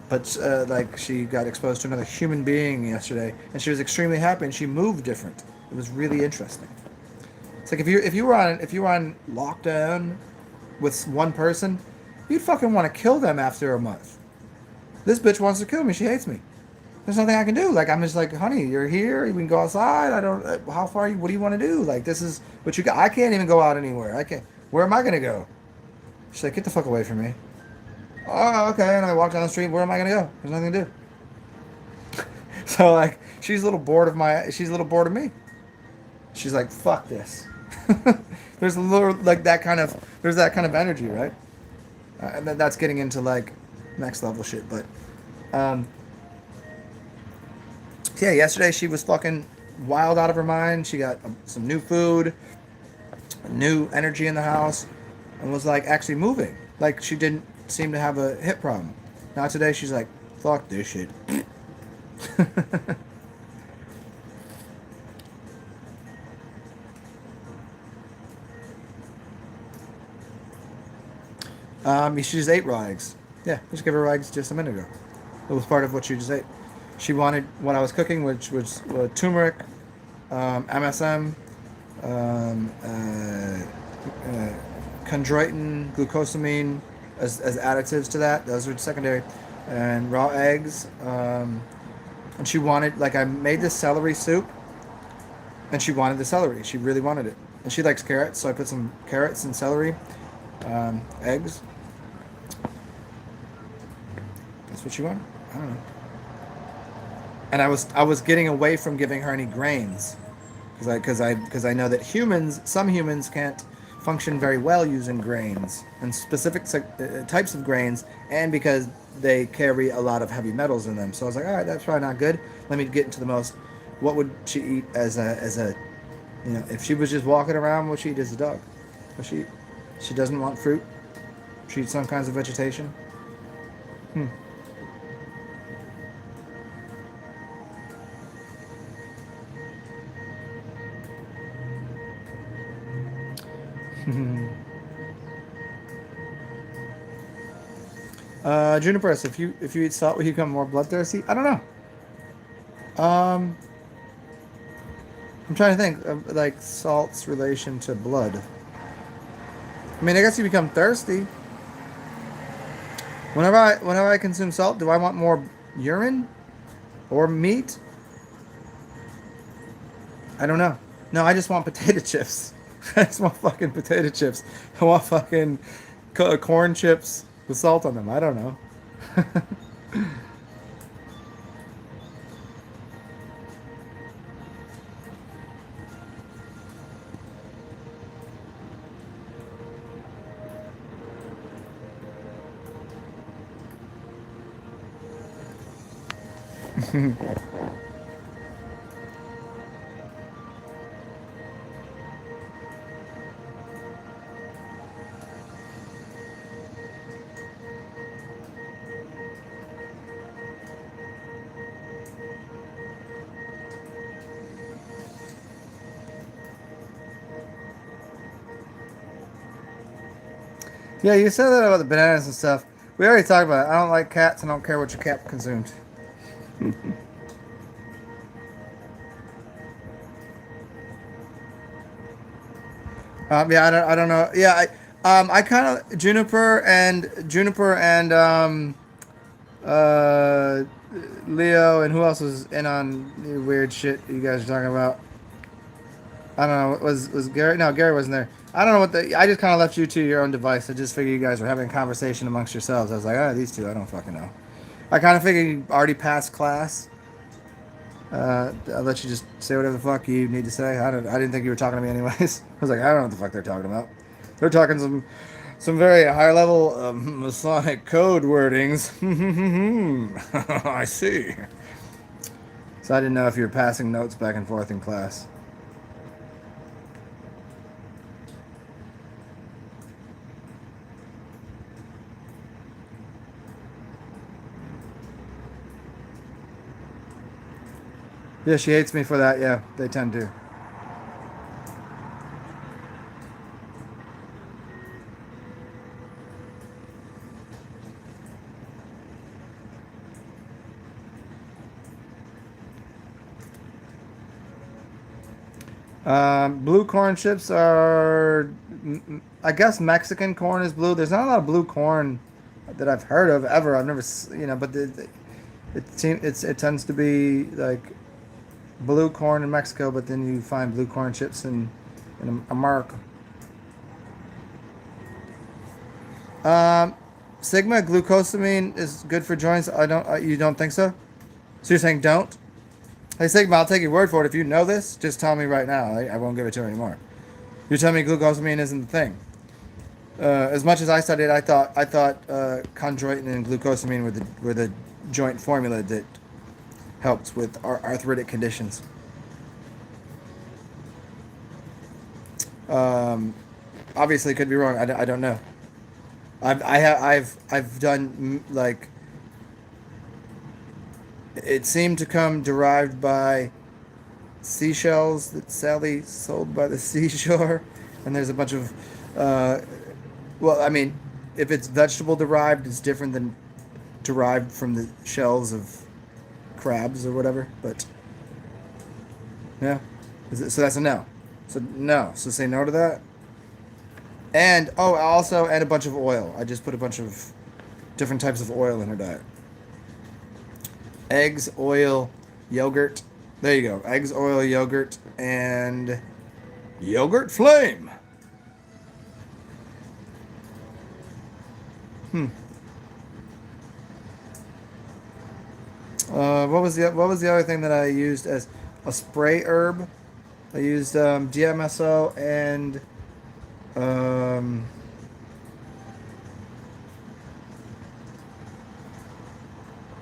But like she got exposed to another human being yesterday, and she was extremely happy, and she moved different. It was really interesting. It's like if you were on lockdown with one person, you'd fucking want to kill them after a month. This bitch wants to kill me. She hates me. There's nothing I can do. Like I'm just like, honey, you're here. We can go outside. I don't. How far? What do you want to do? Like this is what you got. I can't even go out anywhere. I can't. Where am I going to go? She's like, get the fuck away from me. Oh, okay. And I walk down the street. Where am I going to go? There's nothing to do. So, like, she's a little bored of me. She's like, fuck this. There's a little, like, there's that kind of energy, right? And then that's getting into, like, next level shit. But, yeah, yesterday she was fucking wild out of her mind. She got some new food, new energy in the house, and was like actually moving. like she didn't seem to have a hip problem. Now today she's like, fuck this shit. She just ate raw eggs. Yeah, we just gave her raw eggs just a minute ago. It was part of what she just ate. She wanted what I was cooking, which was turmeric, MSM, um, uh, chondroitin, glucosamine as additives to that. Those are secondary. And raw eggs. And she wanted, like, I made this celery soup, and she wanted the celery. She really wanted it. And she likes carrots, so I put some carrots and celery, eggs. That's what she wanted. I don't know. And I was getting away from giving her any grains, because I know that some humans can't function very well using grains and specific types of grains, and because they carry a lot of heavy metals in them. So I was like, all right, that's probably not good. Let me get into the most. What would she eat as a if she was just walking around, what would she eat as a dog? What she eat? She doesn't want fruit. She eats some kinds of vegetation. Juniper, if you eat salt, will you become more bloodthirsty? I don't know. I'm trying to think of like salt's relation to blood. I mean, I guess you become thirsty. Whenever I consume salt, do I want more urine or meat? I don't know. No, I just want potato chips. I just want fucking potato chips. I want fucking corn chips with salt on them. I don't know. Yeah, you said that about the bananas and stuff. We already talked about it. I don't like cats. I don't care what your cat consumed. Yeah, I don't know. Yeah, I kind of Juniper and uh, Leo, and who else was in on the weird shit you guys are talking about? I don't know. Was Gary? No, Gary wasn't there. I don't know what I just kind of left you to your own device. I just figured you guys were having a conversation amongst yourselves. I was like, these two, I don't fucking know. I kind of figured you already passed class. I'll let you just say whatever the fuck you need to say. I didn't think you were talking to me anyways. I was like, I don't know what the fuck they're talking about. They're talking some very high level Masonic code wordings. I see. So I didn't know if you were passing notes back and forth in class. Yeah, she hates me for that. Yeah, they tend to. Blue corn chips are, I guess Mexican corn is blue. There's not a lot of blue corn that I've heard of ever. I've never, but it tends to be like blue corn in Mexico, but then you find blue corn chips in America. Sigma glucosamine is good for joints. You don't think so? So you're saying don't? Hey Sigma, I'll take your word for it. If you know this, just tell me right now. I won't give it to her anymore. You're telling me glucosamine isn't the thing. As much as I studied, I thought chondroitin and glucosamine were the joint formula that helps with arthritic conditions. Obviously, could be wrong. I don't know. I've done like it seemed to come derived by seashells that Sally sold by the seashore, and there's a bunch of uh, well, I mean, if it's vegetable derived, it's different than derived from the shells of crabs or whatever. But yeah, so that's a no. So no. So say no to that. And oh, also add a bunch of oil. I just put a bunch of different types of oil in her diet. Eggs, oil, yogurt. There you go. Eggs, oil, yogurt, and yogurt flame. Hmm. What was the other thing that I used as a spray herb? I used DMSO and um,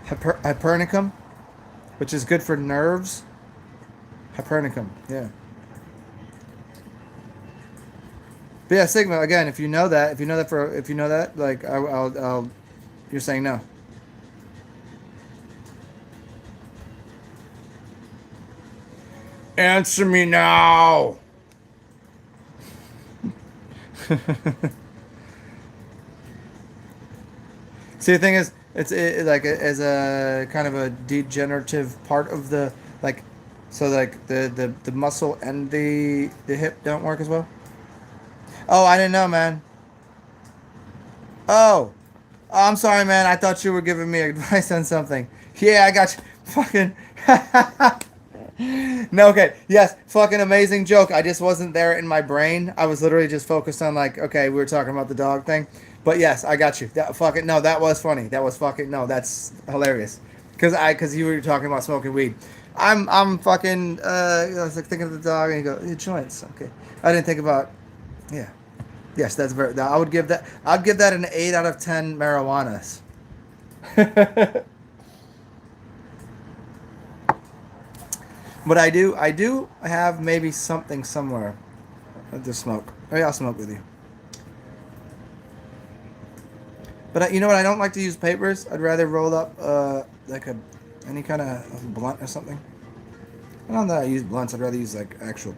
Hypernicum, which is good for nerves. Hypernicum, yeah. But yeah, Sigma again. If you know that, like I'll you're saying no. Answer me now. See, the thing is, like as a kind of a degenerative part of the like, so like the muscle and the hip don't work as well. Oh, I didn't know, man. Oh, I'm sorry, man. I thought you were giving me advice on something. Yeah, I got you. Fucking. No, okay. Yes, fucking amazing joke. I just wasn't there in my brain. I was literally just focused on like, okay, we were talking about the dog thing. But yes, I got you. That fucking no, that was funny. That was fucking no, that's hilarious. Cause you were talking about smoking weed. I'm fucking I was like thinking of the dog and you go, joints. Okay. I didn't think about yeah. Yes, that's very I'd give that an 8 out of 10 marijuanas. But I do have maybe something somewhere to smoke. Maybe I'll smoke with you. But you know what? I don't like to use papers. I'd rather roll up like any kind of blunt or something. I don't know that I use blunts. I'd rather use like actual,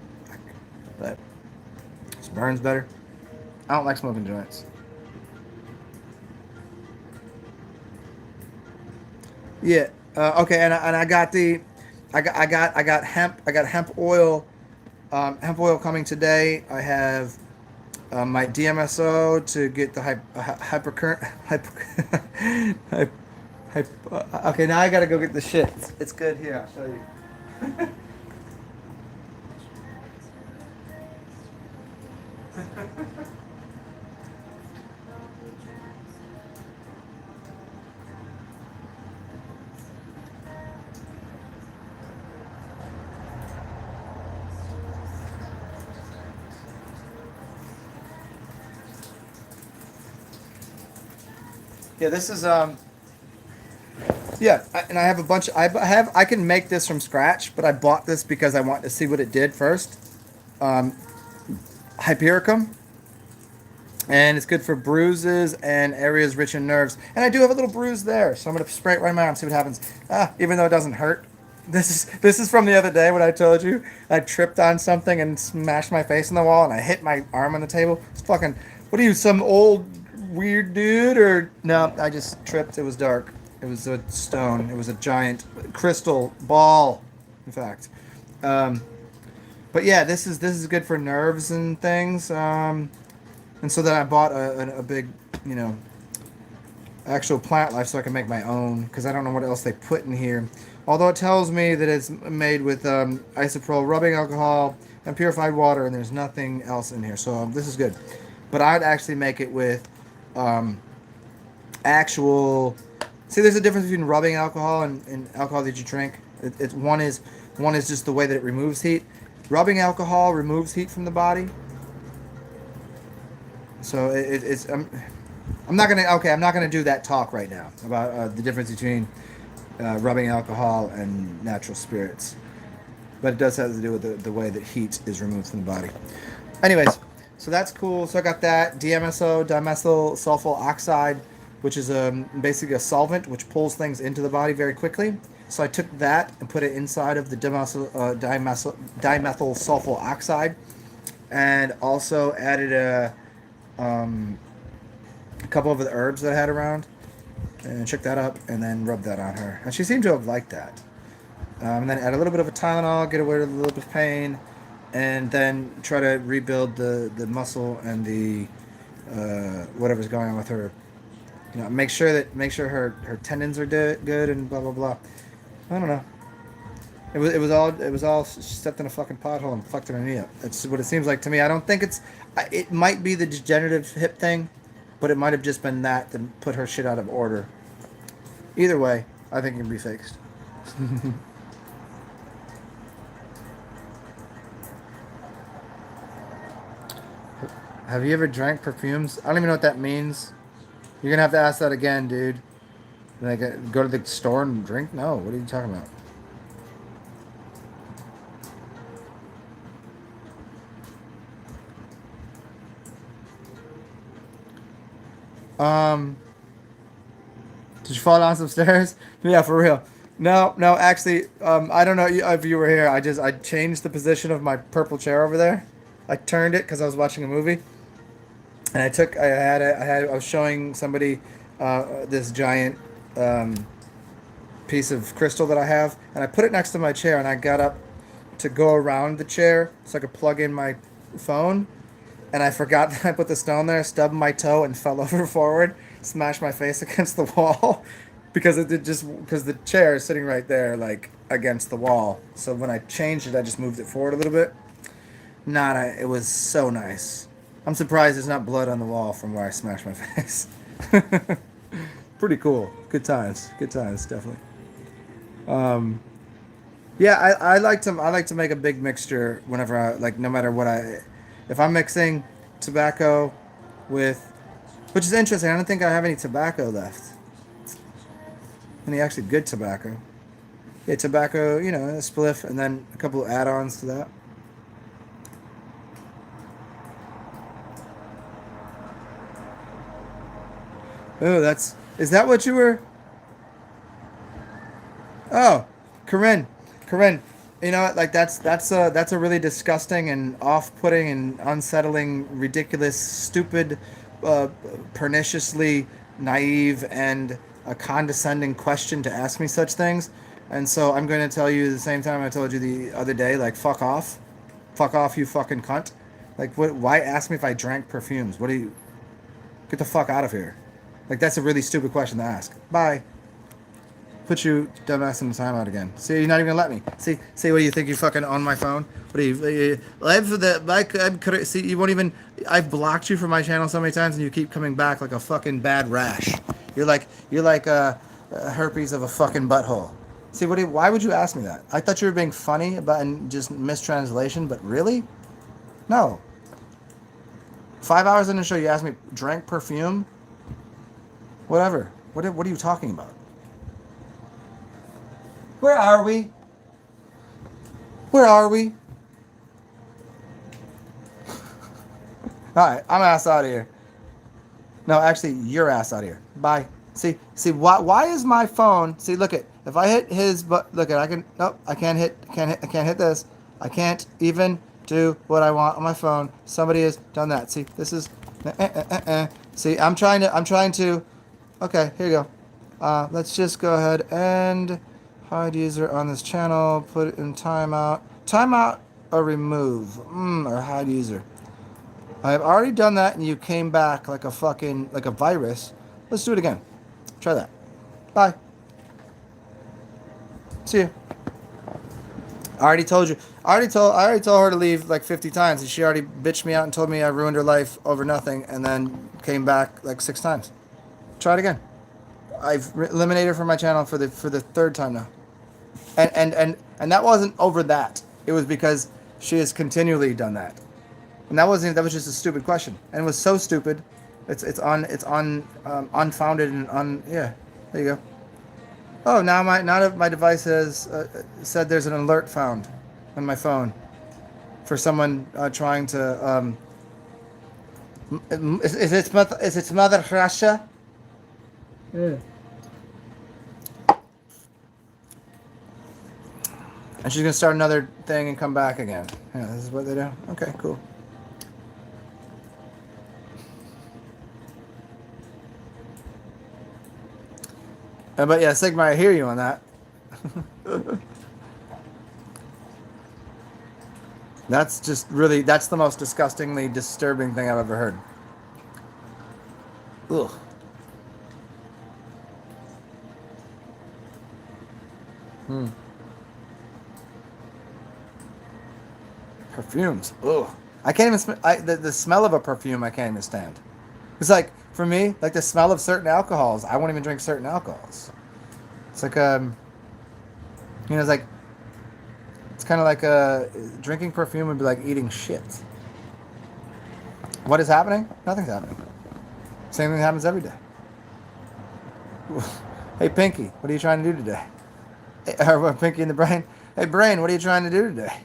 but it burns better. I don't like smoking joints. Yeah. Okay. And I got hemp oil. Hemp oil coming today. I have my DMSO to get the hypercurrent. Okay, now I gotta go get the shit. It's good here. I'll show you. Yeah, this is yeah, and I have a bunch. I can make this from scratch, but I bought this because I want to see what it did first. Um, Hypericum, and it's good for bruises and areas rich in nerves. And I do have a little bruise there, so I'm gonna spray it right in my arm, see what happens. Even though it doesn't hurt. This is from the other day when I told you I tripped on something and smashed my face on the wall, and I hit my arm on the table. It's fucking. What are you, some old weird dude, or no? I just tripped. It was dark. It was a stone. It was a giant crystal ball, in fact. Um, but yeah, this is good for nerves and things. And so then I bought a big, actual plant life so I can make my own because I don't know what else they put in here. Although it tells me that it's made with isopropyl rubbing alcohol and purified water, and there's nothing else in here. So this is good. But I'd actually make it with actual. See, there's a difference between rubbing alcohol and alcohol that you drink. It's one is just the way that it removes heat. Rubbing alcohol removes heat from the body. So it's I'm not gonna do that talk right now about the difference between rubbing alcohol and natural spirits, but it does have to do with the way that heat is removed from the body. Anyways, So that's cool. So I got that DMSO, dimethyl sulfur oxide, which is basically a solvent which pulls things into the body very quickly. So I took that and put it inside of the dimethyl sulfur oxide, and also added a couple of the herbs that I had around, and check that up, and then rub that on her. And she seemed to have liked that. And then add a little bit of a Tylenol, get away with a little bit of pain, and then try to rebuild the muscle and the whatever's going on with her. You know, make sure her tendons are good and blah blah blah. I don't know. It was all stepped in a fucking pothole and fucked her knee up. That's what it seems like to me. I don't think it's. It might be the degenerative hip thing, but it might have just been that put her shit out of order. Either way, I think it can be fixed. Have you ever drank perfumes? I don't even know what that means. You're gonna have to ask that again, dude. Like, go to the store and drink? No, what are you talking about? Did you fall down some stairs? Yeah, for real. No, actually, I don't know if you were here. I changed the position of my purple chair over there. I turned it because I was watching a movie, and I was showing somebody this giant piece of crystal that I have, and I put it next to my chair, and I got up to go around the chair so I could plug in my phone, and I forgot that I put the stone there, stubbed my toe, and fell over forward, smashed my face against the wall because because the chair is sitting right there, like against the wall. So when I changed it, I just moved it forward a little bit. It was so nice. I'm surprised there's not blood on the wall from where I smashed my face. Pretty cool. Good times, definitely. Yeah, I like to make a big mixture whenever no matter what if I'm mixing tobacco with, which is interesting. I don't think I have any tobacco left. Any actually good tobacco. Yeah, tobacco, a spliff, and then a couple of add-ons to that. Oh, is that what you were? Oh, Corinne, you know what? Like that's a really disgusting and off-putting and unsettling, ridiculous, stupid, perniciously naive and a condescending question to ask me such things. And so I'm going to tell you the same time I told you the other day, like fuck off, you fucking cunt. Like what? Why ask me if I drank perfumes? What do you? Get the fuck out of here. Like that's a really stupid question to ask. Bye. Put you dumbass in the timeout again. See, you're not even gonna let me. See, what do you think? You fucking on my phone? What do you? See, you won't even. I've blocked you from my channel so many times, and you keep coming back like a fucking bad rash. You're like herpes of a fucking butthole. See, why would you ask me that? I thought you were being funny about and just mistranslation, but really, no. 5 hours in the show, you asked me drank perfume. Whatever. What are you talking about? Where are we? Alright, I'm ass out of here. No, actually, your ass out of here. Bye. See, why is my phone, see, look it, if I hit his, but look it, I can't hit this. I can't even do what I want on my phone. Somebody has done that. See, this is, See, I'm trying to, okay, here you go. Let's just go ahead and hide user on this channel, put it in timeout. Timeout or remove, or hide user. I have already done that and you came back like a virus. Let's do it again. Try that. Bye. See you. I already told her to leave like 50 times, and she already bitched me out and told me I ruined her life over nothing, and then came back like 6 times. Try it again. I've eliminated her from my channel for the 3rd time now, and that wasn't over that. It was because she has continually done that, and that was just a stupid question, and it was so stupid. It's unfounded and yeah. There you go. Oh, now my device has said there's an alert found on my phone for someone trying to Is its mother Russia? Yeah. And she's gonna start another thing and come back again. Yeah, this is what they do. Okay, cool. But yeah, Sigma, I hear you on that. That's just really, that's the most disgustingly disturbing thing I've ever heard. Ugh. Perfumes. Ugh. I can't even the smell of a perfume I can't even stand. It's like, for me, like the smell of certain alcohols, I won't even drink certain alcohols. It's like, it's like, it's kind of like drinking perfume would be like eating shit. What is happening? Nothing's happening. Same thing happens every day. Hey, Pinky, what are you trying to do today? Or Pinky in the brain. Hey, brain, what are you trying to do today?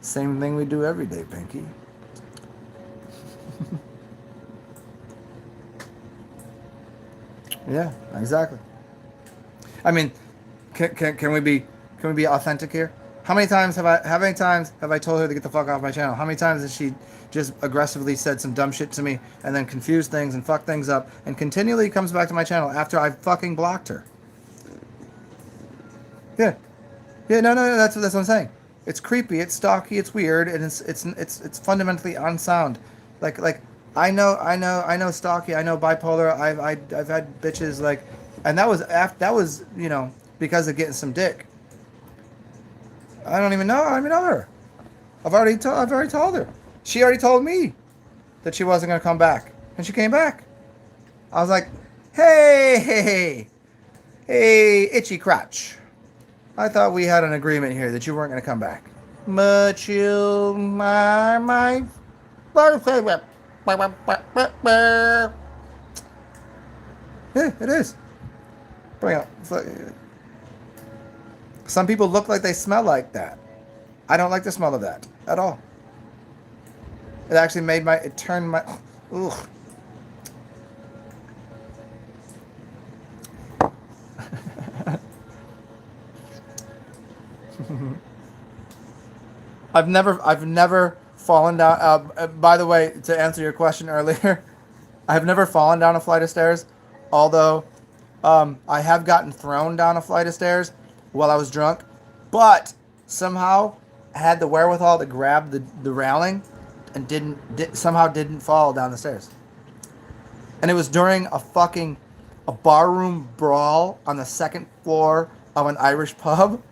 Same thing we do every day, Pinky. Yeah, exactly. I mean, can we be authentic here? How many times have I told her to get the fuck off my channel? How many times has she just aggressively said some dumb shit to me and then confused things and fucked things up and continually comes back to my channel after I've fucking blocked her? Yeah. Yeah, no, that's what I'm saying. It's creepy, it's stalky, it's weird, and it's fundamentally unsound. Like I know stalky, I know bipolar. I've had bitches like, and that was because of getting some dick. I don't even know. I don't even know her. I've already told her. She already told me that she wasn't gonna come back, and she came back. I was like, hey, itchy crotch. I thought we had an agreement here that you weren't going to come back. But you, my, yeah, it is. Bring up. Some people look like they smell like that. I don't like the smell of that at all. It actually turned my, ugh. I've never fallen down. By the way, to answer your question earlier, I've never fallen down a flight of stairs. Although, I have gotten thrown down a flight of stairs while I was drunk, but somehow had the wherewithal to grab the railing and somehow didn't fall down the stairs. And it was during a barroom brawl on the second floor of an Irish pub.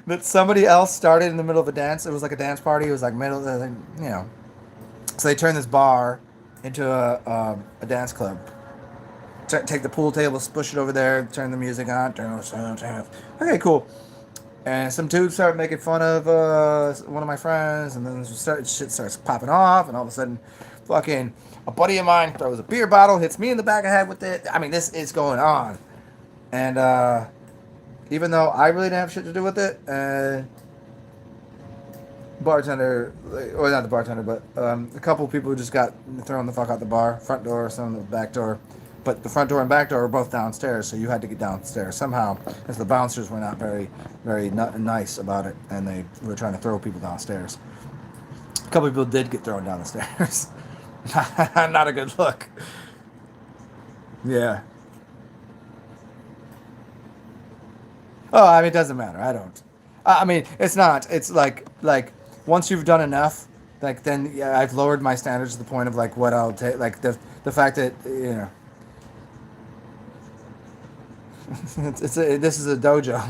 That somebody else started in the middle of a dance. It was like a dance party. It was like So they turned this bar into a dance club. Take the pool tables, push it over there, turn the music on, okay, cool. And some dude started making fun of one of my friends, and then shit starts popping off, and all of a sudden, fucking a buddy of mine throws a beer bottle, hits me in the back of the head with it. I mean, this is going on, and even though I really didn't have shit to do with it, bartender, or not the bartender, but a couple people just got thrown the fuck out the bar, front door, some of the back door. But the front door and back door were both downstairs, so you had to get downstairs somehow, because the bouncers were not very, very nice about it, and they were trying to throw people downstairs. A couple people did get thrown down the stairs. Not a good look. Yeah. Oh, I mean, it doesn't matter. I don't. I mean, it's not. It's like once you've done enough, then yeah, I've lowered my standards to the point of like what I'll take. Like the fact that this is a dojo.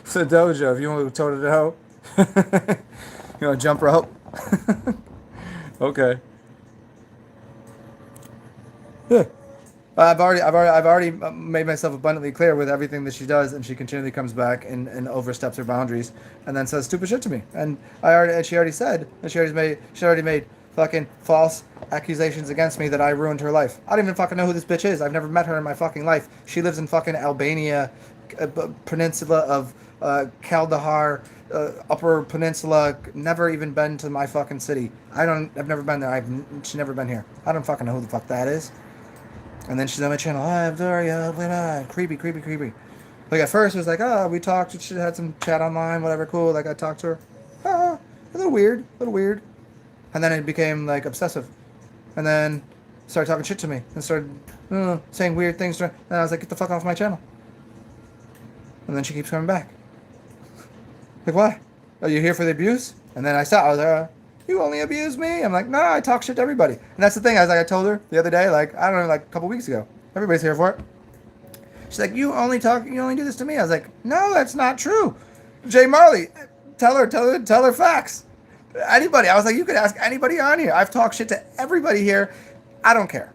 It's a dojo. If you want to toe to toe, you want to jump rope. Okay. Yeah. I've already made myself abundantly clear with everything that she does, and she continually comes back and oversteps her boundaries, and then says stupid shit to me. And she already said that she already made fucking false accusations against me that I ruined her life. I don't even fucking know who this bitch is. I've never met her in my fucking life. She lives in fucking Albania, peninsula Kaldahar, Upper Peninsula. Never even been to my fucking city. I've never been there. She's never been here. I don't fucking know who the fuck that is. And then she's on my channel. Hi, Victoria. Creepy, creepy, creepy. Like at first it was like, we talked. She had some chat online, whatever, cool. Like I talked to her. A little weird, And then it became like obsessive. And then started talking shit to me and started saying weird things. And I was like, get the fuck off my channel. And then she keeps coming back. Like, what? Are you here for the abuse? And then I stopped. I was like, you only abuse me? I'm like, no, I talk shit to everybody. And that's the thing. I told her the other day, like, I don't know, like a couple weeks ago. Everybody's here for it. She's like, you only do this to me. I was like, no, that's not true. Jay Marley, tell her facts. Anybody. I was like, you could ask anybody on here. I've talked shit to everybody here. I don't care.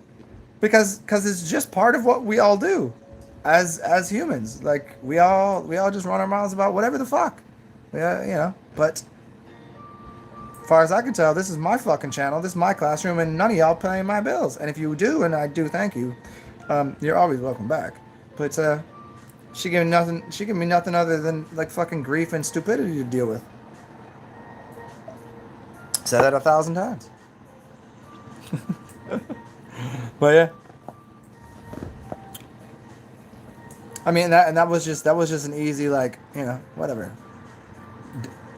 Because it's just part of what we all do as humans. Like, we all just run our mouths about whatever the fuck. Yeah, but as far as I can tell, this is my fucking channel. This is my classroom, and none of y'all paying my bills. And if you do, and I do, thank you. You're always welcome back. But she gave me nothing other than like fucking grief and stupidity to deal with. Said that 1,000 times. But yeah. I mean, that was just an easy, like, whatever.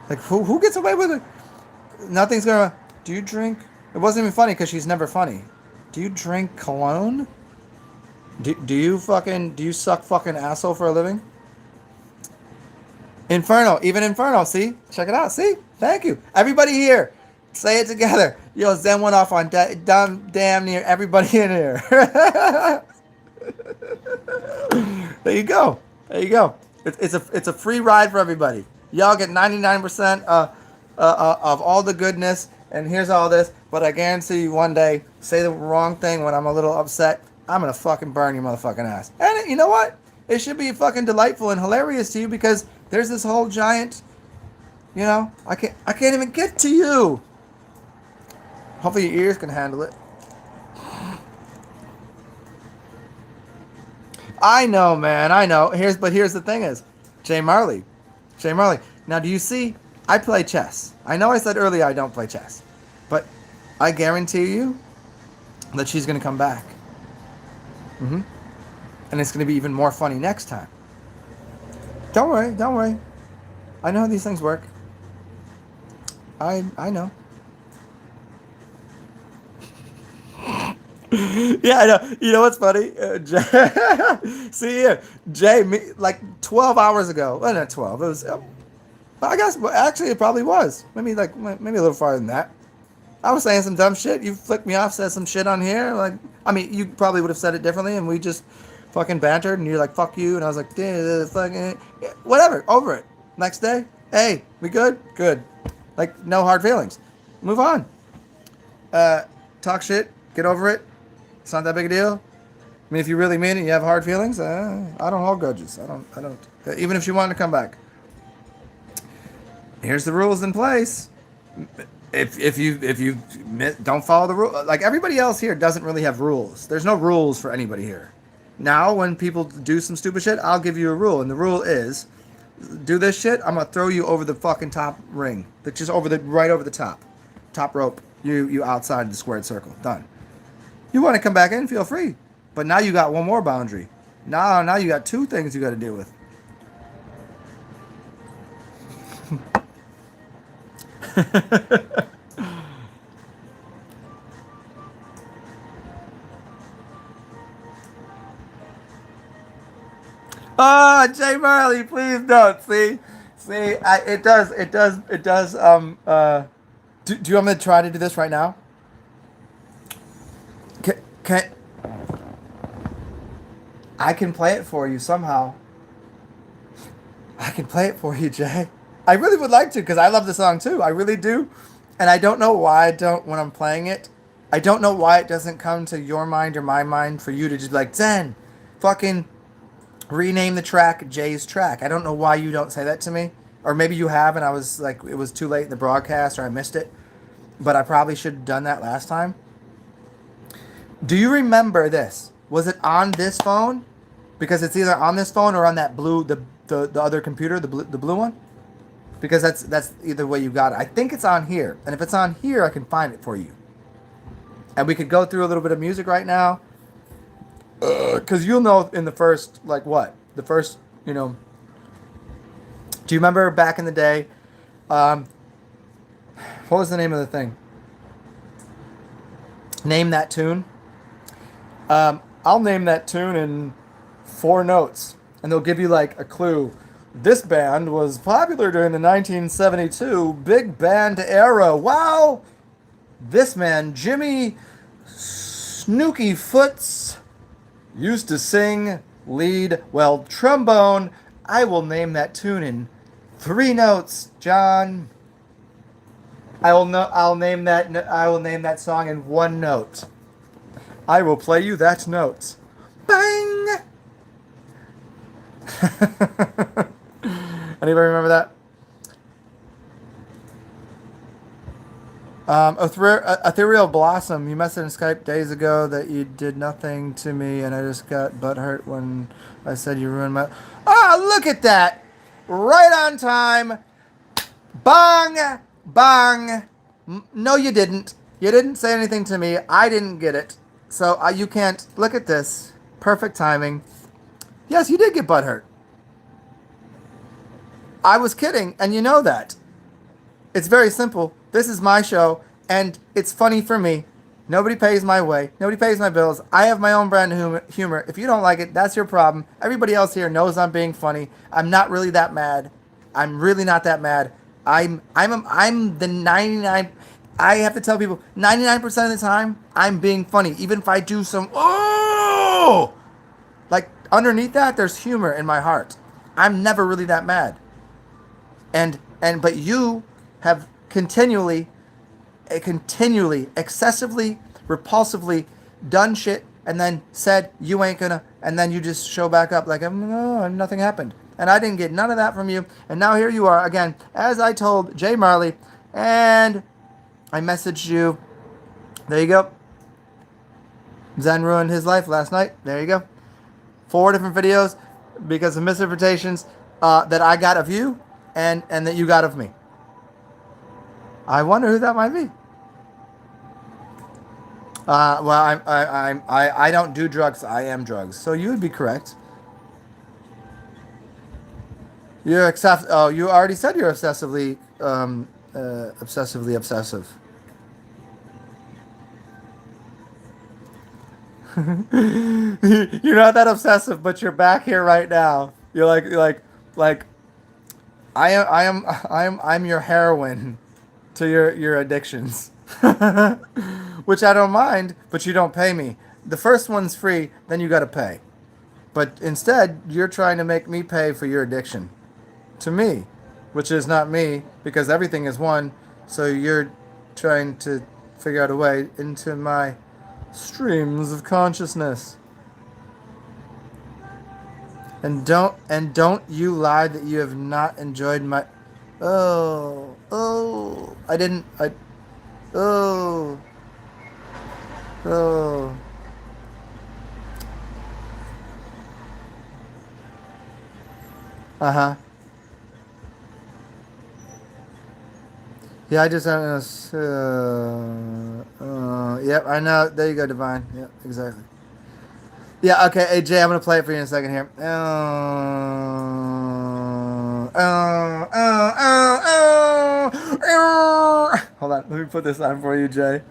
Like, who gets away with it? Nothing's gonna. Do you drink? It wasn't even funny because she's never funny. Do you drink cologne? Do you suck fucking asshole for a living? Inferno, even Inferno. See, check it out. See, thank you, everybody here. Say it together. Yo, Zen went off on damn near everybody in here. There you go. It's a free ride for everybody. Y'all get 99% of all the goodness, and here's all this. But I guarantee you, one day, say the wrong thing when I'm a little upset, I'm gonna fucking burn your motherfucking ass. And you know what? It should be fucking delightful and hilarious to you because there's this whole giant. I can't even get to you. Hopefully your ears can handle it. I know, man. I know. Here's the thing is, Jay Marley. Now, do you see? I play chess. I know I said earlier I don't play chess, but I guarantee you that she's gonna come back. And it's gonna be even more funny next time. Don't worry. I know how these things work. I know. Yeah, I know. You know what's funny? See here, Jay, like 12 hours ago. Well, not 12. It was. I guess. Well, actually, it probably was. Maybe a little farther than that. I was saying some dumb shit. You flicked me off, said some shit on here. Like, I mean, you probably would have said it differently, and we just fucking bantered. And you're like, "Fuck you," and I was like, "Fucking whatever." Over it. Next day, hey, we good? Good. Like, no hard feelings. Move on. Talk shit. Get over it. It's not that big a deal. I mean, if you really mean it, and you have hard feelings. I don't hold grudges. I don't. Even if she wanted to come back. Here's the rules in place. If you don't follow the rule, like everybody else here doesn't really have rules. There's no rules for anybody here. Now, when people do some stupid shit, I'll give you a rule, and the rule is, do this shit, I'm gonna throw you over the fucking top ring. That's just right over the top rope. You outside the squared circle. Done. You want to come back in, feel free. But now you got one more boundary. Now you got two things you got to deal with. Oh, Jay Marley, please don't. See, it does. Do you want me to try to do this right now? Can I can play it for you somehow. I can play it for you, Jay. I really would like to because I love the song too. I really do. And I don't know why I don't when I'm playing it. I don't know why it doesn't come to your mind or my mind for you to just like, Zen, fucking rename the track Jay's track. I don't know why you don't say that to me. Or maybe you have and I was like, it was too late in the broadcast or I missed it. But I probably should have done that last time. Do you remember this? Was it on this phone? Because it's either on this phone or on that blue, the the other computer, the blue one, because that's either way you got it. I think it's on here, and if it's on here, I can find it for you. And we could go through a little bit of music right now, because you'll know in the first the first Do you remember back in the day? What was the name of the thing? Name that tune. I'll name that tune in 4 notes, and they'll give you like a clue. This band was popular during the 1972 big band era. Wow! This man, Jimmy Snooky Foots, used to sing lead, trombone. I will name that tune in 3 notes, John. I will name that song in 1 note. I will play you that note. Bang! Anybody remember that? Ethereal Blossom. You messaged in Skype days ago that you did nothing to me, and I just got butthurt when I said you ruined my. Ah, look at that! Right on time. Bang! Bang! No, you didn't. You didn't say anything to me. I didn't get it. So you can't. Look at this. Perfect timing. Yes, you did get butthurt. I was kidding, and you know that. It's very simple. This is my show, and it's funny for me. Nobody pays my way. Nobody pays my bills. I have my own brand of humor. If you don't like it, that's your problem. Everybody else here knows I'm being funny. I'm not really that mad. I'm really not that mad. I'm the 99. I have to tell people 99% of the time I'm being funny, even if I do some like underneath that there's humor in my heart. I'm never really that mad. But you have continually, excessively, repulsively done shit and then said you ain't gonna, and then you just show back up like nothing happened. And I didn't get none of that from you. And now here you are again, as I told Jay Marley, and I messaged you. There you go. Zen ruined his life last night. There you go. 4 different videos because of misinterpretations that I got of you and that you got of me. I wonder who that might be. I don't do drugs. I am drugs. So you would be correct. You're you already said you're obsessively obsessive. You're not that obsessive, but you're back here right now. You're like I'm your heroin to your addictions. Which I don't mind, but you don't pay me. The first one's free, then you gotta pay. But instead, you're trying to make me pay for your addiction to me, which is not me, because everything is one. So you're trying to figure out a way into my streams of consciousness. And don't you lie that you have not enjoyed my. I didn't. Yeah, I just yep, I know. There you go, Divine. Yep, exactly. Yeah, okay. Hey, Jay, I'm going to play it for you in a second here. Hold on. Let me put this on for you, Jay.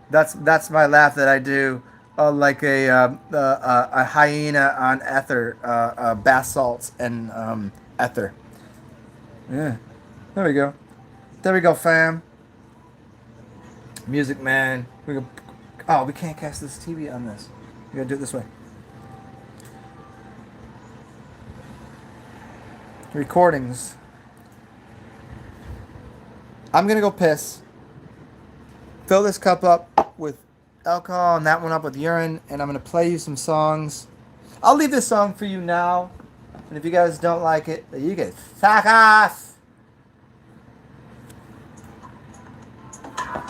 That's my laugh that I do. Like a hyena on ether, bath salts and ether. Yeah, there we go. There we go, fam. Music Man. We can't cast this TV on this. We gotta do it this way. Recordings. I'm gonna go piss. Fill this cup up with alcohol and that one up with urine, and I'm gonna play you some songs. I'll leave this song for you now, and if you guys don't like it, you can fuck off.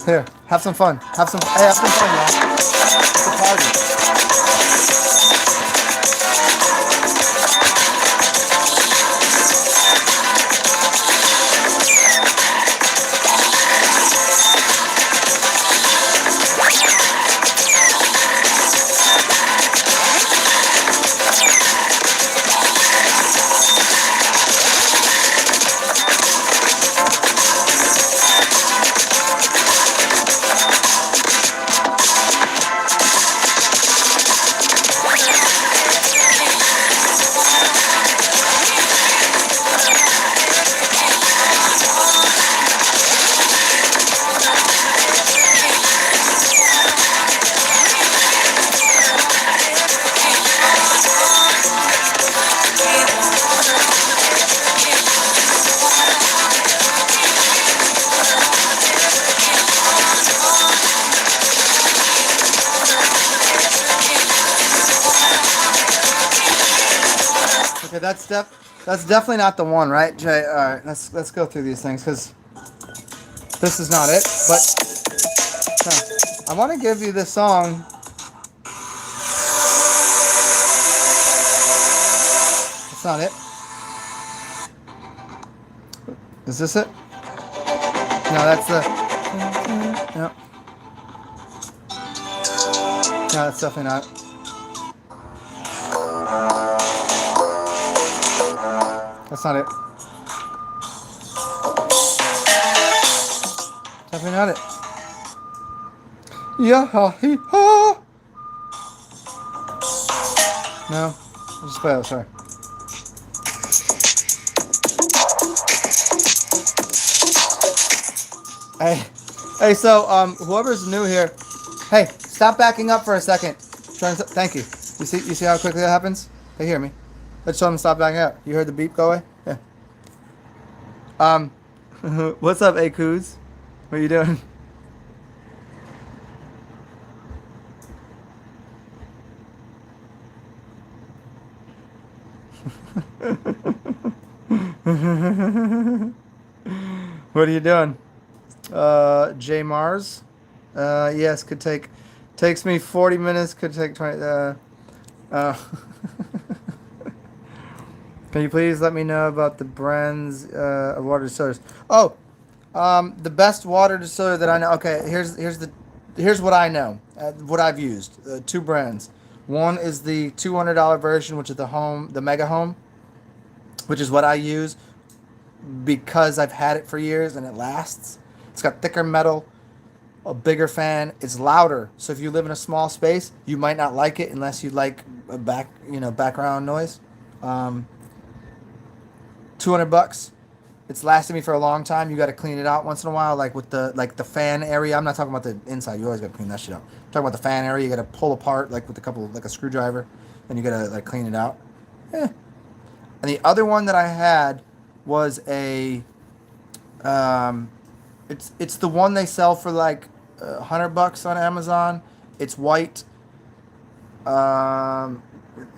Here, have some fun. Have some fun, y'all. It's a party. Okay, that's definitely not the one, right, Jay? All right, let's go through these things because this is not it. But I want to give you this song. That's not it. Is this it? No, that's the. No. No, that's definitely not. That's not it. Definitely not it. Yeah, ha, he, ha. No, I'll just play that. Sorry. Hey, so whoever's new here, hey, stop backing up for a second. Thank you. You see how quickly that happens? They hear me. Let's show them to stop backing up. You heard the beep go away? Yeah. What's up, Akuz? What are you doing? What are you doing? J Mars? Yes, takes me 40 minutes, could take 20, Can you please let me know about the brands of water distillers? Oh, the best water distiller that I know. Okay, here's what I know. What I've used. Two brands. One is the $200 version, which is the Mega Home, which is what I use because I've had it for years and it lasts. It's got thicker metal, a bigger fan. It's louder, so if you live in a small space, you might not like it unless you like a background noise. $200. It's lasted me for a long time. You got to clean it out once in a while, like with the fan area. I'm not talking about the inside. You always got to clean that shit out. I'm talking about the fan area. You got to pull apart like with a screwdriver, and you got to like clean it out. Yeah. And the other one that I had was it's the one they sell for like $100 on Amazon. It's white.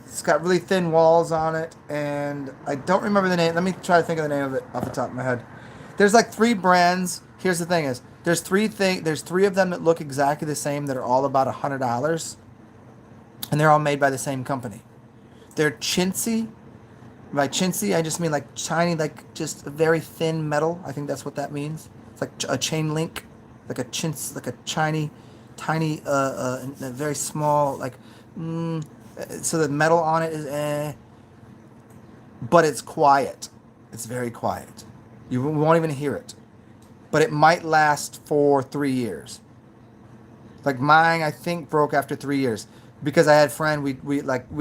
It's got really thin walls on it, and I don't remember the name. Let me try to think of the name of it off the top of my head. There's like 3 brands. Here's the thing: there's three of them that look exactly the same that are all about $100, and they're all made by the same company. They're chintzy. By chintzy, I just mean like tiny, like just a very thin metal. I think that's what that means. It's like a chain link, like a chintz, like a tiny, very small, like. So the metal on it is but it's quiet. It's very quiet. You won't even hear it. But it might last for 3 years. Like mine, I think broke after 3 years because I had a friend. We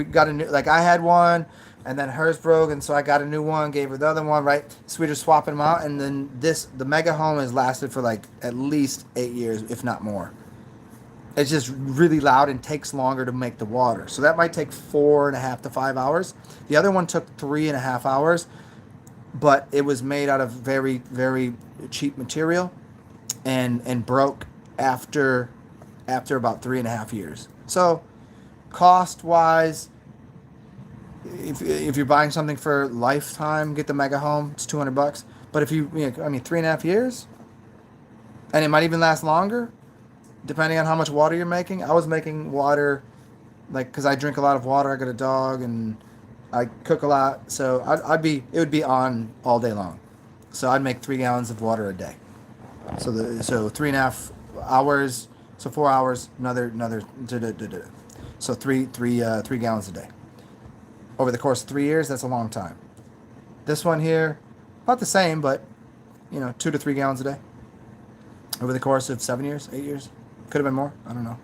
got a new, like I had one, and then hers broke, and so I got a new one. Gave her the other one, right? So we just swapping them out, and then the Mega Home has lasted for like at least 8 years, if not more. It's just really loud and takes longer to make the water. So that might take 4.5 to 5 hours. The other one took 3.5 hours, but it was made out of very, very cheap material and broke after about 3.5 years. So cost-wise, if you're buying something for lifetime, get the Mega Home. It's $200. But if 3.5 years, and it might even last longer, depending on how much water you're making. I was making water, like, because I drink a lot of water. I got a dog, and I cook a lot, so it would be on all day long. So I'd make 3 gallons of water a day. So 3.5 hours, so 4 hours, another, so three gallons a day. Over the course of 3 years, that's a long time. This one here, about the same, but 2 to 3 gallons a day. Over the course of 7 years, 8 years, could have been more. I don't know.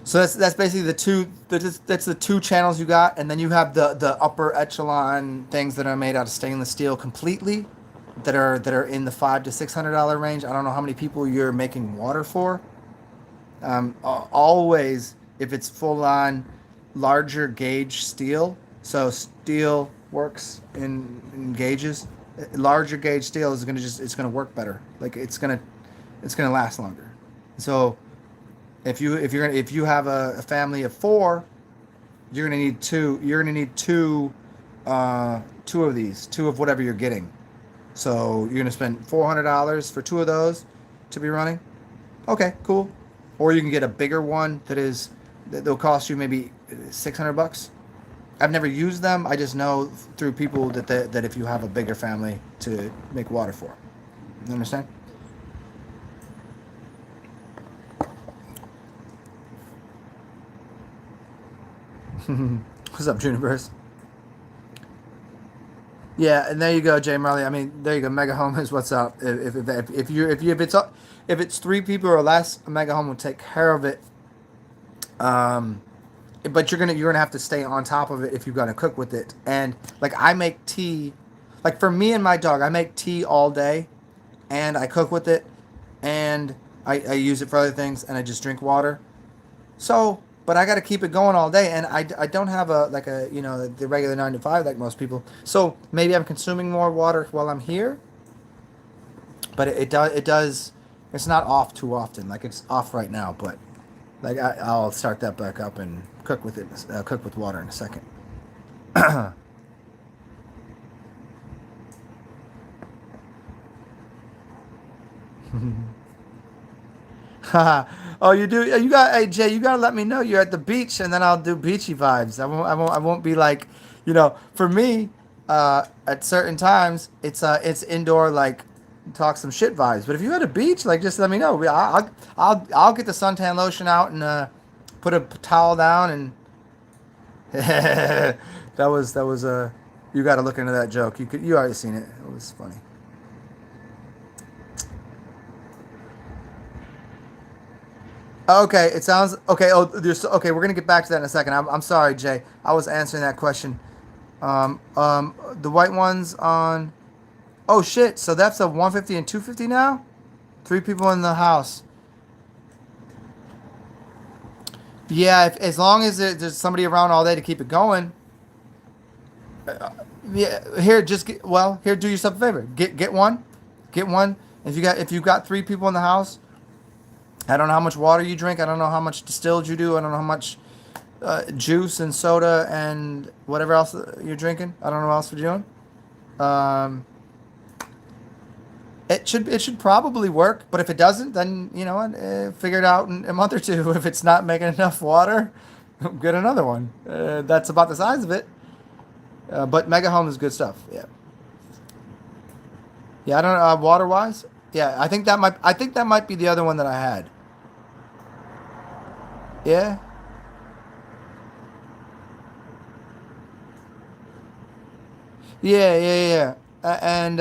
So that's basically that's the two channels you got, and then you have the upper echelon things that are made out of stainless steel completely, that are in the $500 to $600 range. I don't know how many people you're making water for. Always, if it's full on larger gauge steel, so steel works in gauges. Larger gauge steel is it's gonna work better. Like it's gonna last longer. So if you have a family of 4, you're gonna need two. You're gonna need two of these, 2 of whatever you're getting. So you're gonna spend $400 for 2 of those to be running. Okay, cool. Or you can get a bigger one that'll cost you maybe $600. I've never used them. I just know through people that if you have a bigger family to make water for. You understand? What's up, Junipers? Yeah, and there you go, Jay Marley. I mean, there you go. Mega Home is what's up. If it's 3 people or less, a Mega Home will take care of it. But you're gonna have to stay on top of it if you're gonna cook with it. And like I make tea, like for me and my dog, I make tea all day, and I cook with it, and I use it for other things, and I just drink water. So, but I got to keep it going all day, and I don't have the regular 9 to 5 like most people. So maybe I'm consuming more water while I'm here, but it does. It's not off too often. Like it's off right now, but like I'll start that back up and cook with it. Cook with water in a second. Oh, you do? You got? Hey, Jay, you gotta let me know you're at the beach, and then I'll do beachy vibes. I won't be like, for me, at certain times it's indoor, like talk some shit vibes. But if you're at a beach, like just let me know. I'll get the suntan lotion out and put a towel down and. that was you got to look into that joke. You already seen it. It was funny. Okay, it sounds okay. Oh, okay. We're gonna get back to that in a second. I'm sorry, Jay. I was answering that question. The white ones on. Oh shit! So that's a 150 and 250 now. 3 people in the house. Yeah, as long as there's somebody around all day to keep it going. Yeah, here here, do yourself a favor. Get one. If you got 3 people in the house. I don't know how much water you drink. I don't know how much distilled you do. I don't know how much juice and soda and whatever else you're drinking. I don't know what else you're doing. It should probably work. But if it doesn't, then figure it out in a month or 2. If it's not making enough water, get another one. That's about the size of it. But Mega Home is good stuff. Yeah. Yeah, I don't know. Water wise, yeah, I think that might be the other one that I had. Yeah. Yeah. And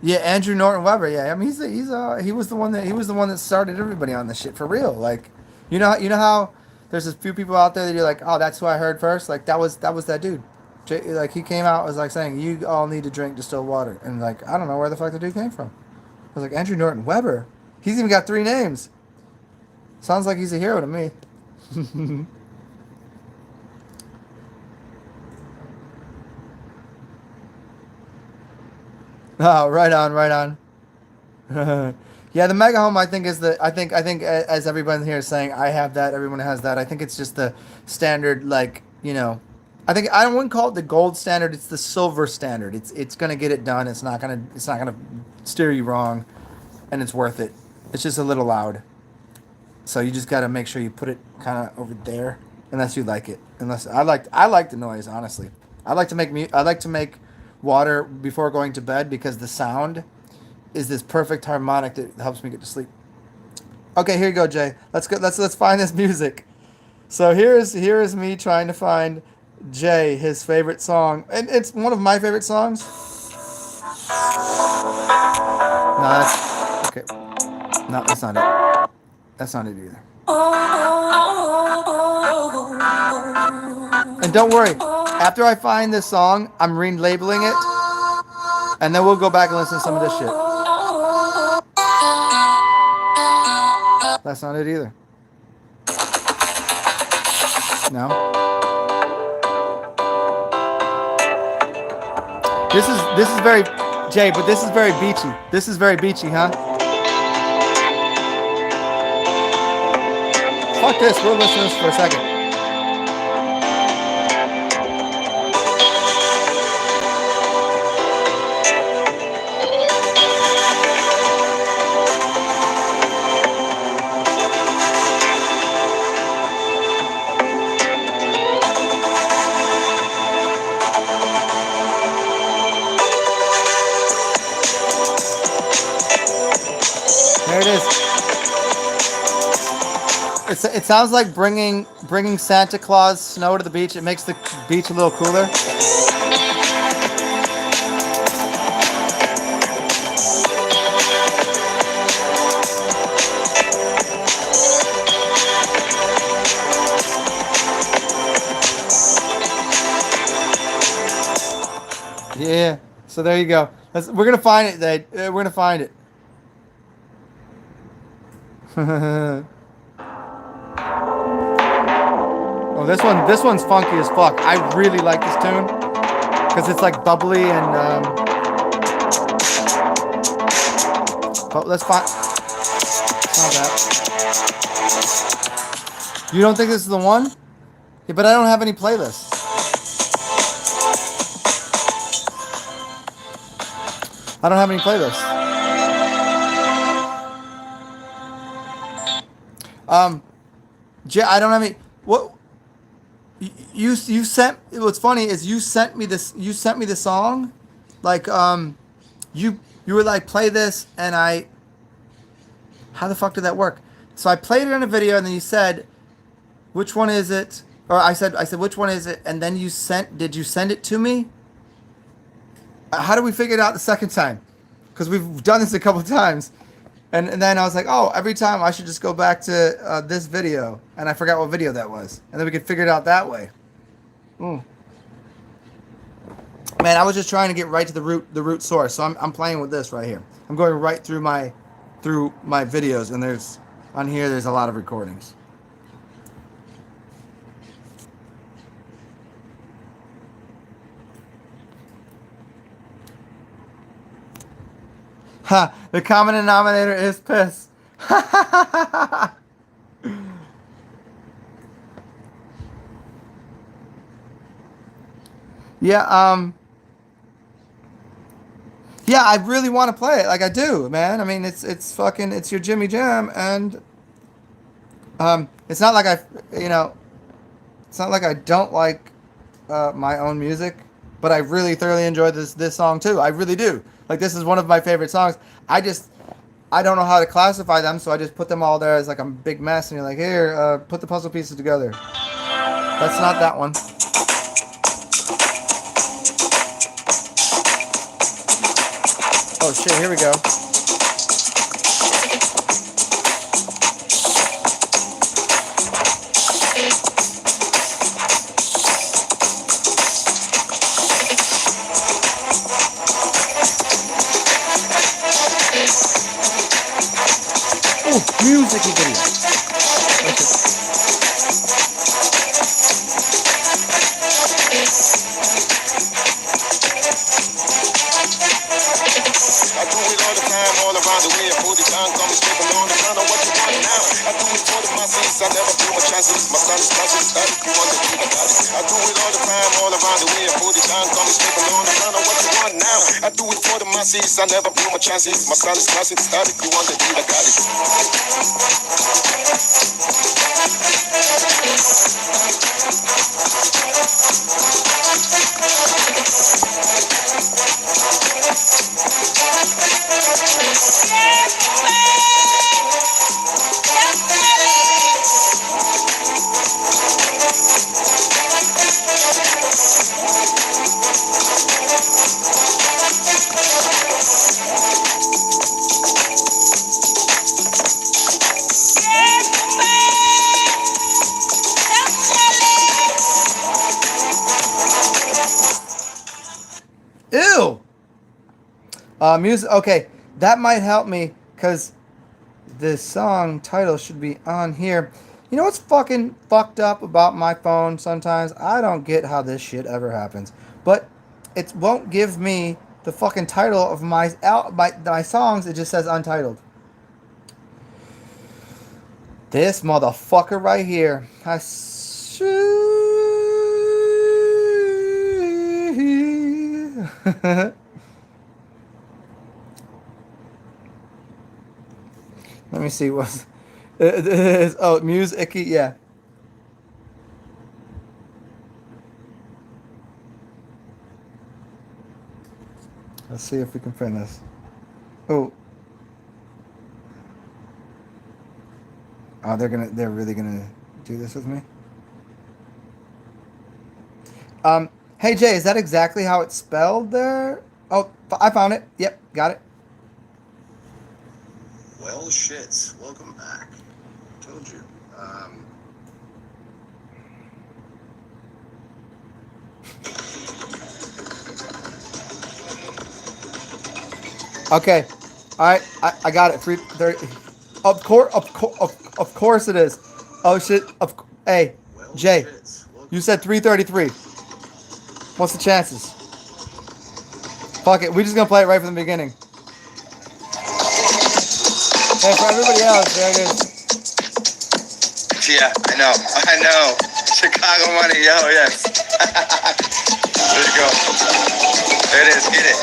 yeah, Andrew Norton Weber. Yeah, I mean he was the one that started everybody on this shit for real. Like, you know how there's a few people out there that you're like, oh, that's who I heard first. Like that was that dude. Like he came out was like saying you all need to drink distilled water, and like I don't know where the fuck the dude came from. I was like, Andrew Norton Weber. He's even got 3 names. Sounds like he's a hero to me. Oh, right on. Yeah, the Mega Home I think as everyone here is saying, I have that. Everyone has that. I think it's just the standard, like I think I wouldn't call it the gold standard. It's the silver standard. It's gonna get it done. It's not gonna steer you wrong, and it's worth it. It's just a little loud, so you just gotta make sure you put it kind of over there, unless you like it. Unless I like the noise, honestly. I like to make water before going to bed because the sound is this perfect harmonic that helps me get to sleep. Okay, here you go, Jay. Let's go. Let's find this music. So here is me trying to find Jay his favorite song, and it's one of my favorite songs. No, that's okay. No, that's not it. That's not it either. And don't worry, after I find this song, I'm relabeling it, and then we'll go back and listen to some of this shit. That's not it either. No. This is very Jay, but this is very beachy. This is very beachy, huh? Fuck this. We'll listen to this for a second. There it is. It sounds like bringing Santa Claus snow to the beach. It makes the beach a little cooler. Yeah. So there you go. We're gonna find it, Dave. We're gonna find it. Oh, this one's funky as fuck. I really like this tune because it's like bubbly and but let's find. It's not that. You don't think this is the one? Yeah, but I don't have any playlists. I don't have any playlists. I don't have any. What? You sent. What's funny is you sent me this. You sent me the song, like you were like play this, and I. How the fuck did that work? So I played it in a video, and then you said, which one is it? Or I said which one is it? And then you sent. Did you send it to me? How do we figure it out the second time? Because we've done this a couple of times. And then I was like, oh, every time I should just go back to this video. And I forgot what video that was. And then we could figure it out that way. Man, I was just trying to get right to the root source. So I'm playing with this right here. I'm going right through my videos. And there's a lot of recordings. Ha! The common denominator is piss. Yeah, yeah, I really want to play it. Like I do, man. I mean, it's your Jimmy Jam, and it's not like it's not like I don't like my own music, but I really thoroughly enjoy this song too. I really do. Like this is one of my favorite songs. I don't know how to classify them, so I just put them all there as like a big mess, and you're like, here, put the puzzle pieces together. That's not that one. Oh shit, here we go. Music video. I do it all the time, all around the way. I put it down, come and skip along the ground. What you want now? I do it for the masses. I never feel my chances. My style is classic. I do it all the time, around the way, put it down, come stepping on the ground. What you want now? I do it for the masses. I never blew my chances. My style is classic, static. You want the beat? I got it. Ew. Music. Okay, that might help me because the song title should be on here. You know what's fucking fucked up about my phone sometimes? I don't get how this shit ever happens. But it won't give me the fucking title of my songs. It just says untitled. This motherfucker right here. Let me see what it is. Oh, music, yeah. Let's see if we can find this. Oh, they're really gonna do this with me. Hey Jay, is that exactly how it's spelled there? Oh, I found it. Yep, got it. Well, shit. Welcome back. Told you. Okay. All right. I got it. 3:30. Of course it is. Oh shit. Hey, Well, Jay. shit. Welcome You said 3:33. What's the chances? Fuck it. We're just gonna play it right from the beginning. Hey, for everybody else, there it is. Yeah, I know. Chicago money, yo, yes. There you go. There it is, get it.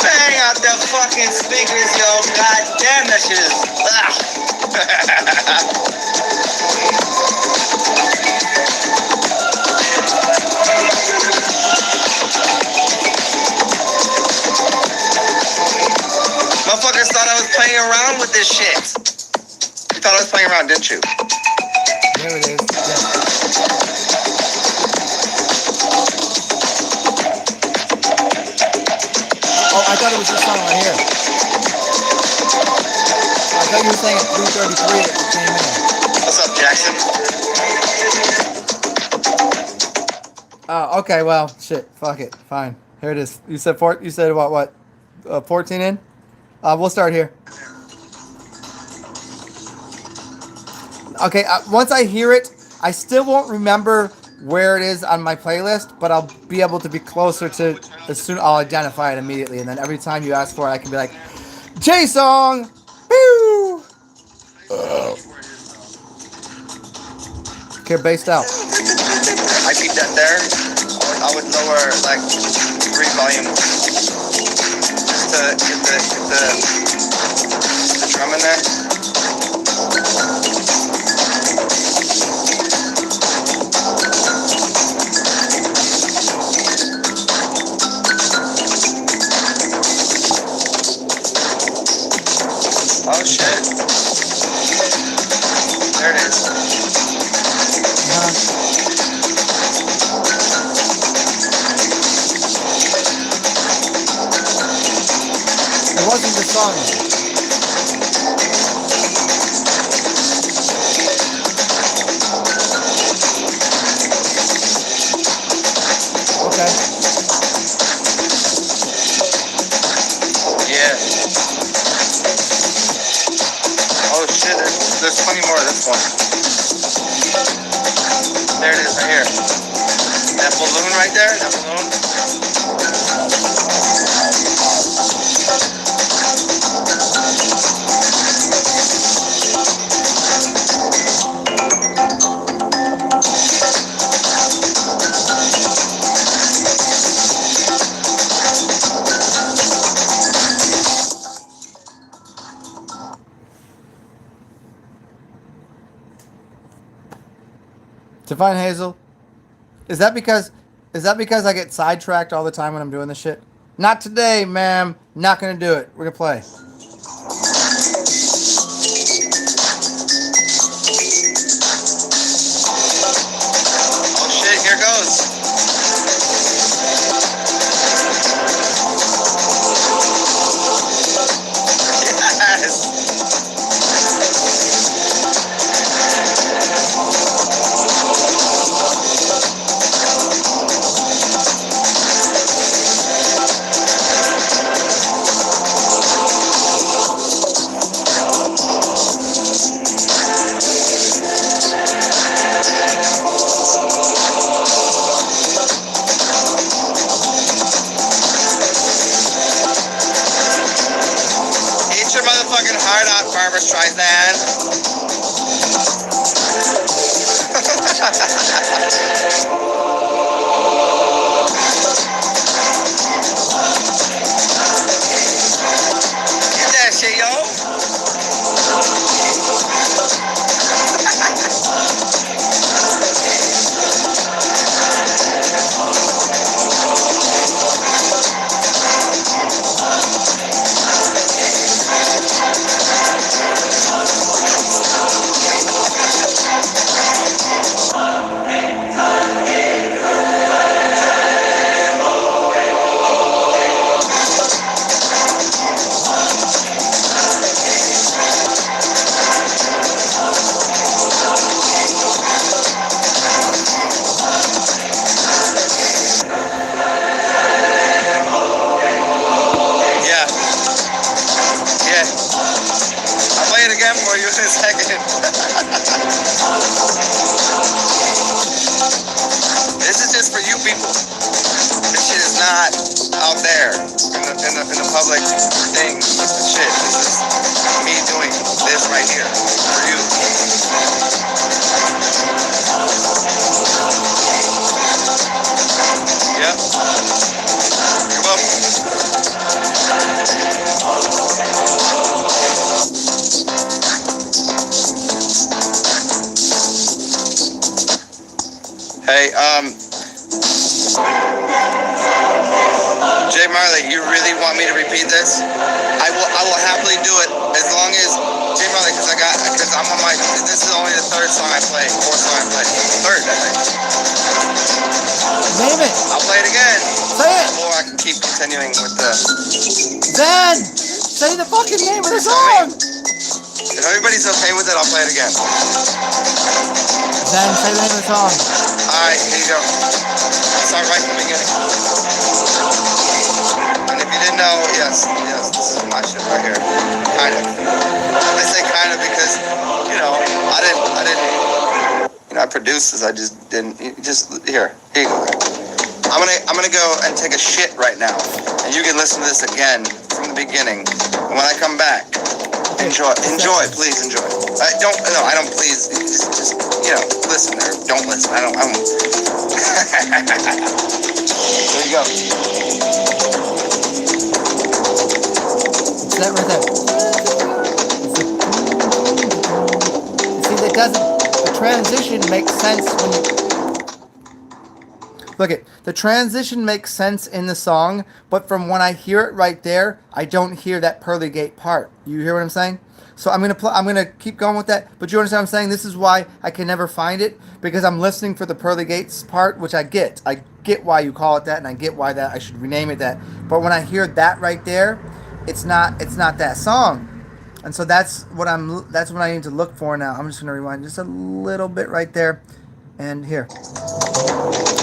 Bang out the fucking speakers, yo. God damn, that shit is. Motherfuckers thought I was playing around with this shit. You thought I was playing around, didn't you? There it is. Yeah. Oh, I thought it was this song right here. I thought you were saying at 3:33 it came in. What's up, Jackson? Oh, okay. Well, shit. Fuck it. Fine. Here it is. You said You said what? 14 in. We'll start here. Okay. Once I hear it, I still won't remember where it is on my playlist, but I'll be able to be closer to. As soon I'll identify it immediately, and then every time you ask for it, I can be like, J song. Woo! Okay, based out. I keep that there. I would lower like 3 volume just to get the drum in there. Oh shit! There it is. It wasn't the song. Oh shit, there's plenty more of this one. There it is, right here. That balloon right there, that balloon. Divine Hazel. Is that because I get sidetracked all the time when I'm doing this shit? Not today, ma'am. Not gonna do it. We're gonna play. Oh shit, here goes. Yes. Eat your motherfucking heart out, Barbara Streisand. Get that shit, yo. Yeah. Yeah. I'll play it again for you in a second. This is just for you people. This shit is not out there in the public thing. Shit. This is me doing this right here for you. Yep. You're welcome. Hey, Jay Marley, you really want me to repeat this? I will happily do it as long as Jay Marley, because I'm on my. This is only the third song I play, fourth song I play, third I think. Name it. I'll play it again. Say it. Or I can keep continuing with the. Then say the fucking name of the song. If everybody's okay with it, I'll play it again. Then say the name of the song. Alright, here you go. I'll start right from the beginning. And if you didn't know, yes, this is my shit right here. Kind of. I say kind of because, I didn't, I produced this, I just didn't, here you go. I'm gonna go and take a shit right now. And you can listen to this again from the beginning. And when I come back, enjoy, please enjoy. I don't please, just listen or don't listen. I don't. There you go. It's that right there. See, the transition makes sense when you look at the transition makes sense in the song, but from when I hear it right there, I don't hear that pearly gate part. You hear what I'm saying? So I'm gonna keep going with that. But you understand what I'm saying? This is why I can never find it, because I'm listening for the pearly gates part, which I get. I get why you call it that, and I get why that I should rename it that. But when I hear that right there, it's not that song. And so that's what I need to look for now. I'm just gonna rewind just a little bit right there, and here.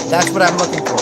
That's what I'm looking for.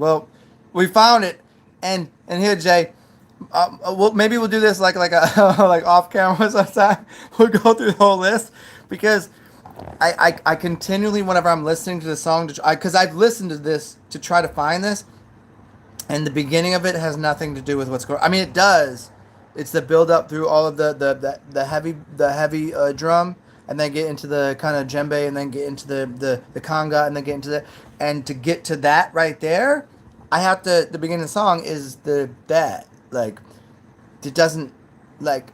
Well, we found it, and here, Jay. Maybe we'll do this like a like off camera sometime. We'll go through the whole list because I continually, whenever I'm listening to the song, because I've listened to this to try to find this, and the beginning of it has nothing to do with what's going. I mean, it does. It's the build up through all of the heavy drum, and then get into the kind of djembe, and then get into the conga, and then get into and to get to that right there, I have to. The beginning of the song is that like it doesn't like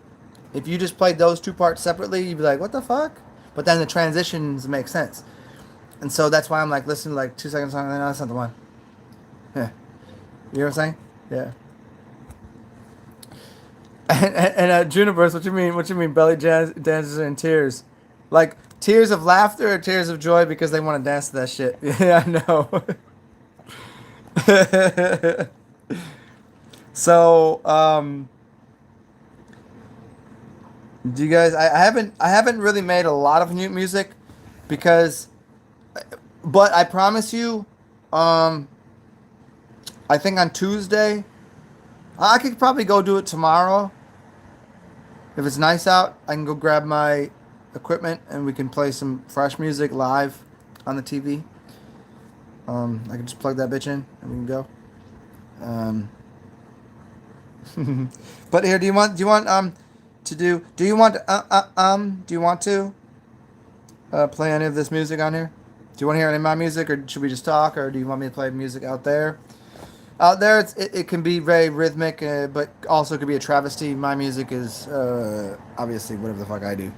if you just played those two parts separately, you'd be like, what the fuck? But then the transitions make sense, and so that's why I'm like listening to like 2 seconds song, and then that's not the one. Yeah, you know what I'm saying? Yeah. And Juniper's, what you mean? What you mean? Belly dances and tears, like tears of laughter or tears of joy because they want to dance to that shit. Yeah, I know. So, do you guys? I haven't really made a lot of new music because, but I promise you, I think on Tuesday, I could probably go do it tomorrow. If it's nice out, I can go grab my equipment and we can play some fresh music live on the TV. I can just plug that bitch in and we can go. But here, do you want to play any of this music on here? Do you want to hear any of my music, or should we just talk, or do you want me to play music out there? Out there, it can be very rhythmic, but also could be a travesty. My music is obviously whatever the fuck I do.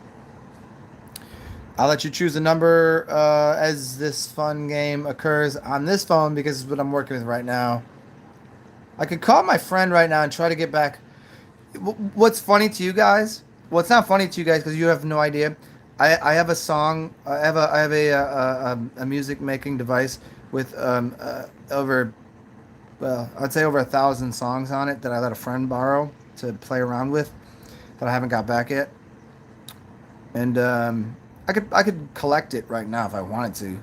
I'll let you choose a number as this fun game occurs on this phone because it's what I'm working with right now. I could call my friend right now and try to get back. What's funny to you guys? Well, it's not funny to you guys because you have no idea. I have a song. I have a music making device with over. Well, I'd say over 1,000 songs on it that I let a friend borrow to play around with that I haven't got back yet. And I could collect it right now if I wanted to.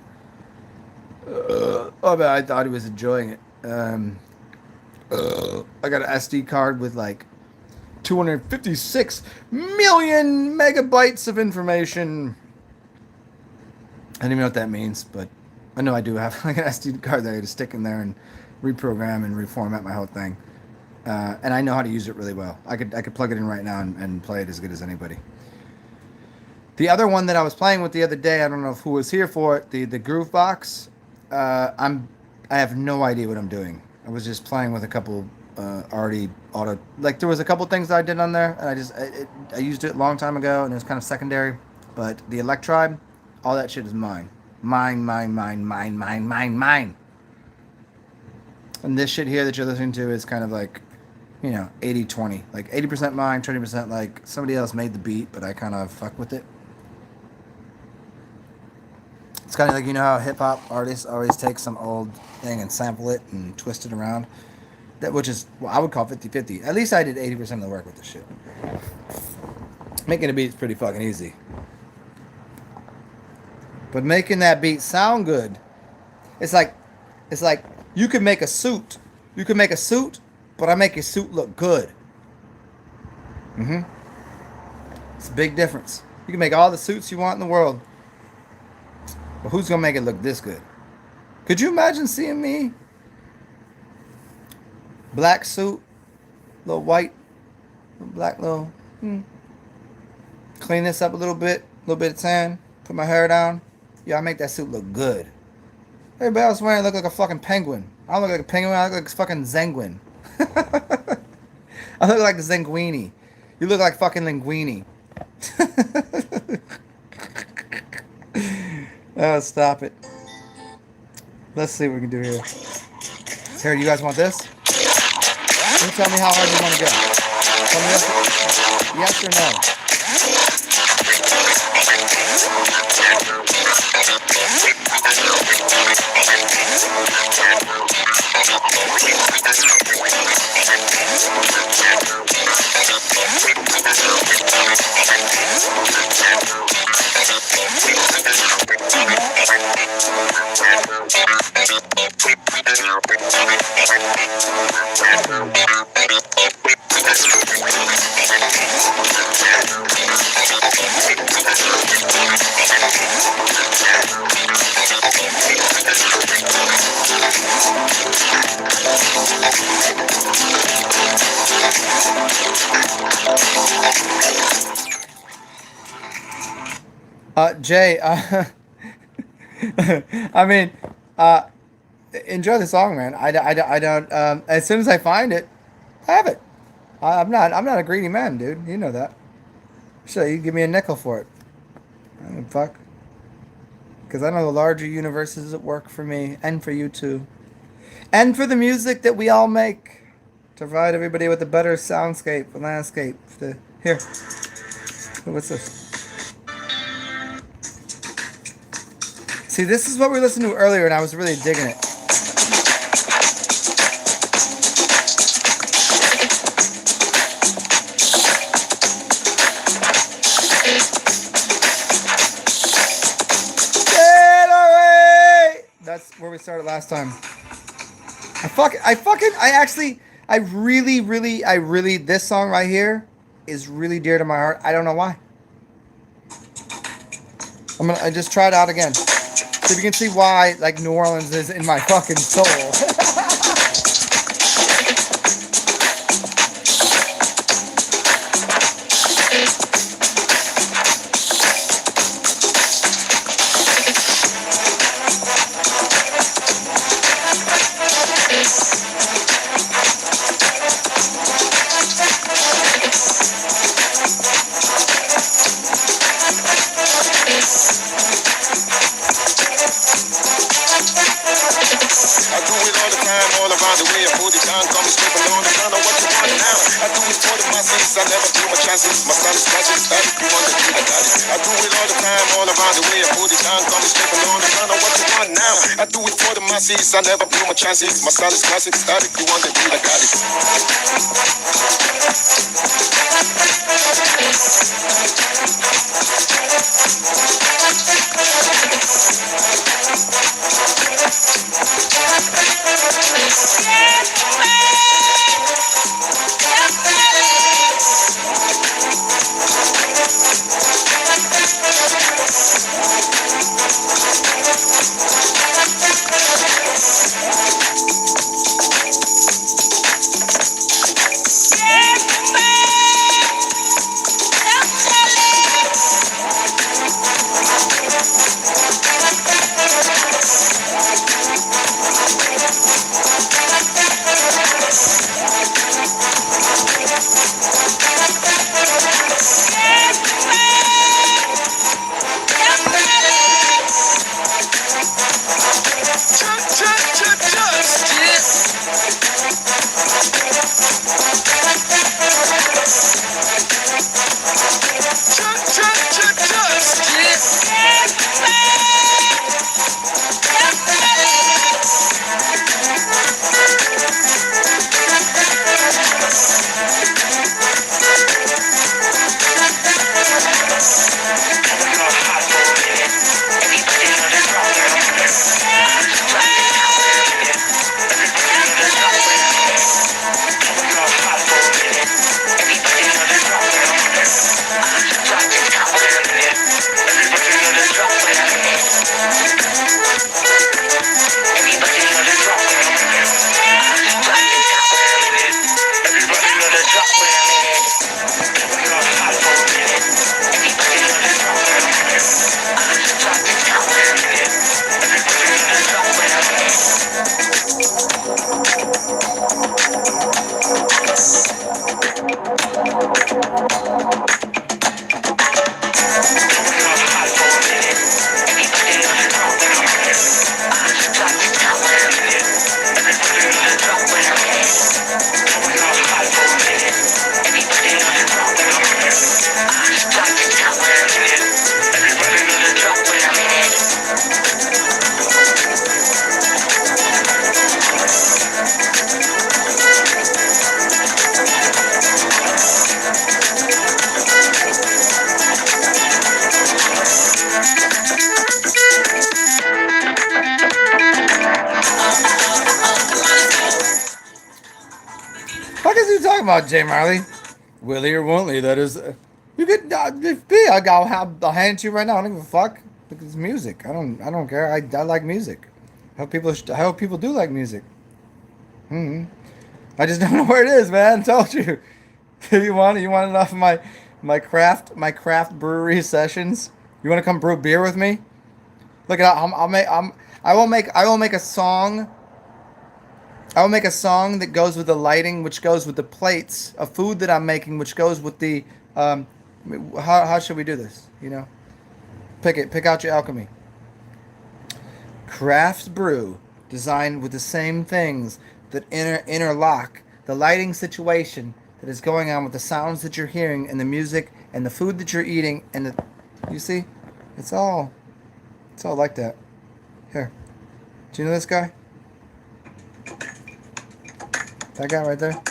But I thought he was enjoying it. I got an SD card with like 256 million megabytes of information. I don't even know what that means, but I know I do have like an SD card that I had to stick in there and reprogram and reformat my whole thing, and I know how to use it really well. I could plug it in right now and play it as good as anybody. The other one that I was playing with the other day, I don't know who was here for it, the Groove Box. I have no idea what I'm doing. I was just playing with a couple already auto, like there was a couple things that I did on there, and I used it a long time ago, and it was kind of secondary. But the Electribe, all that shit is mine. Mine. And this shit here that you're listening to is kind of like, 80-20. Like 80% mine, 20% like somebody else made the beat, but I kind of fuck with it. It's kind of like, how hip-hop artists always take some old thing and sample it and twist it around. Which is, I would call 50-50. At least I did 80% of the work with this shit. Making a beat is pretty fucking easy. But making that beat sound good, it's like you could make a suit. You could make a suit, but I make your suit look good. It's a big difference. You can make all the suits you want in the world, but who's gonna make it look this good? Could you imagine seeing me? Black suit, little white, black little. Clean this up a little bit of tan. Put my hair down. Yeah, I make that suit look good. Everybody else wearing look like a fucking penguin. I don't look like a penguin. I look like a fucking Zenguin. I look like Zenguini. You look like fucking Linguini. Oh, stop it. Let's see what we can do here. Here, you guys want this? You tell me how hard you want to go. Tell me yes or no. Jay, I mean, enjoy the song, man. I don't. As soon as I find it, I have it. I'm not a greedy man, dude. You know that. So you give me a nickel for it. I don't fuck. Because I know the larger universe is at work for me and for you too, and for the music that we all make to provide everybody with a better soundscape, a landscape. Here, what's this? See, this is what we listened to earlier, and I was really digging it. Get away! That's where we started last time. I really, this song right here is really dear to my heart. I don't know why. I just try it out again. So you can see why, like, New Orleans is in my fucking soul. I do it all the time, all around the way. I put it down, come straight along the line. What you want now? I do it for the masses. I never blew my chances. My style is classic. Static, you want to do, I got it. I do it all the time, all around the way. I put it down, come straight along the line. What you want now? I do it for the masses. I never blew my chances. My style is classic. Static, you want to do, I got it. fuck is you talking about, Jay Marley? Willie or Wontley? That is, you could be. I'll hand it to you right now. I don't give a fuck. Look, it's music. I don't care. I like music. I hope people do like music. I just don't know where it is, man. I told you. You want it off of my craft brewery sessions? You want to come brew beer with me? Look, I will make a song. I will make a song that goes with the lighting, which goes with the plates of food that I'm making, which goes with the how should we do this? You know, pick out your alchemy. Craft brew designed with the same things that interlock the lighting situation that is going on with the sounds that you're hearing and the music and the food that you're eating and you see, it's all like that. Here, do you know this guy? That guy right there.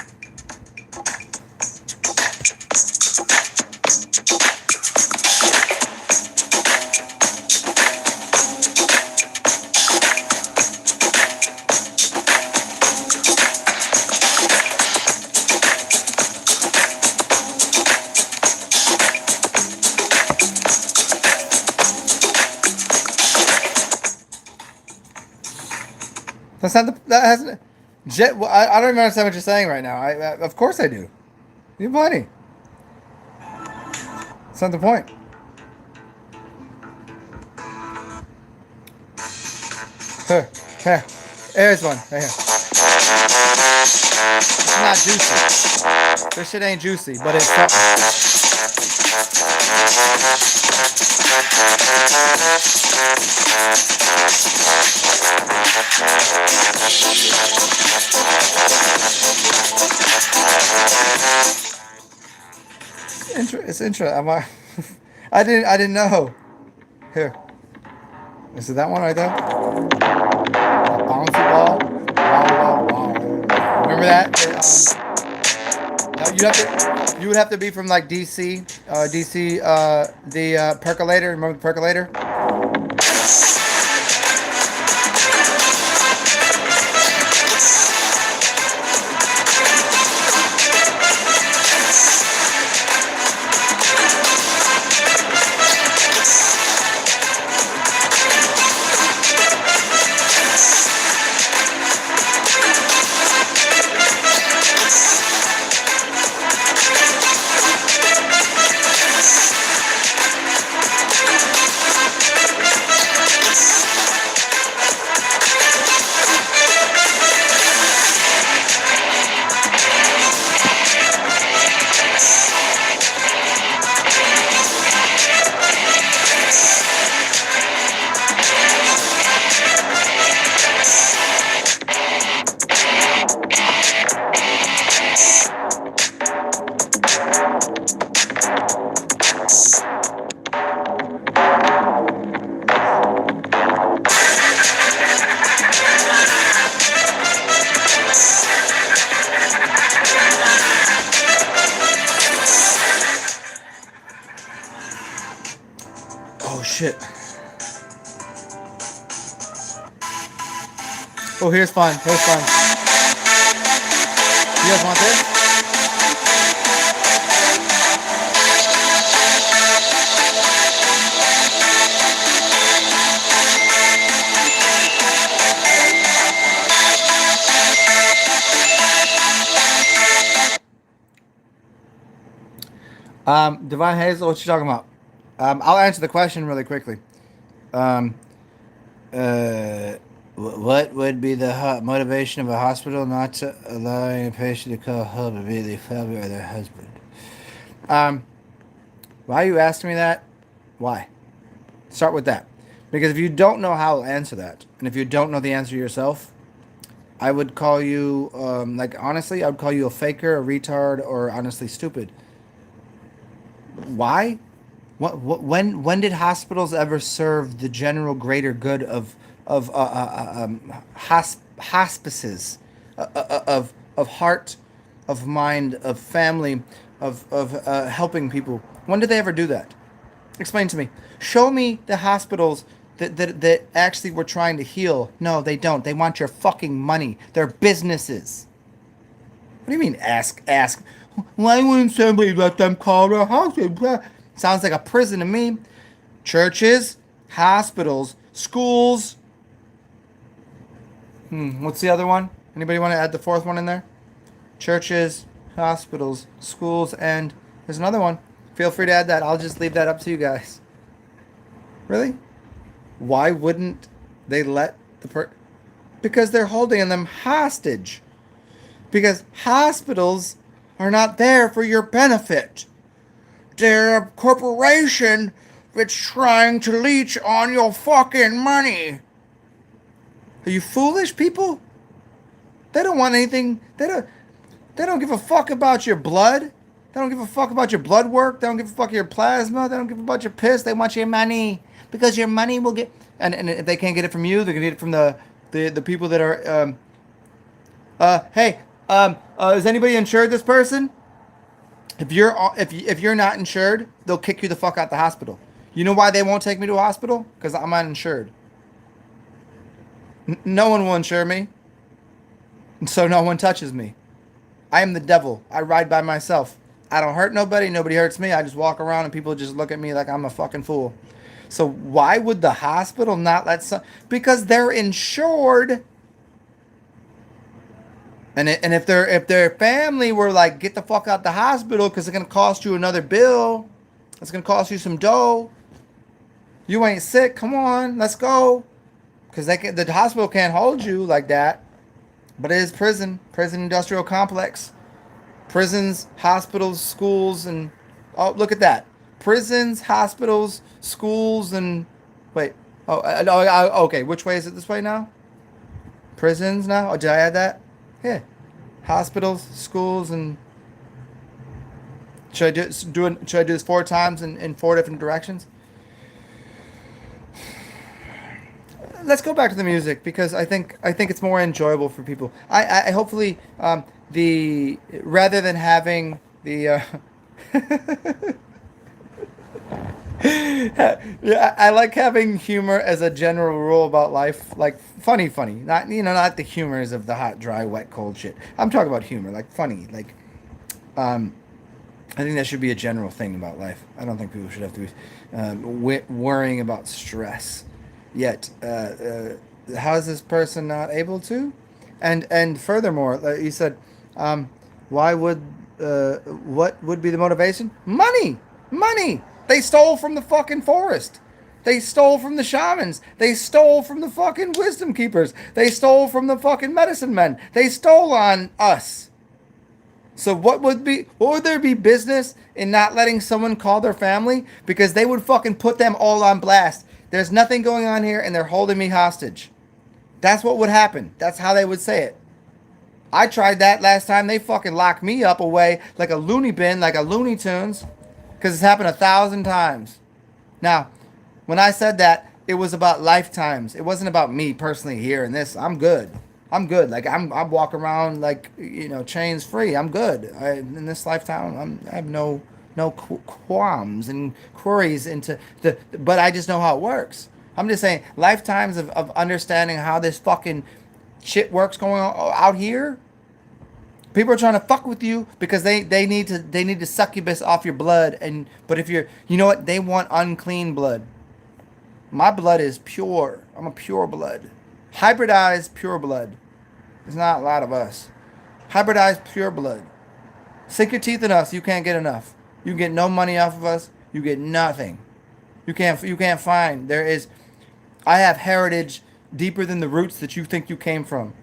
That's not the. That hasn't. I don't even understand what you're saying right now. Of course I do. You're plenty. That's not the point. Here. Here's one right here. It's not juicy. This shit ain't juicy, but it's it's interesting. I didn't know. Here. Is it that one right there? A bouncy ball. Wow. Remember that? You would have to be from like DC. The percolator. Remember the percolator? Shit. Oh, here's fun. You guys want this? Divine Hazel, what you talking about? I'll answer the question really quickly. What would be the motivation of a hospital not to allowing a patient to call home immediately, family, or their husband? Why are you asking me that? Why? Start with that. Because if you don't know how to answer that, and if you don't know the answer yourself, I would call you, honestly, I would call you a faker, a retard, or honestly stupid. Why? When did hospitals ever serve the general greater good of hospices, of heart, of mind, of family, of helping people? When did they ever do that? Explain to me. Show me the hospitals that actually were trying to heal. No, they don't. They want your fucking money. They're businesses. What do you mean ask? Why wouldn't somebody let them call their house? Sounds like a prison to me. Churches, hospitals, schools. What's the other one? Anybody want to add the fourth one in there? Churches, hospitals, schools, and there's another one. Feel free to add that. I'll just leave that up to you guys. Really? Why wouldn't they let because they're holding them hostage. Because hospitals are not there for your benefit. They're a corporation that's trying to leech on your fucking money. Are you foolish, people? They don't want anything. They don't give a fuck about your blood. They don't give a fuck about your blood work. They don't give a fuck your plasma. They don't give a fuck about your piss. They want your money. Because your money will get... And if they can't get it from you, they're going to get it from the people that are... is anybody insured this person? If you're not insured, they'll kick you the fuck out the hospital. You know why they won't take me to a hospital? Because I'm uninsured. No one will insure me. So no one touches me. I am the devil. I ride by myself. I don't hurt nobody. Nobody hurts me. I just walk around and people just look at me like I'm a fucking fool. So why would the hospital not let some... Because they're insured. And if their family were like, get the fuck out the hospital because it's going to cost you another bill. It's going to cost you some dough. You ain't sick. Come on. Let's go. Because the hospital can't hold you like that. But it is prison industrial complex. Prisons, hospitals, schools, and... Oh, look at that. Prisons, hospitals, schools, and... Wait. Okay. Which way is it this way now? Prisons now? Oh, did I add that? Yeah. Hospitals, schools, and... Should I do this 4 times in 4 different directions? Let's go back to the music because I think it's more enjoyable for people. I hopefully rather than having the yeah, I like having humor as a general rule about life, like funny, not not the humors of the hot, dry, wet, cold shit. I'm talking about humor, like funny, like I think that should be a general thing about life. I don't think people should have to be worrying about stress. Yet, how is this person not able to? And furthermore, you said, why would what would be the motivation? Money. They stole from the fucking forest. They stole from the shamans. They stole from the fucking wisdom keepers. They stole from the fucking medicine men. They stole on us. So what would there be business in not letting someone call their family? Because they would fucking put them all on blast. There's nothing going on here and they're holding me hostage. That's what would happen. That's how they would say it. I tried that last time. They fucking locked me up away like a loony bin, like a Looney Tunes. Because it's happened 1,000 times. Now, when I said that, it was about lifetimes. It wasn't about me personally here and this. I'm good. Like I walk around like, chains free. I'm good. In this lifetime, I have no qualms and queries but I just know how it works. I'm just saying lifetimes of understanding how this fucking shit works going on out here. People are trying to fuck with you because they need to succubus off your blood. But if you're, you know what? They want unclean blood. My blood is pure. I'm a pure blood. Hybridized pure blood. There's not a lot of us. Hybridized pure blood. Sink your teeth in us. You can't get enough. You get no money off of us. You get nothing. You can't find. I have heritage deeper than the roots that you think you came from.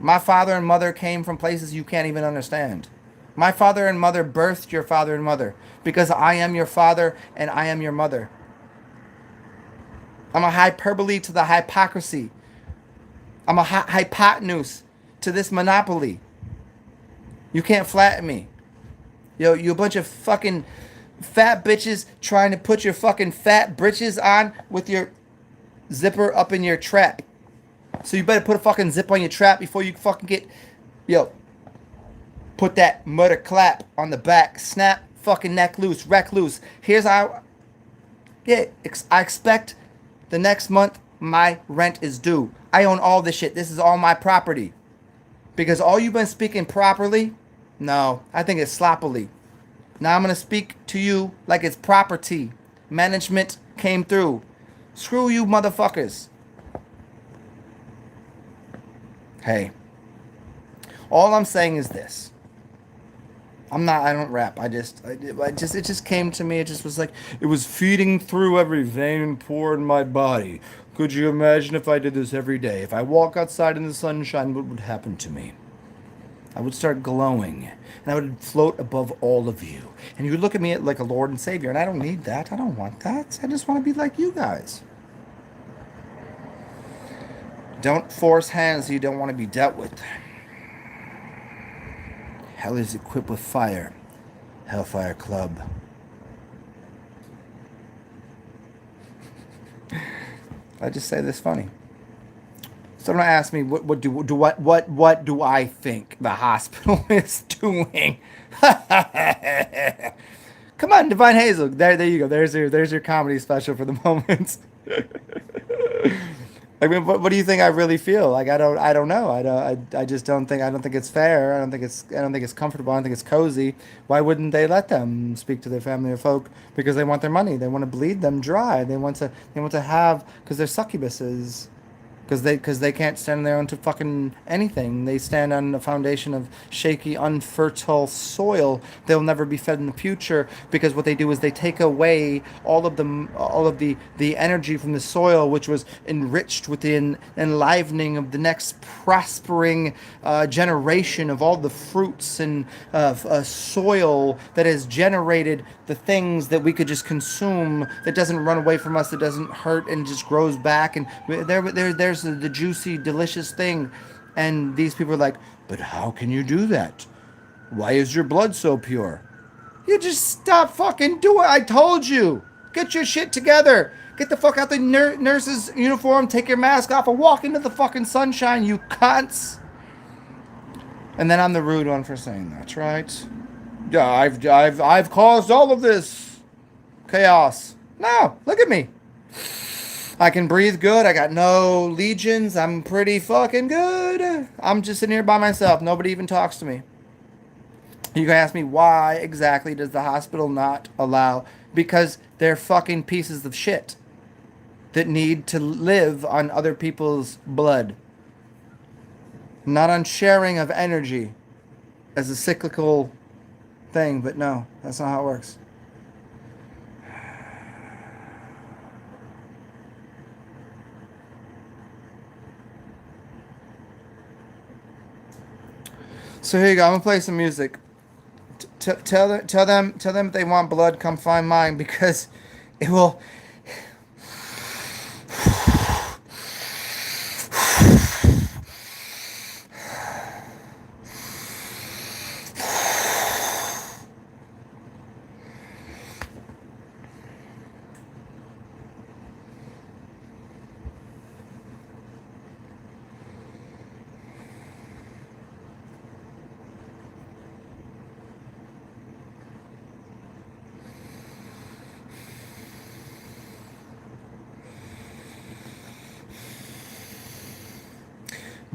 My father and mother came from places you can't even understand. My father and mother birthed your father and mother because I am your father and I am your mother. I'm a hyperbole to the hypocrisy. I'm a hypotenuse to this monopoly. You can't flatten me. Yo, you a bunch of fucking fat bitches trying to put your fucking fat britches on with your zipper up in your trap. So you better put a fucking zip on your trap before you fucking put that murder clap on the back. Snap fucking neck loose, wreck loose. Here's how, I expect the next month my rent is due. I own all this shit. This is all my property. Because all you've been speaking properly No, I think it's sloppily. Now I'm going to speak to you like it's property. Management came through. Screw you, motherfuckers. Hey, all I'm saying is this. I don't rap. It just came to me. It just was like, it was feeding through every vein and pore in my body. Could you imagine if I did this every day? If I walk outside in the sunshine, what would happen to me? I would start glowing, and I would float above all of you. And you would look at me like a Lord and Savior, and I don't need that. I don't want that. I just want to be like you guys. Don't force hands you don't want to be dealt with. Hell is equipped with fire. Hellfire Club. I just say this funny. So don't ask me what do I think the hospital is doing. Come on, Divine Hazel. There you go. There's your comedy special for the moment. I mean, what do you think I really feel? Like I don't know. I just don't think it's fair. I don't think it's comfortable. I don't think it's cozy. Why wouldn't they let them speak to their family or folk? Because they want their money. They want to bleed them dry. They want to have, because they're succubuses. Because they can't stand on their own to fucking anything. They stand on a foundation of shaky, unfertile soil. They'll never be fed in the future, because what they do is they take away all of the energy from the soil, which was enriched with the enlivening of the next prospering generation of all the fruits and soil that has generated the things that we could just consume, that doesn't run away from us, that doesn't hurt, and just grows back. And there's the juicy, delicious thing. And these people are like, but how can you do that? Why is your blood so pure? You just stop fucking doing it. I told you. Get your shit together. Get the fuck out the nurse's uniform, take your mask off, and walk into the fucking sunshine, you cunts. And then I'm the rude one for saying that's right. Yeah, I've caused all of this chaos. No, look at me. I can breathe good. I got no legions. I'm pretty fucking good. I'm just sitting here by myself. Nobody even talks to me. You can ask me, why exactly does the hospital not allow? Because they're fucking pieces of shit that need to live on other people's blood. Not on sharing of energy as a cyclical thing, but no, that's not how it works. So here you go. I'm gonna play some music. Tell them if they want blood, come find mine, because it will.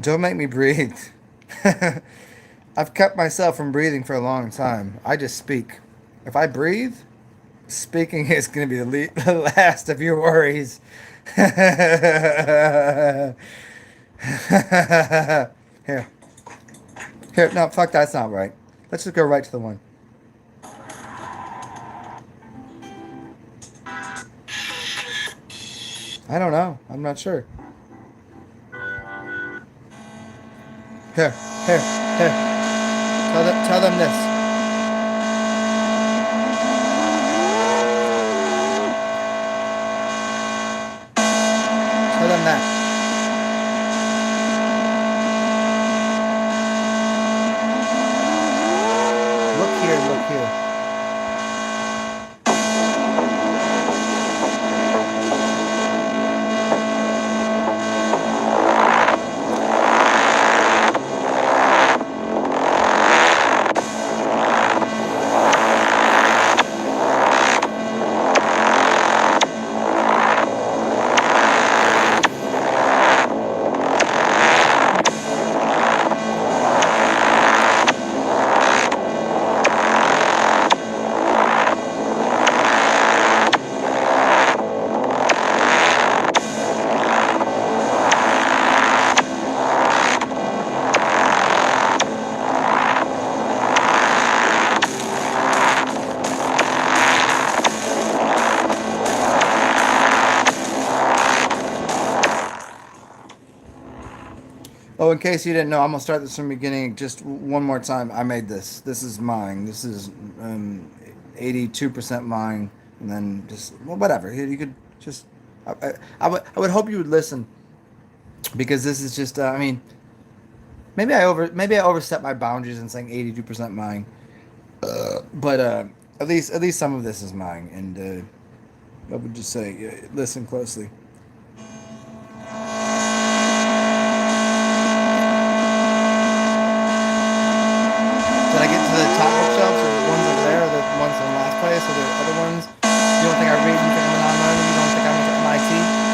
Don't make me breathe. I've kept myself from breathing for a long time. I just speak. If I breathe, speaking is going to be the last of your worries. Here. Here, no, fuck, that's not right. Let's just go right to the one. I don't know. I'm not sure. Here. Tell them this. Tell them that. Look here. Oh, in case you didn't know, I'm gonna start this from the beginning. Just one more time. I made this. This is mine. This is 82% mine, and then just well, whatever. You could just. I would hope you would listen because this is just. I mean, maybe I overstepped my boundaries in saying 82% mine, but at least some of this is mine, and I would just say listen closely. Did I get to the top bookshelves or the ones over there or the ones in the last place or the other ones? You don't think I read? You think I'm a non-learner? You don't think I'm into MIT?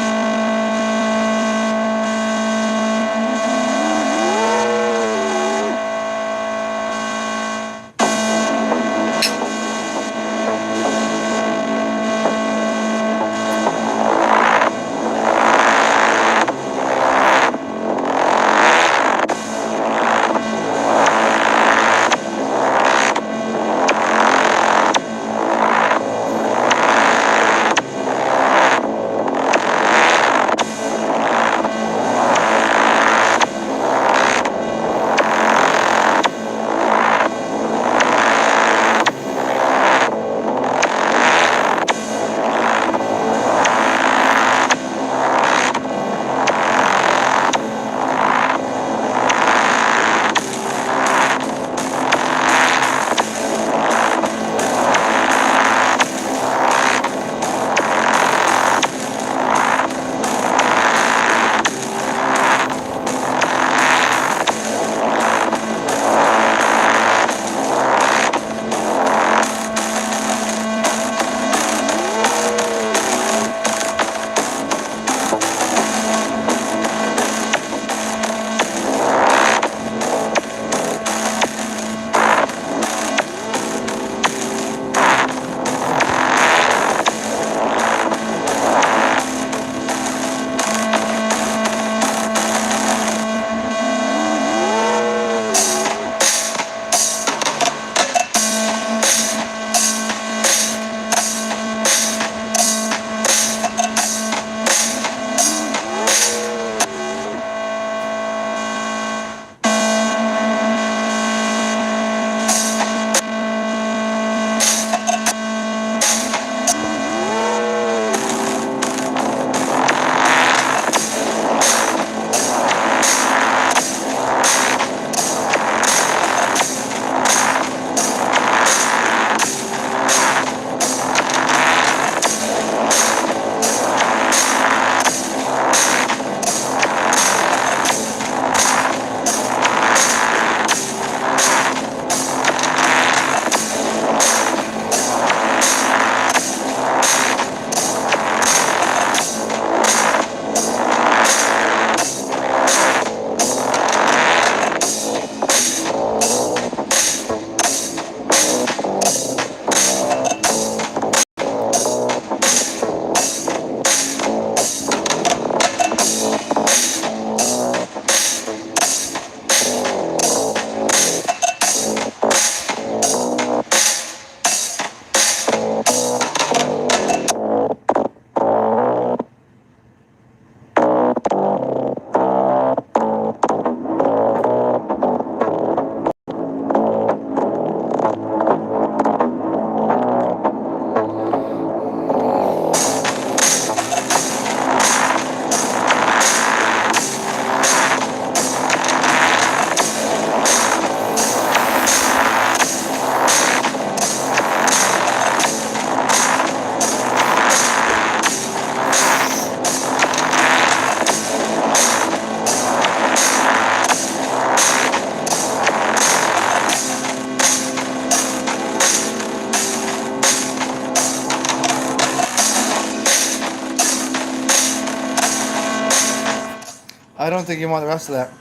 I don't think you want the rest of that.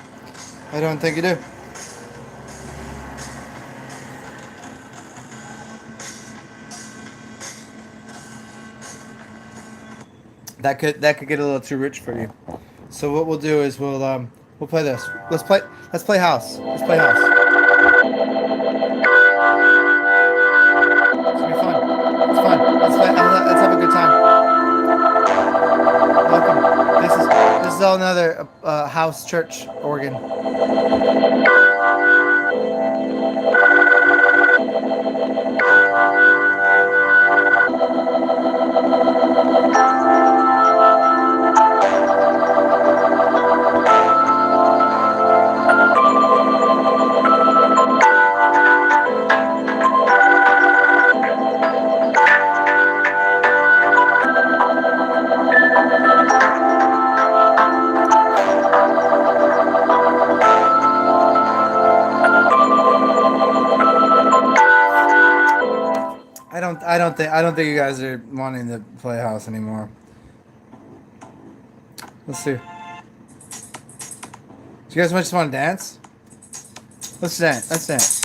I don't think you do. That could get a little too rich for you. So what we'll do is we'll play this. Let's play house. Let's play house. It's gonna be fun. It's fun. Let's have a good time. Welcome. This is all another house house church organ. I don't think you guys are wanting to play house anymore. Let's see. Do you guys just want to dance? Let's dance. Let's dance.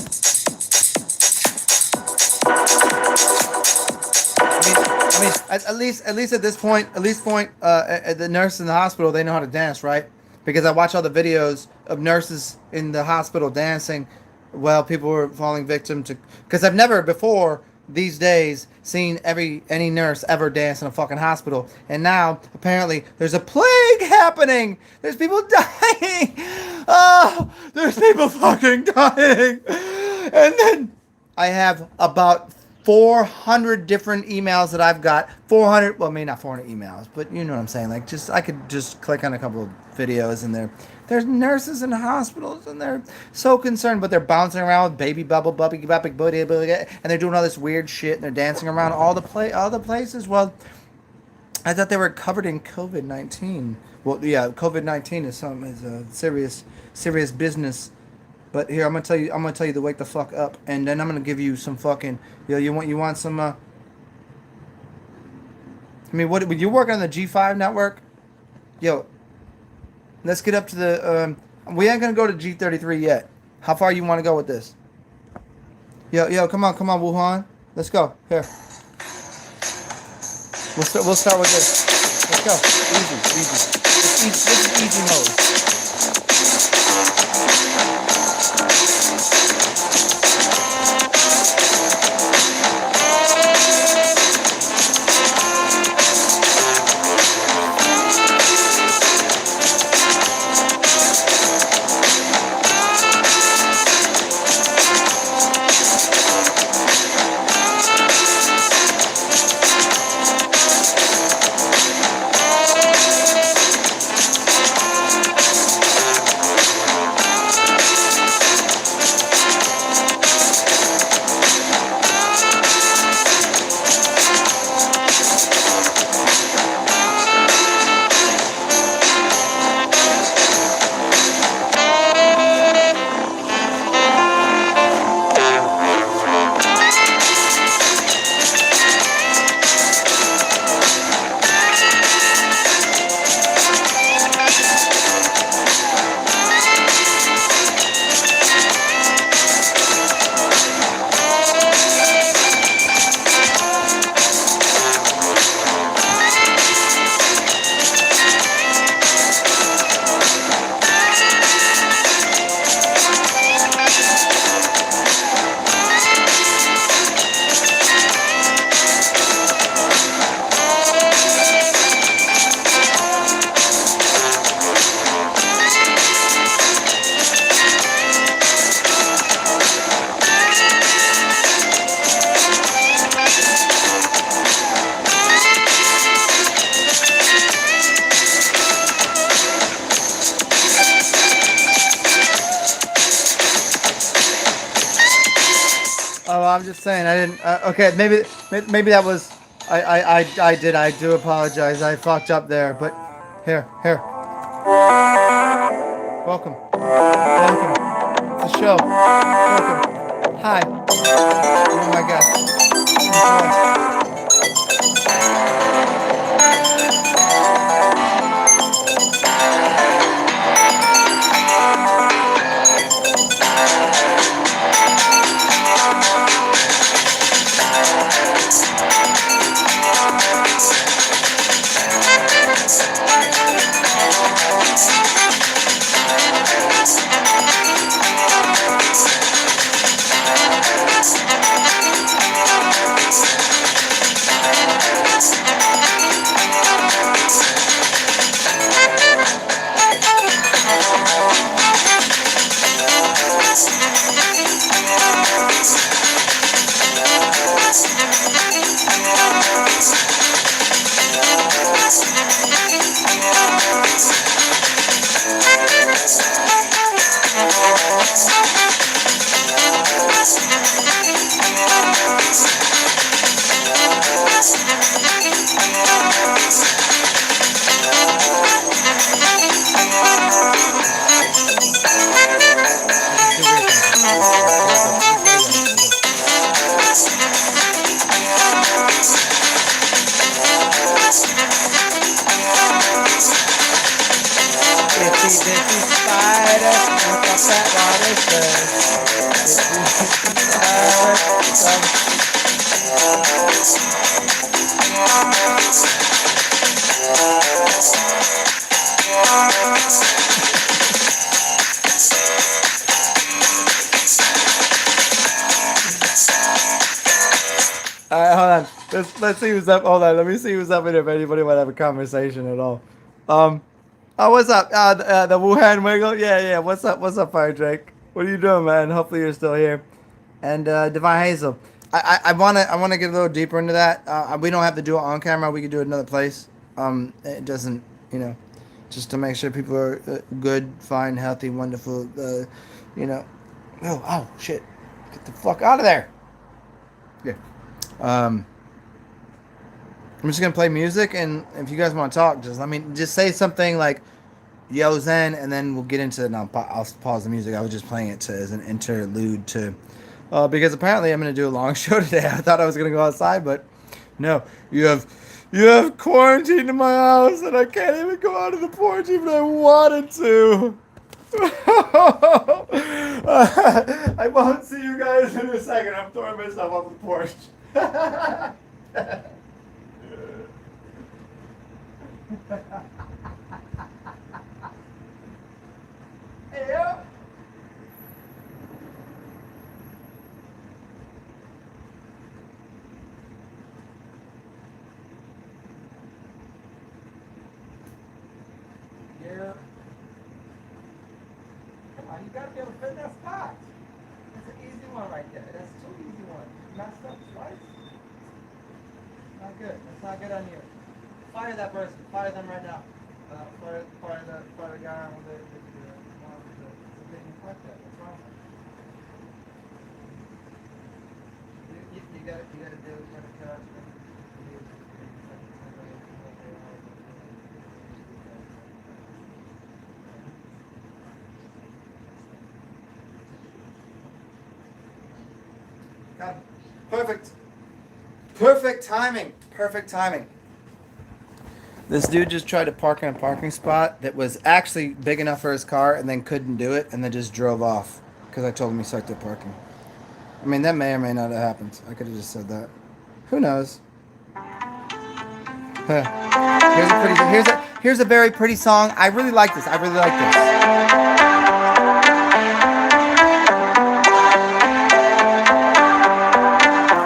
I mean, at least at this point, the nurse in the hospital, they know how to dance, right? Because I watch all the videos of nurses in the hospital dancing while people were falling victim to. Because I've never before these days seen any nurse ever dance in a fucking hospital, and now apparently there's a plague happening. There's people dying. Oh, there's people fucking dying. And then I have about 400 different emails that I've got. 400, well, maybe not 400 emails, but you know what I'm saying. Like, I could just click on a couple of videos and there's nurses in hospitals and they're so concerned, but they're bouncing around with baby bubble, bubby, booty, and they're doing all this weird shit and they're dancing around all the places. Well, I thought they were covered in COVID-19. Well, yeah, COVID-19 is a serious business. But here I'm gonna tell you to wake the fuck up, and then I'm gonna give you some fucking you want some I mean, what would you work on the G5 network? Yo, let's get up to the we ain't gonna go to G33 yet. How far you want to go with this? Yo, come on, Wuhan. Let's go. Here. We'll start with this. Let's go. Easy. This is easy mode. I'm just saying I didn't. Okay, maybe that was. I do apologize. I fucked up there. But here. Welcome. It's the show. Welcome. Hi. Oh my God. Enjoy. Dipsy spider, what's that water says? All right, hold on. Let's see who's up. Hold on, let me see who's up in here. If anybody want to have a conversation at all. Oh, what's up? The Wuhan Wiggle. Yeah. What's up, Fire Drake? What are you doing, man? Hopefully you're still here. And Divine Hazel. I wanna get a little deeper into that. We don't have to do it on camera. We could do it another place. It doesn't, just to make sure people are good, fine, healthy, wonderful. Oh shit! Get the fuck out of there. Yeah. I'm just gonna play music, and if you guys want to talk, just say something like "Yo Zen," and then we'll get into it. And I'll pause the music. I was just playing it as an interlude to, because apparently I'm gonna do a long show today. I thought I was gonna go outside, but no. You have quarantine in my house, and I can't even go out of the porch even if I wanted to. I won't see you guys in a second. I'm throwing myself off the porch. Hey, yo. Yeah. Come on, you gotta be able to fit in that spot. That's an easy one right there. That's two easy ones. Messed up twice. Not good. That's not good on you. Fire that person. Fire them right now. Fire the guy with the fuck that. What's wrong? You gotta do it. You gotta cut. Got it. Perfect. Perfect timing. Perfect timing. This dude just tried to park in a parking spot that was actually big enough for his car and then couldn't do it and then just drove off because I told him he sucked at parking. I mean, that may or may not have happened. I could have just said that. Who knows? Huh. Here's a very pretty song. I really like this.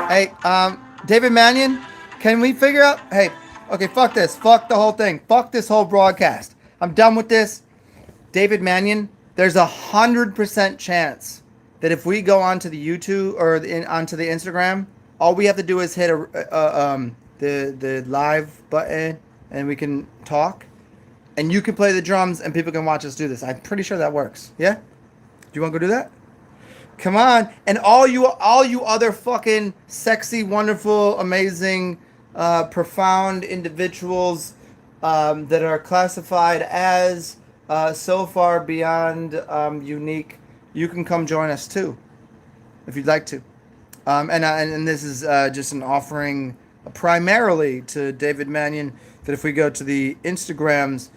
Hey, David Mannion, can we figure out? Hey, okay, fuck this. Fuck the whole thing. Fuck this whole broadcast. I'm done with this. David Mannion, there's 100% chance that if we go onto the YouTube or onto the Instagram, all we have to do is hit the live button and we can talk, and you can play the drums and people can watch us do this. I'm pretty sure that works. Yeah? Do you want to go do that? Come on. And all you other fucking sexy, wonderful, amazing, profound individuals that are classified as so far beyond unique, you can come join us too, if you'd like to. And this is just an offering primarily to David Mannion, that if we go to the Instagrams,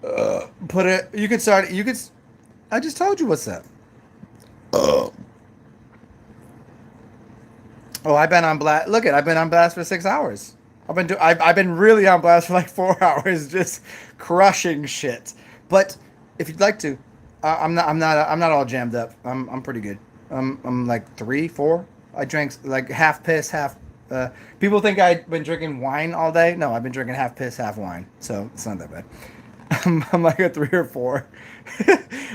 I just told you what's up. Oh, I've been on blast. Look I've been on blast for 6 hours. I've been really on blast for like 4 hours, just crushing shit. But if you'd like to, I'm not all jammed up. I'm pretty good. I'm like 3, 4. I drank like half piss, half. People think I've been drinking wine all day. No, I've been drinking half piss, half wine. So it's not that bad. I'm like a 3 or 4.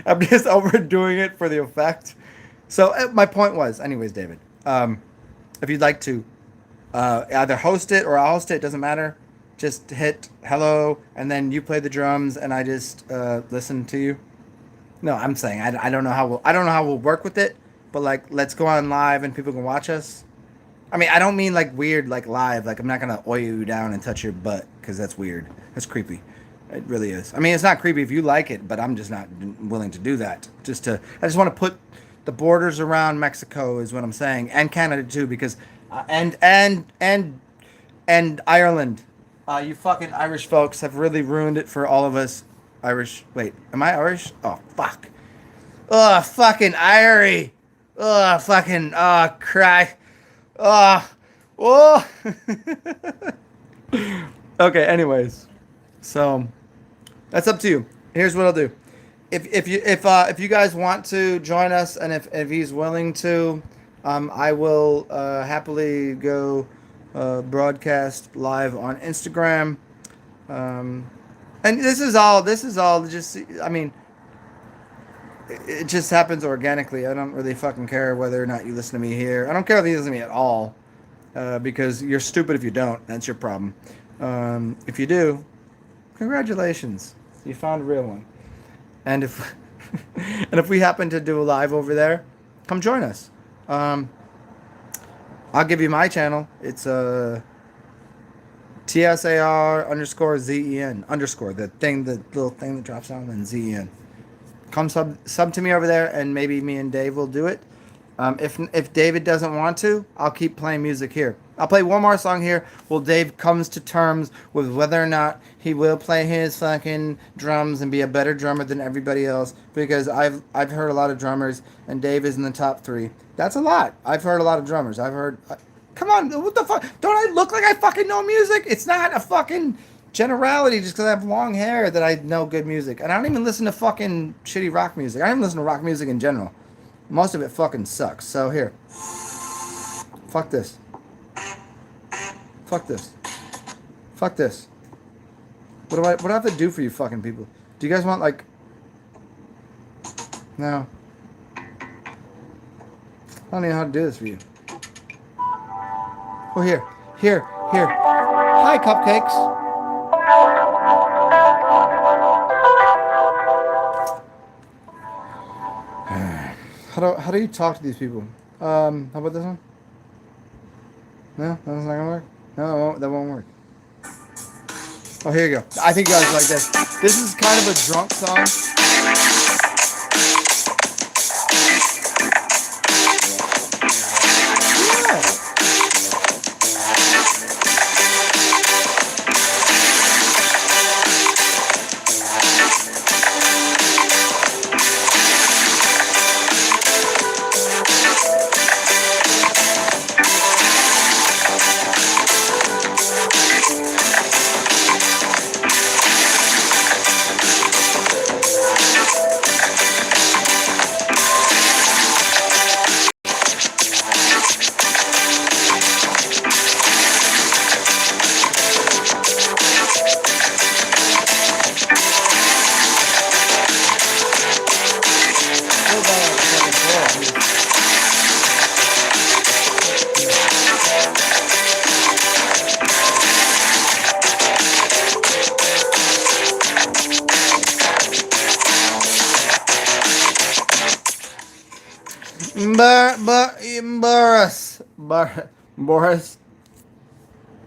I'm just overdoing it for the effect. So my point was, anyways, David, if you'd like to either host it or I'll host it, doesn't matter. Just hit hello, and then you play the drums, and I just listen to you. No, I'm saying I don't know how we'll work with it, but like let's go on live and people can watch us. I mean, I don't mean like weird, like live. Like I'm not gonna oil you down and touch your butt because that's weird. That's creepy. It really is. I mean, it's not creepy if you like it, but I'm just not willing to do that. I just want to put the borders around Mexico is what I'm saying, and Canada too, because and Ireland. You fucking Irish folks have really ruined it for all of us. Irish. Wait, am I Irish? Oh fuck. Oh fucking Irie. Oh fucking. Oh cry. Oh. Oh. Okay. Anyways, so that's up to you. Here's what I'll do. If you guys want to join us, and if he's willing to, I will happily go broadcast live on Instagram. Um, and this is all just, I mean, it just happens organically. I don't really fucking care whether or not you listen to me here. I don't care if you listen to me at all, because you're stupid if you don't. That's your problem. If you do, congratulations, you found a real one. And if and if we happen to do a live over there, come join us. I'll give you my channel. It's TSAR underscore ZEN underscore, the little thing that drops down, and ZEN. Come sub to me over there, and maybe me and Dave will do it. If David doesn't want to, I'll keep playing music here. I'll play one more song here while Dave comes to terms with whether or not he will play his fucking drums and be a better drummer than everybody else. Because I've heard a lot of drummers, and Dave is in the top 3. That's a lot. I've heard a lot of drummers. Come on, what the fuck? Don't I look like I fucking know music? It's not a fucking generality just because I have long hair that I know good music. And I don't even listen to fucking shitty rock music. I don't even listen to rock music in general. Most of it fucking sucks. So here. Fuck this. Fuck this. Fuck this. What do I have to do for you fucking people? Do you guys want like... No. I don't even know how to do this for you. Oh, here. Here. Hi, cupcakes. How do you talk to these people? How about this one? No, that's not gonna work. No, that won't work. Oh, here you go. I think you guys like this. This is kind of a drunk song.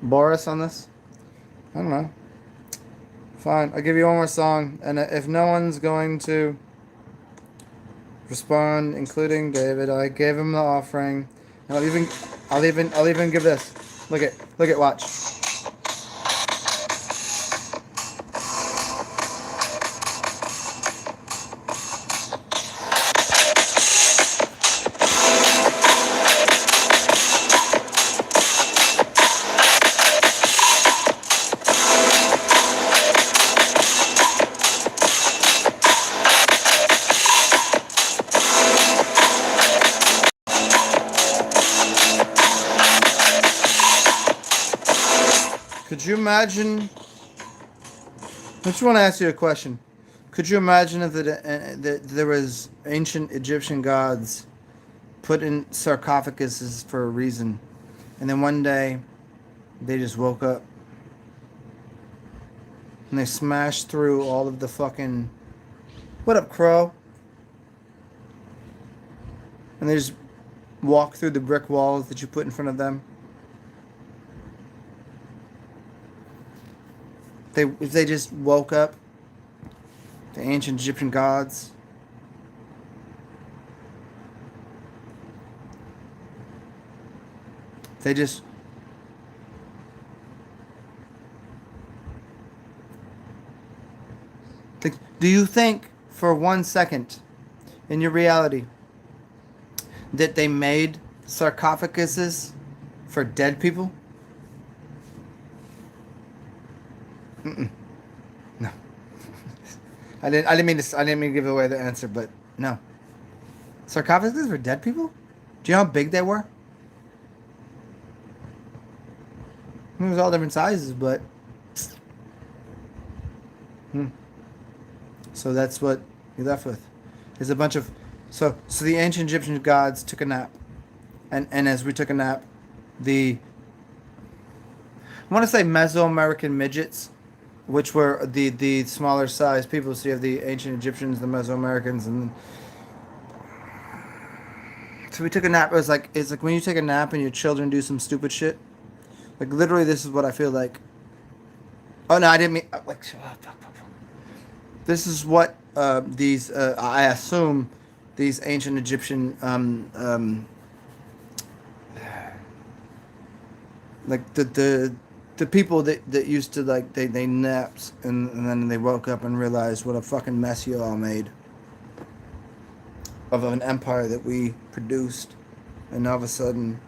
Boris on this? I don't know. Fine, I'll give you one more song, and if no one's going to respond, including David, I gave him the offering, and I'll even give this. Look at, watch. Could you imagine? I just want to ask you a question. Could you imagine if that there was ancient Egyptian gods put in sarcophaguses for a reason, and then one day they just woke up and they smashed through all of the fucking... What up, Crow? And they just walk through the brick walls that you put in front of them. If they just woke up, the ancient Egyptian gods, they just... Like, do you think for 1 second in your reality that they made sarcophaguses for dead people? No. I didn't mean to give away the answer, but no. Sarcophaguses for dead people? Do you know how big they were? It was all different sizes, but so that's what you're left with. There's a bunch of so the ancient Egyptian gods took a nap, and as we took a nap, I want to say Mesoamerican midgets, which were the smaller size people. So you have the ancient Egyptians, the Mesoamericans, and so we took a nap. It's like when you take a nap and your children do some stupid shit. Like literally, this is what I feel like. Oh no, I didn't mean like. This is what these I assume these ancient Egyptian like the people that used to like they napped and then they woke up and realized what a fucking mess you all made of an empire that we produced, and all of a sudden,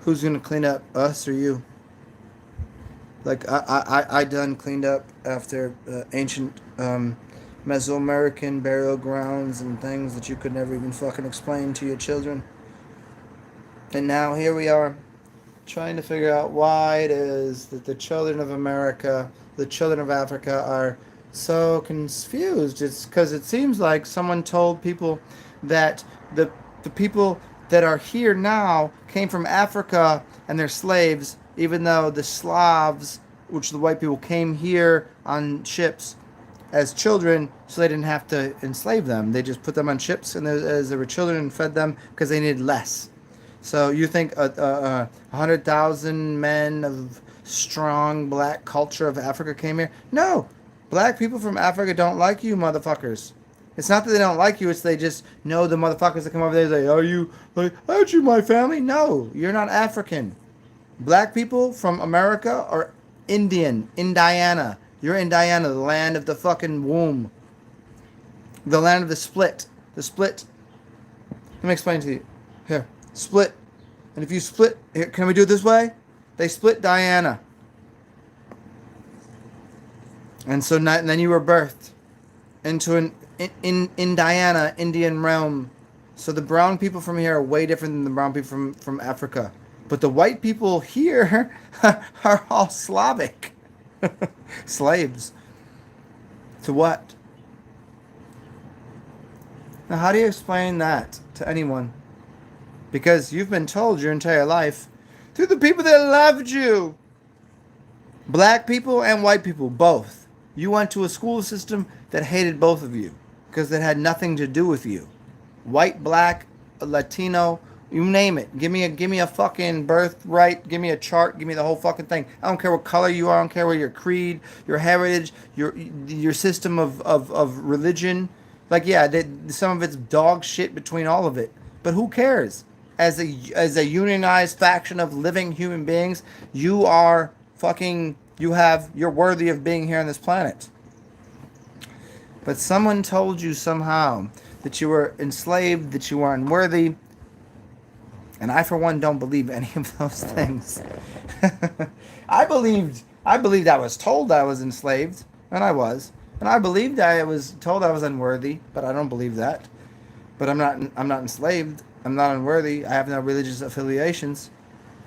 who's gonna clean up, us or you? Like I done cleaned up after ancient Mesoamerican burial grounds and things that you could never even fucking explain to your children. And now here we are, trying to figure out why it is that the children of America, the children of Africa are so confused. It's because it seems like someone told people that the people that are here now came from Africa and they're slaves, even though the Slavs, which the white people, came here on ships as children, so they didn't have to enslave them. They just put them on ships, and as they were children, and fed them because they needed less. So you think 100,000 men of strong black culture of Africa came here? No, black people from Africa don't like you, motherfuckers. It's not that they don't like you; it's they just know the motherfuckers that come over there. They say, "Are you like? Aren't you my family?" No, you're not African. Black people from America are Indian, Indiana. You're Indiana, the land of the fucking womb. The land of the split. The split. Let me explain to you. Here. Split. And if you split, here, can we do it this way? They split Diana. And so and then you were birthed into an in Diana, Indian realm. So the brown people from here are way different than the brown people from Africa. But the white people here are all Slavic. Slaves. To what? Now, how do you explain that to anyone? Because you've been told your entire life through the people that loved you. Black people and white people, both. You went to a school system that hated both of you because it had nothing to do with you. White, black, Latino, you name it. Give me a fucking birthright. Give me a chart. Give me the whole fucking thing. I don't care what color you are. I don't care what your creed, your heritage, your system of religion. Like, yeah, some of it's dog shit between all of it. But who cares? As a unionized faction of living human beings, you are fucking. You're worthy of being here on this planet. But someone told you somehow that you were enslaved, that you were unworthy. And I, for one, don't believe any of those things. I believed I was told I was enslaved, and I was. And I believed I was told I was unworthy, but I don't believe that. But I'm not enslaved. I'm not unworthy. I have no religious affiliations.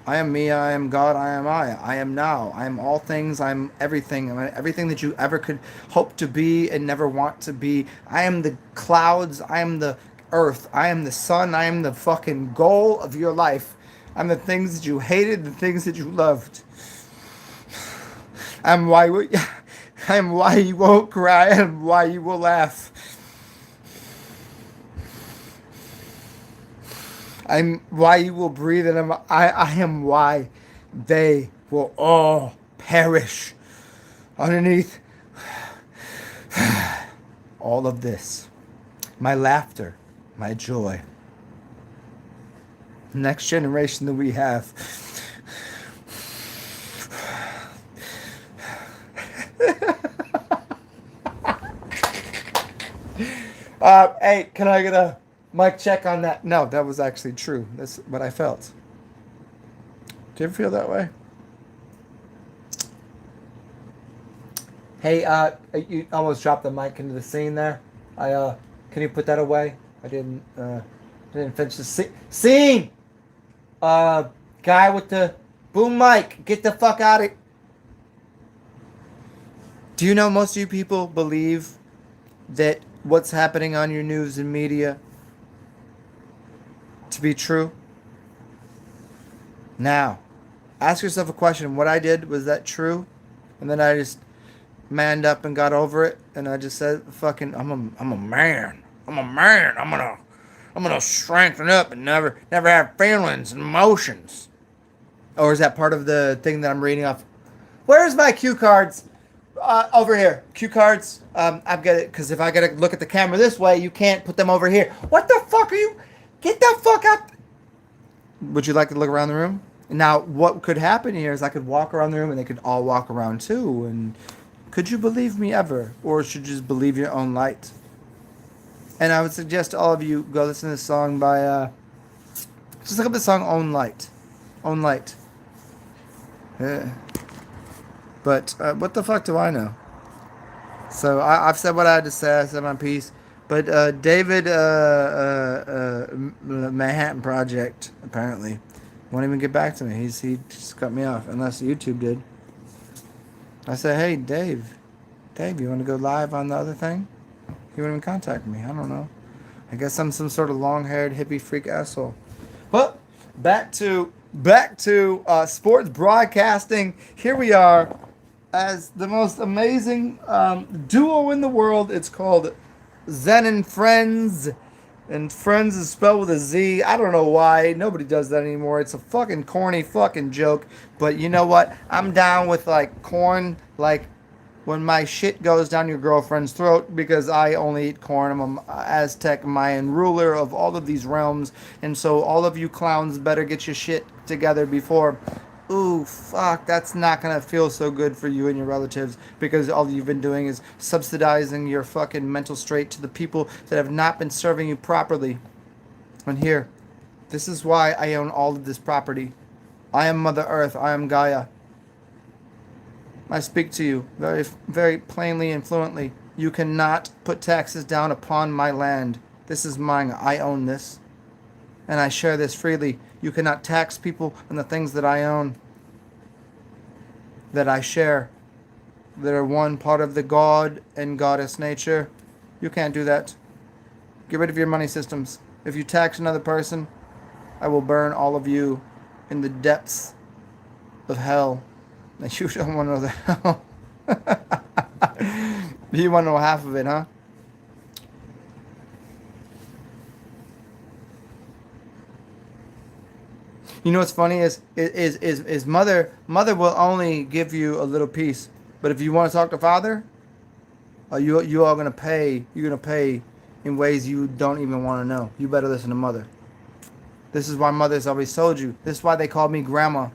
I am me, I am God, I am I. I am now. I am all things, I am everything. I'm everything that you ever could hope to be and never want to be. I am the clouds, I am the earth, I am the sun, I am the fucking goal of your life. I'm the things that you hated, the things that you loved. I'm why you won't cry and why you will laugh. I'm why you will breathe, and I am why they will all perish underneath all of this. My laughter, my joy. Next generation that we have. Hey, can I get a mic check on that? No, that was actually true. That's what I felt. Do you ever feel that way? Hey, you almost dropped the mic into the scene there. Can you put that away? I didn't finish the scene. Guy with the boom mic, get the fuck out of. Do you know most of you people believe that what's happening on your news and media to be true? Now, ask yourself a question. What I did, was that true? And then I just manned up and got over it, and I just said, "Fucking, I'm a man. I'm a man. I'm gonna strengthen up and never have feelings and emotions." Or is that part of the thing that I'm reading off? Where's my cue cards? Over here. Cue cards. I've got it, because if I gotta look at the camera this way, you can't put them over here. What the fuck are you? Get the fuck out. Would you like to look around the room? Now, what could happen here is I could walk around the room and they could all walk around too. And could you believe me ever? Or should you just believe your own light? And I would suggest all of you go listen to this song by, just look up the song Own Light. Own Light. But what the fuck do I know? So I've said what I had to say. I said my piece. But David Manhattan Project apparently won't even get back to me. He just cut me off, unless YouTube did. I said, "Hey, Dave, you want to go live on the other thing?" He wouldn't even contact me. I don't know. I guess I'm some sort of long-haired hippie freak asshole. But back to sports broadcasting. Here we are as the most amazing duo in the world. It's called Zen and Friends. And Friends is spelled with a Z. I don't know why. Nobody does that anymore. It's a fucking corny fucking joke. But you know what? I'm down with like corn, like when my shit goes down your girlfriend's throat, because I only eat corn. I'm an Aztec Mayan ruler of all of these realms. And so all of you clowns better get your shit together before... Ooh, fuck, that's not gonna feel so good for you and your relatives, because all you've been doing is subsidizing your fucking mental state to the people that have not been serving you properly. And here, this is why I own all of this property. I am Mother Earth. I am Gaia. I speak to you very, very plainly and fluently. You cannot put taxes down upon my land. This is mine. I own this. And I share this freely. You cannot tax people on the things that I own, that I share, that are one part of the God and Goddess nature. You can't do that. Get rid of your money systems. If you tax another person, I will burn all of you in the depths of hell. Now, you don't want to know the hell. You want to know half of it, huh? You know what's funny is mother will only give you a little piece, but if you want to talk to father, you are gonna pay. You're gonna pay in ways you don't even want to know. You better listen to mother. This is why mother's always told you. This is why they called me grandma,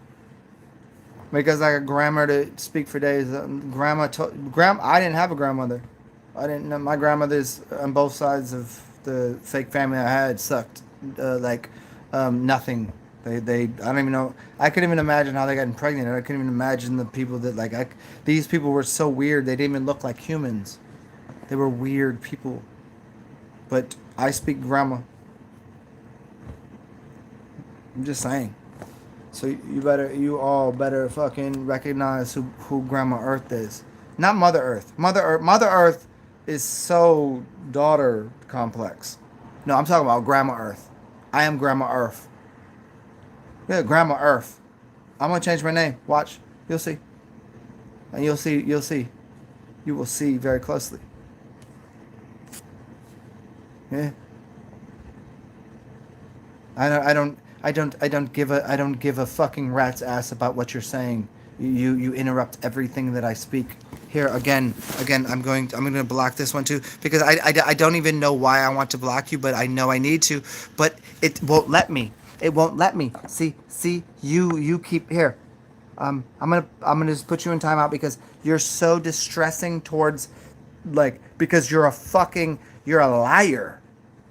because I got grammar to speak for days. Grandma, I didn't have a grandmother. I didn't know. My grandmothers on both sides of the fake family I had sucked nothing. They I don't even know. I couldn't even imagine how they got impregnated. I couldn't even imagine the people that these people were so weird. They didn't even look like humans. They were weird people. But I speak grandma. I'm just saying. So you all better fucking recognize who Grandma Earth is. Not Mother Earth. Mother Earth is so daughter complex. No, I'm talking about Grandma Earth. I am Grandma Earth. Yeah, Grandma Earth. I'm gonna change my name. Watch. You'll see. And you'll see. You will see very closely. Yeah. I don't give a fucking rat's ass about what you're saying. You interrupt everything that I speak. Here again, I'm going to block this one too, because I don't even know why I want to block you, but I know I need to, but it won't let me. It won't let me. See, you keep here. I'm gonna just put you in timeout because you're so distressing towards, because you're You're a liar.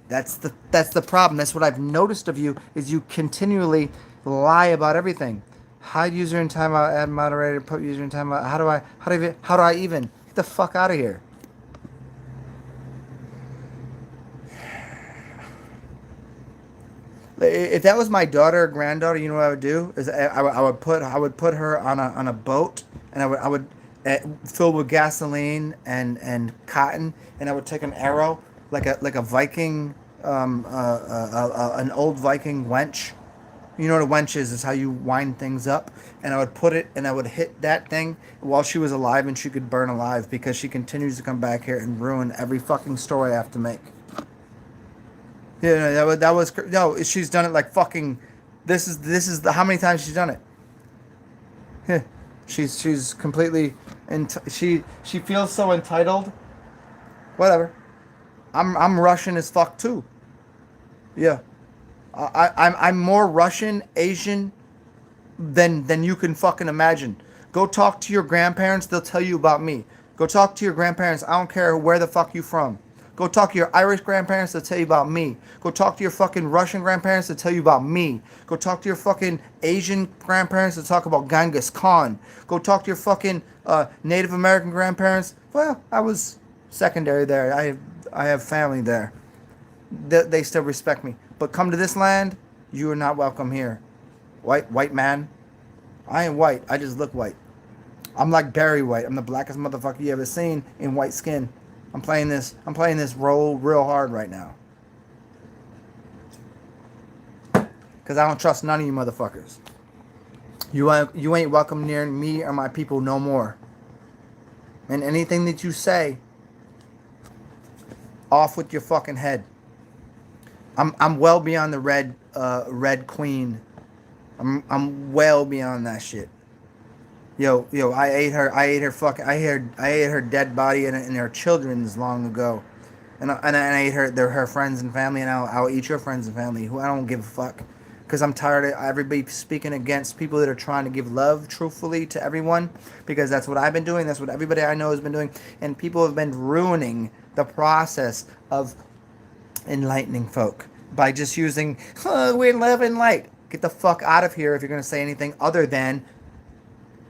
That's the problem. That's what I've noticed of you is you continually lie about everything. Hide user in timeout, add moderator, put user in timeout. How do I even get the fuck out of here? If that was my daughter or granddaughter, you know what I would do is I would put her on a boat, and I would fill with gasoline and cotton, and I would take an arrow like a Viking, an old Viking wench. You know what a wench is? Is how you wind things up. And I would put it, and I would hit that thing while she was alive, and she could burn alive because she continues to come back here and ruin every fucking story I have to make. Yeah, no. She's done it like fucking. This is the how many times she's done it. Yeah, she's completely. She feels so entitled. Whatever. I'm Russian as fuck too. Yeah, I'm more Russian, Asian, than you can fucking imagine. Go talk to your grandparents. They'll tell you about me. Go talk to your grandparents. I don't care where the fuck you from. Go talk to your Irish grandparents, they'll tell you about me. Go talk to your fucking Russian grandparents, they'll tell you about me. Go talk to your fucking Asian grandparents, they'll talk about Genghis Khan. Go talk to your fucking Native American grandparents. Well, I was secondary there. I have family there. They still respect me. But come to this land, you are not welcome here. White man. I ain't white, I just look white. I'm like Barry White. I'm the blackest motherfucker you ever seen in white skin. I'm playing this role real hard right now. Because I don't trust none of you motherfuckers. You ain't welcome near me or my people no more. And anything that you say, off with your fucking head. I'm well beyond the red queen. I'm well beyond that shit. Yo, I ate her dead body and her children's long ago, and I ate her friends and family, and I'll eat your friends and family. Who I don't give a fuck, because I'm tired of everybody speaking against people that are trying to give love truthfully to everyone, because that's what I've been doing. That's what everybody I know has been doing, and people have been ruining the process of enlightening folk by just using we're love and light. Get the fuck out of here if you're gonna say anything other than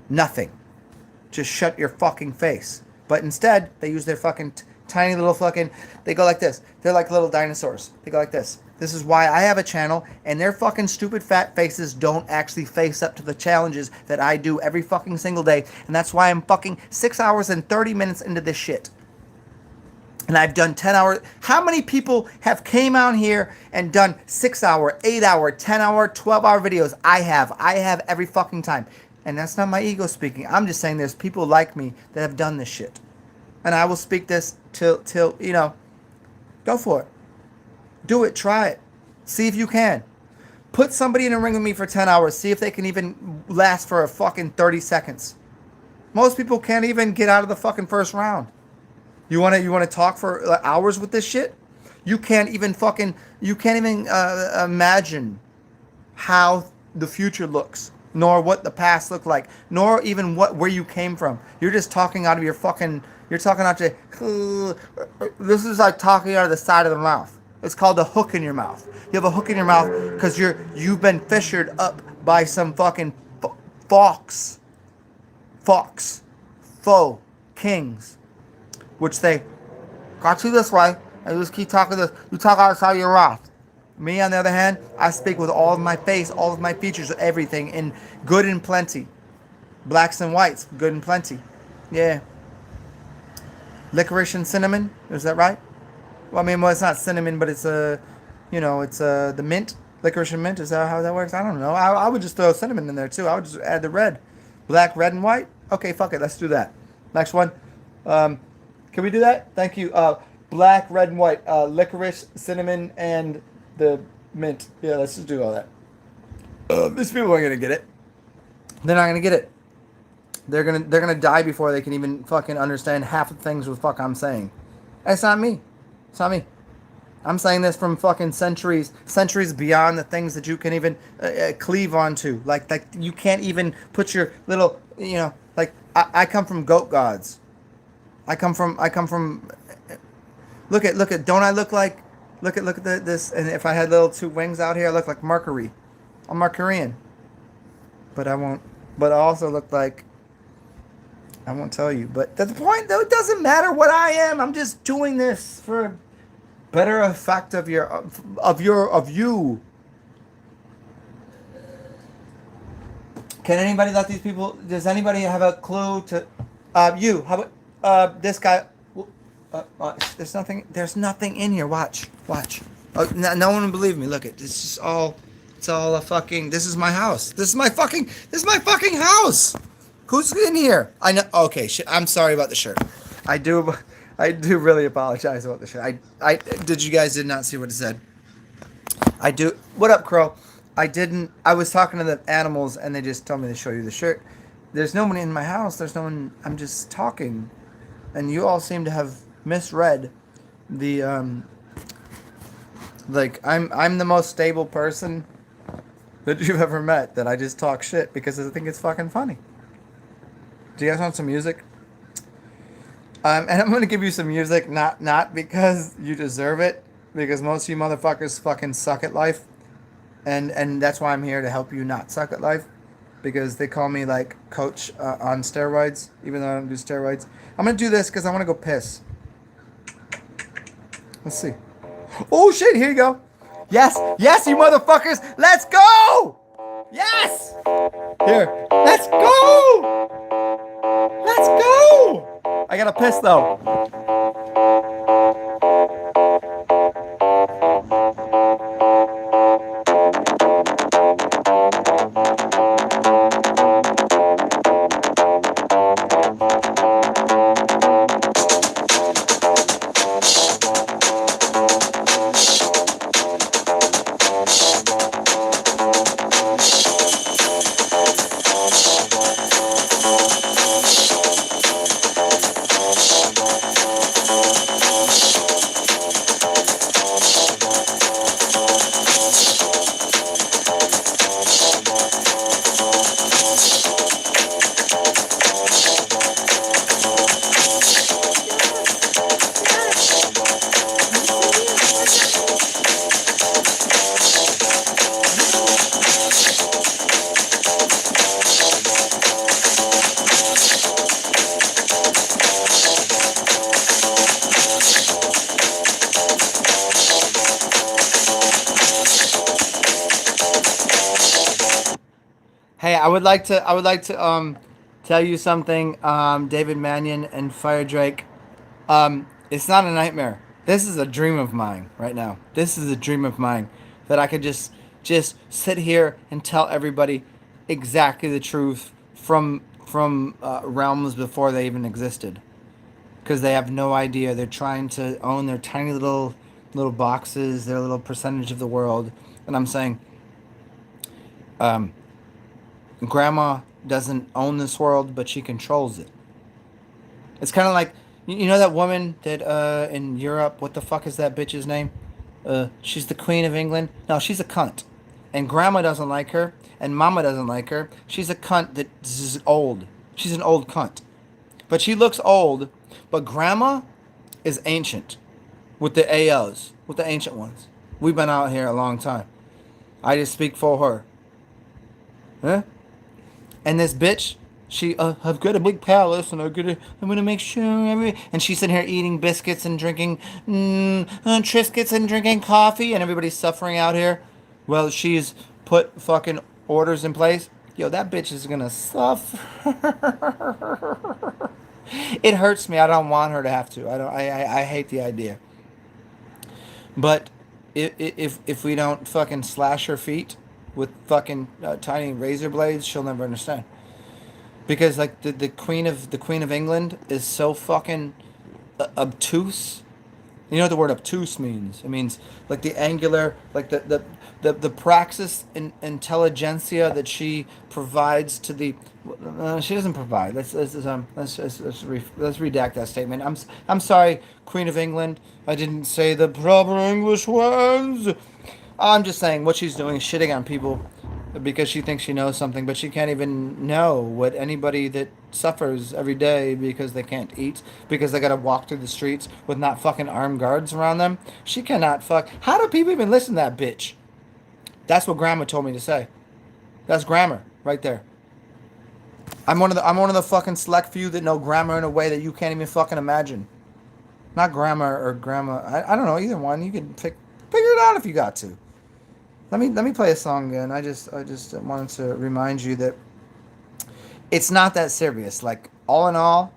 nothing. Just shut your fucking face. But instead, they use their fucking tiny little fucking. They go like this. They're like little dinosaurs. They go like this. This is why I have a channel, and their fucking stupid fat faces don't actually face up to the challenges that I do every fucking single day. And that's why I'm fucking 6 hours and 30 minutes into this shit. And I've done 10 hours. How many people have came out here and done 6 hour, 8 hour, 10 hour, 12 hour videos? I have every fucking time. And that's not my ego speaking. I'm just saying there's people like me that have done this shit. And I will speak this till go for it. Do it. Try it. See if you can. Put somebody in a ring with me for 10 hours. See if they can even last for a fucking 30 seconds. Most people can't even get out of the fucking first round. You want to talk for hours with this shit? You can't even imagine how the future looks. Nor what the past looked like, nor even where you came from. You're just talking out of your fucking. You're talking out your. This is like talking out of the side of the mouth. It's called a hook in your mouth. You have a hook in your mouth because you've been fissured up by some fucking fox, foe, kings, which they got you this way and you just keep talking this. You talk outside your mouth. Me, on the other hand, I speak with all of my face, all of my features, everything, in good and plenty. Blacks and whites, good and plenty. Yeah. Licorice and cinnamon, is that right? Well, I mean, it's not cinnamon, but it's the mint. Licorice and mint, is that how that works? I don't know. I would just throw cinnamon in there, too. I would just add the red. Black, red, and white? Okay, fuck it, let's do that. Next one. Can we do that? Thank you. Black, red, and white. Licorice, cinnamon, and the mint. Yeah, let's just do all that. These people aren't gonna get it. They're not gonna get it. They're gonna die before they can even fucking understand half the things what the fuck I'm saying. It's not me. It's not me. I'm saying this from fucking centuries beyond the things that you can even cleave onto. Like you can't even put your little, I come from goat gods. I come from Look at. Don't I look like? Look at this. And if I had little two wings out here, I look like Mercury. I'm Mercurian. But I won't. But I also look like. I won't tell you. But that's the point, though. It doesn't matter what I am. I'm just doing this for a better effect of you. Can anybody let these people? Does anybody have a clue to? You. How about this guy? There's nothing. There's nothing in here. Watch. Oh, no one will believe me. Look at this. Is all. It's all a fucking. This is my house. This is my fucking house. Who's in here? I know. Okay. Shit. I'm sorry about the shirt. I do really apologize about the shirt. You guys did not see what it said. I do. What up, Crow? I was talking to the animals and they just told me to show you the shirt. There's no one in my house. There's no one. I'm just talking. And you all seem to have misread the, like, I'm the most stable person that you've ever met, that I just talk shit because I think it's fucking funny. Do you guys want some music? And I'm going to give you some music, not because you deserve it, because most of you motherfuckers fucking suck at life. And that's why I'm here, to help you not suck at life. Because they call me, like, coach on steroids, even though I don't do steroids. I'm going to do this because I want to go piss. Let's see. Oh, shit, here you go. Yes, you motherfuckers. Let's go. Yes. Here. Let's go. Let's go. I got to piss, though. Hey, I would like to tell you something, David Mannion and Fire Drake. It's not a nightmare. This is a dream of mine right now. This is a dream of mine, that I could just sit here and tell everybody exactly the truth from realms before they even existed, because they have no idea. They're trying to own their tiny little boxes, their little percentage of the world, and I'm saying, Grandma doesn't own this world, but she controls it. It's kind of like, you know that woman that in Europe, what the fuck is that bitch's name? She's the Queen of England. No, she's a cunt. And Grandma doesn't like her, and Mama doesn't like her. She's a cunt that is old. She's an old cunt. But she looks old, but Grandma is ancient. With the AOs, with the ancient ones. We've been out here a long time. I just speak for her. Huh? And this bitch, I've got a big palace, and I'm gonna make sure and she's sitting here eating biscuits and drinking Triscuits and drinking coffee, and everybody's suffering out here. Well, she's put fucking orders in place. Yo, that bitch is gonna suffer. It hurts me. I don't want her to have to. I hate the idea. But if we don't fucking slash her feet with fucking tiny razor blades, she'll never understand. Because like the Queen of England is so fucking obtuse. You know what the word obtuse means? It means like the angular, like the praxis intelligentsia that she provides to the. She doesn't provide. Let's redact that statement. I'm sorry, Queen of England. I didn't say the proper English words. I'm just saying what she's doing is shitting on people because she thinks she knows something, but she can't even know what anybody that suffers every day because they can't eat, because they gotta walk through the streets with not fucking armed guards around them. She cannot fuck. How do people even listen to that bitch? That's what grandma told me to say. That's grammar right there. I'm one of the fucking select few that know grammar in a way that you can't even fucking imagine. Not grammar or grandma. I don't know, either one. You can figure it out if you got to. Let me play a song again. I just wanted to remind you that it's not that serious. Like, all in all,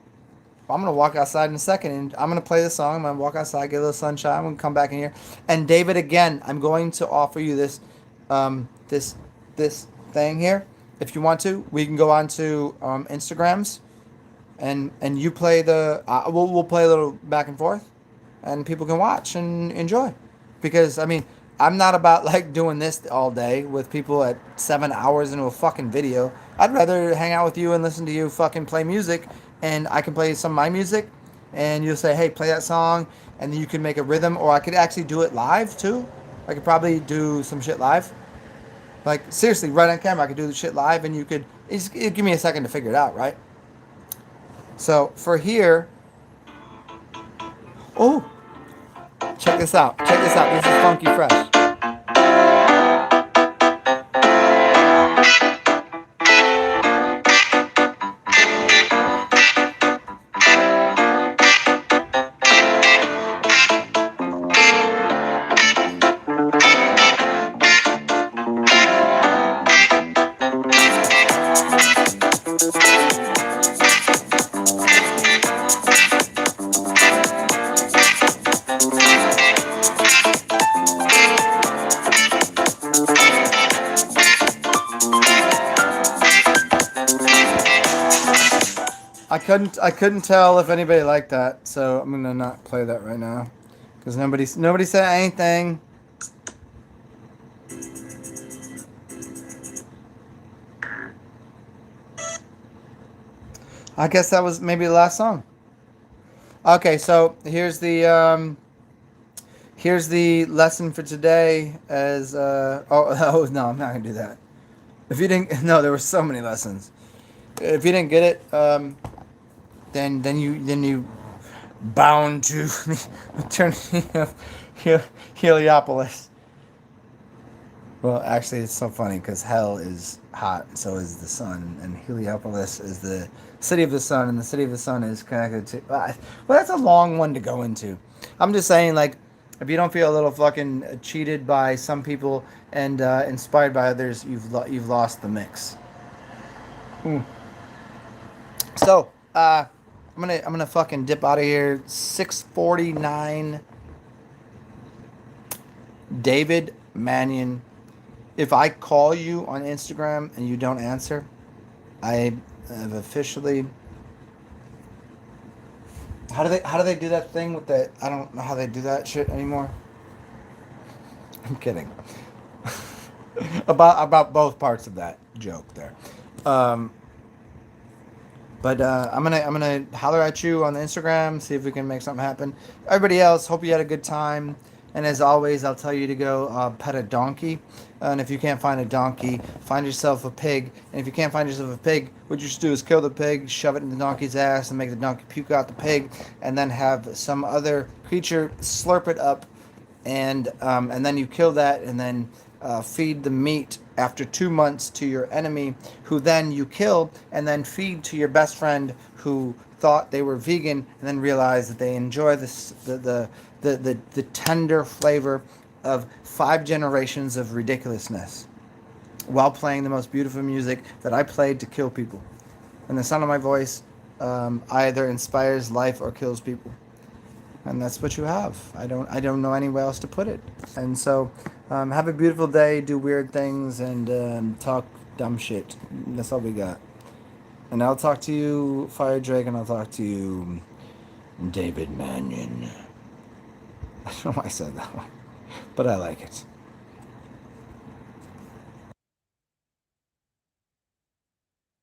I'm gonna walk outside in a second and I'm gonna play the song. I'm gonna walk outside, get a little sunshine. I'm gonna come back in here. And David, again, I'm going to offer you this, this, this thing here. If you want to, we can go on to Instagrams, and you play the. We'll play a little back and forth, and people can watch and enjoy. Because I mean, I'm not about like doing this all day with people at 7 hours into a fucking video. I'd rather hang out with you and listen to you fucking play music, and I can play some of my music, and you'll say, hey, play that song, and then you can make a rhythm, or I could actually do it live too. I could probably do some shit live. Like, seriously, right on camera, I could do the shit live, and you could. It'd give me a second to figure it out, right? So for here, oh, check this out. Check this out. This is Funky Fresh. I couldn't tell if anybody liked that, so I'm gonna not play that right now, because nobody said anything. I guess that was maybe the last song. Okay, so here's the lesson for today. As oh no, I'm not gonna do that. If you didn't, no, there were so many lessons. If you didn't get it, then you bound to the eternity of Heliopolis. Well, actually, it's so funny because hell is hot, and so is the sun, and Heliopolis is the city of the sun, and the city of the sun is connected to. Well, that's a long one to go into. I'm just saying, like, if you don't feel a little fucking cheated by some people and inspired by others, you've lost the mix. So, I'm gonna fucking dip out of here. 6:49. David Mannion. If I call you on Instagram and you don't answer, I have officially. How do they do that thing with that? I don't know how they do that shit anymore. I'm kidding. about both parts of that joke there. But I'm gonna holler at you on the Instagram, see if we can make something happen. Everybody else, hope you had a good time. And as always, I'll tell you to go pet a donkey. And if you can't find a donkey, find yourself a pig. And if you can't find yourself a pig, what you should do is kill the pig, shove it in the donkey's ass, and make the donkey puke out the pig, and then have some other creature slurp it up, and then you kill that, and then feed the meat after 2 months to your enemy, who then you kill, and then feed to your best friend who thought they were vegan, and then realized that they enjoy the tender flavor of 5 generations of ridiculousness while playing the most beautiful music that I played to kill people. And the sound of my voice either inspires life or kills people. And that's what you have. I don't know anywhere else to put it. And so have a beautiful day, do weird things, and talk dumb shit. That's all we got. And I'll talk to you, Fire Drake, and I'll talk to you, David Mannion. I don't know why I said that one, but I like it.